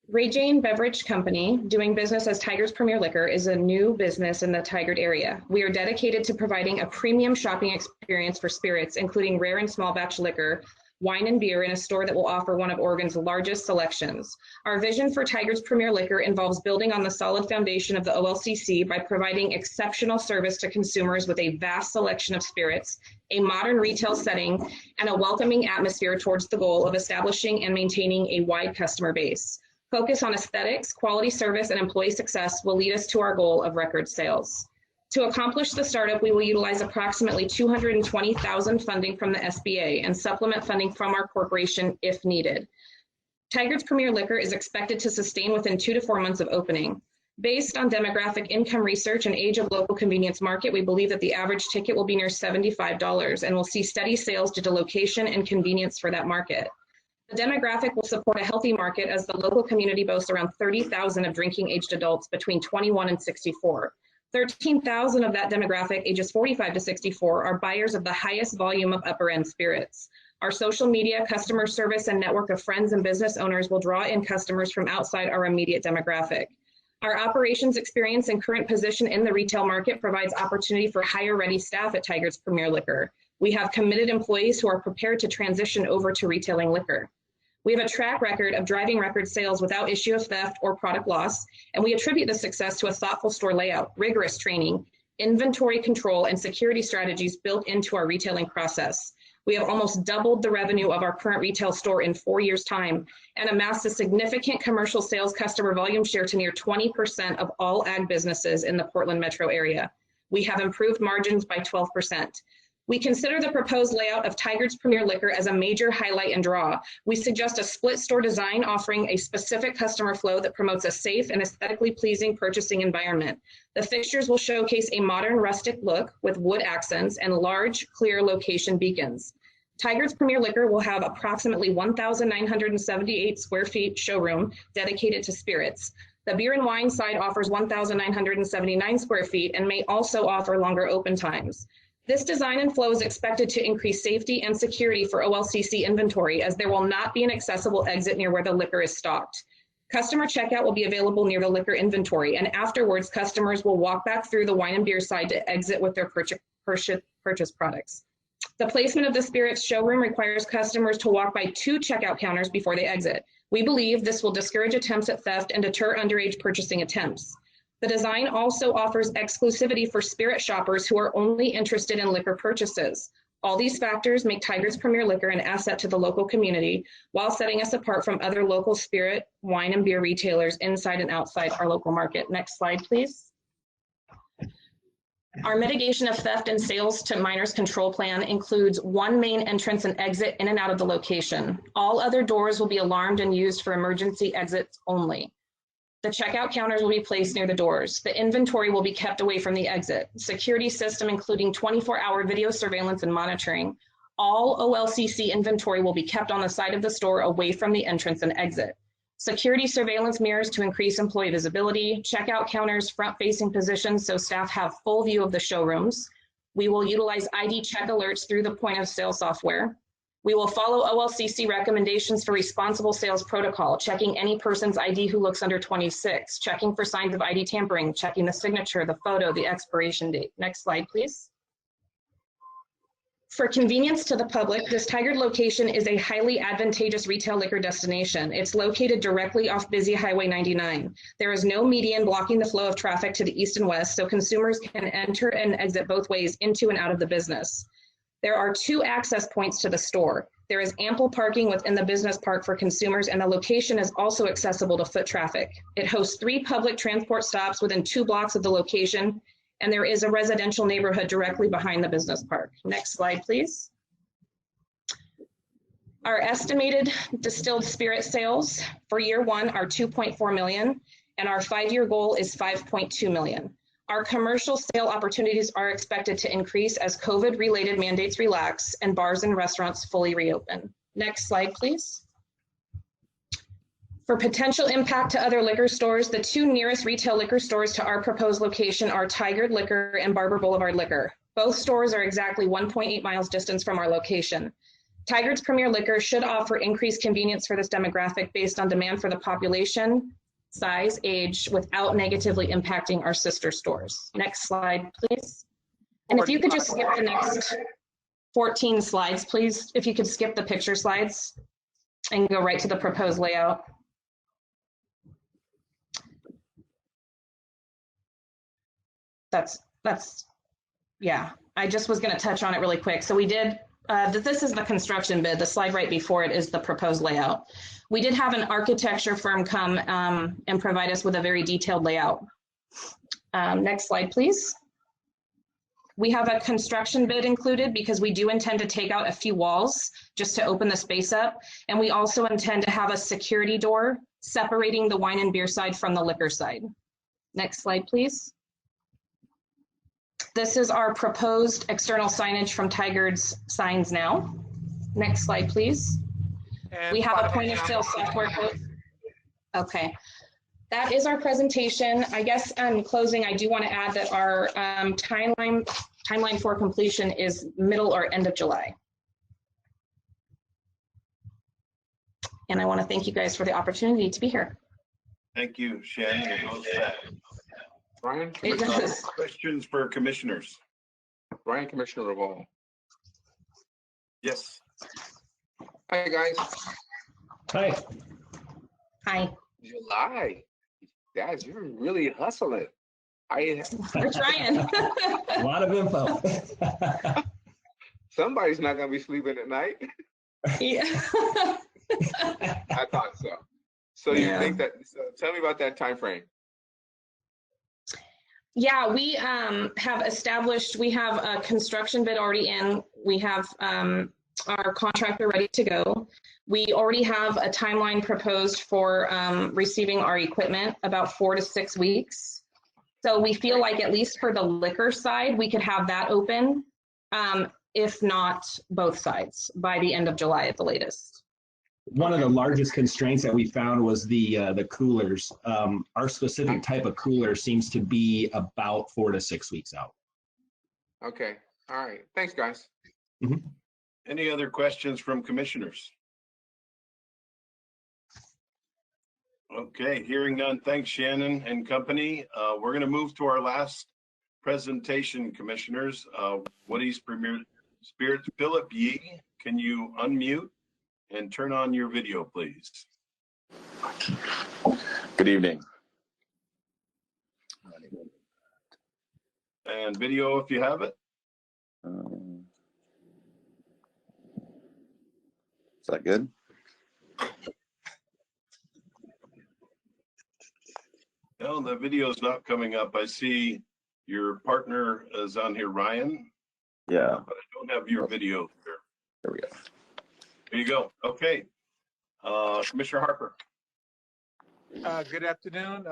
Speaker 5: Ray Jane Beverage Company, doing business as Tigard's Premier Liquor, is a new business in the Tigard area. We are dedicated to providing a premium shopping experience for spirits, including rare and small batch liquor, wine and beer, in a store that will offer one of Oregon's largest selections. Our vision for Tigard's Premier Liquor involves building on the solid foundation of the OLCC by providing exceptional service to consumers with a vast selection of spirits, a modern retail setting, and a welcoming atmosphere towards the goal of establishing and maintaining a wide customer base. Focus on aesthetics, quality service, and employee success will lead us to our goal of record sales. To accomplish the startup, we will utilize approximately $220,000 funding from the SBA and supplement funding from our corporation if needed. Tigard's Premier Liquor is expected to sustain within 2 to 4 months of opening. Based on demographic income research and age of local convenience market, we believe that the average ticket will be near $75 and will see steady sales due to location and convenience for that market. The demographic will support a healthy market as the local community boasts around 30,000 of drinking aged adults between 21 and 64. 13,000 of that demographic, ages 45 to 64, are buyers of the highest volume of upper end spirits. Our social media, customer service, and network of friends and business owners will draw in customers from outside our immediate demographic. Our operations experience and current position in the retail market provides opportunity for hire ready staff at Tigard's Premier Liquor. We have committed employees who are prepared to transition over to retailing liquor. We have a track record of driving record sales without issue of theft or product loss, and we attribute the success to a thoughtful store layout, rigorous training, inventory control, and security strategies built into our retailing process. We have almost doubled the revenue of our current retail store in 4 years' time and amassed a significant commercial sales customer volume share to near 20% of all ag businesses in the Portland metro area. We have improved margins by 12%. We consider the proposed layout of Tigard's Premier Liquor as a major highlight and draw. We suggest a split store design offering a specific customer flow that promotes a safe and aesthetically pleasing purchasing environment. The fixtures will showcase a modern rustic look with wood accents and large, clear location beacons. Tigard's Premier Liquor will have approximately 1,978 square feet showroom dedicated to spirits. The beer and wine side offers 1,979 square feet and may also offer longer open times. This design and flow is expected to increase safety and security for OLCC inventory, as there will not be an accessible exit near where the liquor is stocked. Customer checkout will be available near the liquor inventory, and afterwards, customers will walk back through the wine and beer side to exit with their purchase products. The placement of the spirits showroom requires customers to walk by 2 checkout counters before they exit. We believe this will discourage attempts at theft and deter underage purchasing attempts. The design also offers exclusivity for spirit shoppers who are only interested in liquor purchases. All these factors make Tigard's Premier Liquor an asset to the local community while setting us apart from other local spirit, wine, and beer retailers inside and outside our local market. Next slide, please. Our mitigation of theft and sales to minors control plan includes 1 main entrance and exit in and out of the location. All other doors will be alarmed and used for emergency exits only. The checkout counters will be placed near the doors. The inventory will be kept away from the exit. Security system, including 24-hour video surveillance and monitoring. All OLCC inventory will be kept on the side of the store away from the entrance and exit. Security surveillance mirrors to increase employee visibility. Checkout counters, front-facing positions so staff have full view of the showrooms. We will utilize ID check alerts through the point of sale software. We will follow OLCC recommendations for responsible sales protocol, checking any person's ID who looks under 26, checking for signs of ID tampering, checking the signature, the photo, the expiration date. Next slide, please. For convenience to the public, this Tigard location is a highly advantageous retail liquor destination. It's located directly off busy Highway 99. There is no median blocking the flow of traffic to the east and west, so consumers can enter and exit both ways into and out of the business. There are 2 access points to the store. There is ample parking within the business park for consumers, and the location is also accessible to foot traffic. It hosts 3 public transport stops within 2 blocks of the location, and there is a residential neighborhood directly behind the business park. Next slide, please. Our estimated distilled spirit sales for year 1 are 2.4 million, and our 5-year goal is 5.2 million. Our commercial sale opportunities are expected to increase as COVID-related mandates relax and bars and restaurants fully reopen. Next slide, please. For potential impact to other liquor stores, the 2 nearest retail liquor stores to our proposed location are Tigard Liquor and Barber Boulevard Liquor. Both stores are exactly 1.8 miles distance from our location. Tigard's Premier Liquor should offer increased convenience for this demographic based on demand for the population, size, age, without negatively impacting our sister stores. Next slide, please. And if you could just skip the next 14 slides, please. If you could skip the picture slides and go right to the proposed layout. Yeah, I just was gonna touch on it really quick. So we did, this is the construction bid. The slide right before it is the proposed layout. We did have an architecture firm come and provide us with a very detailed layout. Next slide, please. We have a construction bid included because we do intend to take out a few walls just to open the space up. And we also intend to have a security door separating the wine and beer side from the liquor side. Next slide, please. This is our proposed external signage from Tigard's Signs Now. Next slide, please. We have a point of sale software code. Okay, that is our presentation. I guess in closing, I do want to add that our timeline for completion is middle or end of July. And I want to thank you guys for the opportunity to be here.
Speaker 6: Thank you, Shannon.
Speaker 14: Brian,
Speaker 6: questions for commissioners?
Speaker 14: Brian, Commissioner Revolt.
Speaker 6: Yes.
Speaker 14: Hi, guys.
Speaker 12: Hi.
Speaker 5: Hi.
Speaker 14: July. Guys, you're really hustling.
Speaker 5: We're trying.
Speaker 12: A lot of info.
Speaker 14: Somebody's not going to be sleeping at night.
Speaker 5: Yeah.
Speaker 14: I thought so. So you think that, so tell me about that time frame.
Speaker 5: Yeah, we have established, we have a construction bid already in. We have our contractor ready to go. We already have a timeline proposed for receiving our equipment, about 4 to 6 weeks. So we feel like at least for the liquor side, we could have that open, if not both sides, by the end of July at the latest.
Speaker 12: One of the largest constraints that we found was the coolers. Our specific type of cooler seems to be about 4 to 6 weeks out.
Speaker 14: Okay, all right. Thanks, guys.
Speaker 6: Any other questions from commissioners? Okay, hearing none. Thanks, Shannon and company. We're going to move to our last presentation, commissioners. Woody's Premier Spirit, Philip Yee, can you unmute and turn on your video, please?
Speaker 18: Good evening.
Speaker 6: And video if you have it.
Speaker 18: Is that good?
Speaker 6: No, the video is not coming up. I see your partner is on here, Ryan.
Speaker 18: Yeah.
Speaker 6: But I don't have your video here.
Speaker 18: There we go.
Speaker 6: There you go. Okay. Commissioner Harper.
Speaker 4: Good afternoon,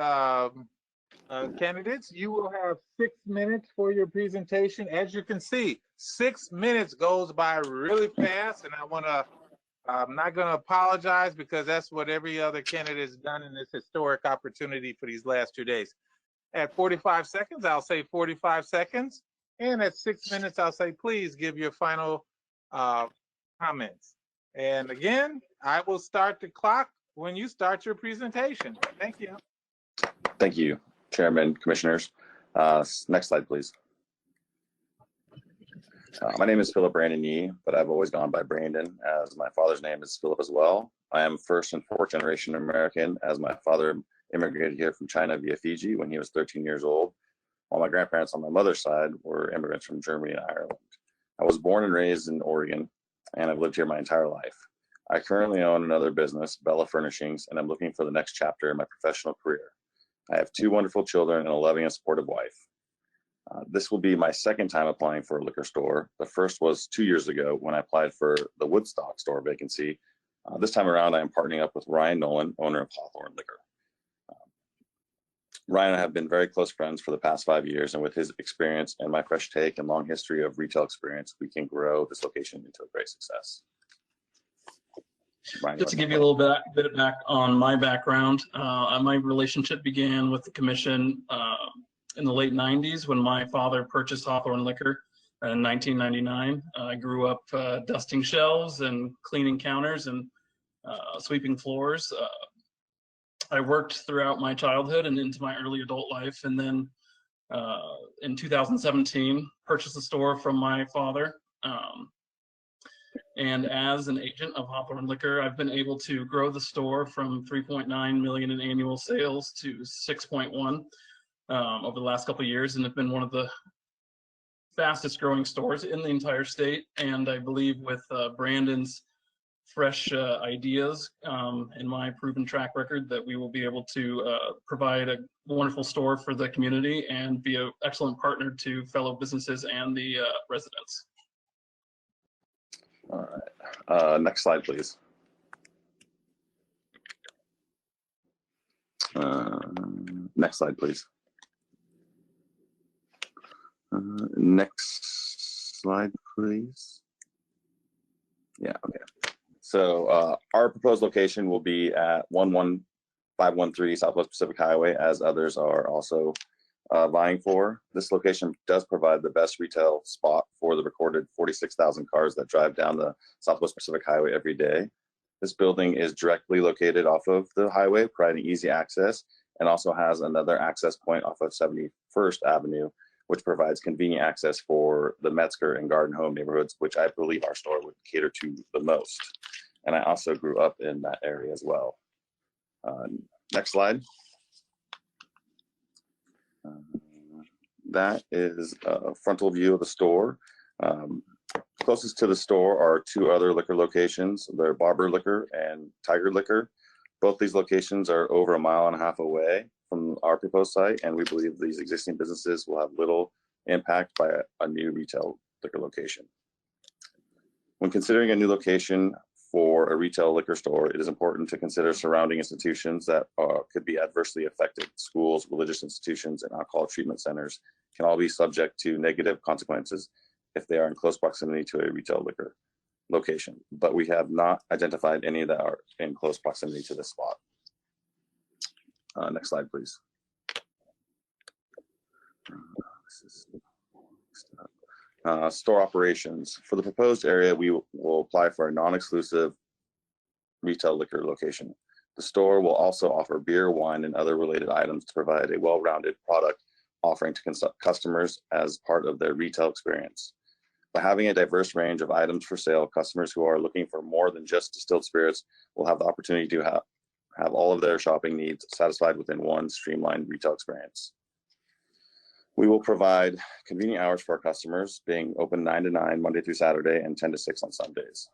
Speaker 4: candidates. You will have 6 minutes for your presentation. As you can see, 6 minutes goes by really fast, and I'm not going to apologize because that's what every other candidate has done in this historic opportunity for these last 2 days. At 45 seconds, I'll say 45 seconds. And at 6 minutes, I'll say, please give your final comments. And again, I will start the clock when you start your presentation. Thank you.
Speaker 18: Thank you, Chairman, Commissioners. Next slide, please. My name is Philip Brandon Yee, but I've always gone by Brandon, as my father's name is Philip as well. I am first and fourth generation American, as my father immigrated here from China via Fiji when he was 13 years old, while my grandparents on my mother's side were immigrants from Germany and Ireland. I was born and raised in Oregon, and I've lived here my entire life. I currently own another business, Bella Furnishings, and I'm looking for the next chapter in my professional career. I have 2 wonderful children and a loving and supportive wife. This will be my second time applying for a liquor store. The first was 2 years ago when I applied for the Woodstock store vacancy. This time around, I am partnering up with Ryan Nolan, owner of Hawthorne Liquor. Ryan and I have been very close friends for the past 5 years, and with his experience and my fresh take and long history of retail experience, we can grow this location into a great success. Ryan,
Speaker 19: just to give you a little bit back on my background, my relationship began with the commission in the late 90s when my father purchased Hawthorne Liquor in 1999. I grew up dusting shelves and cleaning counters and sweeping floors. I worked throughout my childhood and into my early adult life, and then in 2017 purchased the store from my father. And as an agent of Hawthorne Liquor, I've been able to grow the store from 3.9 million in annual sales to 6.1 over the last couple of years, and have been one of the fastest growing stores in the entire state. And I believe with Brandon's fresh ideas and my proven track record that we will be able to provide a wonderful store for the community and be an excellent partner to fellow businesses and the residents.
Speaker 18: All right. Next slide, please. Next slide, please. Next slide, please. Yeah, okay. So our proposed location will be at 11513 Southwest Pacific Highway, as others are also vying for. This location does provide the best retail spot for the recorded 46,000 cars that drive down the Southwest Pacific Highway every day. This building is directly located off of the highway, providing easy access, and also has another access point off of 71st Avenue, which provides convenient access for the Metzger and Garden Home neighborhoods, which I believe our store would cater to the most. And I also grew up in that area as well. Next slide. That is a frontal view of the store. Closest to the store are 2 other liquor locations. They're Barber Liquor and Tiger Liquor. Both these locations are over 1.5 miles away from our proposed site, and we believe these existing businesses will have little impact by a new retail liquor location. When considering a new location for a retail liquor store, it is important to consider surrounding institutions that could be adversely affected. Schools, religious institutions, and alcohol treatment centers can all be subject to negative consequences if they are in close proximity to a retail liquor location, but we have not identified any that are in close proximity to this spot. Next slide, please. Store operations. For the proposed area, we will apply for a non-exclusive retail liquor location. The store will also offer beer, wine, and other related items to provide a well-rounded product offering to customers as part of their retail experience. By having a diverse range of items for sale, customers who are looking for more than just distilled spirits will have the opportunity to have all of their shopping needs satisfied within one streamlined retail experience. We will provide convenient hours for our customers, being open 9 to 9 Monday through Saturday and 10 to 6 on Sundays.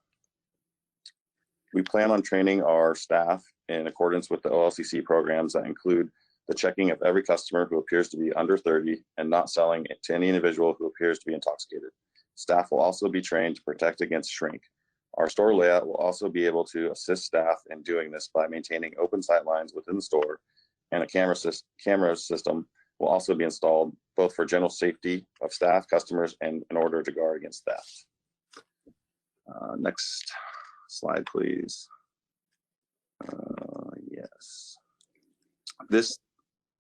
Speaker 18: We plan on training our staff in accordance with the OLCC programs that include the checking of every customer who appears to be under 30 and not selling it to any individual who appears to be intoxicated. Staff will also be trained to protect against shrink. Our store layout will also be able to assist staff in doing this by maintaining open sight lines within the store, and a camera system will also be installed both for general safety of staff, customers, and in order to guard against theft. Next slide, please. Yes. This,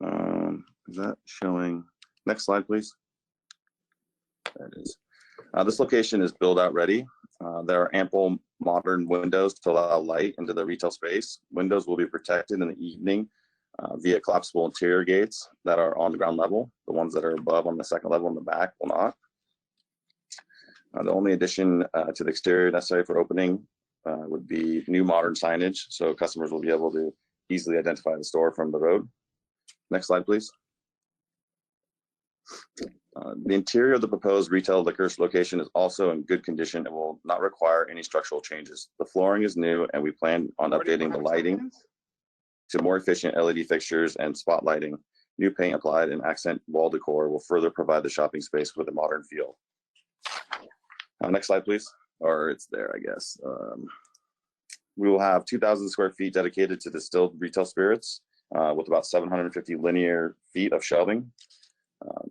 Speaker 18: is that showing? Next slide, please. There it is. This location is build out ready. There are ample modern windows to allow light into the retail space. Windows will be protected in the evening via collapsible interior gates that are on the ground level. The ones that are above on the second level in the back will not. The only addition to the exterior necessary for opening would be new modern signage, so customers will be able to easily identify the store from the road. Next slide, please. The interior of the proposed retail liquor location is also in good condition and will not require any structural changes. The flooring is new, and we plan on updating the lighting to more efficient LED fixtures and spot lighting. New paint applied and accent wall decor will further provide the shopping space with a modern feel. Next slide, please. Or it's there, I guess. We will have 2,000 square feet dedicated to distilled retail spirits with about 750 linear feet of shelving.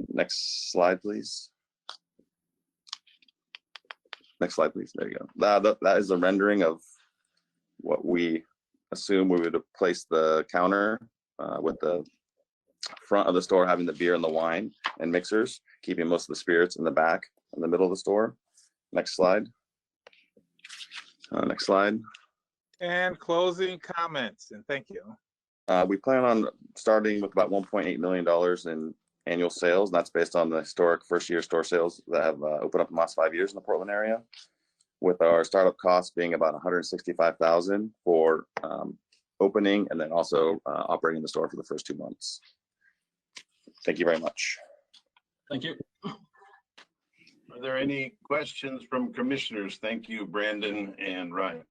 Speaker 18: Next slide, please. Next slide, please. There you go. That is a rendering of what we assume we would place the counter with the front of the store having the beer and the wine and mixers, keeping most of the spirits in the back in the middle of the store. Next slide. Next slide.
Speaker 4: And closing comments, and thank you.
Speaker 18: We plan on starting with about $1.8 million in annual sales, and that's based on the historic first-year store sales that have opened up in the last 5 years in the Portland area, with our startup costs being about $165,000 for opening and then also operating the store for the first 2 months. Thank you very much.
Speaker 19: Thank you.
Speaker 6: Are there any questions from commissioners? Thank you, Brandon and Ryan.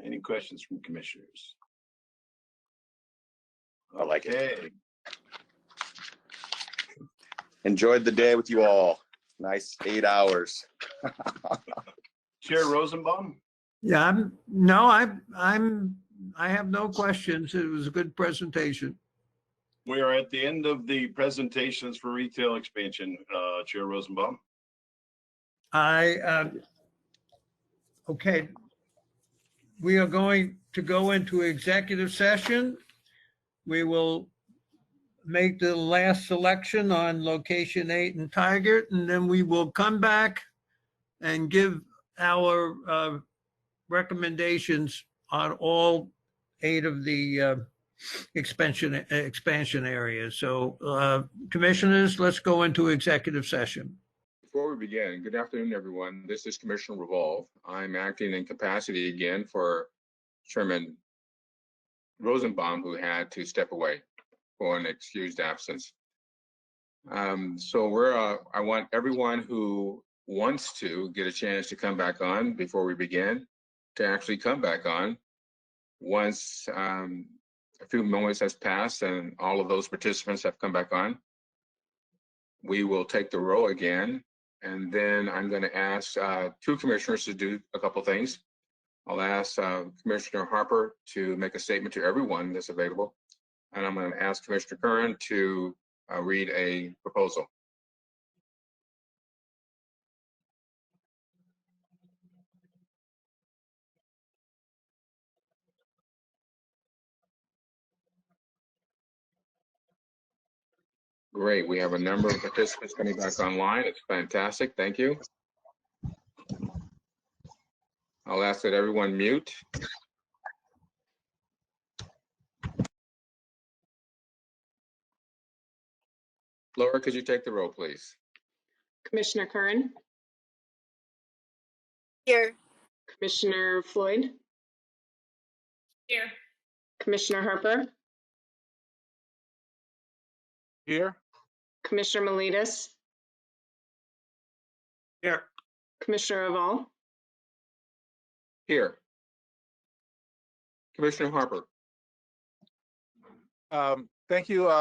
Speaker 6: Any questions from commissioners?
Speaker 18: I like it. Enjoyed the day with you all. Nice 8 hours.
Speaker 6: Chair Rosenbaum?
Speaker 20: Yeah, I have no questions. It was a good presentation.
Speaker 6: We are at the end of the presentations for retail expansion, Chair Rosenbaum.
Speaker 20: Okay. We are going to go into executive session. We will make the last selection on location 8 in Tigard, and then we will come back and give our recommendations on all 8 of the expansion areas. So commissioners, let's go into executive session.
Speaker 14: Before we begin, good afternoon, everyone. This is Commissioner Revolve. I'm acting in capacity again for Chairman Rosenbaum, who had to step away for an excused absence. So I want everyone who wants to get a chance to come back on before we begin to actually come back on once a few moments has passed and all of those participants have come back on. We will take the roll again, and then I'm going to ask two commissioners to do a couple things. I'll ask Commissioner Harper to make a statement to everyone that's available, and I'm going to ask Commissioner Curran to read a proposal. Great. We have a number of participants coming back online. It's fantastic. Thank you. I'll ask that everyone mute. Laura, could you take the roll, please?
Speaker 2: Commissioner Curran?
Speaker 9: Here.
Speaker 2: Commissioner Floyd?
Speaker 11: Here.
Speaker 2: Commissioner Harper?
Speaker 4: Here.
Speaker 2: Commissioner Miletus?
Speaker 4: Here.
Speaker 2: Commissioner Raval?
Speaker 14: Here. Commissioner Harper.
Speaker 4: Thank you,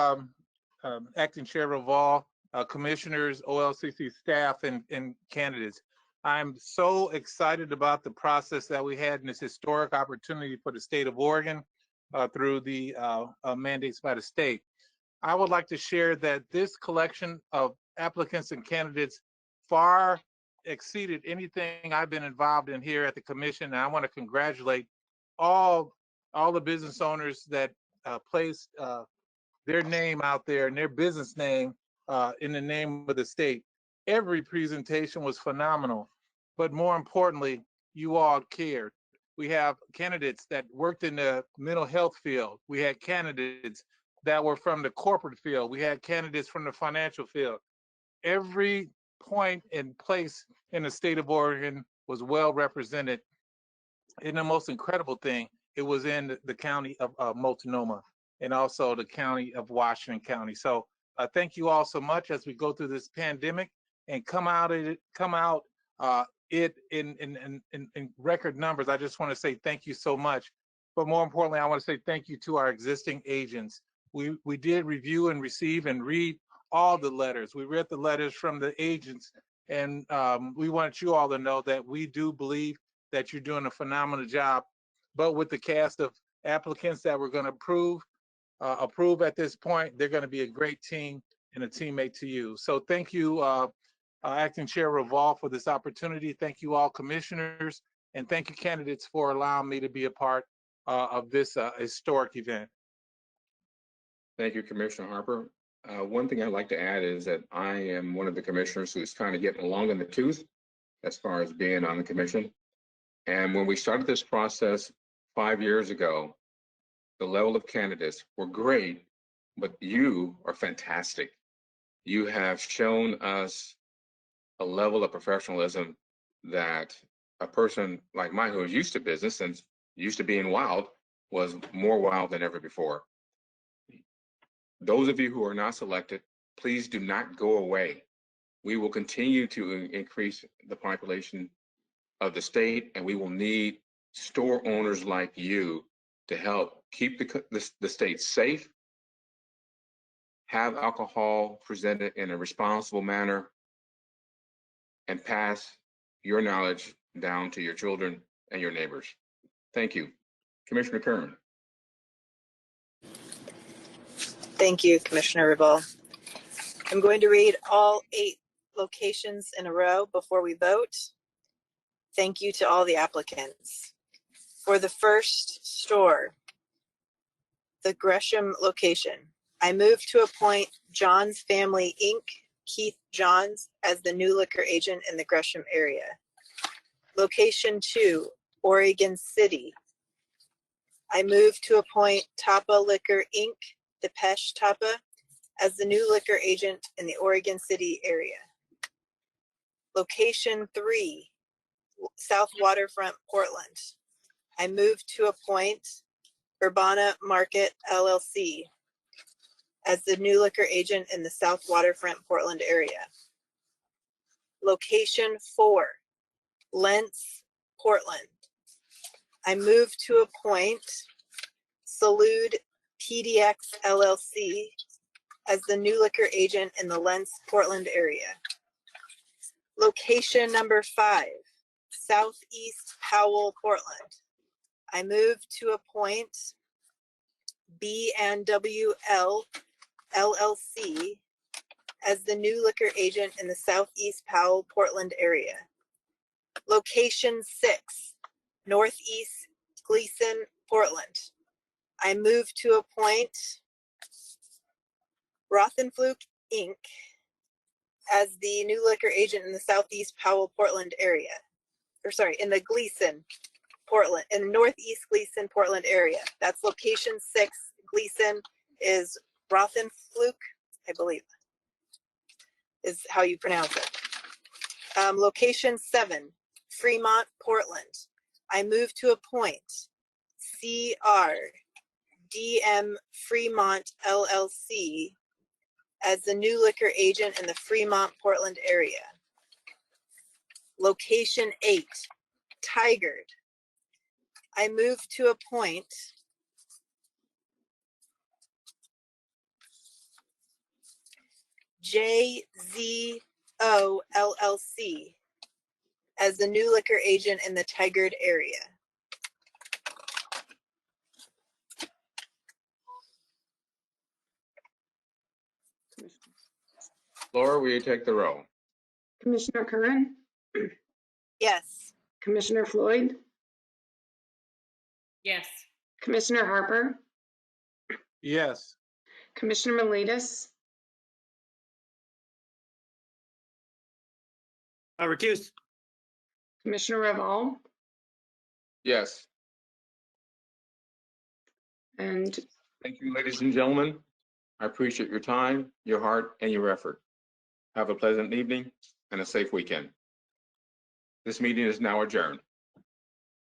Speaker 4: Acting Chair Raval, commissioners, OLCC staff, and candidates. I'm so excited about the process that we had in this historic opportunity for the state of Oregon through the mandates by the state. I would like to share that this collection of applicants and candidates far exceeded anything I've been involved in here at the commission. And I want to congratulate all the business owners that placed their name out there and their business name in the name of the state. Every presentation was phenomenal, but more importantly, you all cared. We have candidates that worked in the mental health field. We had candidates that were from the corporate field. We had candidates from the financial field. Every point and place in the state of Oregon was well represented. And the most incredible thing, it was in the county of Multnomah and also the county of Washington County. So thank you all so much as we go through this pandemic and come out in record numbers. I just want to say thank you so much. But more importantly, I want to say thank you to our existing agents. We did review and receive and read all the letters. We read the letters from the agents, and we want you all to know that we do believe that you're doing a phenomenal job. But with the cast of applicants that we're going to approve at this point, they're going to be a great team and a teammate to you. So thank you, Acting Chair Raval, for this opportunity. Thank you all commissioners, and thank you candidates for allowing me to be a part of this historic event.
Speaker 14: Thank you, Commissioner Harper. One thing I'd like to add is that I am one of the commissioners who's kind of getting along in the tooth as far as being on the commission. And when we started this process 5 years ago, the level of candidates were great, but you are fantastic. You have shown us a level of professionalism that a person like mine who is used to business and used to being wild was more wild than ever before. Those of you who are not selected, please do not go away. We will continue to increase the population of the state, and we will need store owners like you to help keep the state safe, have alcohol presented in a responsible manner, and pass your knowledge down to your children and your neighbors. Thank you. Commissioner Curran.
Speaker 9: Thank you, Commissioner Raval. I'm going to read all 8 locations in a row before we vote. Thank you to all the applicants. For the first store, the Gresham location, I move to appoint John's Family Inc., Keith Johns, as the new liquor agent in the Gresham area. Location 2, Oregon City, I move to appoint Tapa Liquor Inc., Depeche Tapa, as the new liquor agent in the Oregon City area. Location 3, South Waterfront, Portland, I move to appoint Urbana Market LLC as the new liquor agent in the South Waterfront, Portland area. Location 4, Lentz, Portland, I move to appoint Salud PDX LLC as the new liquor agent in the Lents, Portland area. Location number 5, Southeast Powell, Portland. I move to appoint B&WL LLC as the new liquor agent in the Southeast Powell, Portland area. Location 6, Northeast Gleason, Portland. I move to appoint Rothenfluke Inc. as the new liquor agent in the Southeast Powell, Portland area. Or sorry, in the Gleason, Portland, in the Northeast Gleason, Portland area. That's location 6. Gleason is Rothenfluke, I believe, is how you pronounce it. Location 7, Fremont, Portland. I move to appoint CRDM Fremont LLC as the new liquor agent in the Fremont, Portland area. Location 8, Tigard. I move to appoint JZO LLC as the new liquor agent in the Tigard area.
Speaker 14: Laura, will you take the roll?
Speaker 2: Commissioner Curran,
Speaker 9: Yes.
Speaker 2: Commissioner Floyd,
Speaker 11: Yes.
Speaker 2: Commissioner Harper,
Speaker 4: Yes.
Speaker 2: Commissioner Miletus,
Speaker 13: Recused.
Speaker 2: Commissioner Reval,
Speaker 14: Yes.
Speaker 2: and
Speaker 14: Thank you, ladies and gentlemen. I appreciate your time, your heart, and your effort. Have a pleasant evening and a safe weekend. This meeting is now adjourned.